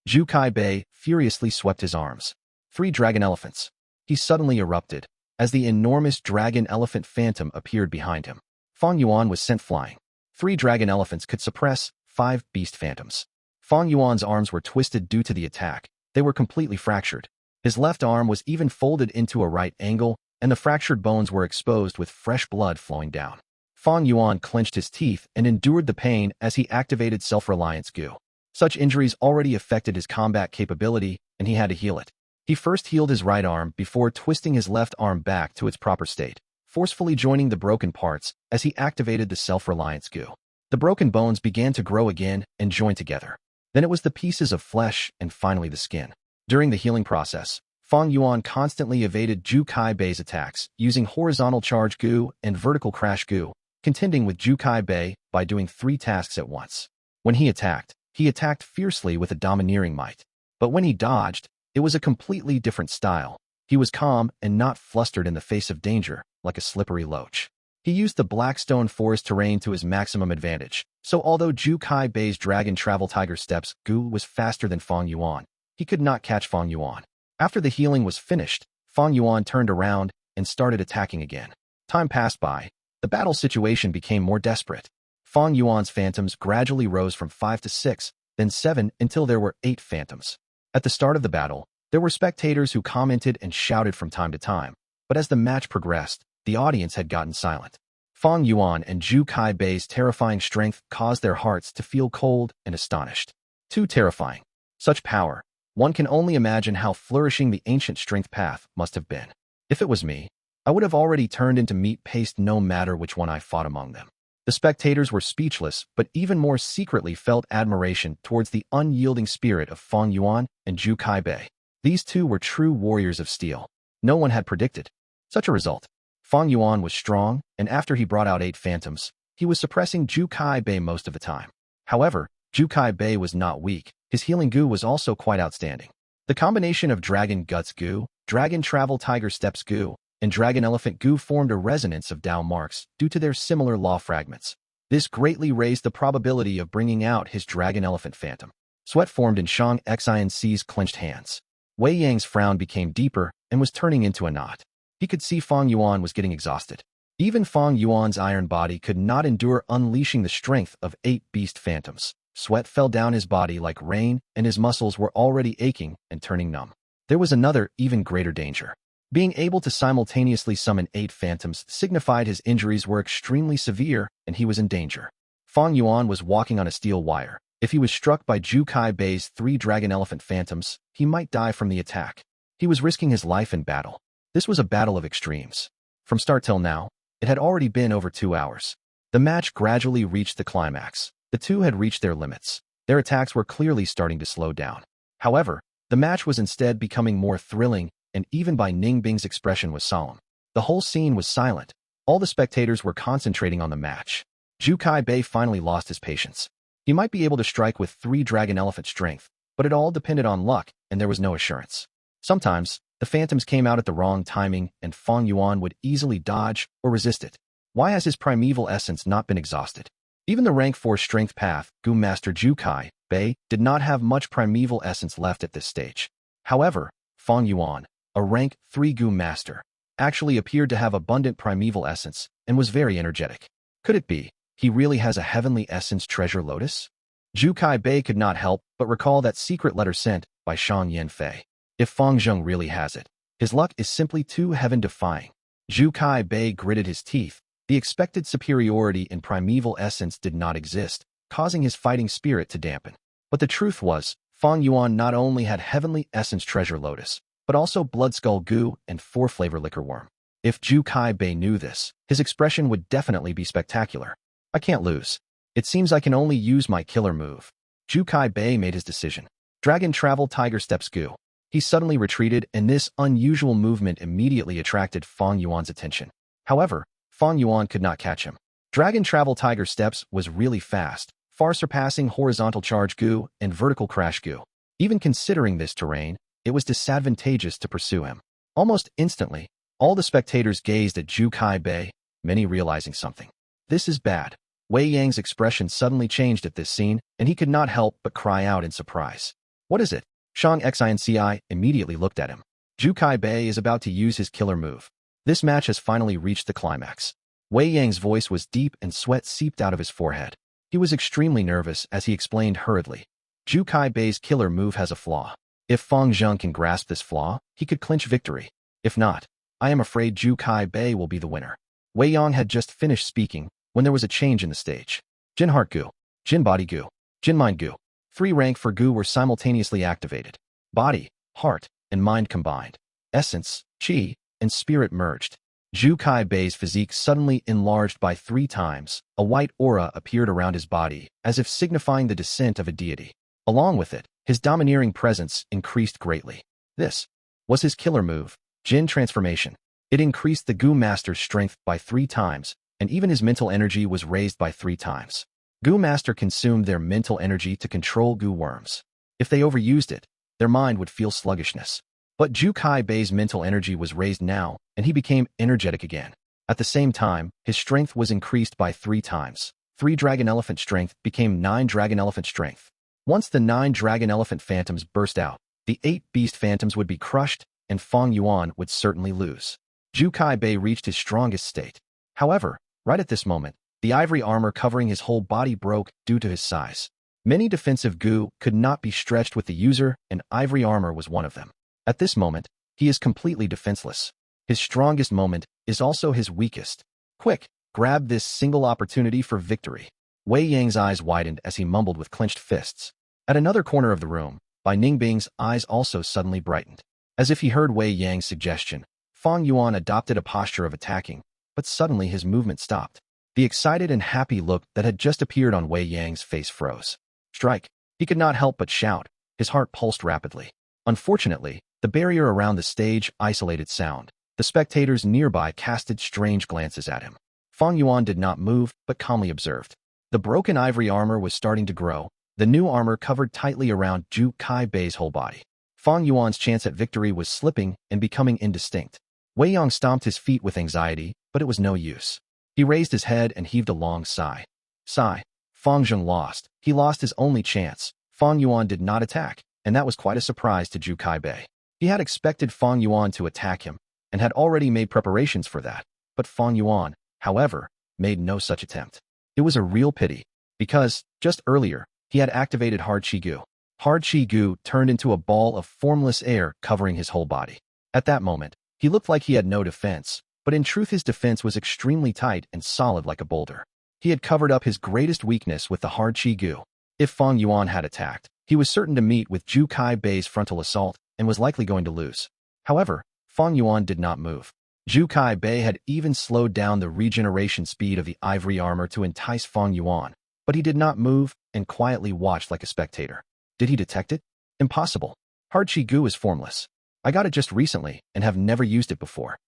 Zhu Kaibei furiously swept his arms. 3 dragon elephants. He suddenly erupted. as the enormous dragon elephant phantom appeared behind him. Fang Yuan was sent flying. 3 dragon elephants could suppress 5 beast phantoms. Fang Yuan's arms were twisted due to the attack. They were completely fractured. His left arm was even folded into a right angle, and the fractured bones were exposed with fresh blood flowing down. Fang Yuan clenched his teeth and endured the pain as he activated self-reliance Gu. Such injuries already affected his combat capability, and he had to heal it. He first healed his right arm before twisting his left arm back to its proper state, forcefully joining the broken parts as he activated the self-reliance Gu. The broken bones began to grow again and join together. Then it was the pieces of flesh and finally the skin. During the healing process, Fang Yuan constantly evaded Zhu Kai Bei's attacks using horizontal charge Gu and vertical crash Gu, contending with Zhu Kai Bei by doing 3 tasks at once. When he attacked fiercely with a domineering might. But when he dodged, it was a completely different style. He was calm and not flustered in the face of danger, like a slippery loach. He used the Blackstone Forest terrain to his maximum advantage, so although Zhu Kai Bei's Dragon Travel Tiger Steps Gu was faster than Fang Yuan, he could not catch Fang Yuan. After the healing was finished, Fang Yuan turned around and started attacking again. Time passed by. The battle situation became more desperate. Fang Yuan's phantoms gradually rose from 5 to 6, then 7 until there were 8 phantoms. At the start of the battle, there were spectators who commented and shouted from time to time, but as the match progressed, the audience had gotten silent. Fang Yuan and Zhu Kai Bei's terrifying strength caused their hearts to feel cold and astonished. Too terrifying. Such power. One can only imagine how flourishing the ancient strength path must have been. If it was me, I would have already turned into meat paste no matter which one I fought among them. The spectators were speechless, but even more secretly felt admiration towards the unyielding spirit of Fang Yuan and Zhu Kai Bei. These two were true warriors of steel. No one had predicted such a result. Fang Yuan was strong, and after he brought out 8 phantoms, he was suppressing Zhu Kai Bei most of the time. However, Zhu Kai Bei was not weak. His healing Gu was also quite outstanding. The combination of Dragon Guts Gu, Dragon Travel Tiger Steps Gu, and Dragon Elephant Gu formed a resonance of Dao marks due to their similar law fragments. This greatly raised the probability of bringing out his Dragon Elephant Phantom. Sweat formed in Shang Xi's clenched hands. Wei Yang's frown became deeper and was turning into a knot. He could see Fang Yuan was getting exhausted. Even Fang Yuan's iron body could not endure unleashing the strength of 8 beast phantoms. Sweat fell down his body like rain, and his muscles were already aching and turning numb. There was another, even greater danger. Being able to simultaneously summon 8 phantoms signified his injuries were extremely severe, and he was in danger. Fang Yuan was walking on a steel wire. If he was struck by Zhu Kai Bei's 3 Dragon Elephant Phantoms, he might die from the attack. He was risking his life in battle. This was a battle of extremes. From start till now, it had already been over 2 hours. The match gradually reached the climax. The two had reached their limits. Their attacks were clearly starting to slow down. However, the match was instead becoming more thrilling, and even by Ning Bing's expression was solemn. The whole scene was silent. All the spectators were concentrating on the match. Zhu Kai Bei finally lost his patience. He might be able to strike with 3 Dragon Elephant strength, but it all depended on luck, and there was no assurance. Sometimes, the phantoms came out at the wrong timing, and Fang Yuan would easily dodge or resist it. Why has his primeval essence not been exhausted? Even the rank 4 strength path, Gu Master Zhu Kai Bei, did not have much primeval essence left at this stage. However, Fang Yuan, a rank 3 Gu Master, actually appeared to have abundant primeval essence and was very energetic. Could it be he really has a heavenly essence treasure lotus? Zhu Kai Bei could not help but recall that secret letter sent by Shang Yanfei. If Fang Zheng really has it, his luck is simply too heaven-defying. Zhu Kai Bei gritted his teeth. The expected superiority in primeval essence did not exist, causing his fighting spirit to dampen. But the truth was, Fang Yuan not only had heavenly essence treasure lotus, but also blood skull Gu and 4-flavor liquor worm. If Zhu Kai Bei knew this, his expression would definitely be spectacular. I can't lose. It seems I can only use my killer move. Zhu Kai Bei made his decision. Dragon Travel Tiger Steps Gu. He suddenly retreated, and this unusual movement immediately attracted Fang Yuan's attention. However, Fang Yuan could not catch him. Dragon Travel Tiger Steps was really fast, far surpassing horizontal charge Gu and vertical crash Gu. Even considering this terrain, it was disadvantageous to pursue him. Almost instantly, all the spectators gazed at Zhu Kai Bei, many realizing something. This is bad. Wei Yang's expression suddenly changed at this scene, and he could not help but cry out in surprise. What is it? Shang Ci immediately looked at him. Zhu Kai Bei is about to use his killer move. This match has finally reached the climax. Wei Yang's voice was deep and sweat seeped out of his forehead. He was extremely nervous as he explained hurriedly. Zhu Kai Bei's killer move has a flaw. If Fang Yuan can grasp this flaw, he could clinch victory. If not, I am afraid Zhu Kai Bei will be the winner. Wei Yang had just finished speaking when there was a change in the stage. Jin Heart Gu, Jin Body Gu, Jin Mind Gu. 3 rank for Gu were simultaneously activated. Body, heart, and mind combined. Essence, chi, and spirit merged. Zhu Kai Bei's physique suddenly enlarged by 3 times. A white aura appeared around his body, as if signifying the descent of a deity. Along with it, his domineering presence increased greatly. This was his killer move, Jin Transformation. It increased the Gu Master's strength by 3 times, and even his mental energy was raised by 3 times. Gu Master consumed their mental energy to control Gu worms. If they overused it, their mind would feel sluggishness. But Zhu Kai Bei's mental energy was raised now, and he became energetic again. At the same time, his strength was increased by 3 times. 3 Dragon Elephant strength became 9 Dragon Elephant strength. Once the 9 Dragon Elephant phantoms burst out, the 8 Beast phantoms would be crushed, and Fang Yuan would certainly lose. Zhu Kai Bei reached his strongest state. However, right at this moment, the ivory armor covering his whole body broke due to his size. Many defensive Gu could not be stretched with the user, and ivory armor was one of them. At this moment, he is completely defenseless. His strongest moment is also his weakest. Quick, grab this single opportunity for victory. Wei Yang's eyes widened as he mumbled with clenched fists. At another corner of the room, Bai Ningbing's eyes also suddenly brightened. As if he heard Wei Yang's suggestion, Fang Yuan adopted a posture of attacking, but suddenly his movement stopped. The excited and happy look that had just appeared on Wei Yang's face froze. Strike! He could not help but shout. His heart pulsed rapidly. Unfortunately, the barrier around the stage isolated sound. The spectators nearby casted strange glances at him. Fang Yuan did not move, but calmly observed. The broken ivory armor was starting to grow. The new armor covered tightly around Zhu Kai Bei's whole body. Fang Yuan's chance at victory was slipping and becoming indistinct. Wei Yang stomped his feet with anxiety, but it was no use. He raised his head and heaved a long sigh. Sigh. Fang Zheng lost. He lost his only chance. Fang Yuan did not attack, and that was quite a surprise to Zhu Kai Bei. He had expected Fang Yuan to attack him, and had already made preparations for that. But Fang Yuan, however, made no such attempt. It was a real pity, because, just earlier, he had activated Hard Chi Gu. Hard Chi Gu turned into a ball of formless air covering his whole body. At that moment, he looked like he had no defense, but in truth his defense was extremely tight and solid like a boulder. He had covered up his greatest weakness with the Hard Chi Gu. If Fang Yuan had attacked, he was certain to meet with Zhu Kai Bei's frontal assault and was likely going to lose. However, Fang Yuan did not move. Zhu Kai Bei had even slowed down the regeneration speed of the ivory armor to entice Fang Yuan, but he did not move and quietly watched like a spectator. Did he detect it? Impossible. Hard Chi Gu is formless. I got it just recently and have never used it before.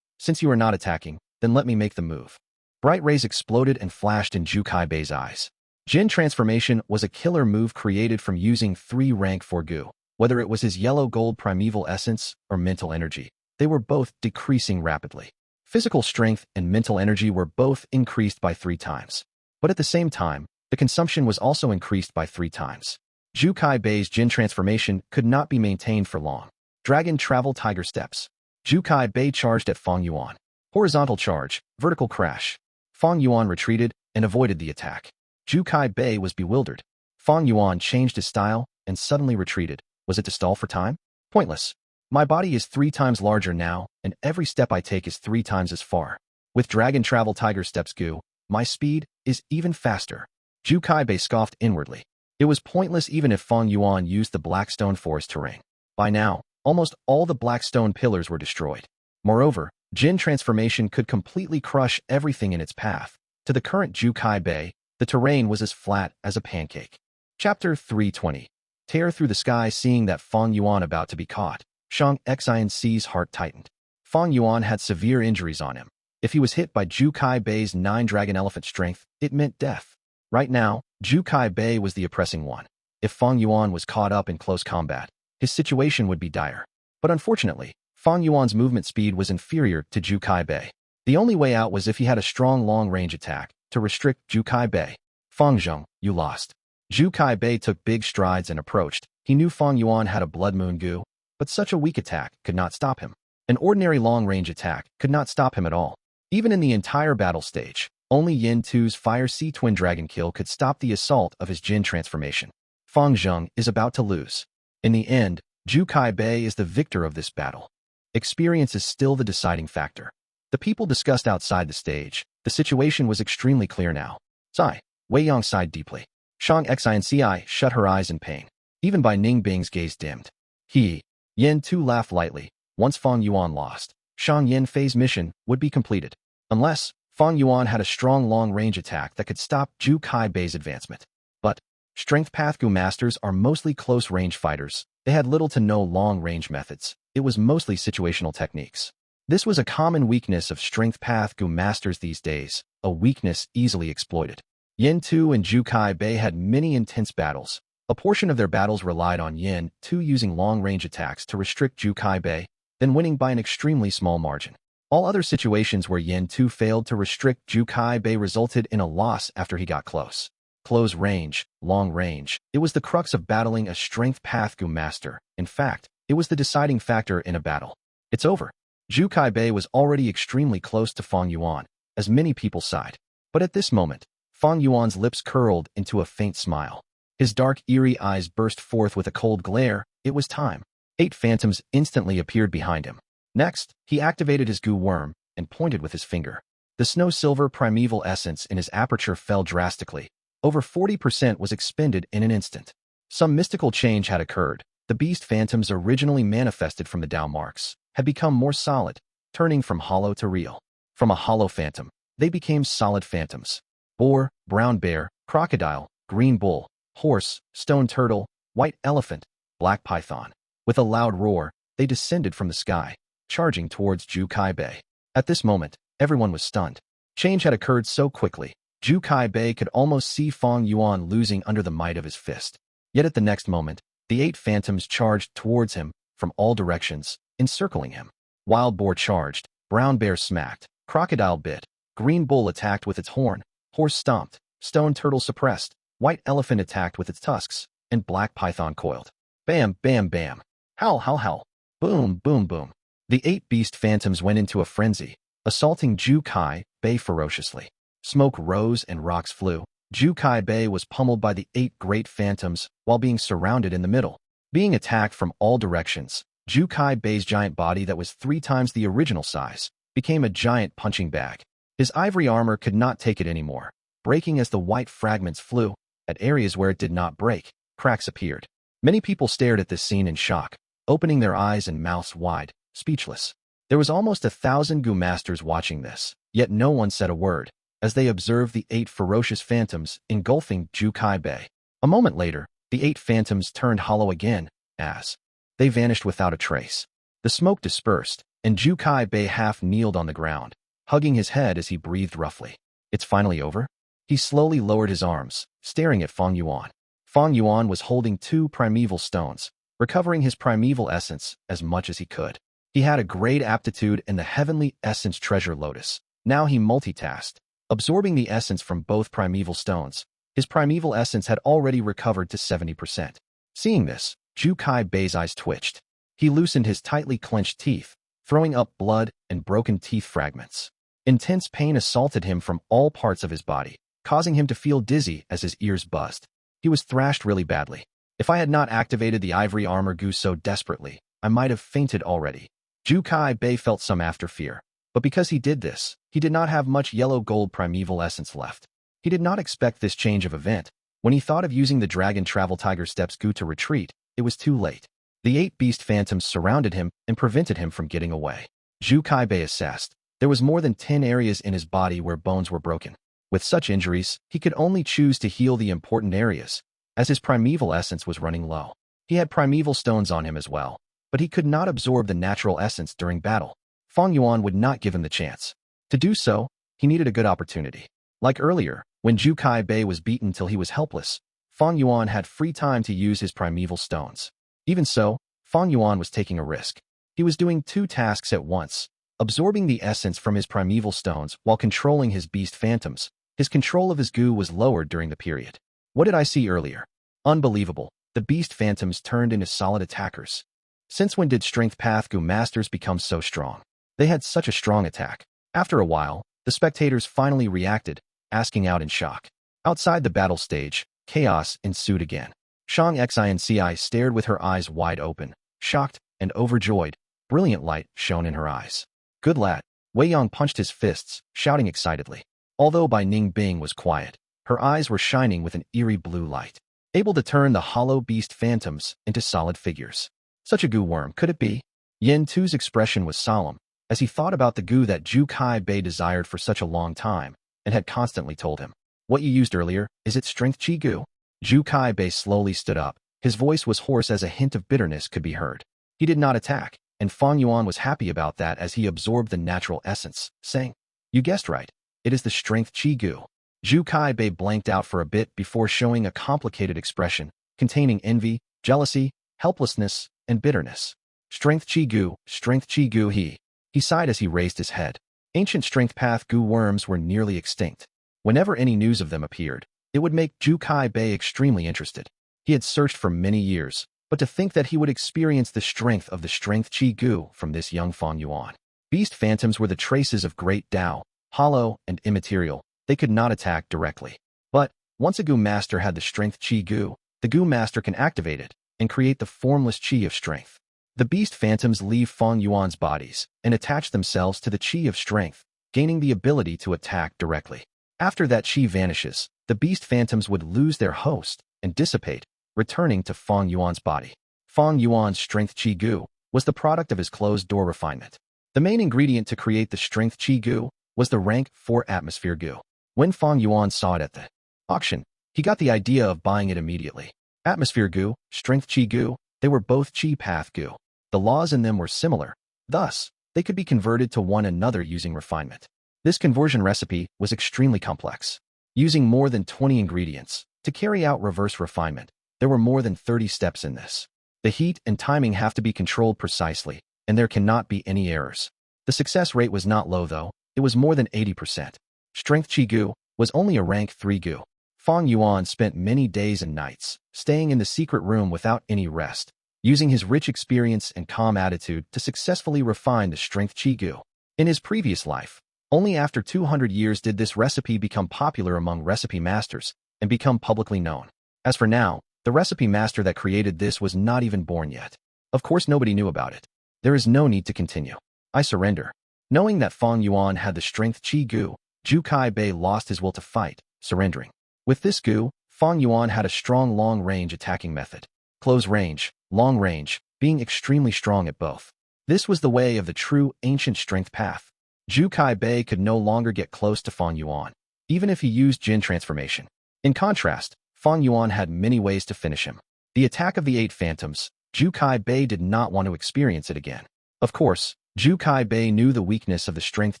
Since you are not attacking, then let me make the move. Bright rays exploded and flashed in Zhu Kai Bei's eyes. Jin Transformation was a killer move created from using 3 rank 4 Gu. Whether it was his yellow-gold primeval essence or mental energy, they were both decreasing rapidly. Physical strength and mental energy were both increased by 3 times. But at the same time, the consumption was also increased by 3 times. Zhu Kai Bei's Jin Transformation could not be maintained for long. Dragon Travel Tiger Steps. Zhu Kai Bei charged at Fang Yuan. Horizontal charge, vertical crash. Fang Yuan retreated and avoided the attack. Zhu Kai Bei was bewildered. Fang Yuan changed his style and suddenly retreated. Was it to stall for time? Pointless. My body is 3 times larger now, and every step I take is 3 times as far. With Dragon Travel Tiger Steps Gu, my speed is even faster. Zhu Kai Bei scoffed inwardly. It was pointless even if Fang Yuan used the Blackstone Forest terrain. By now, almost all the Blackstone pillars were destroyed. Moreover, Jin Transformation could completely crush everything in its path. To the current Zhu Kai Bei, the terrain was as flat as a pancake. Chapter 320. Tear through the sky. Seeing that Fang Yuan about to be caught, Shang Xin Ci's heart tightened. Fang Yuan had severe injuries on him. If he was hit by Zhu Kai Bei's 9 Dragon Elephant strength, it meant death. Right now, Zhu Kai Bei was the oppressing one. If Fang Yuan was caught up in close combat, his situation would be dire. But unfortunately, Fang Yuan's movement speed was inferior to Zhu Kai Bei. The only way out was if he had a strong long-range attack to restrict Zhu Kai Bei. Fang Zheng, you lost. Zhu Kai Bei took big strides and approached. He knew Fang Yuan had a Blood Moon Gu, but such a weak attack could not stop him. An ordinary long-range attack could not stop him at all. Even in the entire battle stage, only Yin Tu's Fire Sea Twin Dragon kill could stop the assault of his Jin transformation. Fang Zheng is about to lose. In the end, Zhu Kai Bei is the victor of this battle. Experience is still the deciding factor. The people discussed outside the stage. The situation was extremely clear now. Sigh. Wei Yang sighed deeply. Shang Xin Ci shut her eyes in pain. Even by Ning Bing's gaze dimmed. Yin Tu laughed lightly. Once Fang Yuan lost, Shang Yin Fei's mission would be completed. Unless Fang Yuan had a strong long-range attack that could stop Zhu Kai Bei's advancement. But Strength Path Gu masters are mostly close-range fighters. They had little to no long-range methods. It was mostly situational techniques. This was a common weakness of Strength Path Gu masters these days, a weakness easily exploited. Yin Tu and Zhu Kai Bei had many intense battles. A portion of their battles relied on Yin Tu using long-range attacks to restrict Zhu Kai Bei, then winning by an extremely small margin. All other situations where Yin Tu failed to restrict Zhu Kai Bei resulted in a loss after he got close. Close range, long range, it was the crux of battling a Strength Path Gu master. In fact, it was the deciding factor in a battle. It's over. Zhu Kai Bei was already extremely close to Fang Yuan, as many people sighed. But at this moment, Fang Yuan's lips curled into a faint smile. His dark, eerie eyes burst forth with a cold glare. It was time. 8 phantoms instantly appeared behind him. Next, he activated his Gu worm and pointed with his finger. The snow-silver primeval essence in his aperture fell drastically. Over 40% was expended in an instant. Some mystical change had occurred. The beast phantoms originally manifested from the Dao marks had become more solid, turning from hollow to real. From a hollow phantom, they became solid phantoms. Boar, brown bear, crocodile, green bull, horse, stone turtle, white elephant, black python. With a loud roar, they descended from the sky, charging towards Zhu Kai Bei. At this moment, everyone was stunned. Change had occurred so quickly. Zhu Kai Bei could almost see Fang Yuan losing under the might of his fist. Yet at the next moment, the 8 phantoms charged towards him from all directions, encircling him. Wild boar charged, brown bear smacked, crocodile bit, green bull attacked with its horn, horse stomped, stone turtle suppressed, white elephant attacked with its tusks, and black python coiled. Bam, bam, bam. Howl, howl, howl. Boom, boom, boom. The 8 beast phantoms went into a frenzy, assaulting Zhu Kai Bei ferociously. Smoke rose and rocks flew. Zhu Kai Bei was pummeled by the 8 great phantoms while being surrounded in the middle. Being attacked from all directions, Zhu Kai Bei's giant body that was 3 times the original size became a giant punching bag. His ivory armor could not take it anymore, breaking as the white fragments flew. At areas where it did not break, cracks appeared. Many people stared at this scene in shock, opening their eyes and mouths wide, speechless. There was almost 1,000 Gu masters watching this, yet no one said a word, as they observed the 8 ferocious phantoms engulfing Zhu Kai Bei. A moment later, the 8 phantoms turned hollow again, as they vanished without a trace. The smoke dispersed, and Zhu Kai Bei half kneeled on the ground, hugging his head as he breathed roughly. It's finally over? He slowly lowered his arms, staring at Fang Yuan. Fang Yuan was holding 2 primeval stones, recovering his primeval essence as much as he could. He had a great aptitude in the heavenly essence treasure lotus. Now he multitasked, absorbing the essence from both primeval stones. His primeval essence had already recovered to 70%. Seeing this, Zhu Kai Bei's eyes twitched. He loosened his tightly clenched teeth, throwing up blood and broken teeth fragments. Intense pain assaulted him from all parts of his body, causing him to feel dizzy as his ears buzzed. He was thrashed really badly. If I had not activated the ivory armor Gu so desperately, I might have fainted already. Zhu Kai Bei felt some after fear. But because he did this, he did not have much yellow gold primeval essence left. He did not expect this change of event. When he thought of using the Dragon Travel Tiger Steps Gu to retreat, it was too late. The 8 beast phantoms surrounded him and prevented him from getting away. Zhu Kai Bei assessed. There was more than 10 areas in his body where bones were broken. With such injuries, he could only choose to heal the important areas, as his primeval essence was running low. He had primeval stones on him as well, but he could not absorb the natural essence during battle. Fang Yuan would not give him the chance. To do so, he needed a good opportunity. Like earlier, when Zhu Kai Bei was beaten till he was helpless, Fang Yuan had free time to use his primeval stones. Even so, Fang Yuan was taking a risk. He was doing 2 tasks at once, absorbing the essence from his primeval stones while controlling his beast phantoms. His control of his Gu was lowered during the period. What did I see earlier? Unbelievable. The beast phantoms turned into solid attackers. Since when did Strength Path Gu masters become so strong? They had such a strong attack. After a while, the spectators finally reacted, asking out in shock. Outside the battle stage, chaos ensued again. Shang Xin Ci stared with her eyes wide open, shocked and overjoyed. Brilliant light shone in her eyes. Good lad. Wei Yang punched his fists, shouting excitedly. Although Bai Ning Bing was quiet, her eyes were shining with an eerie blue light, able to turn the hollow beast phantoms into solid figures. Such a goo worm could it be? Yin Tu's expression was solemn, as he thought about the goo that Zhu Kai Bei desired for such a long time, and had constantly told him. What you used earlier, is it Strength Chi Gu? Zhu Kai Bei slowly stood up. His voice was hoarse as a hint of bitterness could be heard. He did not attack, and Fang Yuan was happy about that as he absorbed the natural essence, saying, You guessed right. It is the Strength Chi Gu. Zhu Kai Bei blanked out for a bit before showing a complicated expression, containing envy, jealousy, helplessness, and bitterness. Strength Chi Gu, Strength Chi Gu he sighed as he raised his head. Ancient Strength Path Gu worms were nearly extinct. Whenever any news of them appeared, it would make Zhu Kai Bei extremely interested. He had searched for many years, but to think that he would experience the strength of the Strength Chi Gu from this young Fang Yuan. Beast phantoms were the traces of great Tao, hollow and immaterial. They could not attack directly. But, once a Gu master had the Strength Chi Gu, the Gu master can activate it and create the formless Chi of strength. The beast phantoms leave Fang Yuan's bodies and attach themselves to the Chi of strength, gaining the ability to attack directly. After that Chi vanishes, the beast phantoms would lose their host and dissipate, returning to Fang Yuan's body. Fang Yuan's Strength Chi Gu was the product of his closed-door refinement. The main ingredient to create the Strength Chi Gu was the rank 4 Atmosphere Gu. When Fang Yuan saw it at the auction, he got the idea of buying it immediately. Atmosphere Gu, Strength Chi Gu, they were both Chi Path Gu. The laws in them were similar. Thus, they could be converted to one another using refinement. This conversion recipe was extremely complex. Using more than 20 ingredients, to carry out reverse refinement, there were more than 30 steps in this. The heat and timing have to be controlled precisely, and there cannot be any errors. The success rate was not low though, it was more than 80%. Strength Chi Gu was only a rank 3 Gu. Fang Yuan spent many days and nights, staying in the secret room without any rest, using his rich experience and calm attitude to successfully refine the Strength Chi Gu. In his previous life, only after 200 years did this recipe become popular among recipe masters and become publicly known. As for now, the recipe master that created this was not even born yet. Of course nobody knew about it. There is no need to continue. I surrender. Knowing that Fang Yuan had the Strength Chi Gu, Zhu Kai Bei lost his will to fight, surrendering. With this Gu, Fang Yuan had a strong long-range attacking method. Close range, long range, being extremely strong at both. This was the way of the true ancient strength path. Zhu Kai Bei could no longer get close to Fang Yuan, even if he used Jin transformation. In contrast, Fang Yuan had many ways to finish him. The attack of the 8 phantoms, Zhu Kai Bei did not want to experience it again. Of course, Zhu Kai Bei knew the weakness of the Strength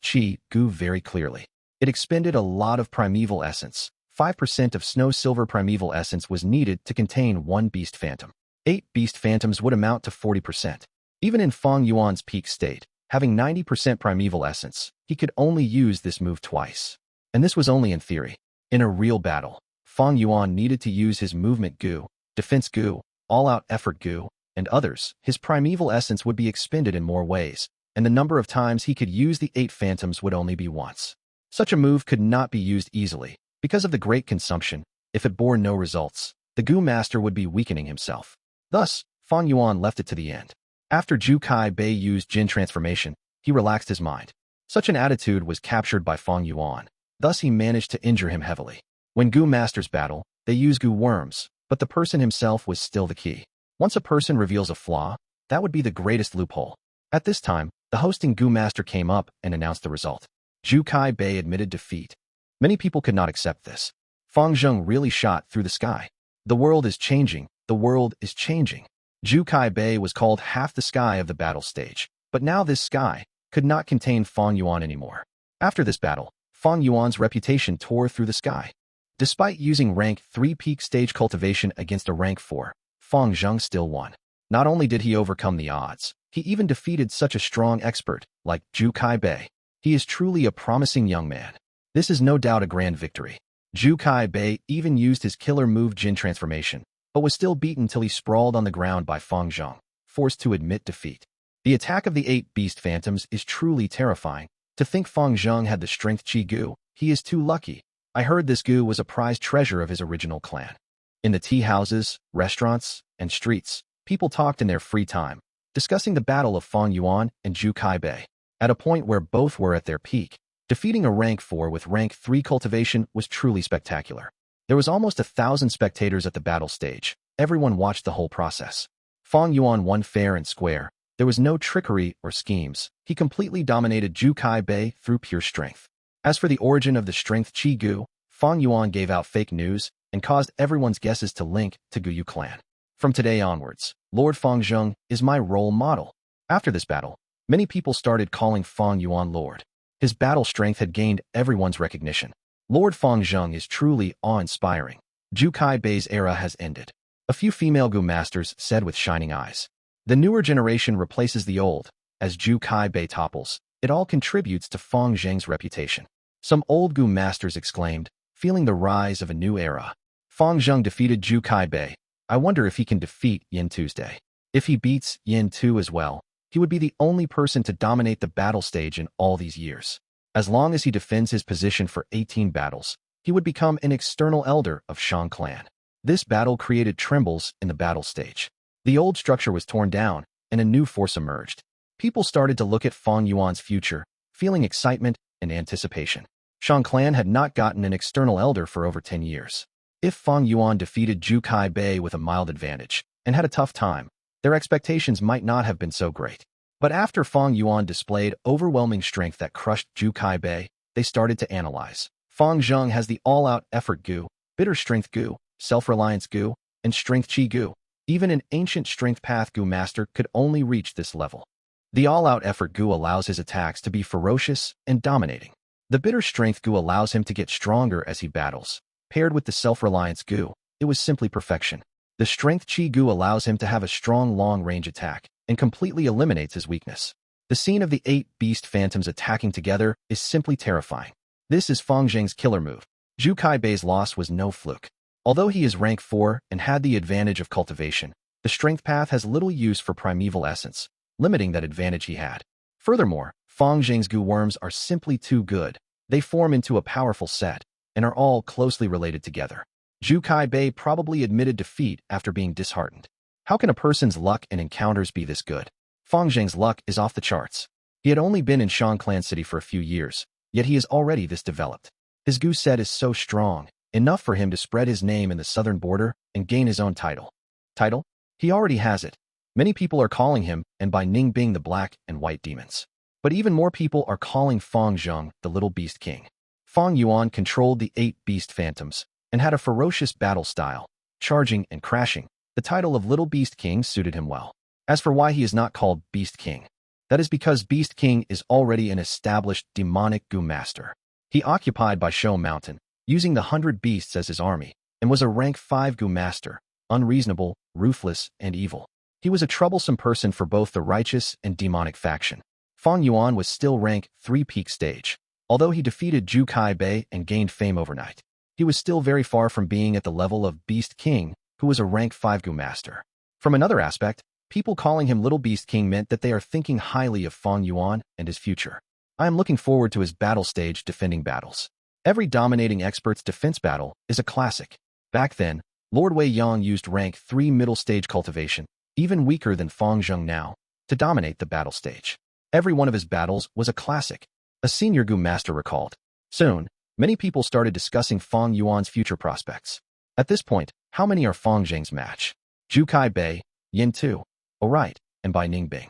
Chi Gu very clearly. It expended a lot of primeval essence. 5% of snow silver primeval essence was needed to contain 1 beast phantom. 8 beast phantoms would amount to 40%. Even in Fang Yuan's peak state, having 90% primeval essence, he could only use this move twice. And this was only in theory. In a real battle, Fang Yuan needed to use his movement Gu, defense Gu, all-out effort Gu, and others. His primeval essence would be expended in more ways, and the number of times he could use the 8 phantoms would only be once. Such a move could not be used easily. Because of the great consumption, if it bore no results, the Gu master would be weakening himself. Thus, Fang Yuan left it to the end. After Zhu Kai Bei used Jin transformation, he relaxed his mind. Such an attitude was captured by Fang Yuan. Thus he managed to injure him heavily. When Gu masters battle, they use Gu worms, but the person himself was still the key. Once a person reveals a flaw, that would be the greatest loophole. At this time, the hosting Gu master came up and announced the result. Zhu Kai Bei admitted defeat. Many people could not accept this. Fang Zheng really shot through the sky. The world is changing. The world is changing. Zhu Kai Bei was called half the sky of the battle stage, but now this sky could not contain Fang Yuan anymore. After this battle, Fang Yuan's reputation tore through the sky. Despite using rank 3 peak stage cultivation against a rank 4, Fang Zheng still won. Not only did he overcome the odds, he even defeated such a strong expert like Zhu Kai Bei. He is truly a promising young man. This is no doubt a grand victory. Zhu Kai Bei even used his killer move Jin transformation, but was still beaten till he sprawled on the ground by Fang Zheng. forced to admit defeat. The attack of the 8 beast phantoms is truly terrifying. To think Fang Yuan had the strength Ci Gu, he is too lucky. I heard this Gu was a prized treasure of his original clan. In the tea houses, restaurants, and streets, people talked in their free time, discussing the battle of Fang Yuan and Zhu Kaibei. At a point where both were at their peak, defeating a rank 4 with rank 3 cultivation was truly spectacular. There was almost 1,000 spectators at the battle stage. Everyone watched the whole process. Fang Yuan won fair and square. There was no trickery or schemes. He completely dominated Zhu Kaibei through pure strength. As for the origin of the strength Ci Gu, Fang Yuan gave out fake news and caused everyone's guesses to link to Guyu clan. From today onwards, Lord Fang Zheng is my role model. After this battle, many people started calling Fang Yuan Lord. His battle strength had gained everyone's recognition. Lord Fang Zheng is truly awe-inspiring. Zhu Kaibei's era has ended. A few female Gu masters said with shining eyes. The newer generation replaces the old. As Zhu Kaibei topples, it all contributes to Fang Zheng's reputation. Some old Gu masters exclaimed, feeling the rise of a new era. Fang Zheng defeated Zhu Kaibei. I wonder if he can defeat Yin Tuesday. If he beats Yin Tu as well, he would be the only person to dominate the battle stage in all these years. As long as he defends his position for 18 battles, he would become an external elder of Shang clan. This battle created trembles in the battle stage. The old structure was torn down, and a new force emerged. People started to look at Fang Yuan's future, feeling excitement and anticipation. Shang clan had not gotten an external elder for over 10 years. If Fang Yuan defeated Zhu Kaibei with a mild advantage and had a tough time, their expectations might not have been so great. But after Fang Yuan displayed overwhelming strength that crushed Zhu Kaibei, they started to analyze. Fang Zheng has the all-out effort Gu, bitter strength Gu, self-reliance Gu, and strength Ci Gu. Even an ancient strength path Gu master could only reach this level. The all-out effort Gu allows his attacks to be ferocious and dominating. The bitter strength Gu allows him to get stronger as he battles. Paired with the self-reliance Gu, it was simply perfection. The strength Ci Gu allows him to have a strong long-range attack and completely eliminates his weakness. The scene of the 8 beast phantoms attacking together is simply terrifying. This is Fang Zheng's killer move. Zhu Kaibei's loss was no fluke. Although he is rank 4 and had the advantage of cultivation, the strength path has little use for primeval essence, limiting that advantage he had. Furthermore, Fang Zheng's Gu worms are simply too good. They form into a powerful set and are all closely related together. Zhu Kaibei probably admitted defeat after being disheartened. How can a person's luck and encounters be this good? Fang Zheng's luck is off the charts. He had only been in Shang Clan City for a few years, yet he is already this developed. His Gu set is so strong, enough for him to spread his name in the southern border and gain his own title. Title? He already has it. Many people are calling him and by Ning being the black and white demons. But even more people are calling Fang Zheng the Little Beast King. Fang Yuan controlled the 8 beast phantoms and had a ferocious battle style, charging and crashing. The title of Little Beast King suited him well. As for why he is not called Beast King, that is because Beast King is already an established demonic Gu master. He occupied by Shou Mountain, using the 100 beasts as his army, and was a rank 5 Gu master, unreasonable, ruthless, and evil. He was a troublesome person for both the righteous and demonic faction. Fang Yuan was still rank 3 peak stage. Although he defeated Zhu Kaibei and gained fame overnight, he was still very far from being at the level of Beast King, who was a rank 5 Gu master. From another aspect, people calling him Little Beast King meant that they are thinking highly of Fang Yuan and his future. I am looking forward to his battle stage defending battles. Every dominating expert's defense battle is a classic. Back then, Lord Wei Yang used rank 3 middle stage cultivation, even weaker than Fang Zheng now, to dominate the battle stage. Every one of his battles was a classic, a senior Gu master recalled. Soon, many people started discussing Fang Yuan's future prospects. At this point, how many are Fang Zheng's match? Zhu Kaibei, Yin Tu, alright, and by Ning Bing.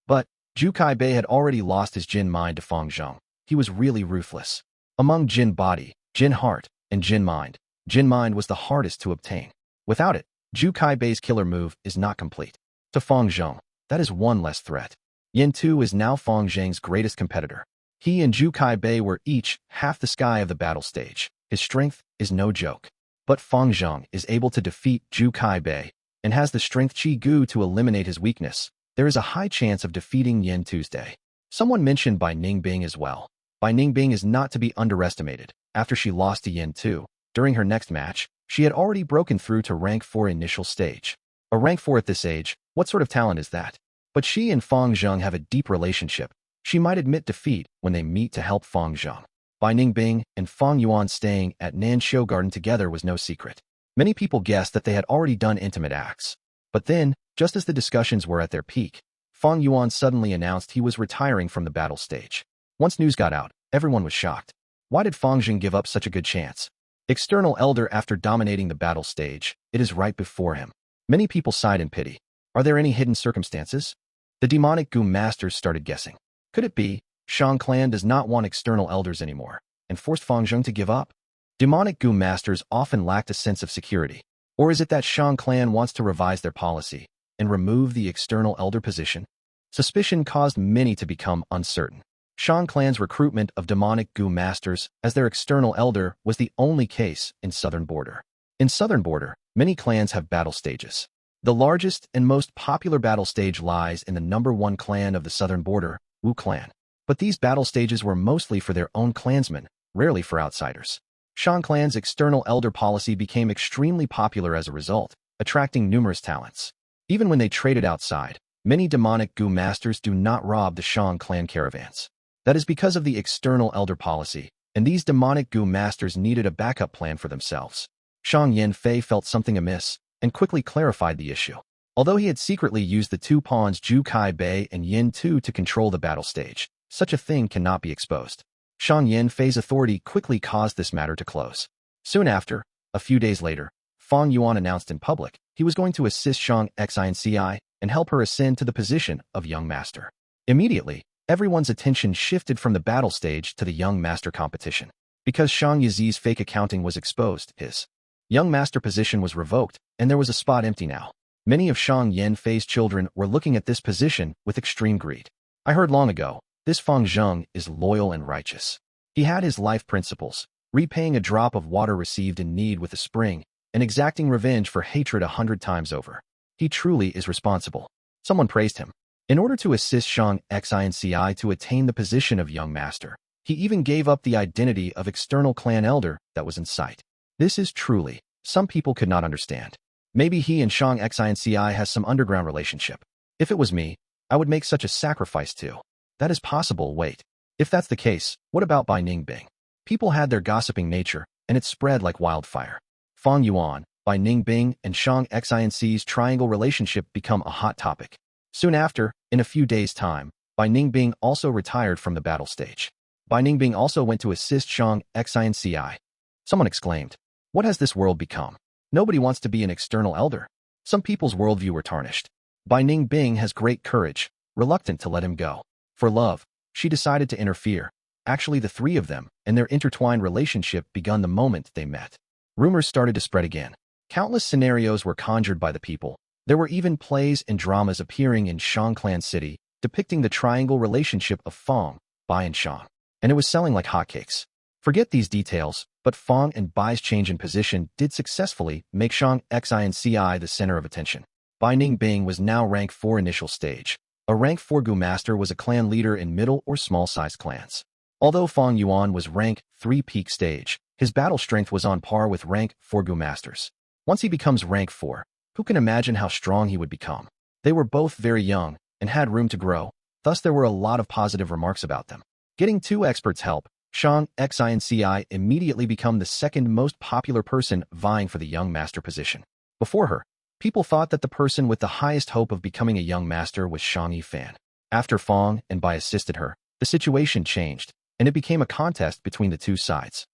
But Zhu Kaibei had already lost his Jin mind to Fang Zheng. He was really ruthless. Among Jin body, Jin heart, and Jin mind was the hardest to obtain. Without it, Zhu Kaibei's killer move is not complete. To Fang Zheng, that is one less threat. Yin Tu is now Fang Zheng's greatest competitor. He and Zhu Kaibei were each half the sky of the battle stage. His strength is no joke. But Fang Zheng is able to defeat Zhu Kaibei and has the strength Ci Gu to eliminate his weakness. There is a high chance of defeating Yin Tuesday. Someone mentioned Bai Ning Bing as well. Bai Ning Bing is not to be underestimated. After she lost to Yin Tu, during her next match, she had already broken through to rank 4 initial stage. A rank 4 at this age What sort of talent is that? But she and Fang Zheng have a deep relationship. She might admit defeat when they meet to help Fang Zheng. Bai Ningbing and Fang Yuan staying at Nan Show Garden together was no secret. Many people guessed that they had already done intimate acts. But then, just as the discussions were at their peak, Fang Yuan suddenly announced he was retiring from the battle stage. Once news got out, everyone was shocked. Why did Fang Zheng give up such a good chance? External elder after dominating the battle stage, it is right before him. Many people sighed in pity. Are there any hidden circumstances? The demonic Gu masters started guessing. Could it be Shang clan does not want external elders anymore and forced Fang Zheng to give up? Demonic Gu masters often lacked a sense of security. Or is it that Shang clan wants to revise their policy and remove the external elder position? Suspicion caused many to become uncertain. Shang clan's recruitment of demonic Gu masters as their external elder was the only case in Southern Border. In Southern Border, many clans have battle stages. The largest and most popular battle stage lies in the #1 clan of the Southern Border, Wu clan. But these battle stages were mostly for their own clansmen, rarely for outsiders. Shang clan's external elder policy became extremely popular as a result, attracting numerous talents. Even when they traded outside, many demonic Gu masters do not rob the Shang clan caravans. That is because of the external elder policy, and these demonic Gu masters needed a backup plan for themselves. Shang Yanfei felt something amiss and quickly clarified the issue. Although he had secretly used the two pawns Zhu Kai Bei and Yin Tu to control the battle stage, such a thing cannot be exposed. Shang Yanfei's authority quickly caused this matter to close. Soon after, a few days later, Fang Yuan announced in public he was going to assist Shang Ci and help her ascend to the position of young master. Immediately, everyone's attention shifted from the battle stage to the young master competition. Because Shang Yizi's fake accounting was exposed, his young master position was revoked, and there was a spot empty now. Many of Shang Yanfei's children were looking at this position with extreme greed. I heard long ago, this Fang Zheng is loyal and righteous. He had his life principles, repaying a drop of water received in need with a spring, and exacting revenge for hatred 100 times over. He truly is responsible. Someone praised him. In order to assist Shang Ci to attain the position of young master, he even gave up the identity of external clan elder that was in sight. This is truly, some people could not understand. Maybe he and Shang Ci has some underground relationship. If it was me, I would make such a sacrifice too. That is possible. Wait. If that's the case, what about Bai Ningbing? People had their gossiping nature, and it spread like wildfire. Fang Yuan, Bai Ningbing, and Shang Xi's triangle relationship become a hot topic. Soon after, in a few days' time, Bai Ningbing also retired from the battle stage. Bai Ningbing also went to assist Shang Ci. Someone exclaimed, "What has this world become? Nobody wants to be an external elder." Some people's worldview were tarnished. Bai Ningbing has great courage, reluctant to let him go. For love, she decided to interfere. Actually, the three of them and their intertwined relationship begun the moment they met. Rumors started to spread again. Countless scenarios were conjured by the people. There were even plays and dramas appearing in Shang Clan City, depicting the triangle relationship of Fang, Bai and Shang. And it was selling like hotcakes. Forget these details, but Fang and Bai's change in position did successfully make Shang Ci the center of attention. Bai Ningbing was now rank 4 initial stage. A rank 4 Gu master was a clan leader in middle or small-sized clans. Although Fang Yuan was rank 3 peak stage, his battle strength was on par with rank 4 Gu masters. Once he becomes rank 4, who can imagine how strong he would become? They were both very young and had room to grow, thus there were a lot of positive remarks about them. Getting 2 experts' help, Shang Ci immediately became the second most popular person vying for the young master position. Before her, people thought that the person with the highest hope of becoming a young master was Shang Yifan. After Fang and Bai assisted her, the situation changed, and it became a contest between the two sides.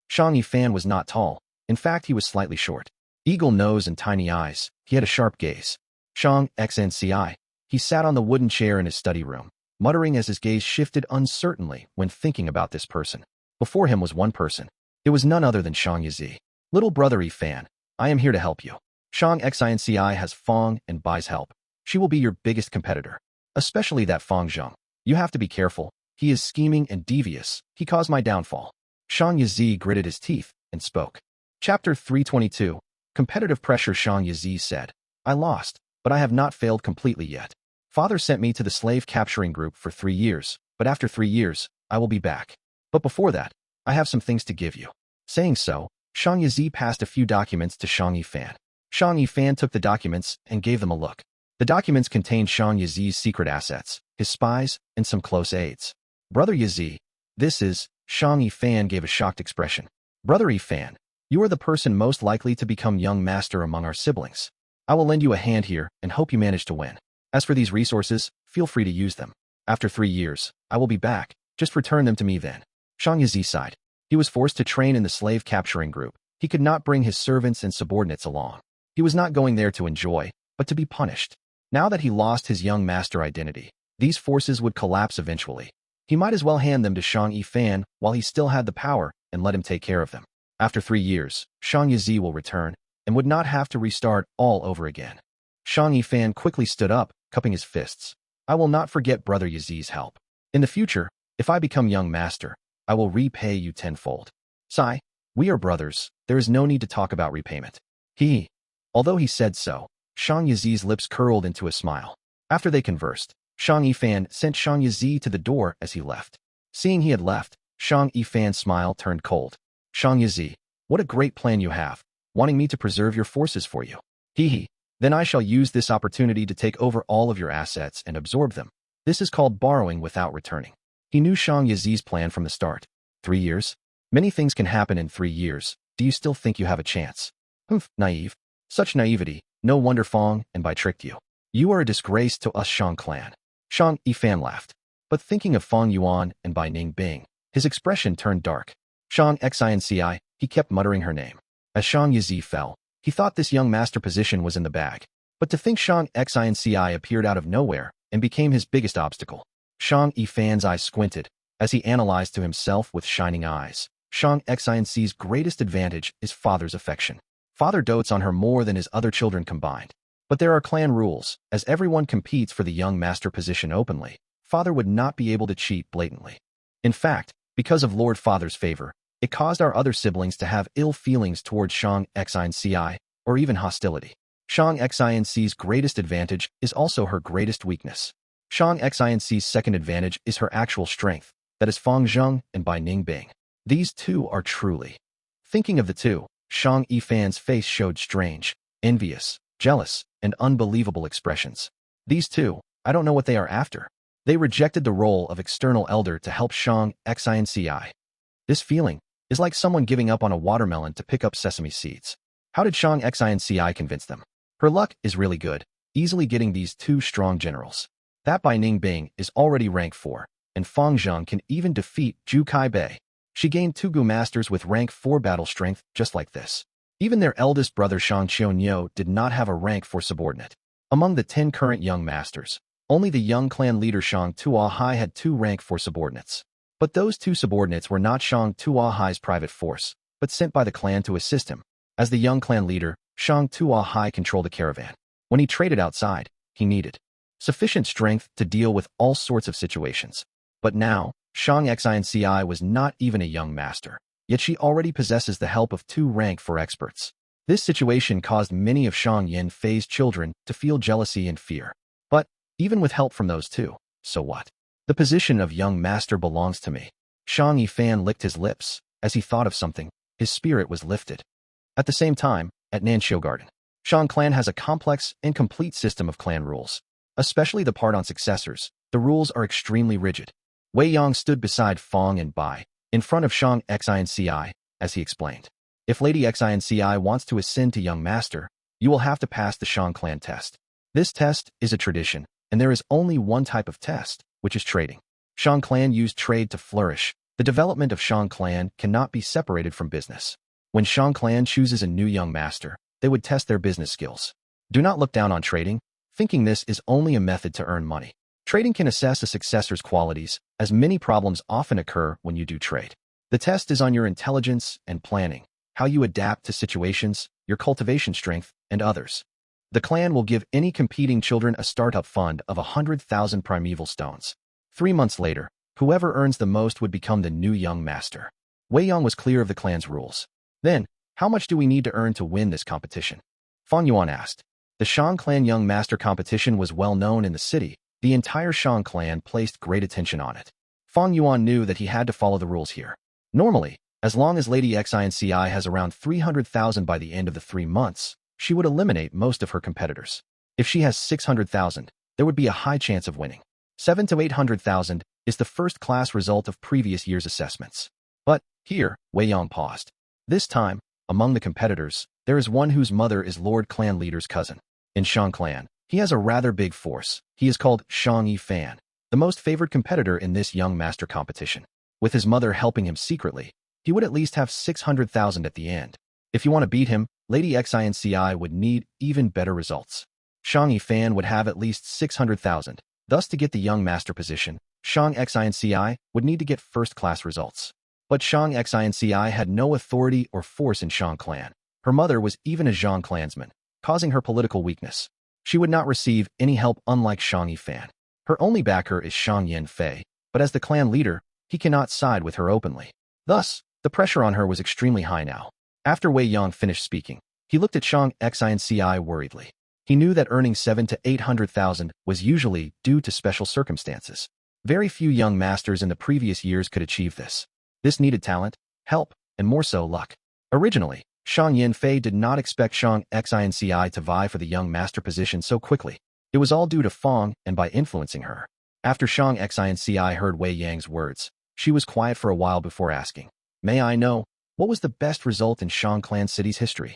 Shang Yifan was not tall. In fact, he was slightly short. Eagle nose and tiny eyes, he had a sharp gaze. Shang Ci, he sat on the wooden chair in his study room, muttering as his gaze shifted uncertainly when thinking about this person. Before him was one person. It was none other than Shang Yizi. "Little brother Yifan, I am here to help you. Shang Ci has Fang and Bai's help. She will be your biggest competitor. Especially that Fang Zheng. You have to be careful. He is scheming and devious. He caused my downfall." Shang Yizi gritted his teeth and spoke. Chapter 322. Competitive pressure. Shang Yizi said, "I lost, but I have not failed completely yet. Father sent me to the slave capturing group for 3 years, but after 3 years, I will be back. But before that, I have some things to give you." Saying so, Shang Yizi passed a few documents to Shang Yifan. Shang Yifan took the documents and gave them a look. The documents contained Shang Yi's secret assets, his spies, and some close aides. Brother Yi, this is, Shang Yifan gave a shocked expression. Brother Yifan, you are the person most likely to become young master among our siblings. I will lend you a hand here and hope you manage to win. As for these resources, feel free to use them. After 3 years, I will be back. Just return them to me then. Shang Yi sighed. He was forced to train in the slave-capturing group. He could not bring his servants and subordinates along. He was not going there to enjoy, but to be punished. Now that he lost his young master identity, these forces would collapse eventually. He might as well hand them to Shang Yifan while he still had the power and let him take care of them. After 3 years, Shang Yi will return and would not have to restart all over again. Shang Yifan quickly stood up, cupping his fists. I will not forget Brother Yi's help. In the future, if I become young master, I will repay you tenfold. Sigh, we are brothers, there is no need to talk about repayment. Although he said so, Shang Yi's lips curled into a smile. After they conversed, Shang Yifan sent Shang Yi to the door as he left. Seeing he had left, Shang Yifan's smile turned cold. Shang Yi, what a great plan you have, wanting me to preserve your forces for you. Then I shall use this opportunity to take over all of your assets and absorb them. This is called borrowing without returning. He knew Shang Yi's plan from the start. 3 years? Many things can happen in 3 years. Do you still think you have a chance? Naive. Such naivety, no wonder Fang and Bai tricked you. You are a disgrace to us Shang clan. Shang Yifan laughed. But thinking of Fang Yuan and Bai Ning Bing, his expression turned dark. Shang Xin Ci, he kept muttering her name. As Shang Yi fell, he thought this young master position was in the bag. But to think Shang Xin Ci appeared out of nowhere and became his biggest obstacle. Shang Yifan's eyes squinted as he analyzed to himself with shining eyes. Shang Xin Ci's greatest advantage is father's affection. Father dotes on her more than his other children combined. But there are clan rules, as everyone competes for the young master position openly. Father would not be able to cheat blatantly. In fact, because of Lord Father's favor, it caused our other siblings to have ill feelings towards Shang Xin Ci, or even hostility. Shang Xin Ci's greatest advantage is also her greatest weakness. Shang Xin Ci's second advantage is her actual strength, that is Fang Zheng and Bai Ning Bing. These two are truly. Thinking of the two, Shang Yifan's face showed strange, envious, jealous, and unbelievable expressions. These two, I don't know what they are after. They rejected the role of external elder to help Shang Xin Ci. This feeling is like someone giving up on a watermelon to pick up sesame seeds. How did Shang Xin Ci convince them? Her luck is really good, easily getting these two strong generals. That Bai Ning Bing is already rank 4, and Fang Zheng can even defeat Zhu Kai Bei. She gained 2 Gu masters with rank 4 battle strength just like this. Even their eldest brother Shang Qianyo did not have a rank 4 subordinate. Among the 10 current young masters, only the young clan leader Shang Tuahai had 2 rank 4 subordinates. But those 2 subordinates were not Shang Tuahai's private force, but sent by the clan to assist him. As the young clan leader, Shang Tuahai controlled the caravan. When he traded outside, he needed sufficient strength to deal with all sorts of situations. But now, Shang Xin Ci was not even a young master, yet she already possesses the help of 2 rank 4 experts. This situation caused many of Shang Yanfei's children to feel jealousy and fear. But, even with help from those 2, so what? The position of young master belongs to me. Shang Yifan licked his lips. As he thought of something, his spirit was lifted. At the same time, at Nanxiu Garden, Shang clan has a complex and complete system of clan rules. Especially the part on successors, the rules are extremely rigid. Wei Yang stood beside Fang and Bai, in front of Shang Xin Ci, as he explained. If Lady Xin Ci wants to ascend to young master, you will have to pass the Shang clan test. This test is a tradition, and there is only one type of test, which is trading. Shang clan used trade to flourish. The development of Shang clan cannot be separated from business. When Shang clan chooses a new young master, they would test their business skills. Do not look down on trading, thinking this is only a method to earn money. Trading can assess a successor's qualities, as many problems often occur when you do trade. The test is on your intelligence and planning, how you adapt to situations, your cultivation strength, and others. The clan will give any competing children a startup fund of 100,000 primeval stones. 3 months later, whoever earns the most would become the new young master. Wei Yang was clear of the clan's rules. Then, how much do we need to earn to win this competition? Fang Yuan asked. The Shang clan young master competition was well known in the city. The entire Shang clan placed great attention on it. Fang Yuan knew that he had to follow the rules here. Normally, as long as Lady Xin Ci has around 300,000 by the end of the 3 months, she would eliminate most of her competitors. If she has 600,000, there would be a high chance of winning. 7 to 800,000 is the first-class result of previous year's assessments. But here, Wei Yang paused. This time, among the competitors, there is one whose mother is Lord Clan Leader's cousin. In Shang Clan, he has a rather big force. He is called Shang Fan, the most favored competitor in this young master competition. With his mother helping him secretly, he would at least have 600,000 at the end. If you want to beat him, Lady Xin Ci would need even better results. Shang Fan would have at least 600,000. Thus, to get the young master position, Shang Xin Ci would need to get first-class results. But Shang Xin Ci had no authority or force in Shang Clan. Her mother was even a Zhang clansman, causing her political weakness. She would not receive any help unlike Shang Fan. Her only backer is Shang Yin Fei, but as the clan leader, he cannot side with her openly. Thus, the pressure on her was extremely high now. After Wei Yang finished speaking, he looked at Shang Xin Ci worriedly. He knew that earning 7 to 800,000 was usually due to special circumstances. Very few young masters in the previous years could achieve this. This needed talent, help, and more so luck. Originally, Shang Yin Fei did not expect Shang Xin Ci to vie for the young master position so quickly. It was all due to Fang and by influencing her. After Shang Xin Ci heard Wei Yang's words, she was quiet for a while before asking, "May I know, what was the best result in Shang Clan City's history?"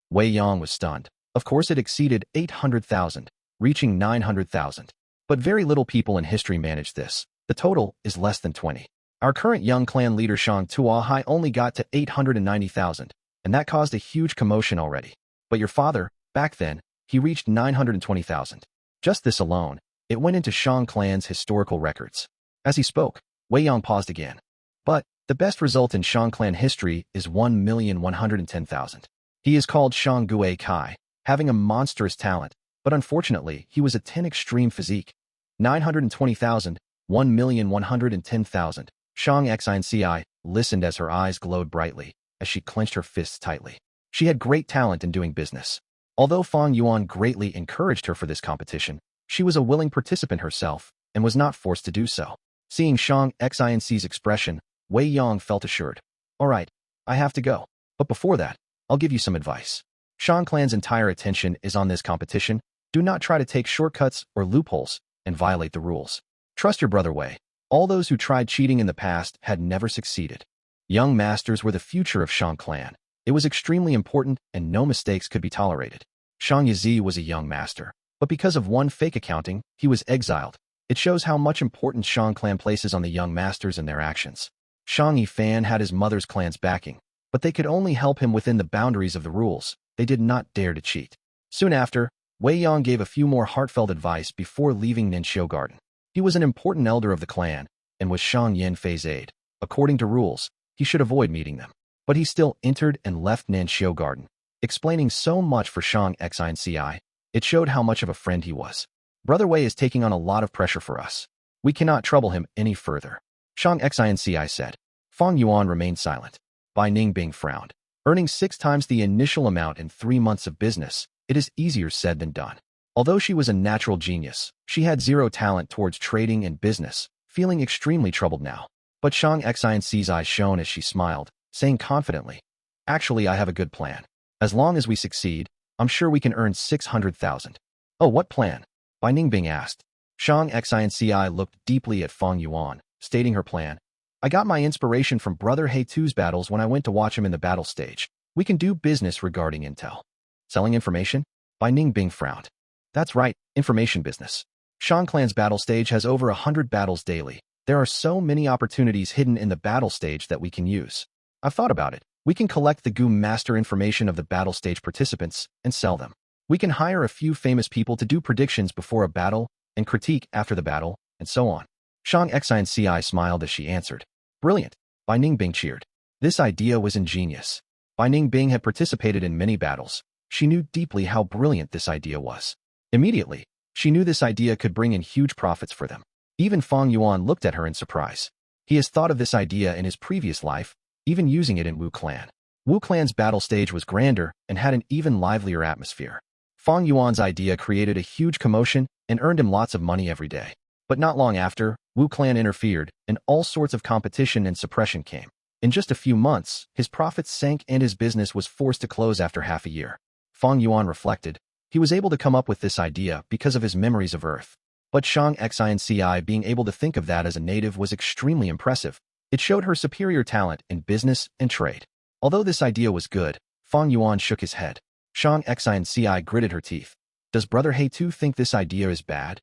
Wei Yang was stunned. Of course, it exceeded 800,000, reaching 900,000. But very little people in history managed this. The total is less than 20. Our current young clan leader Shang Tuahai only got to 890,000, and that caused a huge commotion already. But your father, back then, he reached 920,000. Just this alone, it went into Shang Clan's historical records. As he spoke, Wei Yang paused again. But the best result in Shang Clan history is 1,110,000. He is called Shang Gue Kai, having a monstrous talent, but unfortunately, he was a 10 extreme physique. 920,000, 1,110,000. Shang Xin Ci listened as her eyes glowed brightly, as she clenched her fists tightly. She had great talent in doing business. Although Fang Yuan greatly encouraged her for this competition, she was a willing participant herself, and was not forced to do so. Seeing Shang Xin Ci's expression, Wei Yang felt assured. "All right, I have to go. But before that, I'll give you some advice. Shang Clan's entire attention is on this competition. Do not try to take shortcuts or loopholes and violate the rules. Trust your brother Wei. All those who tried cheating in the past had never succeeded. Young masters were the future of Shang Clan. It was extremely important and no mistakes could be tolerated." Shang Yi was a young master, but because of one fake accounting, he was exiled. It shows how much importance Shang Clan places on the young masters and their actions. Shang Yifan had his mother's clan's backing, but they could only help him within the boundaries of the rules. They did not dare to cheat. Soon after, Wei Yang gave a few more heartfelt advice before leaving Ningxiu Garden. He was an important elder of the clan, and was Shang Yin Fei's aide. According to rules, he should avoid meeting them. But he still entered and left Ningxiu Garden, explaining so much for Shang Xin Ci. It showed how much of a friend he was. "Brother Wei is taking on a lot of pressure for us. We cannot trouble him any further," Shang Xin Ci said. Fang Yuan remained silent. Bai Ningbing frowned. Earning 6 times the initial amount in 3 months of business, it is easier said than done. Although she was a natural genius, she had zero talent towards trading and business, feeling extremely troubled now. But Shang Xin Ci's eyes shone as she smiled, saying confidently, "Actually, I have a good plan. As long as we succeed, I'm sure we can earn 600,000. "Oh, what plan?" Bai Ningbing asked. Shang Xin Ci looked deeply at Fang Yuan, stating her plan. "I got my inspiration from Brother Heitu's battles when I went to watch him in the battle stage. We can do business regarding intel." "Selling information?" Bai Ningbing frowned. "That's right, information business. Shang Clan's battle stage has over 100 battles daily. There are so many opportunities hidden in the battle stage that we can use. I've thought about it. We can collect the Gu master information of the battle stage participants and sell them. We can hire a few famous people to do predictions before a battle and critique after the battle, and so on." Shang Xin Ci smiled as she answered. "Brilliant." Bai Ningbing cheered. This idea was ingenious. Bai Ningbing had participated in many battles. She knew deeply how brilliant this idea was. Immediately, she knew this idea could bring in huge profits for them. Even Fang Yuan looked at her in surprise. He has thought of this idea in his previous life, even using it in Wu Clan. Wu Clan's battle stage was grander and had an even livelier atmosphere. Fang Yuan's idea created a huge commotion and earned him lots of money every day. But not long after, Wu Clan interfered, and all sorts of competition and suppression came. In just a few months, his profits sank and his business was forced to close after half a year. Fang Yuan reflected. He was able to come up with this idea because of his memories of Earth. But Shang Xin Ci being able to think of that as a native was extremely impressive. It showed her superior talent in business and trade. Although this idea was good, Fang Yuan shook his head. Shang Xin Ci gritted her teeth. Does Brother He too think this idea is bad?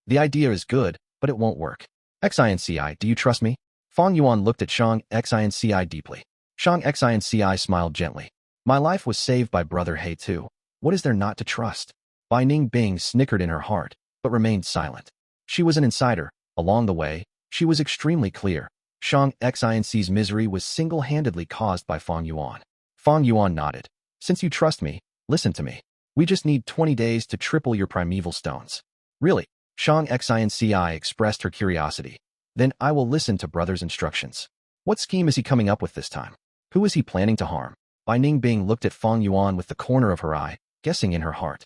The idea is good, but it won't work. Xin Ci, do you trust me? Fang Yuan looked at Shang Xin Ci deeply. Shang Xin Ci smiled gently. My life was saved by Brother He too. What is there not to trust? Bai Ning Bing snickered in her heart, but remained silent. She was an insider. Along the way, she was extremely clear. Shang Xinci's misery was single-handedly caused by Fang Yuan. Fang Yuan nodded. Since you trust me, listen to me. We just need 20 days to triple your primeval stones. Really? Shang Xinci expressed her curiosity. Then I will listen to brother's instructions. What scheme is he coming up with this time? Who is he planning to harm? Bai Ning Bing looked at Fang Yuan with the corner of her eye, guessing in her heart.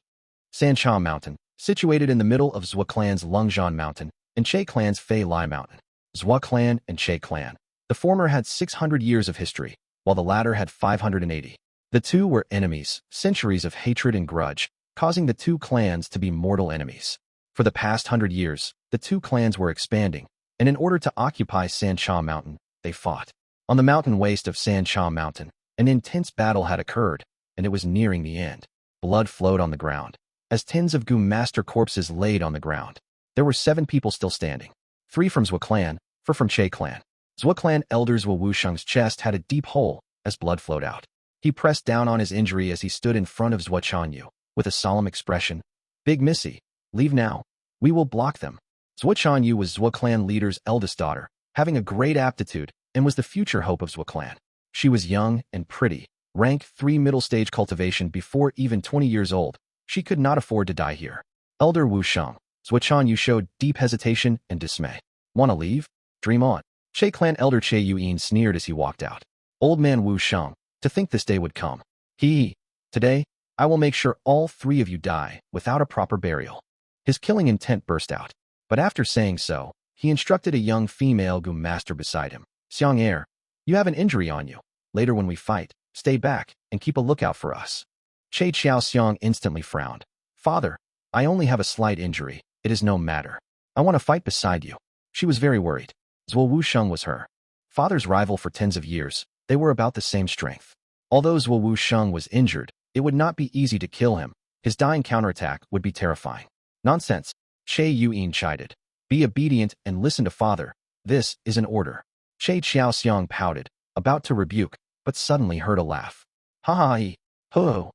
Sancha Mountain, situated in the middle of Zhua clan's Lungzhan Mountain and Che clan's Fei Lai Mountain. Zhua clan and Che clan. The former had 600 years of history, while the latter had 580. The two were enemies, centuries of hatred and grudge, causing the two clans to be mortal enemies. For the past 100 years, the two clans were expanding, and in order to occupy Sancha Mountain, they fought. On the mountain waste of Sancha Mountain, an intense battle had occurred, and it was nearing the end. Blood flowed on the ground. As tens of Gu master corpses laid on the ground, there were 7 people still standing. 3 from Zhua clan, 4 from Che clan. Zhua clan elder Zhua Wusheng's chest had a deep hole as blood flowed out. He pressed down on his injury as he stood in front of Zhua Chanyu, with a solemn expression. Big Missy, leave now. We will block them. Zhua Chanyu was Zhua clan leader's eldest daughter, having a great aptitude, and was the future hope of Zhua clan. She was young and pretty, rank 3 middle stage cultivation before even 20 years old. She could not afford to die here. Elder Wu Sheng, Zhua Chanyu showed deep hesitation and dismay. Wanna leave? Dream on. Che clan elder Che Yuan sneered as he walked out. Old man Wu Sheng, to think this day would come. Today, I will make sure all 3 of you die without a proper burial. His killing intent burst out. But after saying so, he instructed a young female Gu master beside him. Xiang Er, you have an injury on you. Later when we fight, stay back and keep a lookout for us. Che Xiao Xiang instantly frowned. Father, I only have a slight injury. It is no matter. I want to fight beside you. She was very worried. Zhuo Wusheng was her father's rival for tens of years. They were about the same strength. Although Zhuo Wusheng was injured, it would not be easy to kill him. His dying counterattack would be terrifying. Nonsense, Che Yuan chided. Be obedient and listen to father. This is an order. Che Xiaoxiang pouted, about to rebuke, but suddenly heard a laugh. Ha ha he. Ho.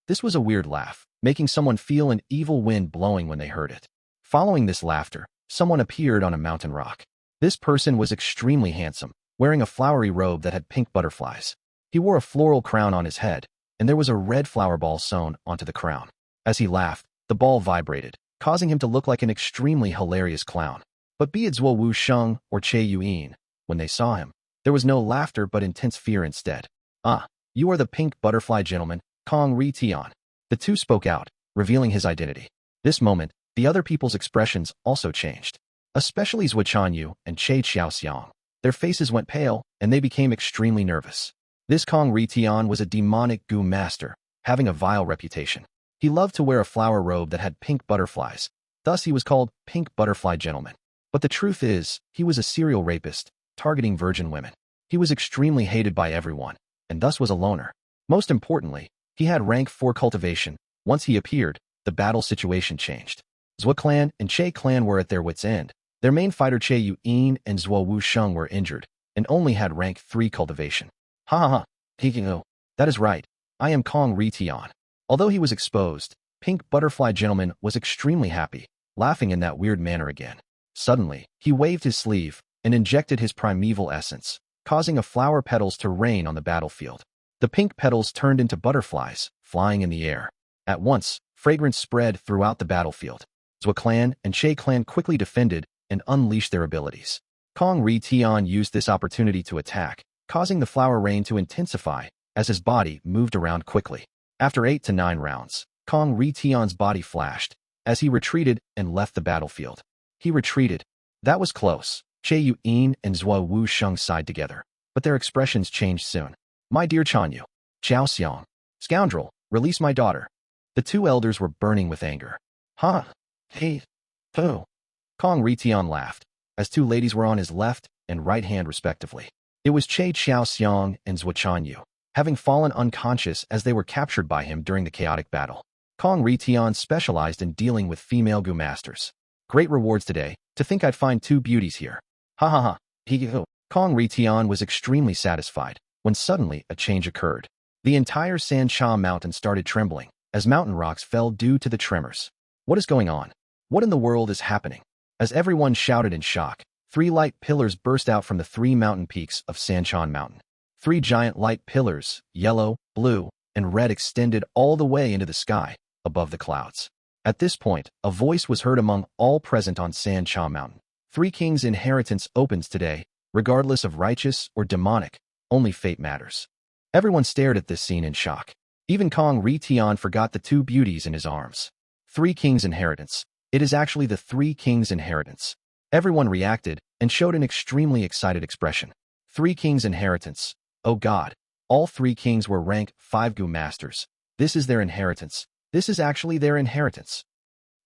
This was a weird laugh, making someone feel an evil wind blowing when they heard it. Following this laughter, someone appeared on a mountain rock. This person was extremely handsome, wearing a flowery robe that had pink butterflies. He wore a floral crown on his head, and there was a red flower ball sewn onto the crown. As he laughed, the ball vibrated, causing him to look like an extremely hilarious clown. But be it Zhuo Wusheng or Che Yuan, when they saw him, there was no laughter but intense fear instead. Ah, you are the pink butterfly gentleman, Kong Ri Tian. The two spoke out, revealing his identity. This moment, the other people's expressions also changed. Especially Zhua Chanyu and Che Xiaoxiang. Their faces went pale, and they became extremely nervous. This Kong Ri Tian was a demonic Gu master, having a vile reputation. He loved to wear a flower robe that had pink butterflies. Thus he was called Pink Butterfly Gentleman. But the truth is, he was a serial rapist, targeting virgin women. He was extremely hated by everyone, and thus was a loner. Most importantly, he had rank 4 cultivation. Once he appeared, the battle situation changed. Zhua clan and Che clan were at their wits' end. Their main fighter Che Yuan and Zhuo Wusheng were injured, and only had rank 3 cultivation. Ha ha ha, Peking. That is right. I am Kong Ri Tian. Although he was exposed, Pink Butterfly Gentleman was extremely happy, laughing in that weird manner again. Suddenly, he waved his sleeve and injected his primeval essence, causing a flower petals to rain on the battlefield. The pink petals turned into butterflies, flying in the air. At once, fragrance spread throughout the battlefield. Zhua clan and Che clan quickly defended and unleashed their abilities. Kong Ri Tian used this opportunity to attack, causing the flower rain to intensify as his body moved around quickly. After 8 to 9 rounds, Kong Ri Tian's body flashed as he retreated and left the battlefield. He retreated. That was close. Che Yuan and Zhuo Wusheng sighed together, but their expressions changed soon. My dear Chanyu, Xiaoxiang, scoundrel, release my daughter. The two elders were burning with anger. "Huh? Hey, who?" Kong Ritian laughed, as two ladies were on his left and right hand respectively. It was Che Xiaoxiang and Zhuo Chanyu, having fallen unconscious as they were captured by him during the chaotic battle. Kong Ritian specialized in dealing with female Gu masters. "Great rewards today, to think I'd find two beauties here. Ha ha ha." Kong Ritian was extremely satisfied, when suddenly a change occurred. The entire Sancha mountain started trembling, as mountain rocks fell due to the tremors. What is going on? What in the world is happening? As everyone shouted in shock, 3 light pillars burst out from the 3 mountain peaks of Sanchan Mountain. 3 giant light pillars, yellow, blue, and red, extended all the way into the sky, above the clouds. At this point, a voice was heard among all present on Sancha Mountain. 3 kings' inheritance opens today, regardless of righteous or demonic, only fate matters. Everyone stared at this scene in shock. Even Kong Ritian forgot the 2 beauties in his arms. 3 kings' inheritance. It is actually the 3 kings' inheritance. Everyone reacted and showed an extremely excited expression. 3 kings' inheritance. Oh God. All 3 kings were rank 5 Gu masters. This is their inheritance. This is actually their inheritance.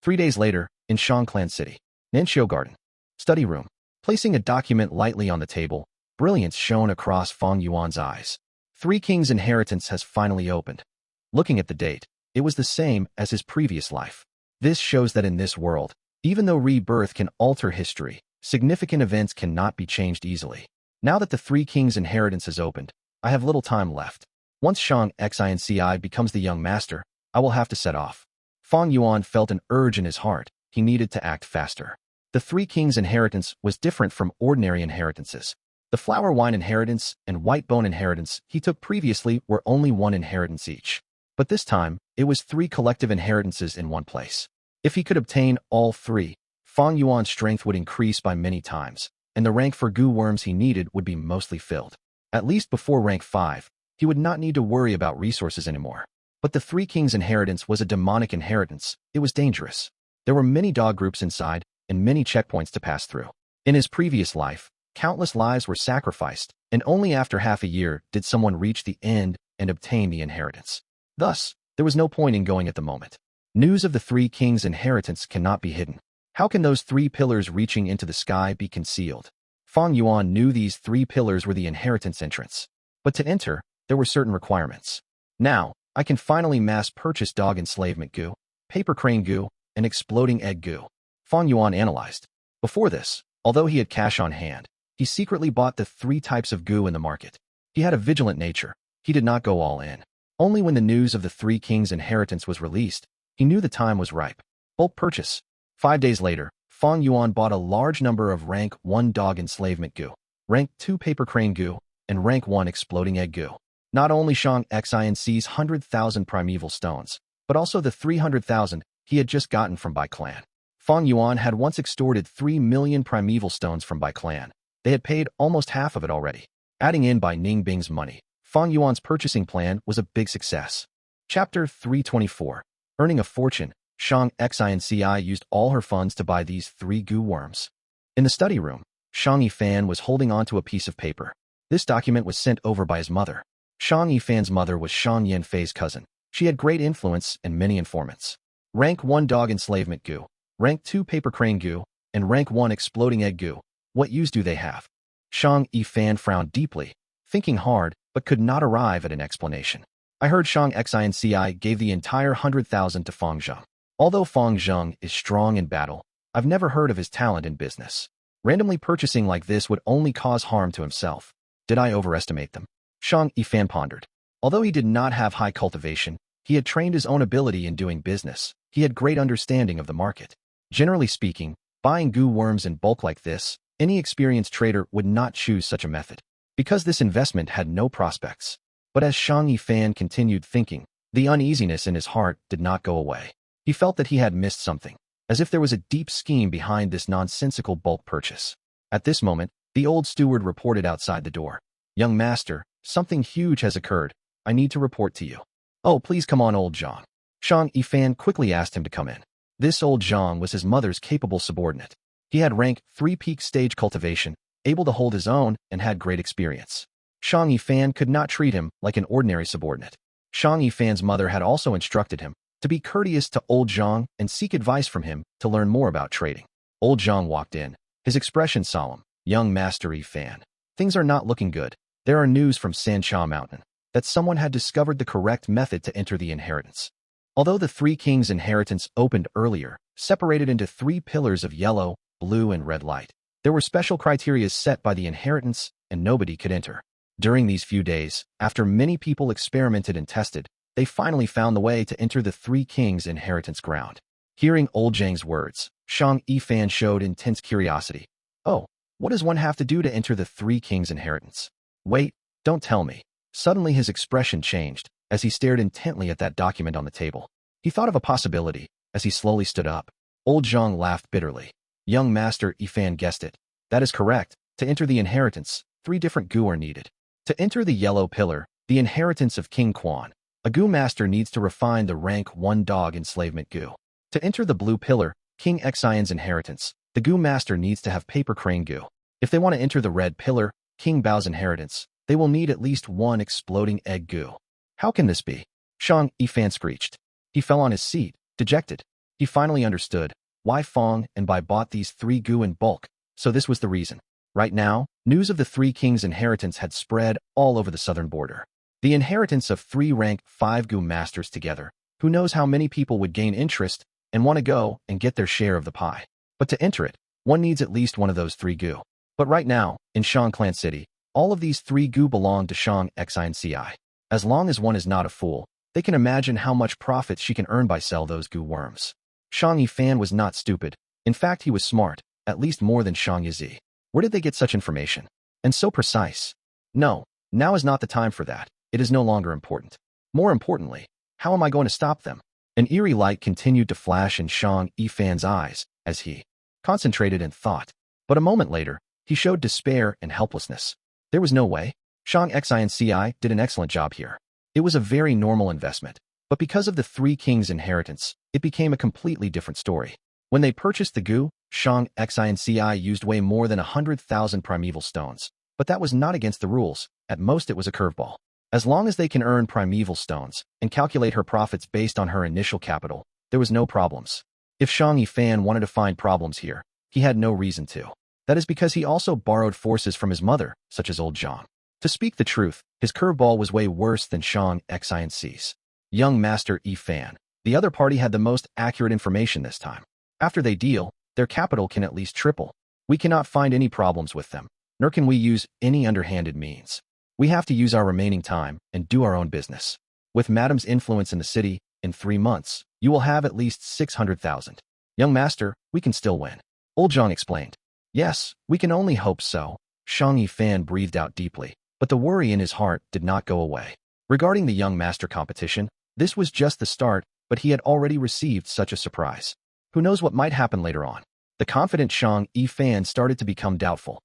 3 days later, in Shang Clan City, Nanxiu Garden, study room, placing a document lightly on the table, brilliance shone across Fang Yuan's eyes. 3 kings' inheritance has finally opened. Looking at the date, it was the same as his previous life. This shows that in this world, even though rebirth can alter history, significant events cannot be changed easily. Now that the 3 kings' inheritance has opened, I have little time left. Once Shang Ci becomes the young master, I will have to set off. Fang Yuan felt an urge in his heart. He needed to act faster. The 3 kings' inheritance was different from ordinary inheritances. The flower wine inheritance and white bone inheritance he took previously were only 1 inheritance each. But this time, it was 3 collective inheritances in one place. If he could obtain all 3, Fang Yuan's strength would increase by many times, and the rank for Gu worms he needed would be mostly filled. At least before rank 5, he would not need to worry about resources anymore. But the 3 kings' inheritance was a demonic inheritance. It was dangerous. There were many dog groups inside, and many checkpoints to pass through. In his previous life, countless lives were sacrificed, and only after half a year did someone reach the end and obtain the inheritance. Thus, there was no point in going at the moment. News of the 3 kings' inheritance cannot be hidden. How can those 3 pillars reaching into the sky be concealed? Fang Yuan knew these 3 pillars were the inheritance entrance. But to enter, there were certain requirements. Now, I can finally mass-purchase Dog Enslavement Gu, Paper Crane Gu, and Exploding Egg Gu. Fang Yuan analyzed. Before this, although he had cash on hand, he secretly bought the 3 types of Gu in the market. He had a vigilant nature. He did not go all in. Only when the news of the 3 kings' inheritance was released, he knew the time was ripe. Bulk purchase. 5 days later, Fang Yuan bought a large number of rank 1 Dog Enslavement Gu, rank 2 Paper Crane Gu, and rank 1 Exploding Egg Gu. Not only Shang Xi's 100,000 primeval stones, but also the 300,000 he had just gotten from Bai Clan. Fang Yuan had once extorted 3 million primeval stones from Bai Clan. They had paid almost half of it already. Adding in by Ning Bing's money, Fang Yuan's purchasing plan was a big success. Chapter 324. Earning a fortune, Shang Ci used all her funds to buy these 3 Gu worms. In the study room, Shang Yifan was holding onto a piece of paper. This document was sent over by his mother. Shang Yifan's mother was Shang Yanfei's cousin. She had great influence and many informants. Rank 1 Dog Enslavement Gu, Rank 2 Paper Crane Gu, and Rank 1 Exploding Egg Gu. What use do they have? Shang Yifan frowned deeply, thinking hard, but could not arrive at an explanation. I heard Shang Ci gave the entire 100,000 to Fang Zheng. Although Fang Zheng is strong in battle, I've never heard of his talent in business. Randomly purchasing like this would only cause harm to himself. Did I overestimate them? Shang Yifan pondered. Although he did not have high cultivation, he had trained his own ability in doing business. He had great understanding of the market. Generally speaking, buying Gu worms in bulk like this, any experienced trader would not choose such a method, because this investment had no prospects. But as Shang Yifan continued thinking, the uneasiness in his heart did not go away. He felt that he had missed something, as if there was a deep scheme behind this nonsensical bulk purchase. At this moment, the old steward reported outside the door. "Young master, something huge has occurred. I need to report to you." "Oh, please come on, old Zhang." Shang Yifan quickly asked him to come in. This old Zhang was his mother's capable subordinate. He had rank 3 peak stage cultivation, able to hold his own, and had great experience. Shang Yifan could not treat him like an ordinary subordinate. Shang Yifan's mother had also instructed him, to be courteous to old Zhang and seek advice from him to learn more about trading. Old Zhang walked in, his expression solemn. Young Master Yi Fan. Things are not looking good. There are news from Sancha Mountain that someone had discovered the correct method to enter the inheritance. Although the Three Kings' inheritance opened earlier, separated into 3 pillars of yellow, blue, and red light, there were special criteria set by the inheritance, and nobody could enter. During these few days, after many people experimented and tested, they finally found the way to enter the Three Kings' inheritance ground. Hearing old Zhang's words, Shang Yi Fan showed intense curiosity. Oh, what does one have to do to enter the Three Kings' inheritance? Wait, don't tell me. Suddenly his expression changed as he stared intently at that document on the table. He thought of a possibility as he slowly stood up. Old Zhang laughed bitterly. Young Master Yi Fan guessed it. That is correct. To enter the inheritance, 3 different Gu are needed. To enter the yellow pillar, the inheritance of King Quan, a Gu master needs to refine the rank 1 dog enslavement Gu. To enter the blue pillar, King Xian's inheritance, the Gu master needs to have paper crane Gu. If they want to enter the red pillar, King Bao's inheritance, they will need at least 1 exploding egg Gu. How can this be? Shang Yi Fan screeched. He fell on his seat, dejected. He finally understood why Fang and Bai bought these 3 Gu in bulk, so this was the reason. Right now, news of the Three Kings' inheritance had spread all over the southern border. The inheritance of 3 rank 5 Gu masters together. Who knows how many people would gain interest and want to go and get their share of the pie. But to enter it, one needs at least one of those 3 Gu. But right now, in Shang Clan City, all of these 3 Gu belong to Shang Xin Ci. As long as one is not a fool, they can imagine how much profit she can earn by sell those Gu worms. Shang Yi Fan was not stupid. In fact, he was smart, at least more than Shang Yi. Where did they get such information? And so precise? No, now is not the time for that. It is no longer important. More importantly, how am I going to stop them? An eerie light continued to flash in Shang Yi Fan's eyes as he concentrated in thought. But a moment later, he showed despair and helplessness. There was no way. Shang Xin Ci did an excellent job here. It was a very normal investment. But because of the Three Kings' inheritance, it became a completely different story. When they purchased the Gu, Shang Xin Ci used way more than 100,000 primeval stones. But that was not against the rules. At most it was a curveball. As long as they can earn primeval stones and calculate her profits based on her initial capital, there was no problems. If Shang Yi Fan wanted to find problems here, he had no reason to. That is because he also borrowed forces from his mother, such as old Zhang. To speak the truth, his curveball was way worse than Shang Xi's. Young Master Yi Fan. The other party had the most accurate information this time. After they deal, their capital can at least triple. We cannot find any problems with them, nor can we use any underhanded means. We have to use our remaining time and do our own business. With Madam's influence in the city, in 3 months, you will have at least 600,000. Young Master, we can still win. Old Zhang explained. Yes, we can only hope so. Shang Yi Fan breathed out deeply, but the worry in his heart did not go away. Regarding the Young Master competition, this was just the start, but he had already received such a surprise. Who knows what might happen later on? The confident Shang Yi Fan started to become doubtful.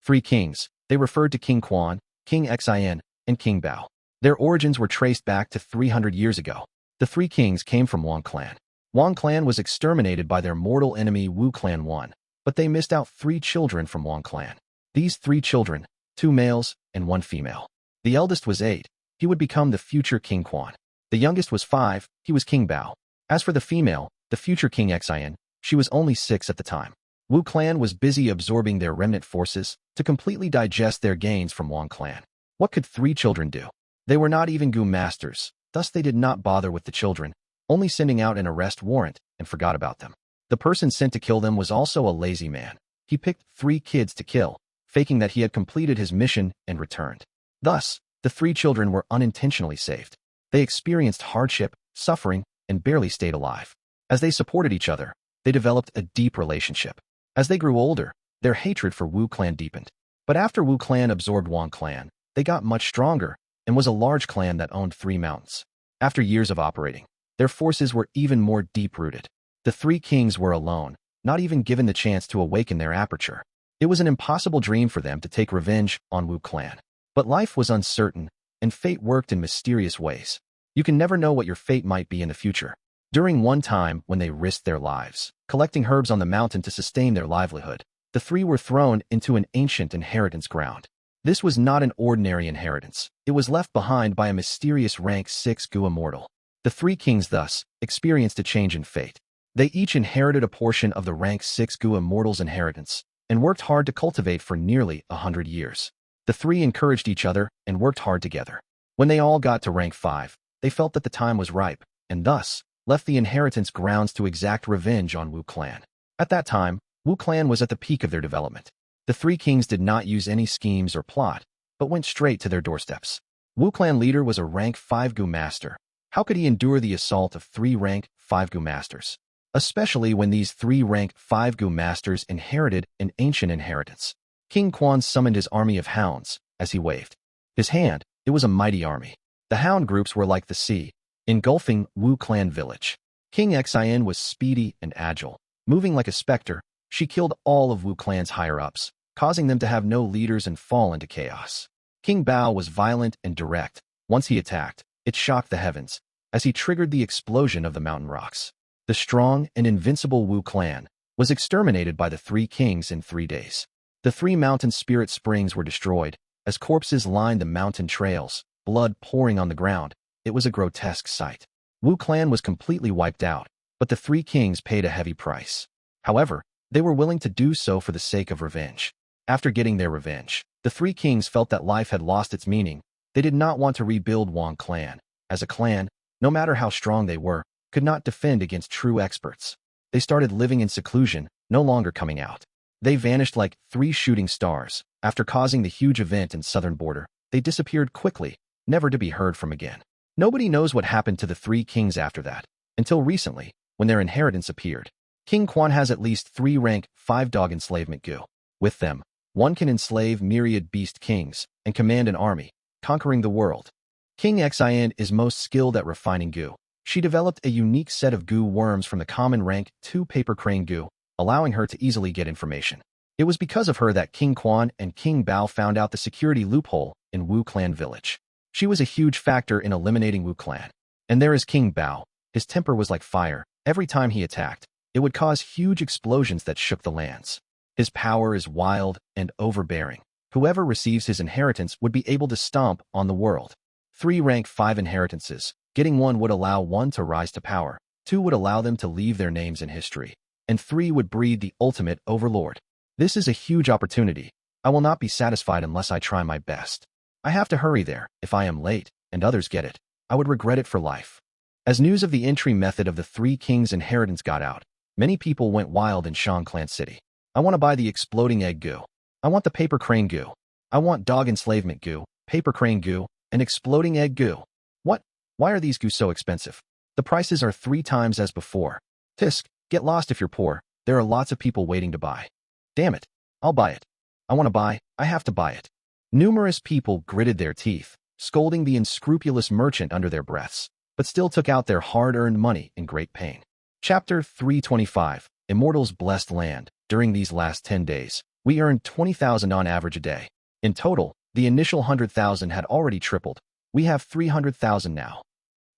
3 kings, they referred to King Quan, King Xin, and King Bao. Their origins were traced back to 300 years ago. The 3 kings came from Wang clan. Wang clan was exterminated by their mortal enemy Wu clan 1, but they missed out 3 children from Wang clan. These 3 children, 2 males and 1 female. The eldest was 8. He would become the future King Quan. The youngest was 5. He was King Bao. As for the female, the future King Xin, she was only 6 at the time. Wu clan was busy absorbing their remnant forces to completely digest their gains from Wang clan. What could 3 children do? They were not even Gu masters, thus they did not bother with the children, only sending out an arrest warrant and forgot about them. The person sent to kill them was also a lazy man. He picked 3 kids to kill, faking that he had completed his mission and returned. Thus, the 3 children were unintentionally saved. They experienced hardship, suffering, and barely stayed alive. As they supported each other, they developed a deep relationship. As they grew older, their hatred for Wu clan deepened. But after Wu clan absorbed Wang clan, they got much stronger and was a large clan that owned 3 mountains. After years of operating, their forces were even more deep-rooted. The 3 kings were alone, not even given the chance to awaken their aperture. It was an impossible dream for them to take revenge on Wu clan. But life was uncertain, and fate worked in mysterious ways. You can never know what your fate might be in the future. During one time when they risked their lives, collecting herbs on the mountain to sustain their livelihood, the 3 were thrown into an ancient inheritance ground. This was not an ordinary inheritance. It was left behind by a mysterious rank 6 Gu Immortal. The The three kings thus experienced a change in fate. They each inherited a portion of the rank 6 Gu Immortal's inheritance and worked hard to cultivate for nearly 100 years. The three encouraged each other and worked hard together. When they all got to rank 5, they felt that the time was ripe, and thus left the inheritance grounds to exact revenge on Wu clan. At that time, Wu clan was at the peak of their development. The three kings did not use any schemes or plot, but went straight to their doorsteps. Wu clan leader was a rank 5 Gu master. How could he endure the assault of 3 rank 5 Gu masters? Especially when these 3 rank 5 Gu masters inherited an ancient inheritance. King Quan summoned his army of hounds as he waved his hand. It was a mighty army. The hound groups were like the sea, engulfing Wu clan village. King Xin was speedy and agile. Moving like a specter, she killed all of Wu clan's higher-ups, causing them to have no leaders and fall into chaos. King Bao was violent and direct. Once he attacked, it shocked the heavens, as he triggered the explosion of the mountain rocks. The strong and invincible Wu clan was exterminated by the three kings in 3 days. The 3 mountain spirit springs were destroyed, as corpses lined the mountain trails, blood pouring on the ground. It was a grotesque sight. Wu clan was completely wiped out, but the 3 kings paid a heavy price. However, they were willing to do so for the sake of revenge. After getting their revenge, the 3 kings felt that life had lost its meaning. They did not want to rebuild Wang clan. As a clan, no matter how strong they were, could not defend against true experts. They started living in seclusion, no longer coming out. They vanished like 3 shooting stars. After causing the huge event in southern border, they disappeared quickly, never to be heard from again. Nobody knows what happened to the 3 kings after that, until recently, when their inheritance appeared. King Quan has at least 3 rank 5 dog enslavement Gu. With them, one can enslave myriad beast kings and command an army, conquering the world. King Xin is most skilled at refining Gu. She developed a unique set of Gu worms from the common rank 2 paper crane Gu, allowing her to easily get information. It was because of her that King Quan and King Bao found out the security loophole in Wu clan village. She was a huge factor in eliminating Wu clan. And there is King Bao. His temper was like fire. Every time he attacked, it would cause huge explosions that shook the lands. His power is wild and overbearing. Whoever receives his inheritance would be able to stomp on the world. 3 rank 5 inheritances. Getting 1 would allow 1 to rise to power, 2 would allow them to leave their names in history, and 3 would breed the ultimate overlord. This is a huge opportunity. I will not be satisfied unless I try my best. I have to hurry there. If I am late, and others get it, I would regret it for life. As news of the entry method of the 3 kings' inheritance got out, many people went wild in Shang clan city. I want to buy the exploding egg Gu. I want the paper crane Gu. I want dog enslavement Gu, paper crane Gu, and exploding egg Gu. What? Why are these Gu so expensive? The prices are 3 times as before. Tisk, get lost if you're poor. There are lots of people waiting to buy. Damn it. I'll buy it. I want to buy. I have to buy it. Numerous people gritted their teeth, scolding the unscrupulous merchant under their breaths, but still took out their hard-earned money in great pain. Chapter 325, Immortal's Blessed Land. During these last 10 days, we earned 20,000 on average a day. In total, the initial 100,000 had already tripled. We have 300,000 now.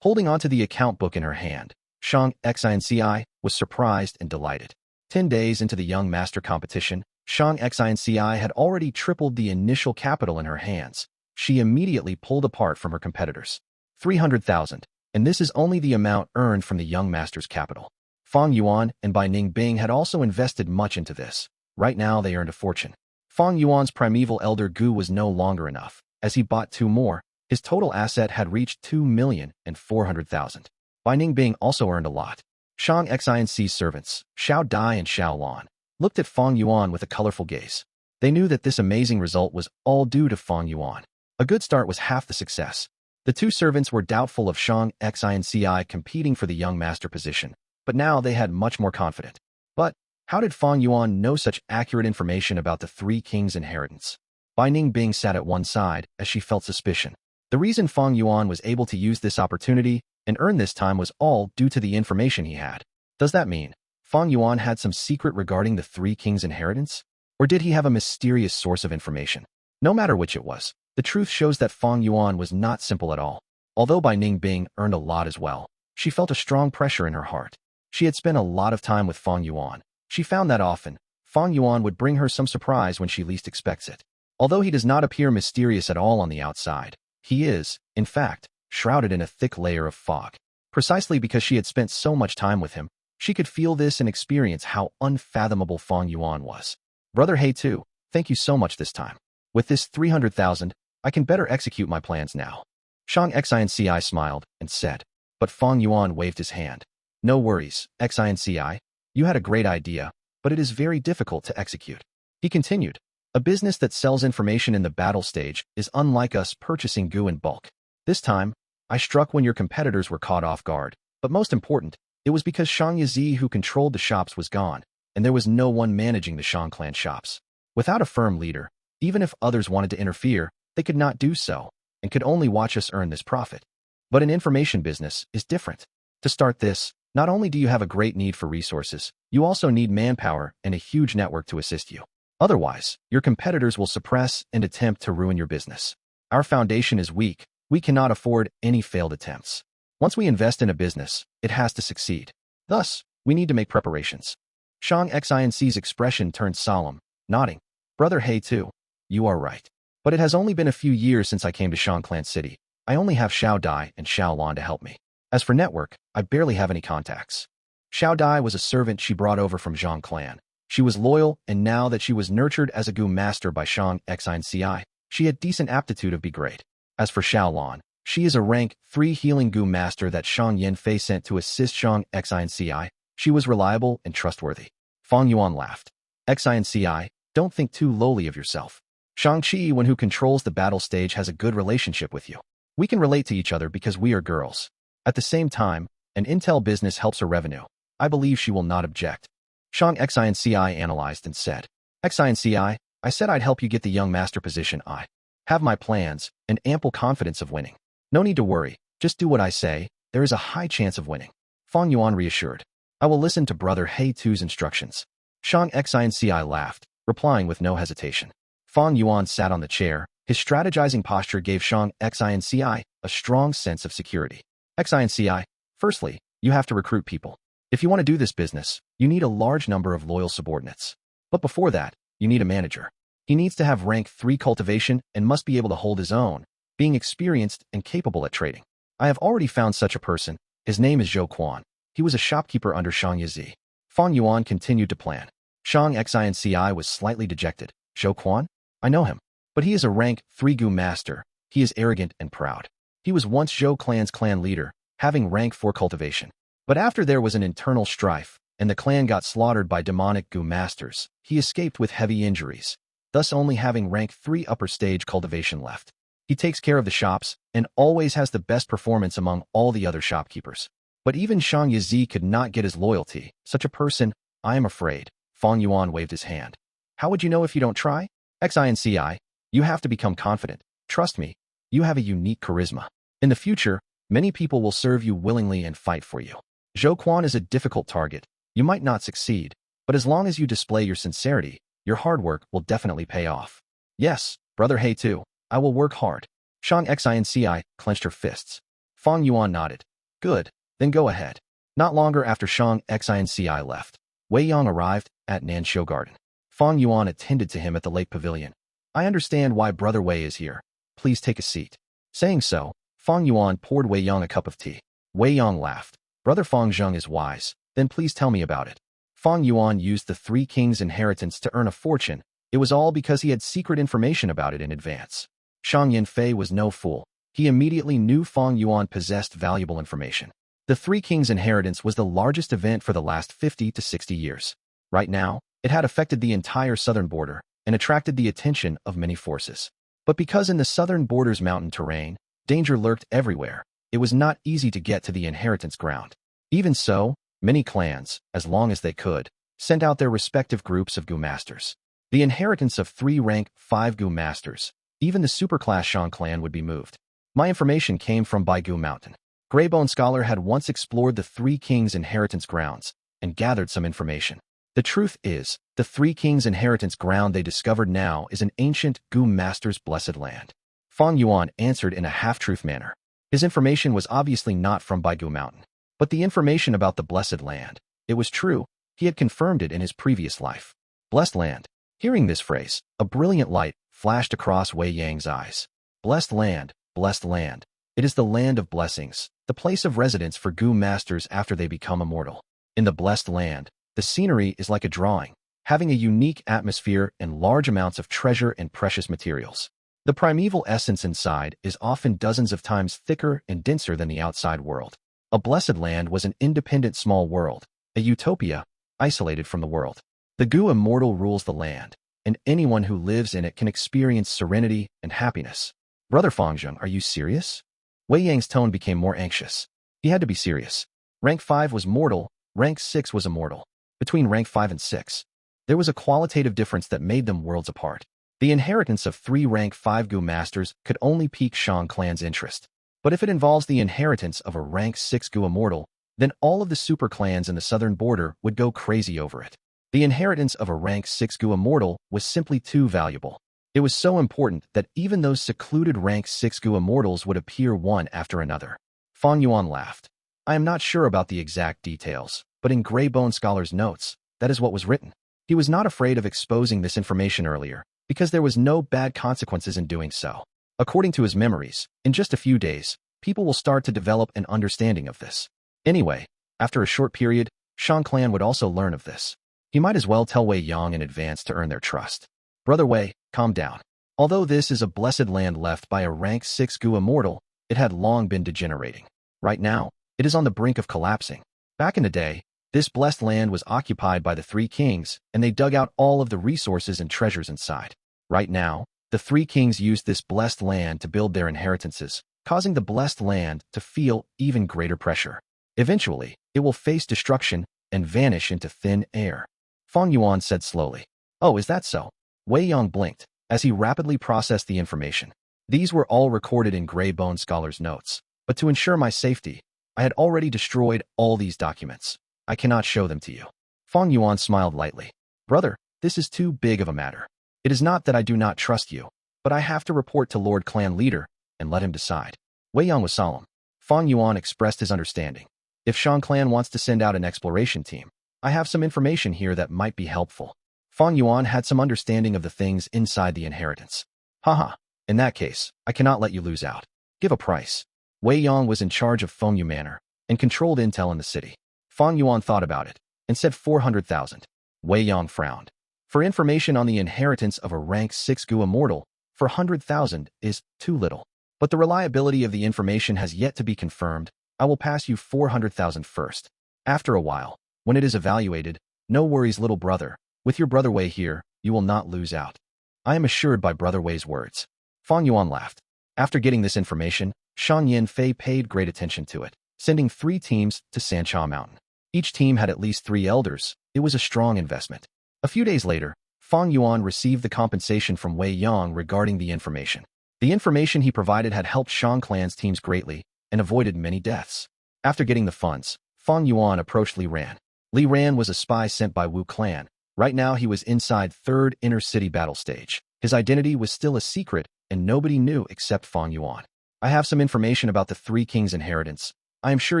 Holding onto the account book in her hand, Shang Ci was surprised and delighted. 10 days into the Young Master competition, Shang Ci had already tripled the initial capital in her hands. She immediately pulled apart from her competitors. 300,000, and this is only the amount earned from the Young Master's capital. Fang Yuan and Bai Ning Bing had also invested much into this. Right now they earned a fortune. Fang Yuan's primeval elder Gu was no longer enough. As he bought 2 more, his total asset had reached 2,400,000. Bai Ning Bing also earned a lot. Shang Xi's servants, Xiao Dai and Xiao Lan, looked at Fang Yuan with a colorful gaze. They knew that this amazing result was all due to Fang Yuan. A good start was half the success. The 2 servants were doubtful of Shang Ci competing for the young master position, but now they had much more confidence. But how did Fang Yuan know such accurate information about the 3 kings' inheritance? Bai Ning Bing sat at one side as she felt suspicion. The reason Fang Yuan was able to use this opportunity and earn this time was all due to the information he had. Does that mean Fang Yuan had some secret regarding the 3 kings' inheritance? Or did he have a mysterious source of information? No matter which it was, the truth shows that Fang Yuan was not simple at all. Although Bai Ning Bing earned a lot as well, she felt a strong pressure in her heart. She had spent a lot of time with Fang Yuan. She found that often, Fang Yuan would bring her some surprise when she least expects it. Although he does not appear mysterious at all on the outside, he is, in fact, shrouded in a thick layer of fog, Precisely because she had spent so much time with him, she could feel this and experience how unfathomable Fang Yuan was. Brother He too, thank you so much this time. With this 300,000, I can better execute my plans now. Shang Ci smiled and said, but Fang Yuan waved his hand. No worries, Ci, you had a great idea, but it is very difficult to execute. He continued, a business that sells information in the battle stage is unlike us purchasing Gu in bulk. This time, I struck when your competitors were caught off guard, but most important, it was because Shang Ci who controlled the shops was gone, and there was no one managing the Shang clan shops. Without a firm leader, even if others wanted to interfere, they could not do so, and could only watch us earn this profit. But an information business is different. To start this, not only do you have a great need for resources, you also need manpower and a huge network to assist you. Otherwise, your competitors will suppress and attempt to ruin your business. Our foundation is weak. We cannot afford any failed attempts. Once we invest in a business, it has to succeed. Thus, we need to make preparations. Shang Xi's expression turned solemn, nodding. Brother He too, you are right. But it has only been a few years since I came to Shang Clan City. I only have Xiao Dai and Xiao Lan to help me. As for network, I barely have any contacts. Xiao Dai was a servant she brought over from Zhang Clan. She was loyal, and now that she was nurtured as a Gu master by Shang Ci, she had decent aptitude to be great. As for Xiao Lan, she is a rank 3 healing Gu master that Shang Yanfei sent to assist Shang Ci. She was reliable and trustworthy. Fang Yuan laughed. Ci, don't think too lowly of yourself. Shang Ci, one who controls the battle stage, has a good relationship with you. We can relate to each other because we are girls. At the same time, an intel business helps her revenue. I believe she will not object. Shang Ci analyzed and said, Ci, I said I'd help you get the young master position. I have my plans and ample confidence of winning. No need to worry, just do what I say, there is a high chance of winning. Fang Yuan reassured. I will listen to Brother He Tu's instructions. Shang Ci laughed, replying with no hesitation. Fang Yuan sat on the chair. His strategizing posture gave Shang Ci a strong sense of security. Ci, firstly, you have to recruit people. If you want to do this business, you need a large number of loyal subordinates. But before that, you need a manager. He needs to have rank 3 cultivation and must be able to hold his own, being experienced and capable at trading. I have already found such a person. His name is Zhou Quan. He was a shopkeeper under Shang Ci. Fang Yuan continued to plan. Shang Ci was slightly dejected. Zhou Quan? I know him. But he is a rank 3 Gu master. He is arrogant and proud. He was once Zhou clan's clan leader, having rank 4 cultivation. But after there was an internal strife, and the clan got slaughtered by demonic Gu masters, he escaped with heavy injuries, thus only having rank 3 upper stage cultivation left. He takes care of the shops, and always has the best performance among all the other shopkeepers. But even Shang Ci could not get his loyalty. Such a person, I am afraid. Fang Yuan waved his hand. How would you know if you don't try? Ci, you have to become confident. Trust me, you have a unique charisma. In the future, many people will serve you willingly and fight for you. Zhou Quan is a difficult target. You might not succeed, but as long as you display your sincerity, your hard work will definitely pay off. Yes, Brother He too, I will work hard. Shang Ci clenched her fists. Fang Yuan nodded. Good, then go ahead. Not longer after Shang Ci left, Wei Yang arrived at Nanshou Garden. Fang Yuan attended to him at the lake pavilion. I understand why Brother Wei is here. Please take a seat. Saying so, Fang Yuan poured Wei Yang a cup of tea. Wei Yang laughed. Brother Fang Zheng is wise, then please tell me about it. Fang Yuan used the 3 kings' inheritance to earn a fortune. It was all because he had secret information about it in advance. Shang Yanfei was no fool. He immediately knew Fang Yuan possessed valuable information. The 3 kings' inheritance was the largest event for the last 50 to 60 years. Right now, it had affected the entire southern border and attracted the attention of many forces. But because in the southern border's mountain terrain, danger lurked everywhere, it was not easy to get to the inheritance ground. Even so, many clans, as long as they could, sent out their respective groups of Gu masters. The inheritance of 3 rank 5 Gu masters, even the superclass Shang clan would be moved. My information came from Baigu Mountain. Greybone Scholar had once explored the 3 kings' inheritance grounds and gathered some information. The truth is, the 3 kings' inheritance ground they discovered now is an ancient Gu master's blessed land. Fang Yuan answered in a half-truth manner. His information was obviously not from Baigu Mountain, but the information about the blessed land, it was true. He had confirmed it in his previous life. Blessed land. Hearing this phrase, a brilliant light flashed across Wei Yang's eyes. Blessed land, blessed land. It is the land of blessings, the place of residence for Gu masters after they become immortal. In the blessed land, the scenery is like a drawing, having a unique atmosphere and large amounts of treasure and precious materials. The primeval essence inside is often dozens of times thicker and denser than the outside world. A blessed land was an independent small world, a utopia, isolated from the world. The Gu Immortal rules the land, and anyone who lives in it can experience serenity and happiness. Brother Fang Yuan, are you serious? Wei Yang's tone became more anxious. He had to be serious. Rank 5 was mortal, rank 6 was immortal. Between rank 5 and 6, there was a qualitative difference that made them worlds apart. The inheritance of 3 rank 5 Gu masters could only pique Shang clan's interest. But if it involves the inheritance of a rank 6 Gu immortal, then all of the super clans in the southern border would go crazy over it. The inheritance of a rank 6 Gu immortal was simply too valuable. It was so important that even those secluded rank 6 Gu immortals would appear one after another. Fang Yuan laughed. I am not sure about the exact details, but in Grey Bone Scholar's notes, that is what was written. He was not afraid of exposing this information earlier, because there was no bad consequences in doing so. According to his memories, in just a few days, people will start to develop an understanding of this. Anyway, after a short period, Shang clan would also learn of this. He might as well tell Wei Yang in advance to earn their trust. Brother Wei, calm down. Although this is a blessed land left by a rank 6 Gu immortal, it had long been degenerating. Right now, it is on the brink of collapsing. Back in the day, this blessed land was occupied by the 3 kings, and they dug out all of the resources and treasures inside. Right now, the 3 kings used this blessed land to build their inheritances, causing the blessed land to feel even greater pressure. Eventually, it will face destruction and vanish into thin air. Fang Yuan said slowly. Oh, is that so? Wei Yang blinked, as he rapidly processed the information. These were all recorded in Grey Bone Scholar's notes, but to ensure my safety, I had already destroyed all these documents. I cannot show them to you. Fang Yuan smiled lightly. Brother, this is too big of a matter. It is not that I do not trust you, but I have to report to Lord Clan Leader and let him decide. Wei Yang was solemn. Fang Yuan expressed his understanding. If Shang clan wants to send out an exploration team, I have some information here that might be helpful. Fang Yuan had some understanding of the things inside the inheritance. Haha, in that case, I cannot let you lose out. Give a price. Wei Yang was in charge of Fengyu Manor and controlled intel in the city. Fang Yuan thought about it and said 400,000. Wei Yang frowned. For information on the inheritance of a rank 6 Gu immortal, 400,000 is too little. But the reliability of the information has yet to be confirmed. I will pass you 400,000 first. After a while, when it is evaluated, no worries, little brother. With your brother Wei here, you will not lose out. I am assured by brother Wei's words. Fang Yuan laughed. After getting this information, Shan Yanfei paid great attention to it, sending 3 teams to Sancha Mountain. Each team had at least 3 elders. It was a strong investment. A few days later, Fang Yuan received the compensation from Wei Yang regarding the information. The information he provided had helped Shang clan's teams greatly and avoided many deaths. After getting the funds, Fang Yuan approached Li Ran. Li Ran was a spy sent by Wu clan. Right now he was inside 3rd inner city battle stage. His identity was still a secret and nobody knew except Fang Yuan. I have some information about the 3 kings' inheritance. I am sure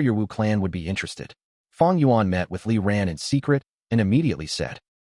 your Wu clan would be interested. Fang Yuan met with Li Ran in secret and immediately said,